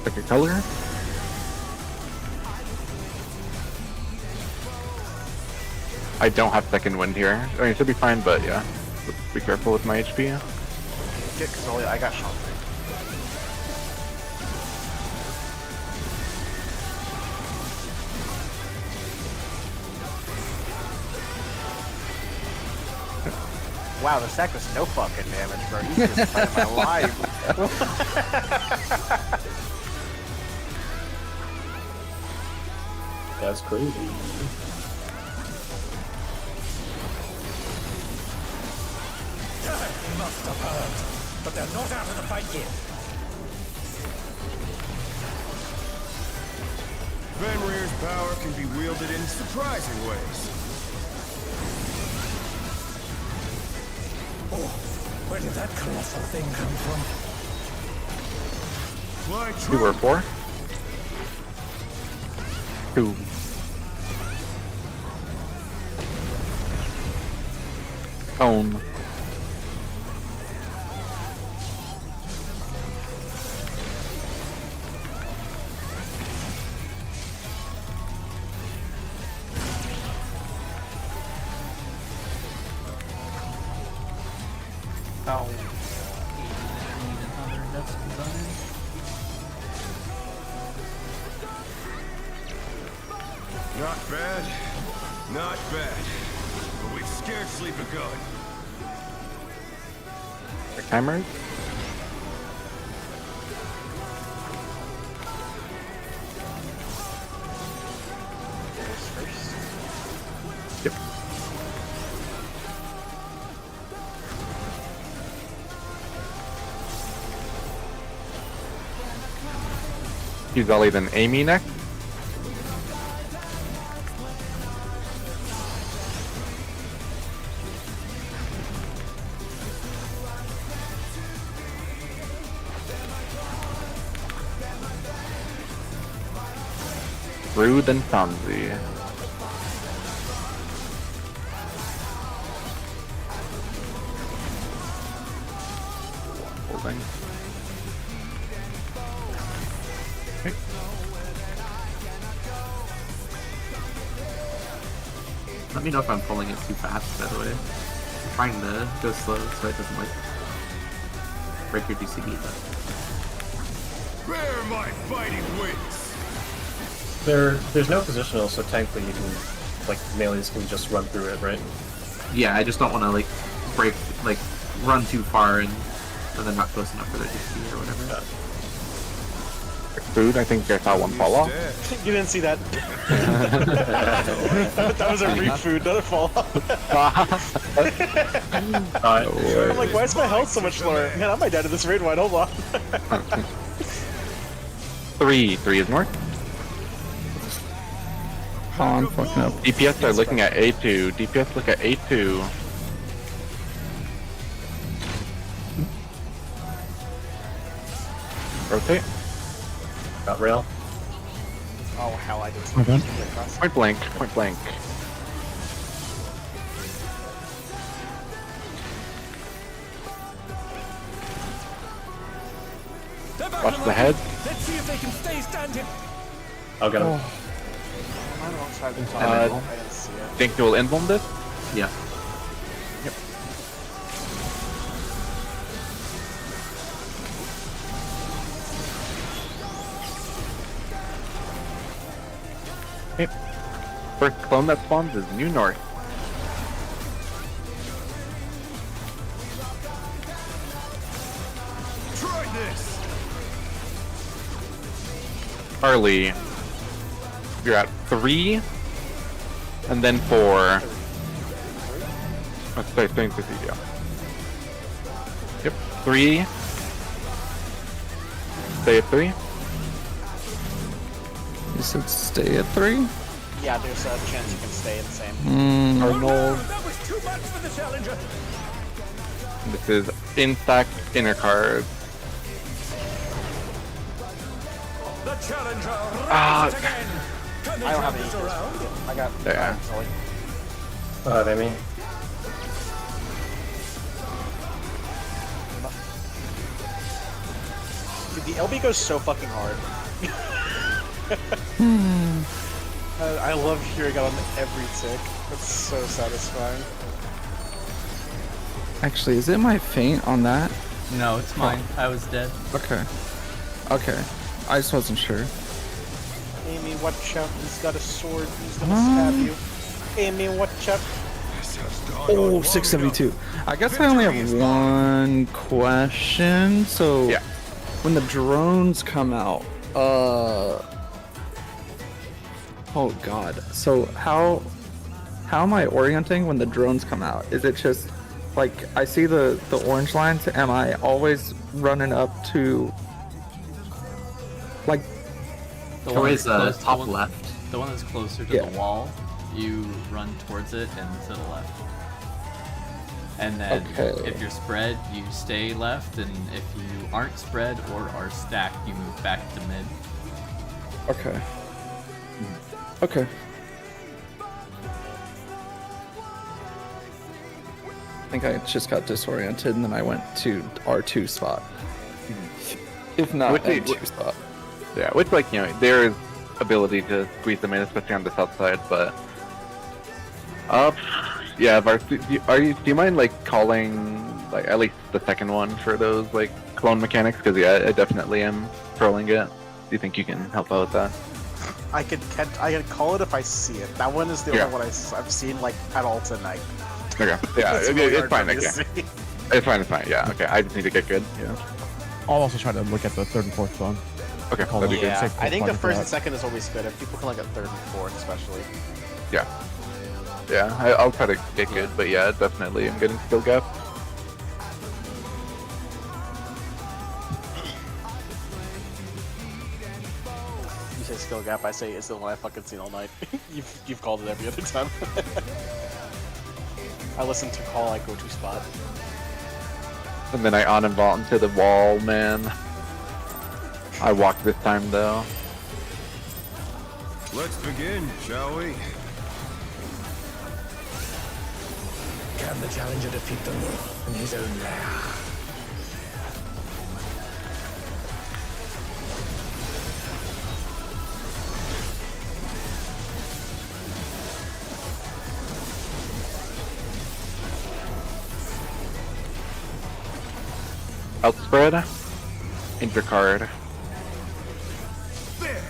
Pick a color. I don't have second wind here. I mean, it should be fine, but yeah. Be careful with my HP. Get Cazolia, I got shot. Wow, the sack was no fucking damage, bro. He's just fighting my life. That's crazy. Must have heard, but they're not out of the fight yet. Fenrir's power can be wielded in surprising ways. Oh, where did that colossal thing come from? Fly 2 or true. 4. 2. Cone. Oh. Another death design. Not bad. Not bad. But we've scarcely begun. Timers. Yep. He's Ollie then Amy next. Rude and Fonzie. Holding. Okay. Let me know if I'm pulling it too fast, by the way. I'm trying to go slow so it doesn't like break your DCB, but Bear my fighting wings. There's no positional, so technically you can, like, melees can just run through it, right? yeah, I just don't want to like break, like run too far and then not close enough for their DCB or whatever. Food, I think I saw one fall off. You didn't see that. That was a reef food, not a fall off. I'm like, why is my health so much lower? Man, I might die to this raid wide, hold on. 3 is north. Oh, I'm fucking up. DPS are looking at A2. DPS look at A2. Rotate. Got rail. Oh hell, I did My bad. Point blank. Point blank. Watch the head. Let's see if they can stay standing. I'll get him. Am I alongside the top? Uh, I didn't see it. Think you will emblem this? Yeah. First clone that spawns is New North. Try this. Harley, you're at 3, and then 4. Let's stay staying to see, yeah. Yep, 3. Stay at 3. You said stay at 3? Yeah, there's a chance you can stay the same. Arnold. That was too much for the challenger. This is in-stack inner card. The challenger Ah. rises again. Can they I don't turn have any this equals. around? I got. Yeah. Sorry. Amy. Dude, the LB goes so fucking hard. I love hearing it on every tick. That's so satisfying. Actually, is it my feint on that? No, it's mine. I was dead. Okay. Okay. I just wasn't sure. Amy, watch out. He's got a sword. He's gonna stab you. Amy, watch out. Oh, 672. I guess I only have one question. So, Yeah. when the drones come out, oh god. So how am I orienting when the drones come out? Is it just like I see the orange lines? Am I always running up to like? The Always that's top the one, left. The one that's closer to Yeah. the wall, you run towards it and to the left. And then Okay. if you're spread, you stay left, and if you aren't spread or are stacked, you move back to mid. Okay. Okay. I think I just got disoriented and then I went to R2 spot. If not Which is- M2 spot. Yeah, which, like, you know, there is ability to squeeze them in, especially on the south side, but... yeah, Vars, do you mind, like, calling, like, at least the second one for those, like, clone mechanics? Because, yeah, I definitely am trolling it. Do you think you can help out with that? I can call it if I see it. That one is the Yeah. only one I've seen like at all tonight. Okay, yeah, It's really it's hard fine, for me to okay. see. It's fine, yeah, okay, I just need to get good, yeah. I'll also try to look at the third and fourth phone. Okay, Call that'd be them. good. Yeah, Safe I think the target for first and that. second is always good. If people can like a third and fourth, especially. Yeah. Yeah, I'll try to get good, but yeah, definitely I'm getting skill gap. You say skill gap, I say it's the one I fucking seen all night. you've called it every other time. I listen to call like go-to spot. And then I on and vault into the wall, man. I walk this time though. Let's begin, shall we? Can the challenger defeat them in his own lair? Outspread. Intercard. There.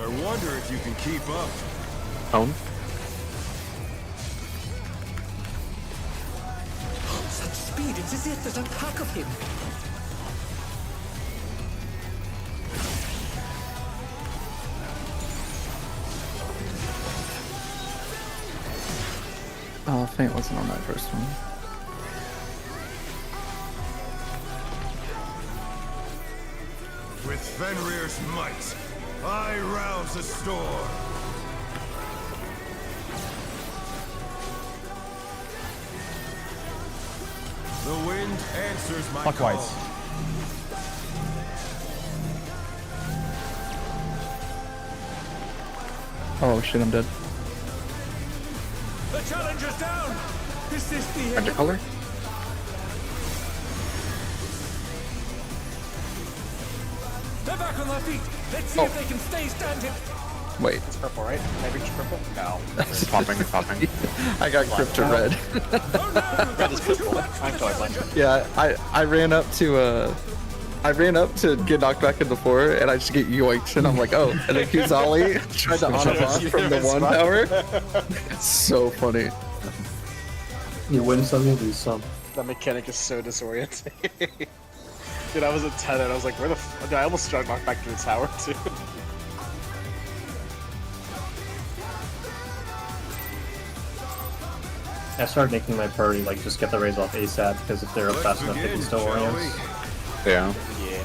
I wonder if you can keep up. Tone. Such speed, it's as if there's a pack of him. Oh, feint wasn't on that first one. With Fenrir's might, I rouse the storm. The wind answers my Clockwise. call. Oh shit, I'm dead. The challenger's down. Is this the end? Undercolor. They're back on their feet. Let's see if they can stay standing. Wait. It's purple, right? Can I reach purple? No. It's popping, it's popping. I got crypto red. Red is purple. I'm colorblind. Yeah, I ran up to get knocked back in the 4, and I just get yoinked, and I'm like, oh. And then Kuzali tried to on him off from the 1 tower. It's so funny. You win some, you lose some. That mechanic is so disorienting. Dude, I was at 10 and I was like, where the f— Dude, I almost tried to knock back to the tower too. I started making my priority like just get the raise off ASAP because if they're up fast enough, they can still orient. Yeah. Yeah.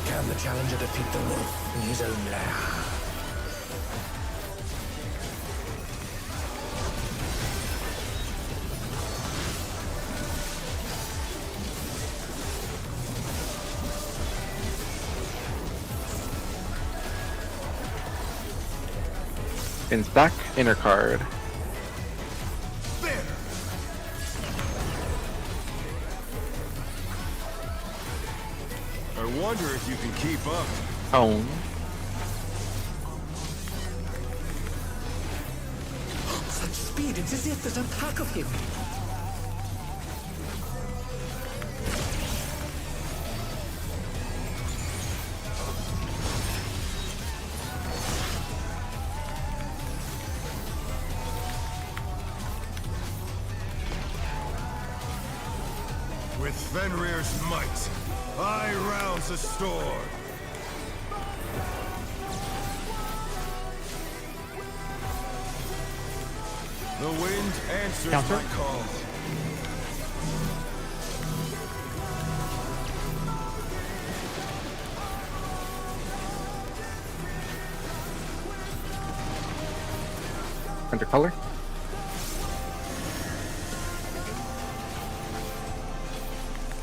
Can the challenger defeat the wolf in his own lair? In stack, inner card. I wonder if you can keep up. Tone. Such speed, it's as if there's a pack of him. With Fenrir's might, I rouse the storm. The wind answers Counter? my call. Under color.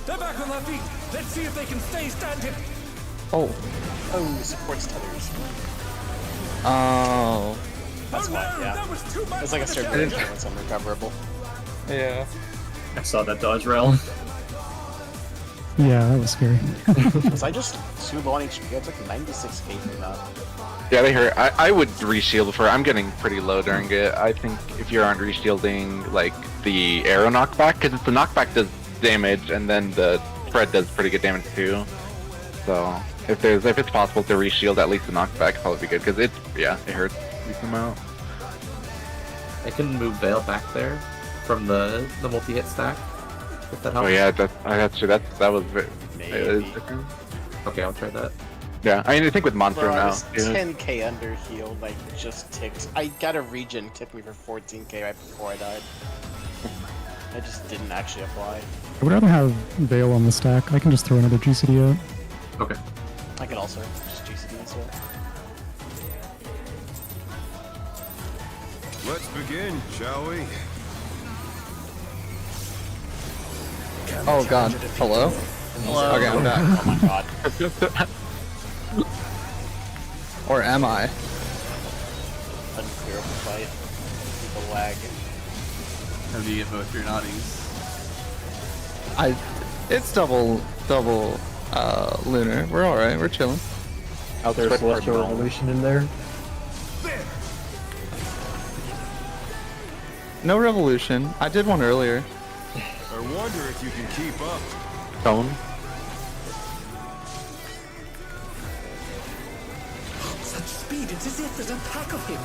They're back on their feet. Let's see if they can stay standing. Oh. Oh, supports tethers. Oh. That's oh fine, no, yeah. that was too much. It's like a for the certain challenger. when it's unrecoverable. Yeah. I saw that dodge rail. Yeah, that was scary. Was I just too low on HP? I took 96 HP from that. Yeah, they hurt. I would reshield for. I'm getting pretty low during it. I think if you aren't reshielding like the arrow knockback, because the knockback does damage, and then the spread does pretty good damage too. So if it's possible to reshield at least the knockback, probably be good because it hurts a decent amount. I can move Veil back there from the multi-hit stack. If that helps. Oh yeah, that's true. That was very. Maybe. Okay, I'll try that. Yeah, I mean, I think with Monster Bro, I now. was yeah. 10k under healed, like just ticked. I got a regen, tipped me for 14k right before I died. I just didn't actually apply. I would rather have Veil on the stack. I can just throw another GCD out. Okay. I can also just GCD as well. Let's begin, shall we? Oh god. Hello? Hello. Okay, I'm back. Oh my god. Or am I? Unclear of the fight. The lag. How do you get both your naughties? It's double lunar. We're alright, we're chilling. Out there, Celestial Revolution in there. No revolution. I did one earlier. I wonder if you can keep up. Tone. Such speed, it's as if there's a pack of him.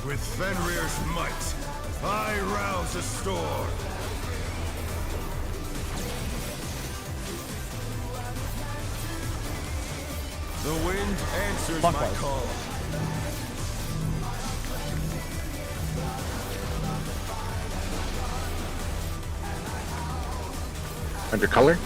With Fenrir's might, I rouse a storm. The wind answers my Clockwise. call. Under color.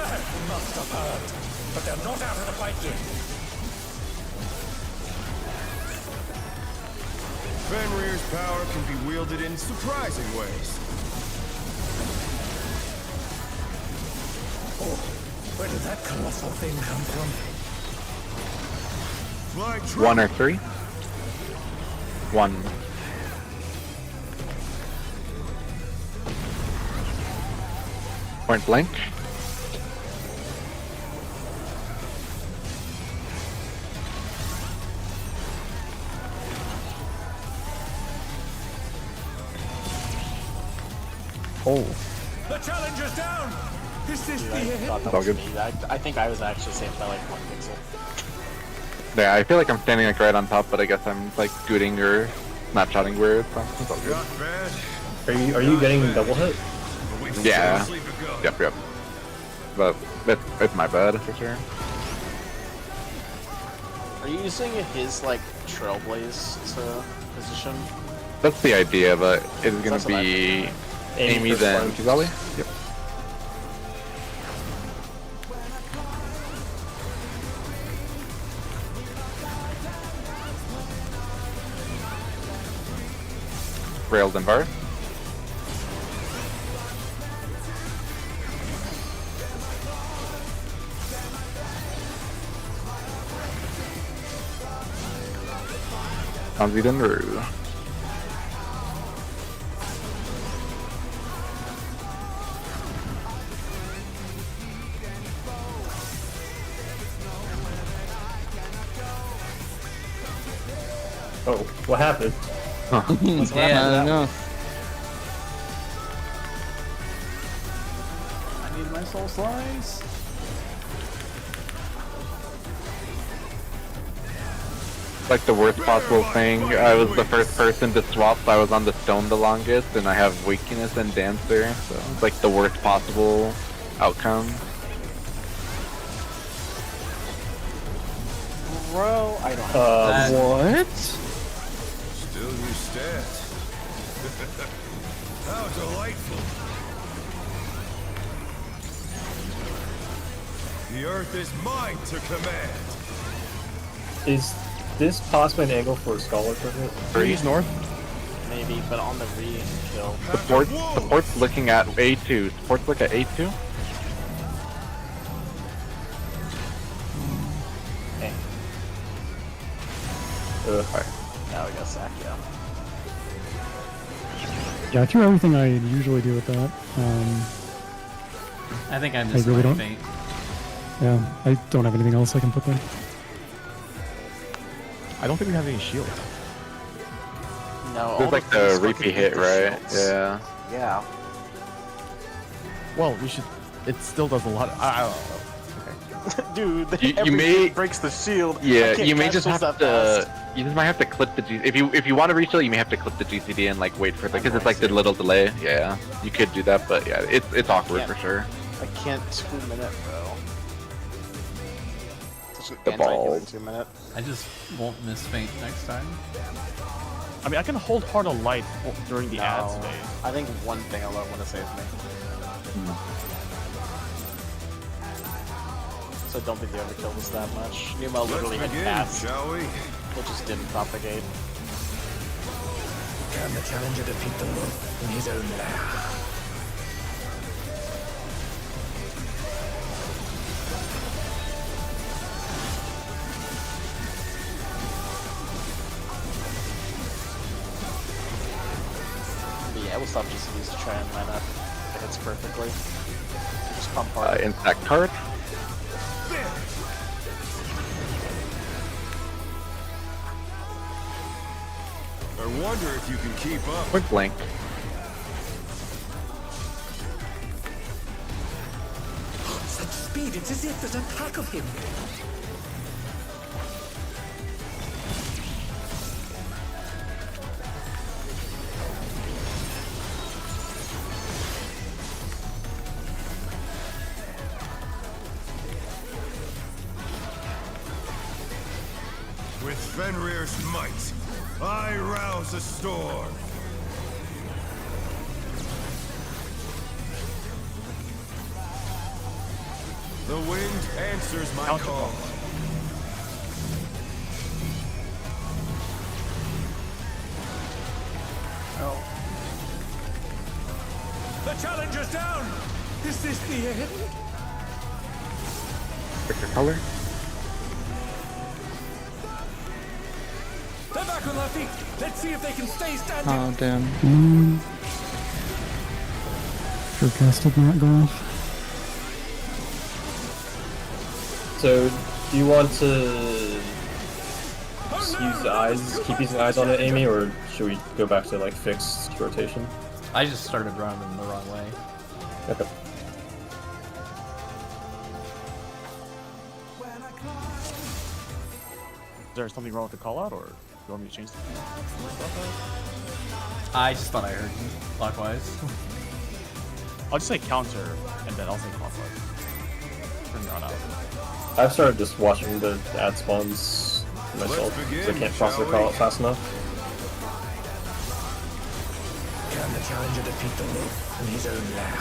Must have heard. But they're not out of the fight yet. Fenrir's power can be wielded in surprising ways. Oh, where did that colossal thing come from? Fly true. 1 or 3? 1. Point blank. Oh. The challenger's down! Is this Dude, the I end? thought that All was good. me. I think I was actually saved by like 1 pixel. Yeah, I feel like I'm standing like right on top, but I guess I'm like scooting or snapshotting weird. So it's all good. Not bad. Are you getting double hit? But we've Yeah. scarcely begun. Yep. But it's my bad for sure. Are you using his like trailblaze to position? That's the idea, but it's gonna That's what I be Amy Amy first then flank. Kizali. Yep. Railed and bar. Kanzi den Ru. Oh, what happened? Yeah. I know. I need my soul slice. Like the worst possible thing. I was the first person to swap. I was on the stone the longest, and I have weakness and dancer, so it's like the worst possible outcome. Bro, I don't have What? Still you stand. How delightful. The earth is mine to command. Is this possibly an angle for a Scholar equipment? Breeze north. maybe, but on the re-kill. Support's looking at A2. Support's look at A2. Okay. Alright. Now we got sack, yeah. Yeah, I threw everything I usually do with that. I think I missed really my don't. feint. Yeah, I don't have anything else I can put there. I don't think we have any shield. No, There's like the repeat hit, right? Yeah. Yeah. Well, we should. It still does a lot. I don't know. Dude, You everything may- breaks the shield. I Yeah, can't you may catch just those have that to. fast. You just might have to clip the G. If you want to reshield, you may have to clip the GCD and like wait for the because it's like the little delay. Yeah, you could do that, but yeah, it's awkward Yeah. for sure. I can't 2-minute, bro. Such an The anti-healing ball. 2-minute. I just won't miss feint next time. I mean, I can hold hard on light during the ads phase. I think one thing alone would have saved me. So I don't think the overkill was that much. Numa Let's literally hit begin, fast. shall we? It just didn't propagate. Can the challenger defeat the wolf in his own lair? But yeah, we'll stop just use to try and line up the hits perfectly. Just pump hard. Intact card. I wonder if you can keep up. Quick blank. Such speed, it's as if there's a pack of him. With Fenrir's might, I rouse a storm. The wind answers my Counter call. The challenger's down! Is this the end? Pick your color. They're back on their feet! Let's see if they can stay standing! Oh damn. Sure casted not go off. So, do you want to just use the eyes, keep using eyes on it, Amy, or should we go back to like fixed rotation? I just started running the wrong way. Okay. Is there something wrong with the call out, or do you want me to change something? I just thought I heard you clockwise. I'll just say counter, and then I'll say clockwise. From here on out. I've started just watching the ad spawns myself, because I can't process the call out fast enough. Can the challenger defeat the wolf in his own lair?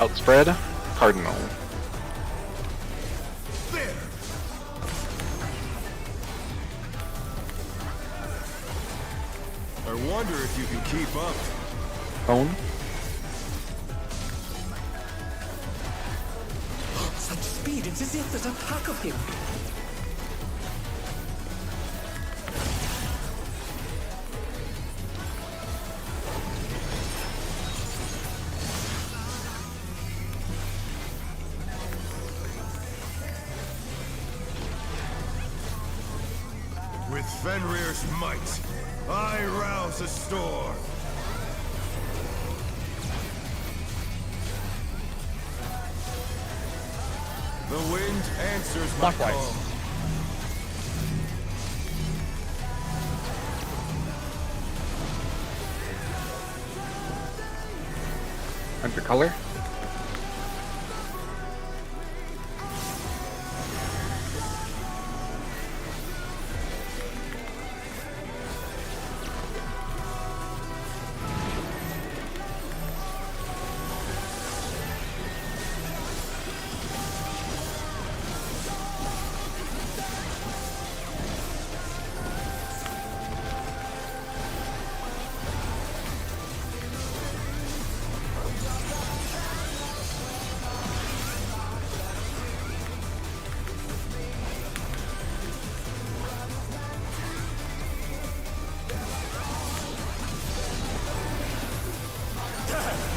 Outspread. Cardinal. There! I wonder if you can keep up. Phone. Such speed, it's as if there's a pack of him. With Fenrir's might, I rouse a storm. The wind answers my Clockwise. call. Under color.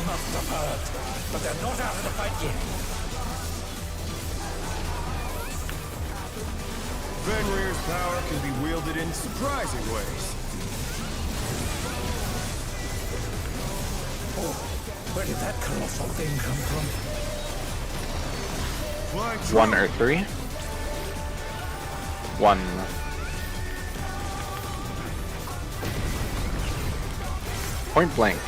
Must have heard, but they're not out of the fight yet. Fenrir's power can be wielded in surprising ways. Oh, where did that colossal thing come from? Fly One true. or three. One. Point blank.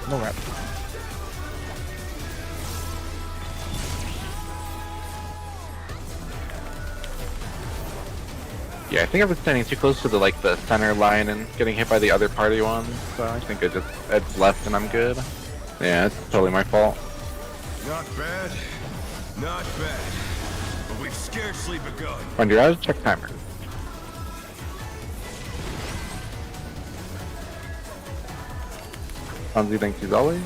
No rep. Yeah, I think I was standing too close to the center line and getting hit by the other party one, so I think I just edged left and I'm good. Yeah, it's totally my fault. Not bad. Not bad. But we've scarcely begun. Under eyes, check timer. Fonzie thinks he's always.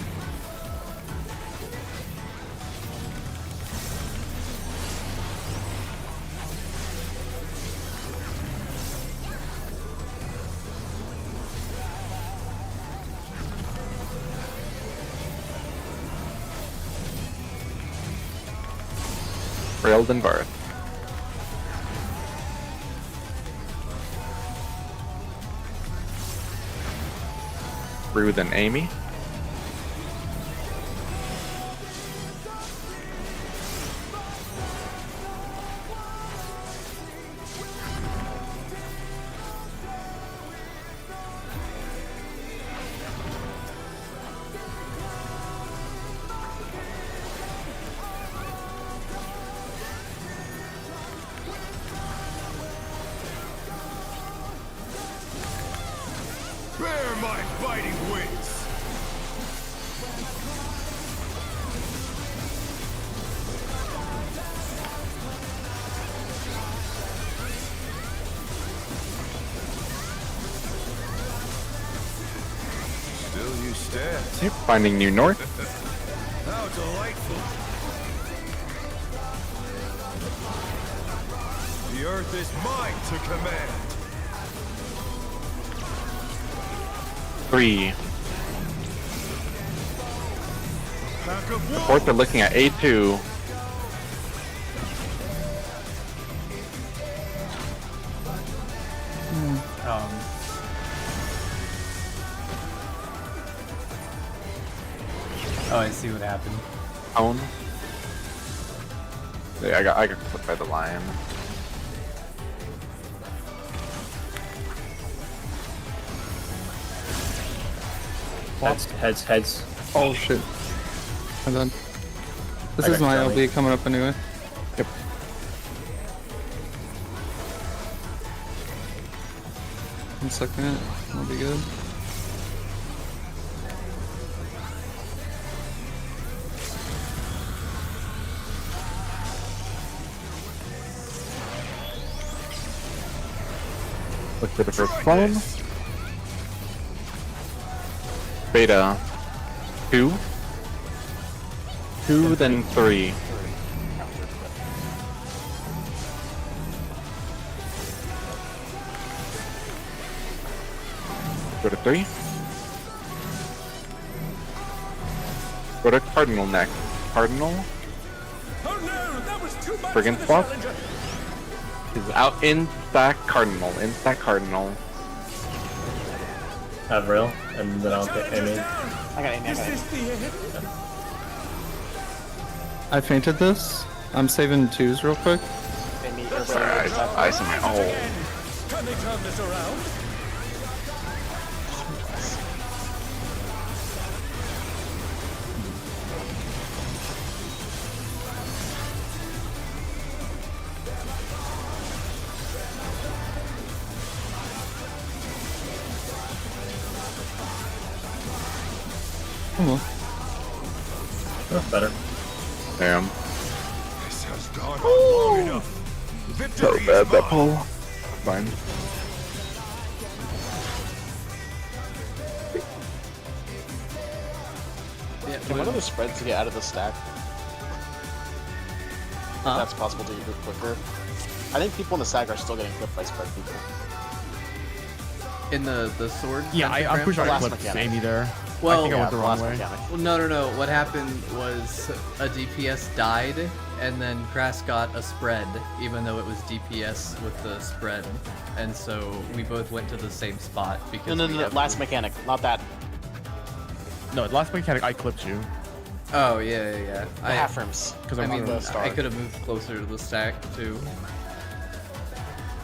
Railed and Barth. Ruth and Amy. my fighting wits. Still you stand. Finding new north. How delightful. The earth is mine to command. 3. Pack of wolves. Fourth, they're looking at A2. Oh, I see what happened. Own. Yeah, I got clipped by the lion. Heads. Oh shit. I'm done. This I is got my Charlie. LB coming up anyway. Yep. I'm sucking it. That'll be good. Look for the first clone. Beta. 2. 2, then 3. Go to 3. Go to Cardinal next. Cardinal Oh no, that was too much Friggin' for the swap. challenger. is out in stack Cardinal. In stack Cardinal. Have rail, and then I'll get Amy. I got Amy. I Is got Amy. this the end? I fainted this. I'm saving 2s real quick. Amy, Sorry, I saw my. Oh. Can they turn this around? Come on. Oh, better. Damn. This has gone on long enough. So Victory bad is that mine. pull. Fine. Yeah, Can one of the spreads get out of the stack? Huh? That's possible to do quicker. I think people in the stack are still getting clipped by spread people. in the sword. Yeah, I'm pretty sure I Last clipped mechanic. Amy there. Well, I think I went the wrong last way. mechanic. Well, no. What happened was a DPS died, and then Crass got a spread, even though it was DPS with the spread, and so we both went to the same spot because. No, we have last to- mechanic, not that. No, the last mechanic I clipped you. Oh yeah. The half rims. Because I I'm mean, on the I star. could have moved closer to the stack too.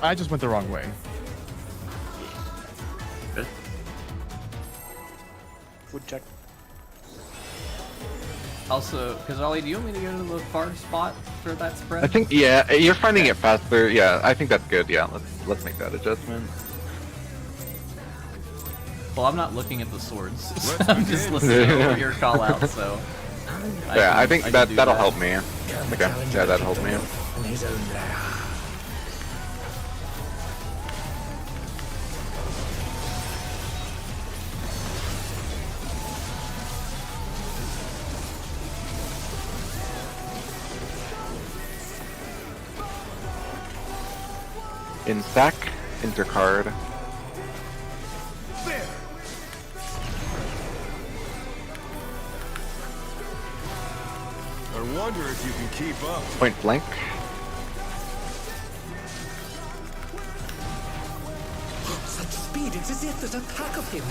I just went the wrong way. Would check. Also, because Ollie, do you want me to go to the far spot for that spread? I think yeah, you're finding it faster. Yeah, I think that's good. Yeah, let's make that adjustment. Well, I'm not looking at the swords. Let's I'm just begin. listening over your call out. So. Yeah, I think can that do that'll that. help me. Okay, yeah, that'll help me. In stack, intercard. There. I wonder if you can keep up. Point blank. Such speed, it's as if there's a pack of him.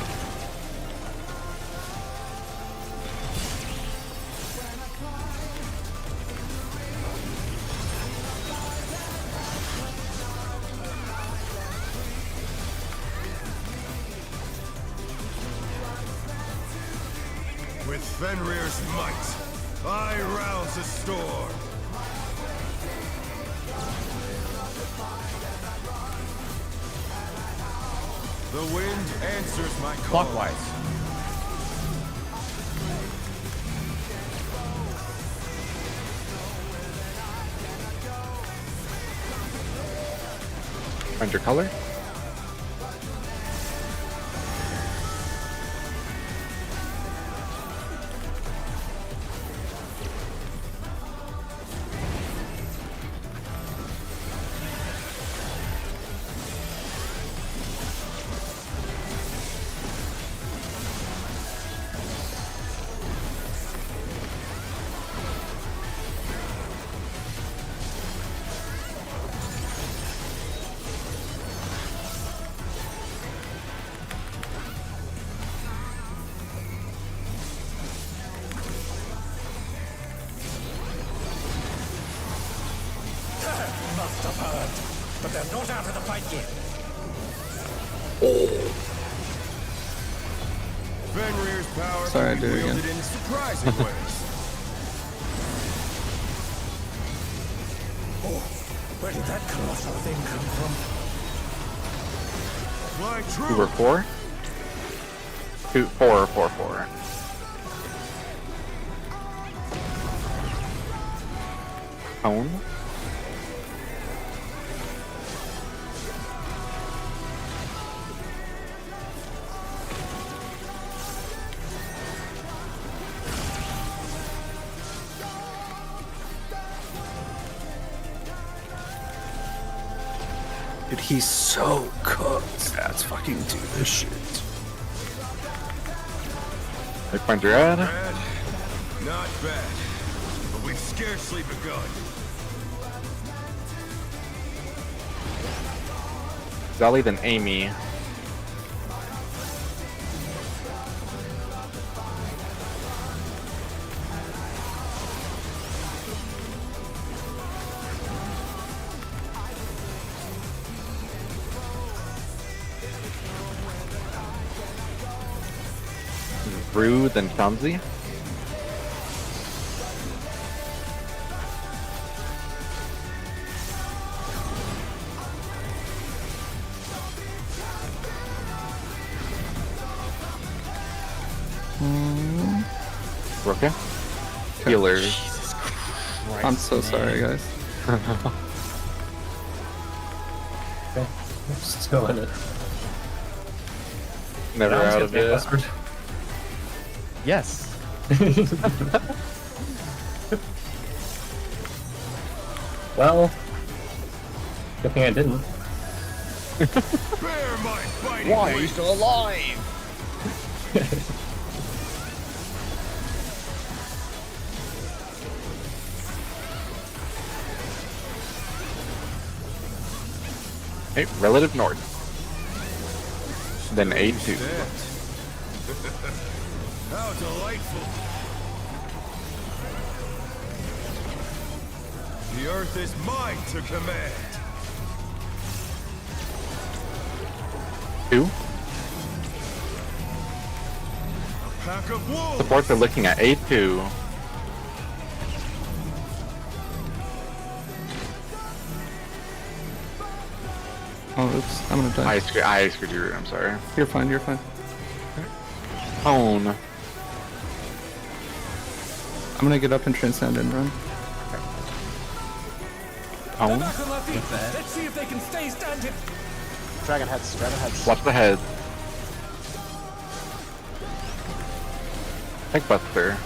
With Fenrir's might, I rouse a storm. The wind answers my call. Clockwise. Find your color. Must have heard, but they're not out of the fight yet. Fenrir's power Sorry, I can be did it again. wielded in surprising ways. Oh, where did that colossal thing come from? Fly 2 true. or 4? 2, 4, 4, 4. Cone. Dude, he's so cooked. Let's fucking do this shit. Like find your ad. Bad, not bad, but we've scarcely begun. Zelly, then Amy. Brew, then Shamsi. Okay. Healers. Jesus Christ. I'm so sorry, guys. Okay. Still in it. Never That out one's of getting it. whispered. Yes. Well, good thing I didn't. Bear my fighting Why are you weight. still alive? Hey, relative north. Then A2. How delightful. The earth is mine to command. 2. A pack of wolves. Supports are looking at A2. Oh, oops. I'm gonna die. I screwed you. I'm sorry. You're fine, you're fine. Cone. I'm gonna get up and transcend and run. Cone. Back on their feet. Let's see if they can stay standing. Dragon heads, dragon heads. Watch the head. Tech Buster.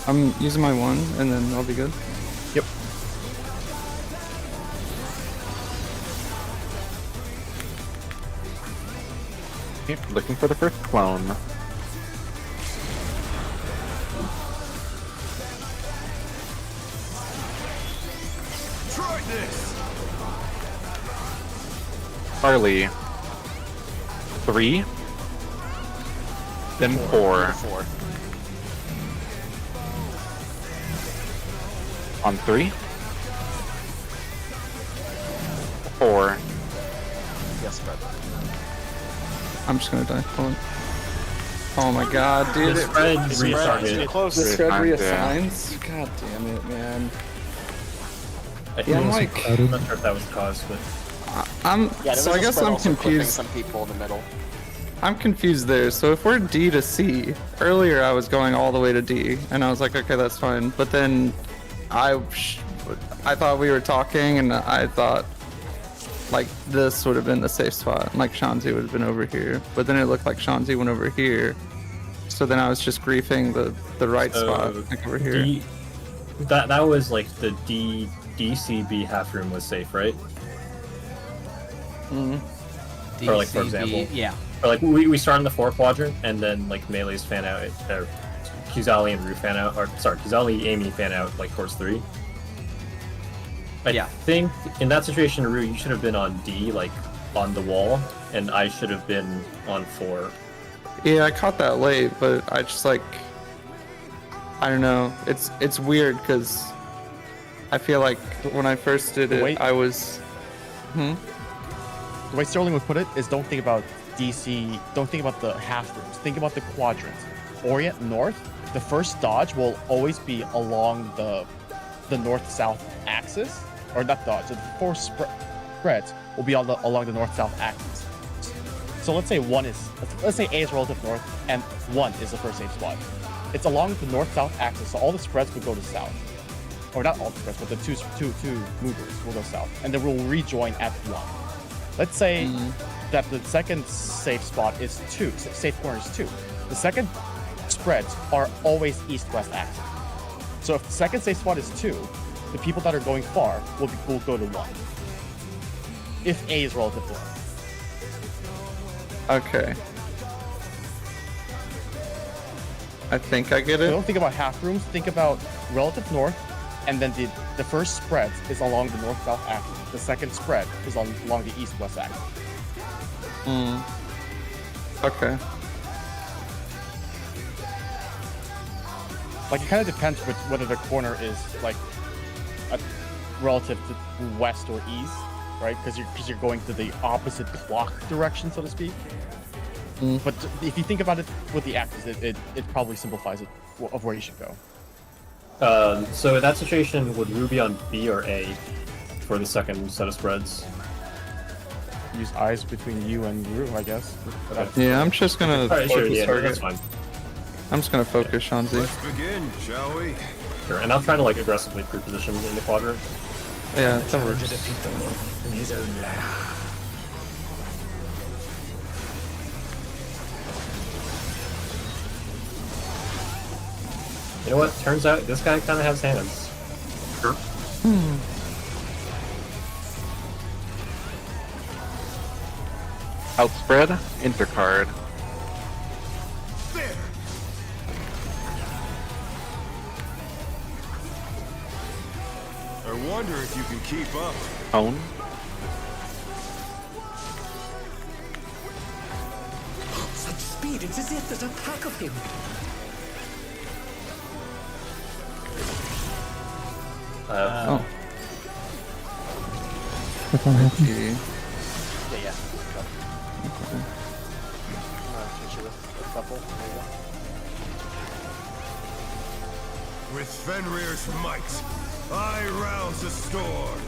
I'm using my 1, and then I'll be good. Yep. Yep. Looking for the first clone. Try this. Harley. 3. Then 4. 4. On 3. 4. Yes, bud. I'm just gonna die. Hold on. Oh my god, dude. The spread Too restarted. close. The spread Reassigns, reassigns? God damn it, man. I think Yeah, I'm it was like- I'm not sure if that was caused with. Yeah, so I guess I'm confused. Some people in the middle. I'm confused there. So if we're D to C, earlier I was going all the way to D, and I was like, okay, that's fine. But then I thought we were talking, and I thought like this would have been the safe spot, and like Shanzi would have been over here. But then it looked like Shanzi went over here. So then I was just griefing the right spot, like over here. That was like the DCB half room was safe, right? DCB, or like for example, yeah. Or like we start in the 4 quadrant, and then like melees fan out, or Kuzali and Rue fan out, or sorry, Kuzali, Amy fan out like course 3. I think in that situation, Rue, you should have been on D, like on the wall, and I should have been on 4. Yeah, I caught that late, but I just like, I don't know. It's weird because I feel like when I first did it, I was. The way Sterling would put it is, don't think about DC. Don't think about the half rooms. Think about the quadrants. Orient north. The first dodge will always be along the north-south axis, or not dodge. The 4 spreads will be along the north-south axis. So let's say let's say A is relative north, and 1 is the first safe spot. It's along the north-south axis, so all the spreads will go to south. Or not all the spreads, but the two movers will go south, and then we'll rejoin at 1. Let's say that the second safe spot is 2, safe corner is 2. The second spreads are always east-west axis. So if the second safe spot is 2, the people that are going far will go to 1. If A is relative north. Okay. I think I get it. So don't think about half rooms, think about relative north, and then the first spread is along the north-south axis. The second spread is along the east-west axis. Okay. Like, it kind of depends whether the corner is like relative to west or east, right? Because you're going to the opposite clock direction, so to speak. But if you think about it with the axis, it probably simplifies it of where you should go. So in that situation, would Rue be on B or A for the second set of spreads? Use eyes between you and Rue, I guess. Yeah, I'm just gonna Alright, focus sure, yeah, target. that's fine. I'm just gonna focus Shanzi. Let's begin, shall we? Sure, and I'm trying to like aggressively pre-position in the quadrant. Yeah, that works. You know what? Turns out this guy kind of has hands. Sure. Outspread, intercard. There. I wonder if you can keep up. Own. Such speed, it's as if there's a pack of him. If that happens. Okay. Yeah. Teach you with a couple. There you go. With Fenrir's might, I rouse the storm.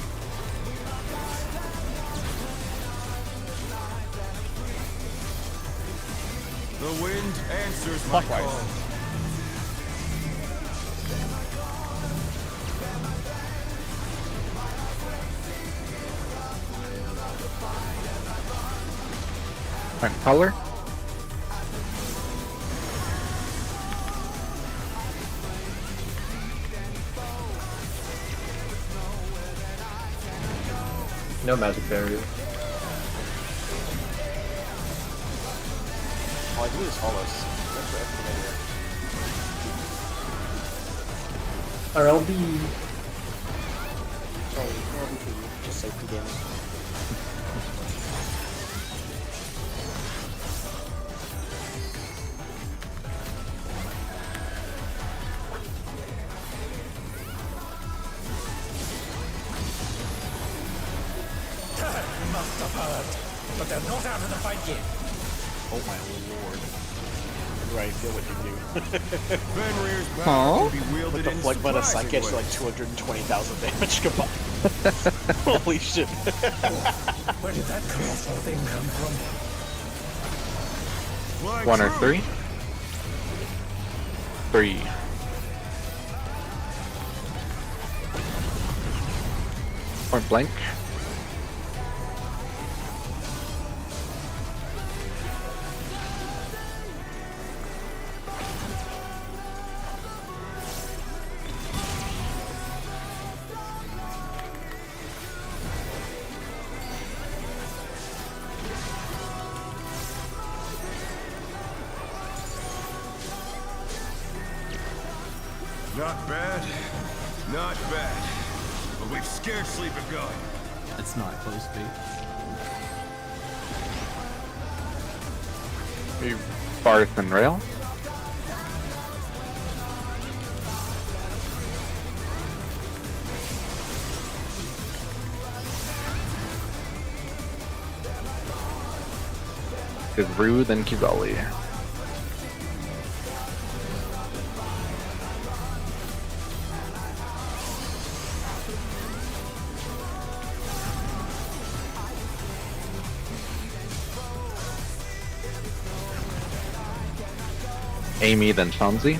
The wind answers my Clockwise. call. Alright, color. No magic barrier. All I do is follows. That's what RLB. Sorry, LBP, just safety damage. Must have heard, but they're not out of the fight yet. Oh my lord. Right, feel what you do. Fenrir's power can be With wielded the in Phlegma surprising Psychic, ways. like 220,000 damage combined. Holy shit. Where did that colossal thing come from? Flying 1 or through. 3? 3. Point blank. Not bad. Not bad. But we've scarcely begun. It's not close, Pete. Maybe farthest and rail. Is Rue then Kizali. Amy then Shanzi.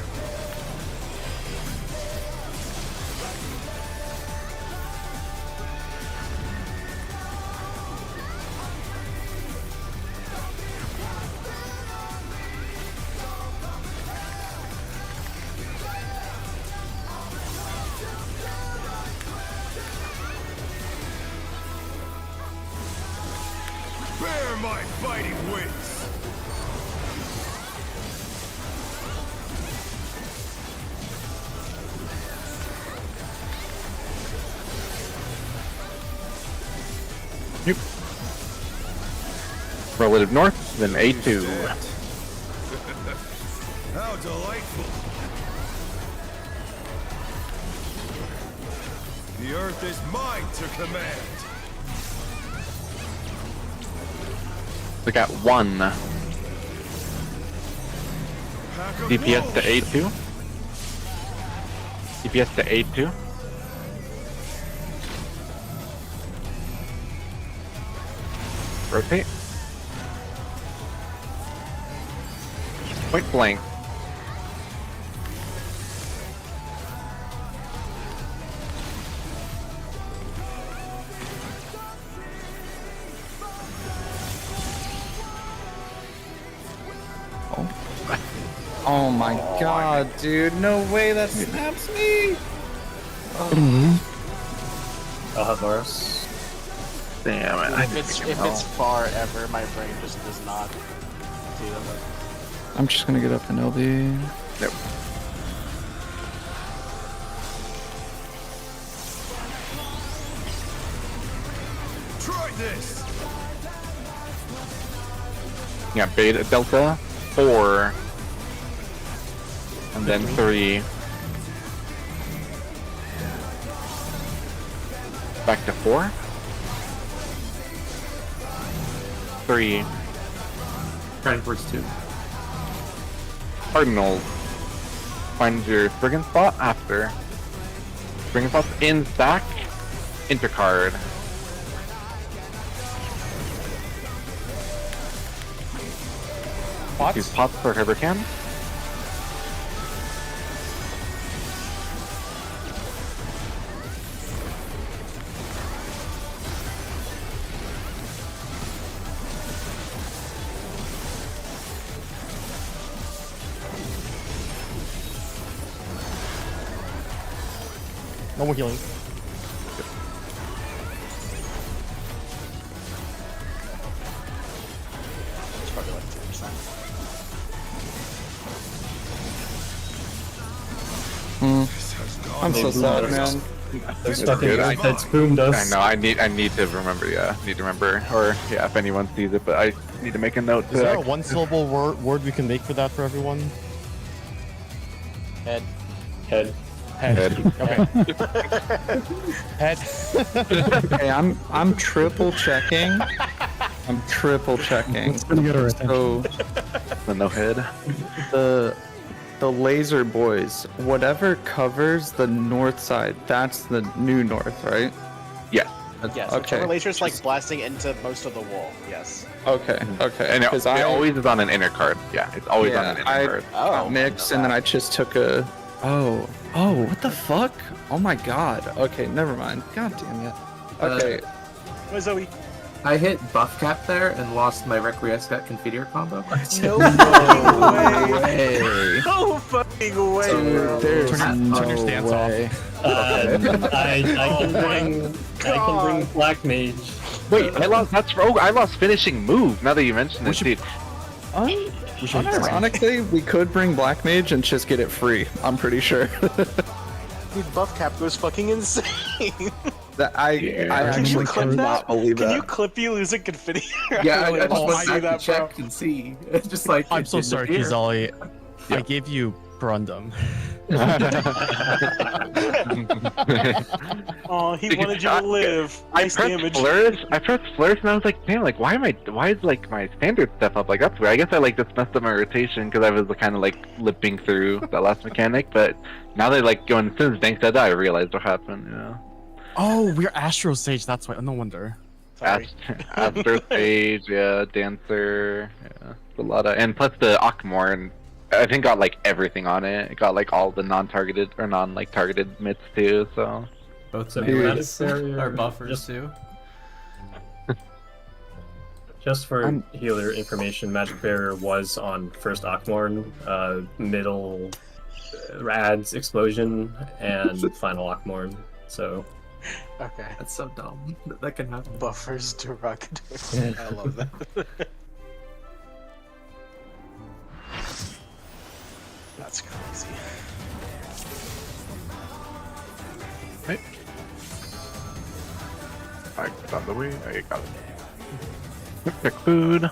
Bear my fighting wings. Yep. Relative north, then A2. How delightful. The earth is mine to command. We got 1. Pack of DPS to wolves. A2. DPS to A2. Rotate. Point blank. Oh my god, dude. No way that snaps me. I'll have Loris. Damn it. If it's far ever, my brain just does not do that. I'm just gonna get up an LB. Nope. Try this. Yeah, beta, delta, 4. And then 3. Back to 4. 3. Trying towards 2. Cardinals. Find your Spriggan spot after. Spriggan spot's in stack. Intercard. Pots? Use pots for whoever can. No more healing. It's probably like 10%. I'm so sad, man. They're stuck in good. the that's boomed us. I know. I need to remember. Yeah, need to remember. Or yeah, if anyone sees it, but I need to make a note. Is there a one-syllable word we can make for that for everyone? Head. Head. Head. Okay. Head. Hey, I'm triple checking. I'm triple checking. It's gonna get our attention. So The no head. the laser boys, whatever covers the north side, that's the new north, right? Yes. Yes, Okay. return lasers like blasting into most of the wall. Yes. Okay. Okay. And it 'Cause always is on an inner card. Yeah, it's always on an inner card. Oh. mix, and then I just took a. Oh. What the fuck? Oh my god. Okay, never mind. God damn it. Okay. Where's Zoe? I hit buff cap there and lost my Requiescat Confiteor combo. No way. No fucking way, bro. There's Turn your stance off. I can bring Black Mage. Wait, I lost. I lost finishing move. Now that you mention it, dude. Ironically, we could bring Black Mage and just get it free. I'm pretty sure. Dude, buff cap goes fucking insane. That I actually clip could that? not believe Can that. you clip you losing Confiteor? Yeah, I just want went to see back that, to check and see. It's just like I'm it so sorry, disappeared. Kizali. Yeah. I gave you Brundum. Oh, he wanted you to live. I Nice pressed damage. flourish. and I was like, damn, like why is like my standard step up? Like that's weird. I guess I like just messed up my rotation because I was kind of like lipping through that last mechanic. But now they like going as soon as Dank said that, I realized what happened. You know, Oh, we're Astro Sage. That's why. No wonder. Sorry. Astro Sage, yeah, Dancer, yeah, a lot of, and plus the Akmor, and I think got like everything on it. It got like all the non-targeted or non-like targeted myths too. So Both So melees Magic are buffers just, too. just for healer information, Magic Barrier was on first Akmorn, middle Rad's Explosion, and final Akmorn. So Okay. That's so dumb. That can happen. Buffers derogatory. I love that. That's crazy. right. I got the way. I got it. Check food.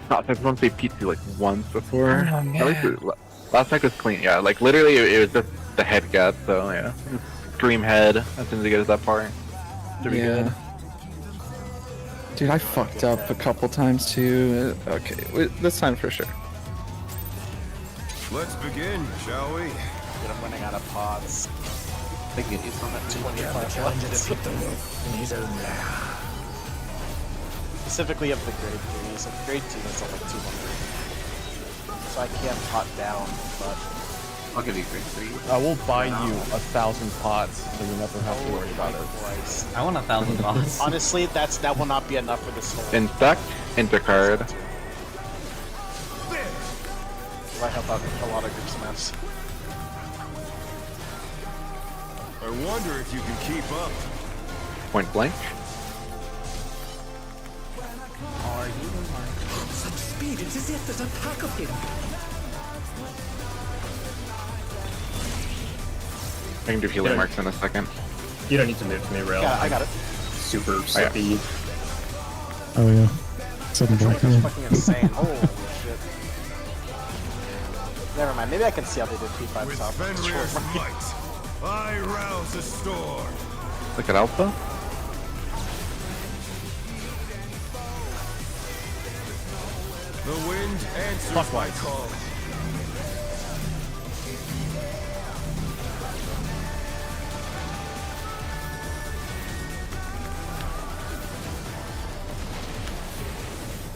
Not I want to say pizza like once before. At least last night was clean. Yeah, like literally it was just the head gap. So yeah, dream head as soon as you get to that part. Should be good. Dude, I fucked up a couple times too. Okay, this time for sure. Let's begin, shall we? Dude, I'm running out of pods. They can get you from it. 25 left. Specifically of the grade 3, so grade 2 is like 200. So I can't pot down, but... I'll give you grade 3. I will buy you 1,000 pots, so you never have to worry about it. Christ. I want 1,000 dollars. Honestly, that will not be enough for this whole... Insect, intercard. I help out a lot of groups maps. I wonder if you can keep up. Point blank. Such speed, it's as if there's a pack of him. I can do healing marks in a second. you don't need to move to me, Rail. Yeah, I got it. Super slippy. Oh yeah. Sudden black. That's fucking insane. Holy shit. Never mind, maybe I can see how they did P5 With top. Fenrir's might, I rouse the storm. Look at Alpha. The wind answers my call.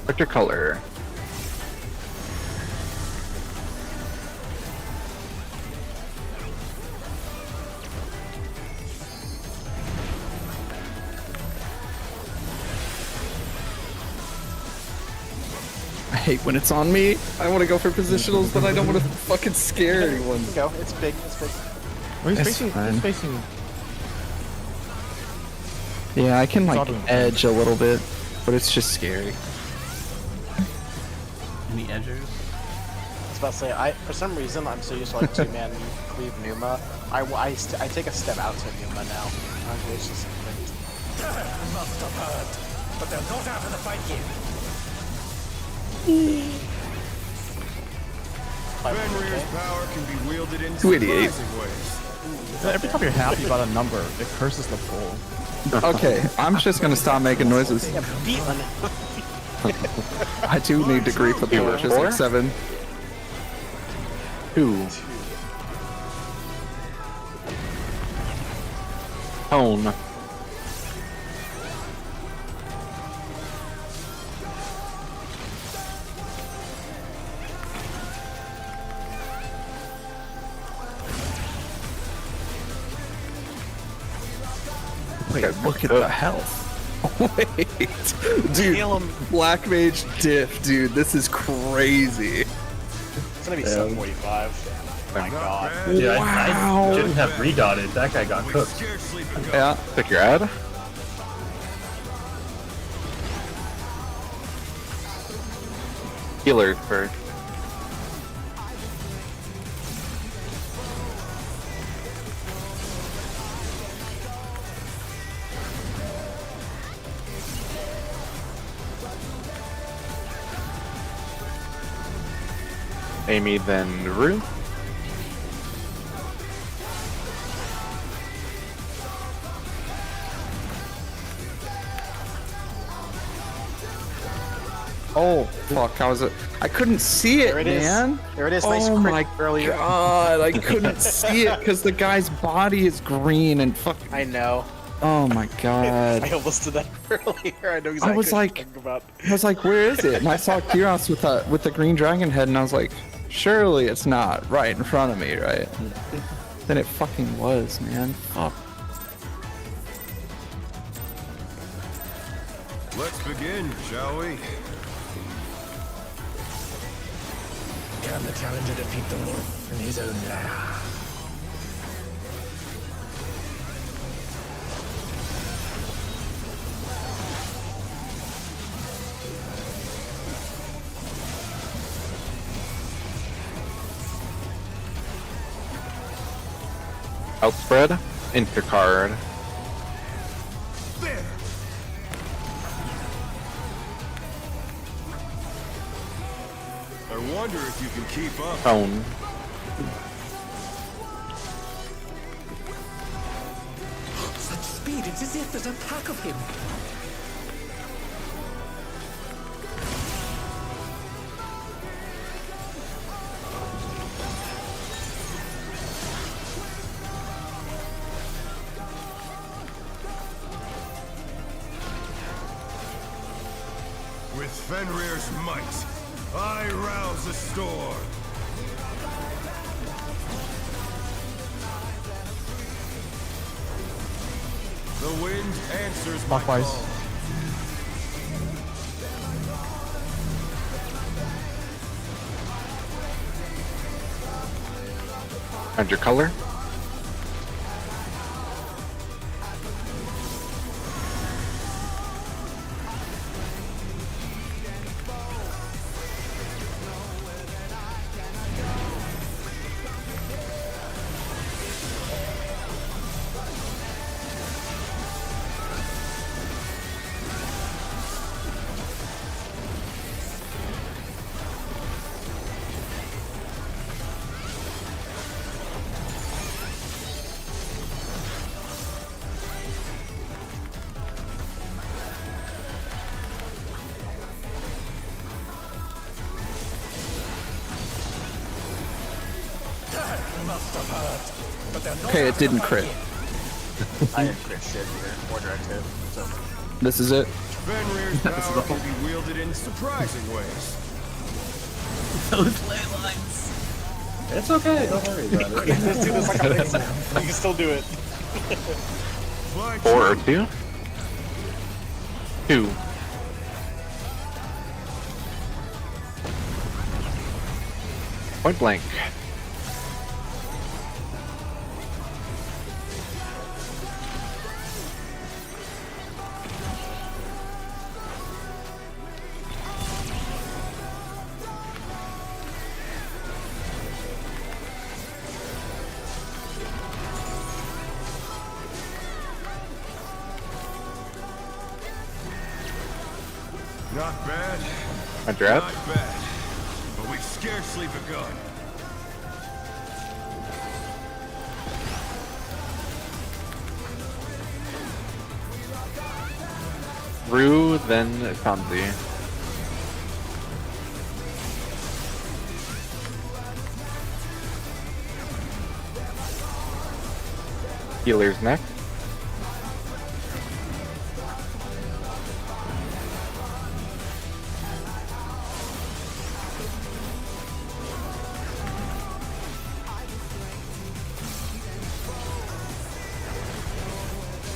What's your color? I hate when it's on me. I want to go for positionals, but I don't want to fucking scare anyone. Here we go, it's big, it's big. He's That's facing, fine. he's facing. Yeah, I can like Autumn. edge a little bit, but it's just scary. Any edgers? I was about to say, for some reason, I'm so used to like 2-man cleave Numa. I take a step out to Numa now. It's just Must have heard. But they're not out of the fight yet. Fenrir's power can be wielded in 288. surprising ways. Every time you're happy about a number, it curses the bull. Okay, I'm just gonna stop making noises. beaten. I do need to grief the board, just like 7. 2. Tone. Wait, Okay, look at oh. the health. Wait, dude, Damn. Black Mage diff, dude. This is crazy. It's gonna be 745. My god. Dude, I Wow. shouldn't have redotted. That guy got We've cooked. scarcely begun. Yeah. Pick your ad. Healers first. Amy, then Rue. Oh fuck! I couldn't see it, There it is. man. There it is. Nice Oh crit my earlier. god! I couldn't see it because the guy's body is green and fuck. I know. Oh my I god! almost did that earlier. I know exactly I was what you're like- talking about. I was like, where is it? And I saw Kyros with the green dragon head, and I was like, surely it's not right in front of me, right? And then it fucking was, man. Fuck. Let's begin, shall we? Can the challenger defeat the wolf in his own lair? Outspread. Intercard. There! I wonder if you can keep up. Tone. Such speed, it's as if there's a pack of him. With Fenrir's might, I rouse the storm. The wind answers my Clockwise. call. And your color. Must have hurt. But they're not Okay, it didn't crit. I didn't crit shit either. More direct hit. So. This is it. Fenrir's power can be wielded in surprising ways. Those ley lines. It's okay. Don't worry about it. Let's do this like a thing. You can still do it. Fly 4 or true. 2. 2. Point blank. Not bad. And your ad. Not bad. But we've scarcely begun. Rue, then Sanzi. Healer's next.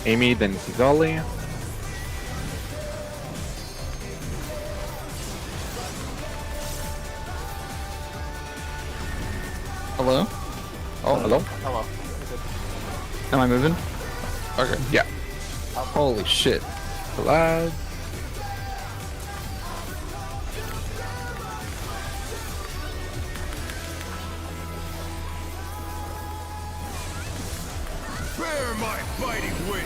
Amy, then Kizali. Hello? Oh, hello? Hello. Am I moving? Okay. Yeah. Holy shit. Alive. Bear my fighting wings!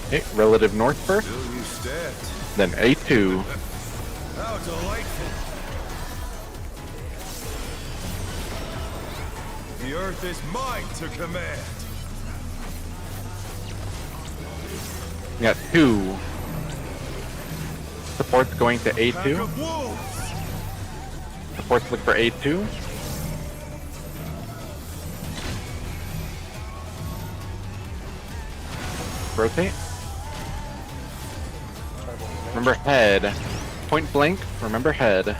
Okay, relative north first, Still you stand. then A2. How delightful! The earth is mine to command. We got 2. Support's going to Pack A2. of wolves! Support's look for A2. Rotate. Remember head. Point blank, remember head.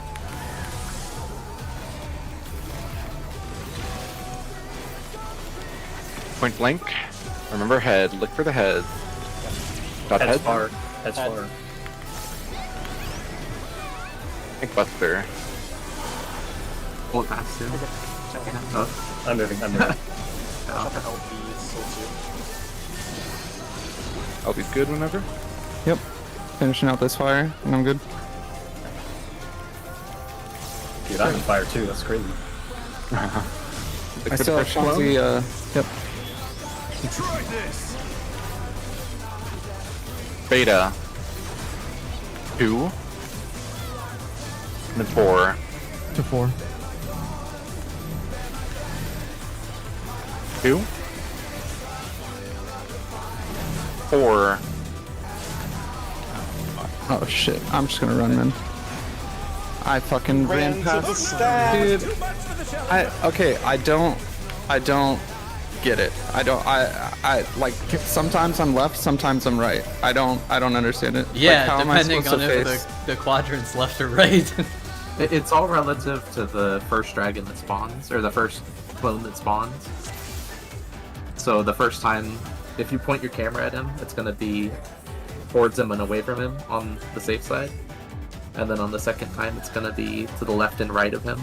Point blank, remember head. Look for the head. Dot Head's head. far. Head's far. Think Buster. Hold fast too. Oh, I'm moving. I'm moving. I'll be good whenever. Yep. Finishing out this fire, and I'm good. Dude, I'm on fire too. That's crazy. I still have Shanti, yep. Try this! Beta. 2. And then 4. To 4. 2. 4. Oh shit, I'm just gonna run, man. I fucking ran past. Dude, okay, I don't get it. I like, sometimes I'm left, sometimes I'm right. I don't understand it. Yeah, like, how am I depending supposed on to if face? the quadrant's left or right. it's all relative to the first dragon that spawns, or the first clone that spawns. So the first time, if you point your camera at him, it's going to be towards him and away from him on the safe side. And then on the second time, it's going to be to the left and right of him.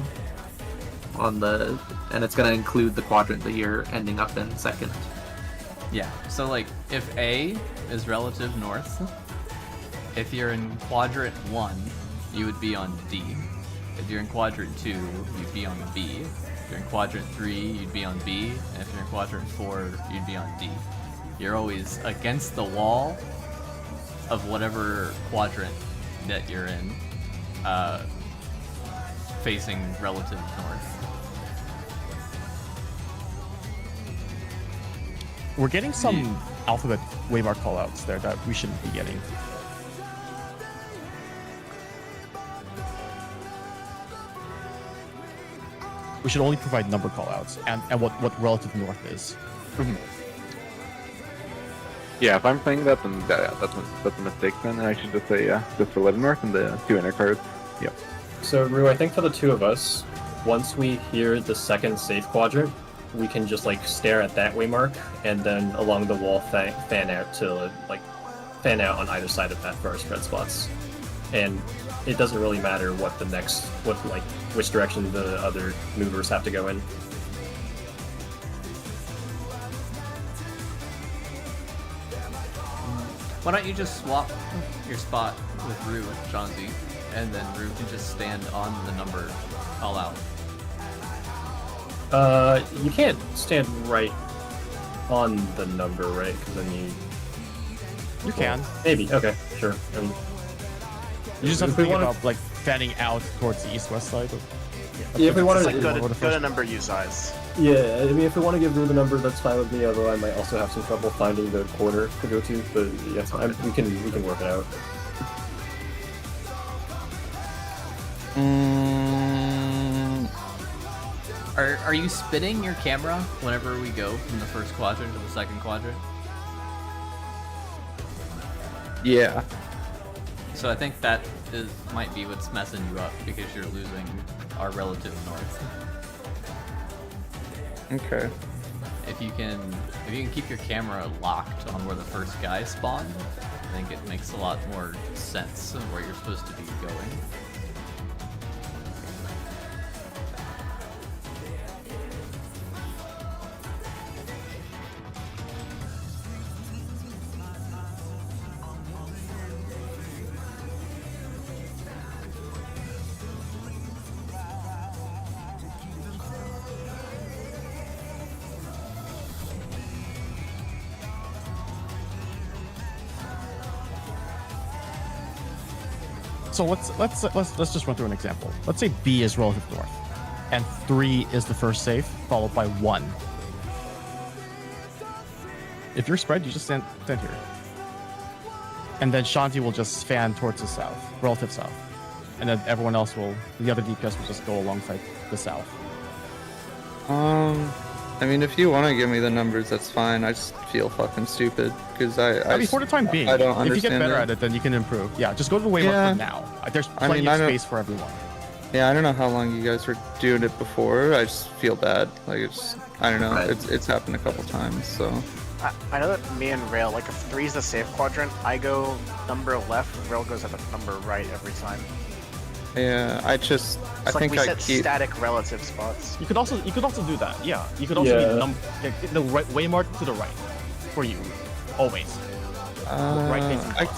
And it's going to include the quadrant that you're ending up in second. Yeah, so like if A is relative north, if you're in quadrant 1, you would be on D. If you're in quadrant 2, you'd be on B. If you're in quadrant 3, you'd be on B. And if you're in quadrant 4, you'd be on D. You're always against the wall of whatever quadrant that you're in, facing relative north. We're getting some alphabet waymark callouts there that we shouldn't be getting. We should only provide number callouts and what relative north is. Yeah, if I'm playing that, then that's a mistake then, and I should just say, just for Leaden North and the 2 inner cards. Yep. So, Rue, I think for the two of us, once we hear the second safe quadrant, we can just, like, stare at that waymark, and then along the wall fan out to, like, fan out on either side of that for our spread spots. And it doesn't really matter what the next, which direction the other movers have to go in. Why don't you just swap your spot with Rue, Johnsy, and then Rue can just stand on the number all out. You can't stand right on the number, right? Because then You can. Maybe. Okay, sure. You just have if to we think wanna- about like fanning out towards the east-west side. Yeah, if we wanted It's like to... go to number you size. Yeah, I mean, if we want to give Rue the number, that's fine with me. Although I might also have some trouble finding the corner to go to. But yeah, we can work it out. Are you spinning your camera whenever we go from the first quadrant to the second quadrant? Yeah. So I think that might be what's messing you up because you're losing our relative north. Okay. If you can keep your camera locked on where the first guy spawned, I think it makes a lot more sense of where you're supposed to be going. So let's just run through an example. Let's say B is relative north, and 3 is the first safe, followed by 1. If you're spread, you just stand here, and then Shanti will just fan towards the south, relative south, and then everyone else the other DPS will just go alongside the south. I mean, if you want to give me the numbers, that's fine. I just feel fucking stupid because I mean, for the time being, I don't understand. If you get better at it, then you can improve. Yeah, just go to the waymark for now. There's plenty of space for everyone. Yeah, I don't know how long you guys were doing it before. I just feel bad. Like I don't know. It's happened a couple times. So. I know that me and Rail, like if 3 is the safe quadrant, I go number left, Rail goes at the number right every time. Yeah, I think we I set keep static relative spots. You could also do that. Yeah, you could also be the right waymark to the right for you, always.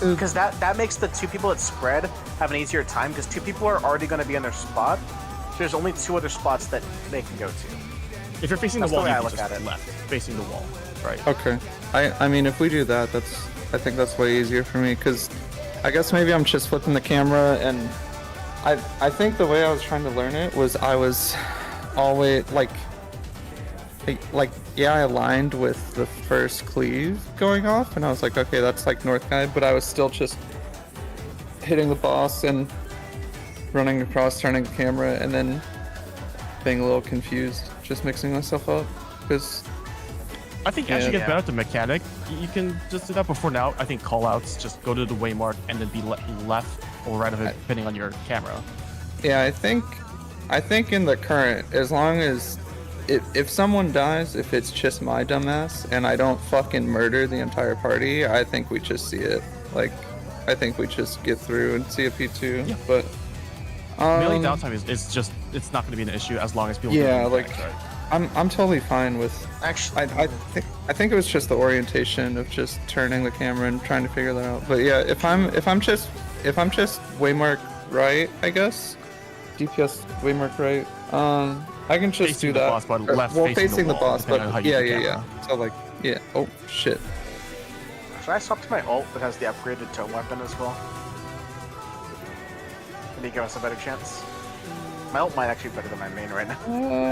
Because that makes the 2 people that spread have an easier time because 2 people are already going to be in their spot. So there's only 2 other spots that they can go to. If you're facing That's the wall, the way you I can look just at it. left, facing the wall, right? Okay. I mean, if we do that, I think that's way easier for me because I guess maybe I'm just flipping the camera and I think the way I was trying to learn it was I was always like I aligned with the first cleave going off and I was like, okay, that's like north guy, but I was still just hitting the boss and running across, turning the camera, and then being a little confused, just mixing myself up because I think as you get better at the mechanic, you can just do that. But for now, I think callouts just go to the waymark and then be left or right of it, depending on your camera. Yeah, I think in the current, as long as if someone dies, if it's just my dumbass and I don't fucking murder the entire party, I think we just see it. Like, I think we just get through and see a P2. Yeah. But melee downtime it's not going to be an issue as long as people. Yeah, like right? I'm totally fine with. Actually, I think it was just the orientation of just turning the camera and trying to figure that out. But yeah, if I'm just waymark right, I guess DPS waymark right. I can just facing do that. Boss, but left facing the wall, boss, but yeah. So like, yeah. Oh shit. Should I swap to my ult that has the upgraded tome weapon as well? Maybe give us a better chance. My ult might actually be better than my main right now.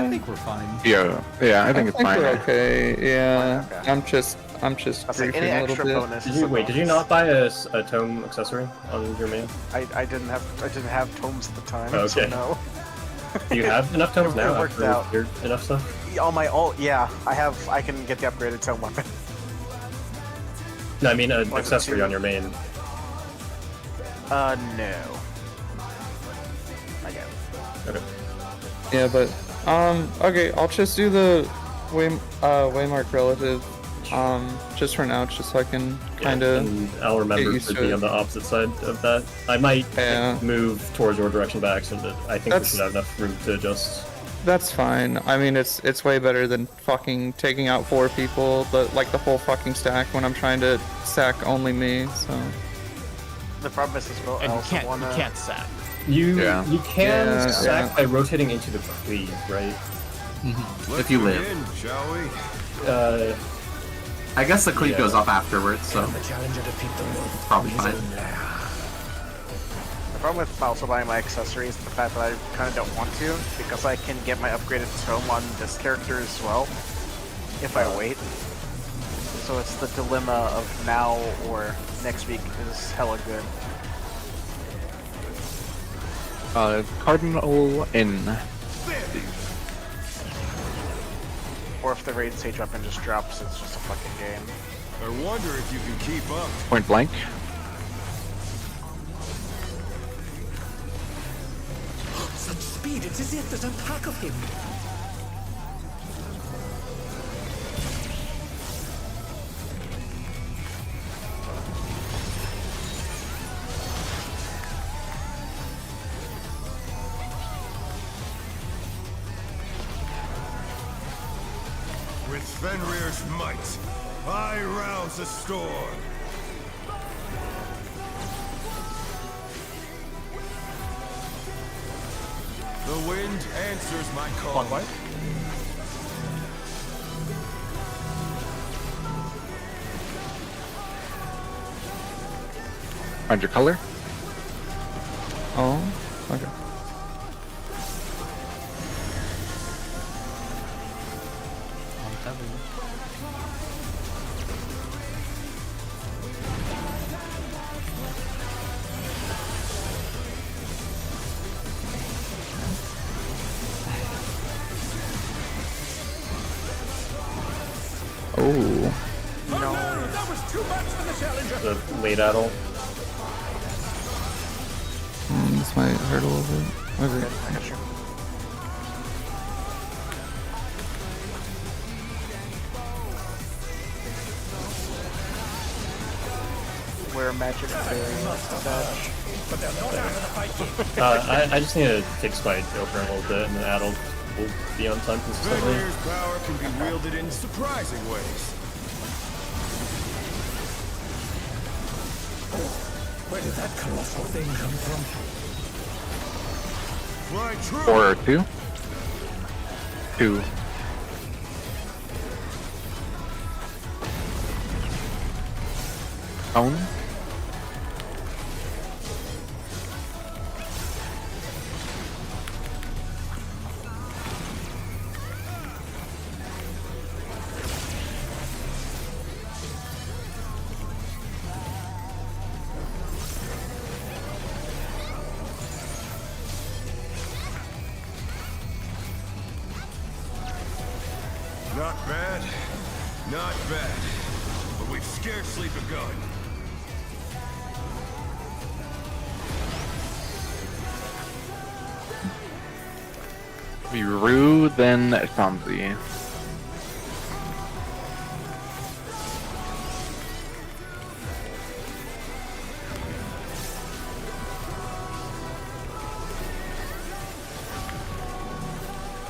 I think we're fine. Yeah, I think it's fine. We're okay. Yeah. Okay. I'm just Like any griefing a extra little bit. bonus. Did you not buy a tome accessory on your main? I didn't have tomes at the time. Okay. So no. Do you have enough tomes now? It worked after out. your enough stuff? On my ult, yeah, I can get the upgraded tome weapon. No, I mean an accessory on your main. No. I get it. Okay. Yeah, but okay, I'll just do the waymark relative just for now, just so I can kind of. And I'll remember to be on the opposite side of that. I might move towards your direction by accident. I think we should have enough room to adjust. That's fine. I mean, it's way better than fucking taking out 4 people, but like the whole fucking stack when I'm trying to sack only me. So. The problem is as well. And you can't sack. You can sack by rotating into the cleave, right? If you live. Begin, shall we? I guess the cleave goes off afterwards, so The challenger defeat the Lord. it's probably fine. The problem with also buying my accessories is the fact that I kind of don't want to, because I can get my upgraded tome on this character as well, if I wait. So it's the dilemma of now or next week is hella good. Cardinal in. Or if the raid stage weapon just drops, it's just a fucking game. I wonder if you can keep up. Point blank. speed. It's as if there's a pack of him. With Fenrir's might, I rouse a storm. The wind answers my call. Find your color. Oh, okay. Oh no, that was too much for the challenger. The late Adel. This might hurt a little bit. Okay. I got you. Wear magic fairy badge. But they're not out of the fight yet. I just need to take my Joker a little bit, and then Adel will be on time consistently. Fenrir's power can be wielded in surprising ways. Where did that colossal thing come from? Fly true. 4 or 2. 2. Tone. Not bad. Not bad. But we've scarcely begun. Be Rue, then Shamsi.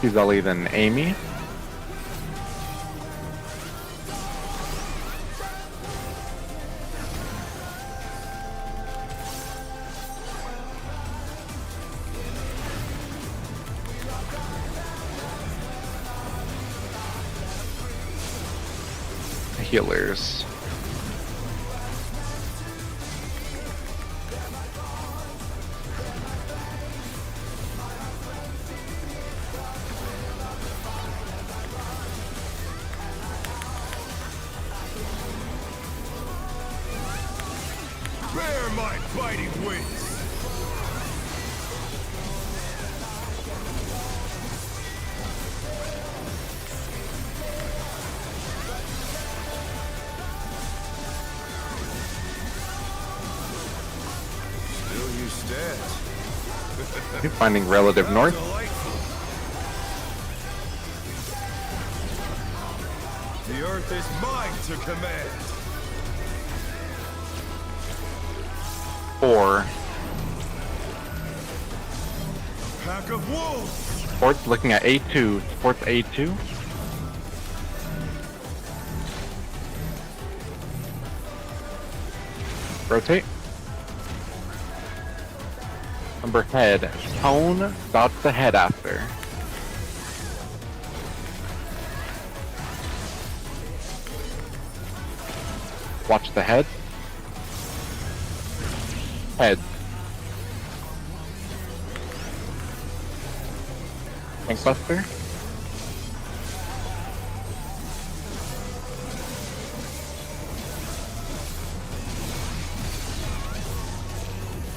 Kuzali, then Amy. Healers. Bear my biting wings. Still you stats. You're finding relative north. Delightful. The earth is mine to command. 4. Pack of wolves. Sports looking at A2. Sports A2. Rotate. Number head. Tone. Dot the head after. Watch the head. Head. Tankbuster.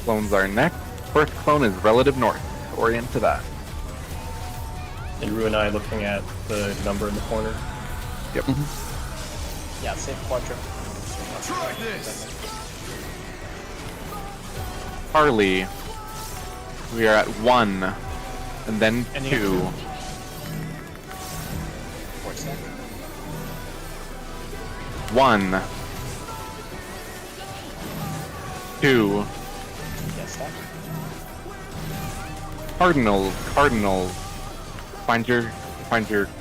Clones are next. First clone is relative north. Orient to that. And Rue and I looking at the number in the corner. Yep. Yeah, same quadrant. Try this. Harley. We are at 1. and then And you 2. Forward stack. 1, 2. Yes, stack. Cardinals. Find your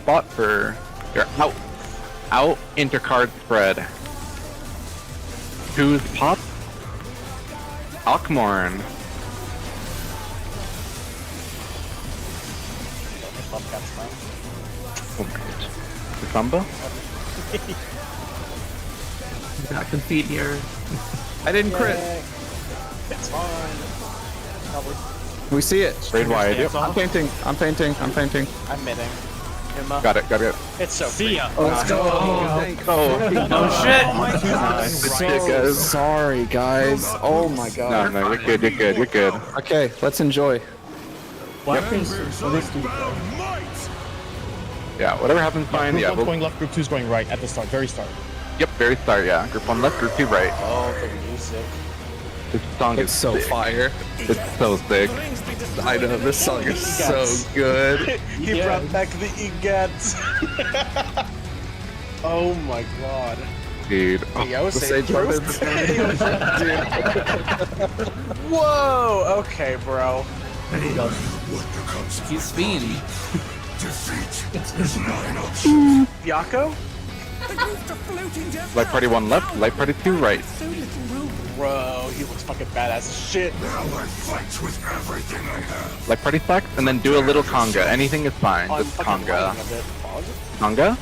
spot for your out intercard spread. 2's pop. Alkmorn. Love cat smile. Oh my god. The Samba? Got concede here. I didn't crit. That's fine. Probably. We see it. Raid wide. Yep. I'm painting. I'm painting. I'm painting. I'm midding. Emma. Got it. It's so See ya. Let's go. Oh shit! So sorry, guys. Oh my god. No, you're good. You're good. Okay, let's enjoy. Yeah, whatever happens, fine. Group Yeah, 1's we'll, going left, Group 2's going right at the start, very start. yep, very start. Yeah, group 1 left, group 2 right. Oh, the music. This song It's is so sick. fire. It's so sick. I know this song is so good. He brought back the EGATs. Oh my god. Dude. Yo, The say sage weapons. Whoa. Okay, bro. He's speedy. Yako? Light party 1 left, light party 2 right. Bro, he looks fucking badass as shit. Light party stacks, and then do a little conga. Anything is fine. Oh, I'm Just fucking conga. lagging a bit. Pause it. Conga?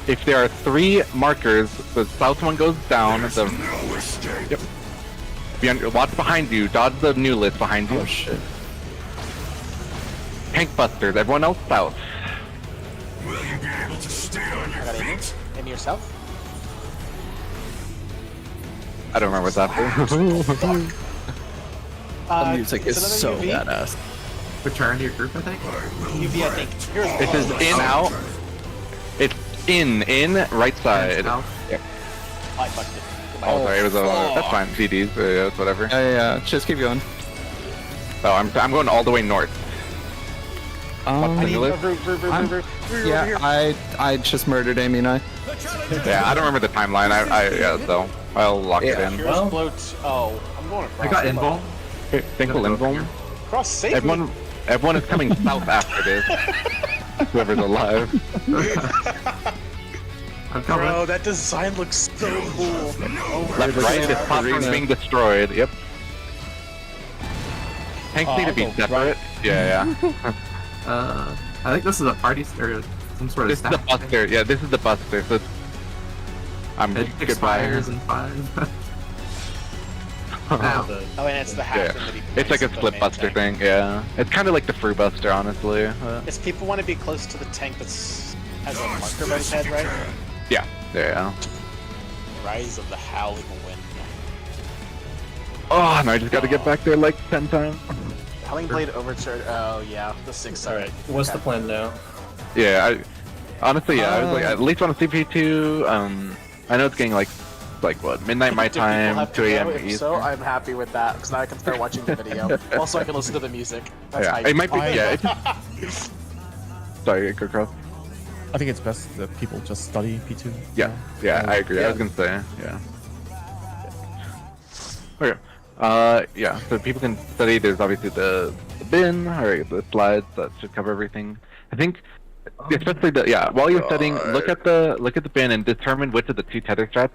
If there are 3 markers, the south one goes down. Yep. Watch behind you. Dodge the new list behind you. Oh shit. Tank busters. Everyone else south. I got Amy. Amy yourself? I don't remember what's after. The music is another so UV? badass. Return to your group, I think. UV, I think. Here's It says in, out. It's in, right side. South. I fucked it. Oh, sorry, it was that's fine. CDs, it's whatever. Yeah. Just keep going. Oh, I'm going all the way north. I need List? Yeah, I just murdered Amy and I. Yeah, I don't remember the timeline. Yeah, so I'll lock it in. Here's float. Oh, I'm going across. I got invuln. Okay, thankful invuln. Cross safely. Everyone is coming south after this. Whoever's alive. I'm coming. Bro, that design looks so cool. Left, right, this platform's being destroyed. Yep. Tanks need to be I'll go separate. Yeah. I think this is a party or some sort of This is the stack. buster. Yeah, this is the buster. So I'm It goodbye. expires in 5. Ow. Oh, and it's the half Yeah. thing that he It's like plays a with the split main buster tank. thing. Yeah, it's kind of like the free buster, honestly. If people want to be close to the tank that's has a marker by his head, right? Yeah. Rise of the Howling Wind. Oh, no, I just got to get back there like 10 times. Howling Blade Overture. Oh yeah, the 6. Alright, what's the plan now? Yeah, honestly, I was like, at least on a CP2. I know it's getting like what, midnight my Do people time, have to 2 a.m. go? If East. so, I'm happy with that because now I can start watching the video. Also, I can listen to the music. That's Yeah, hype. it might be. Yeah. It's, sorry, go across. I think it's best that people just study P2. Yeah, I agree. I was gonna say, yeah. Okay. Yeah. So people can study. There's obviously the bin, or the slides that should cover everything. I think, especially while you're studying, look at the bin and determine which of the 2 tether strats.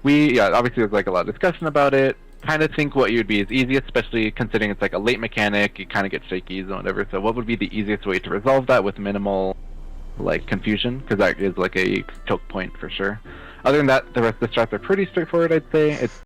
Obviously there's like a lot of discussion about it. Kind of think what you'd be is easiest, especially considering it's like a late mechanic. You kind of get shakies and whatever. So what would be the easiest way to resolve that with minimal like confusion, because that is like a choke point for sure. Other than that, the rest of the strats are pretty straightforward, I'd say. It's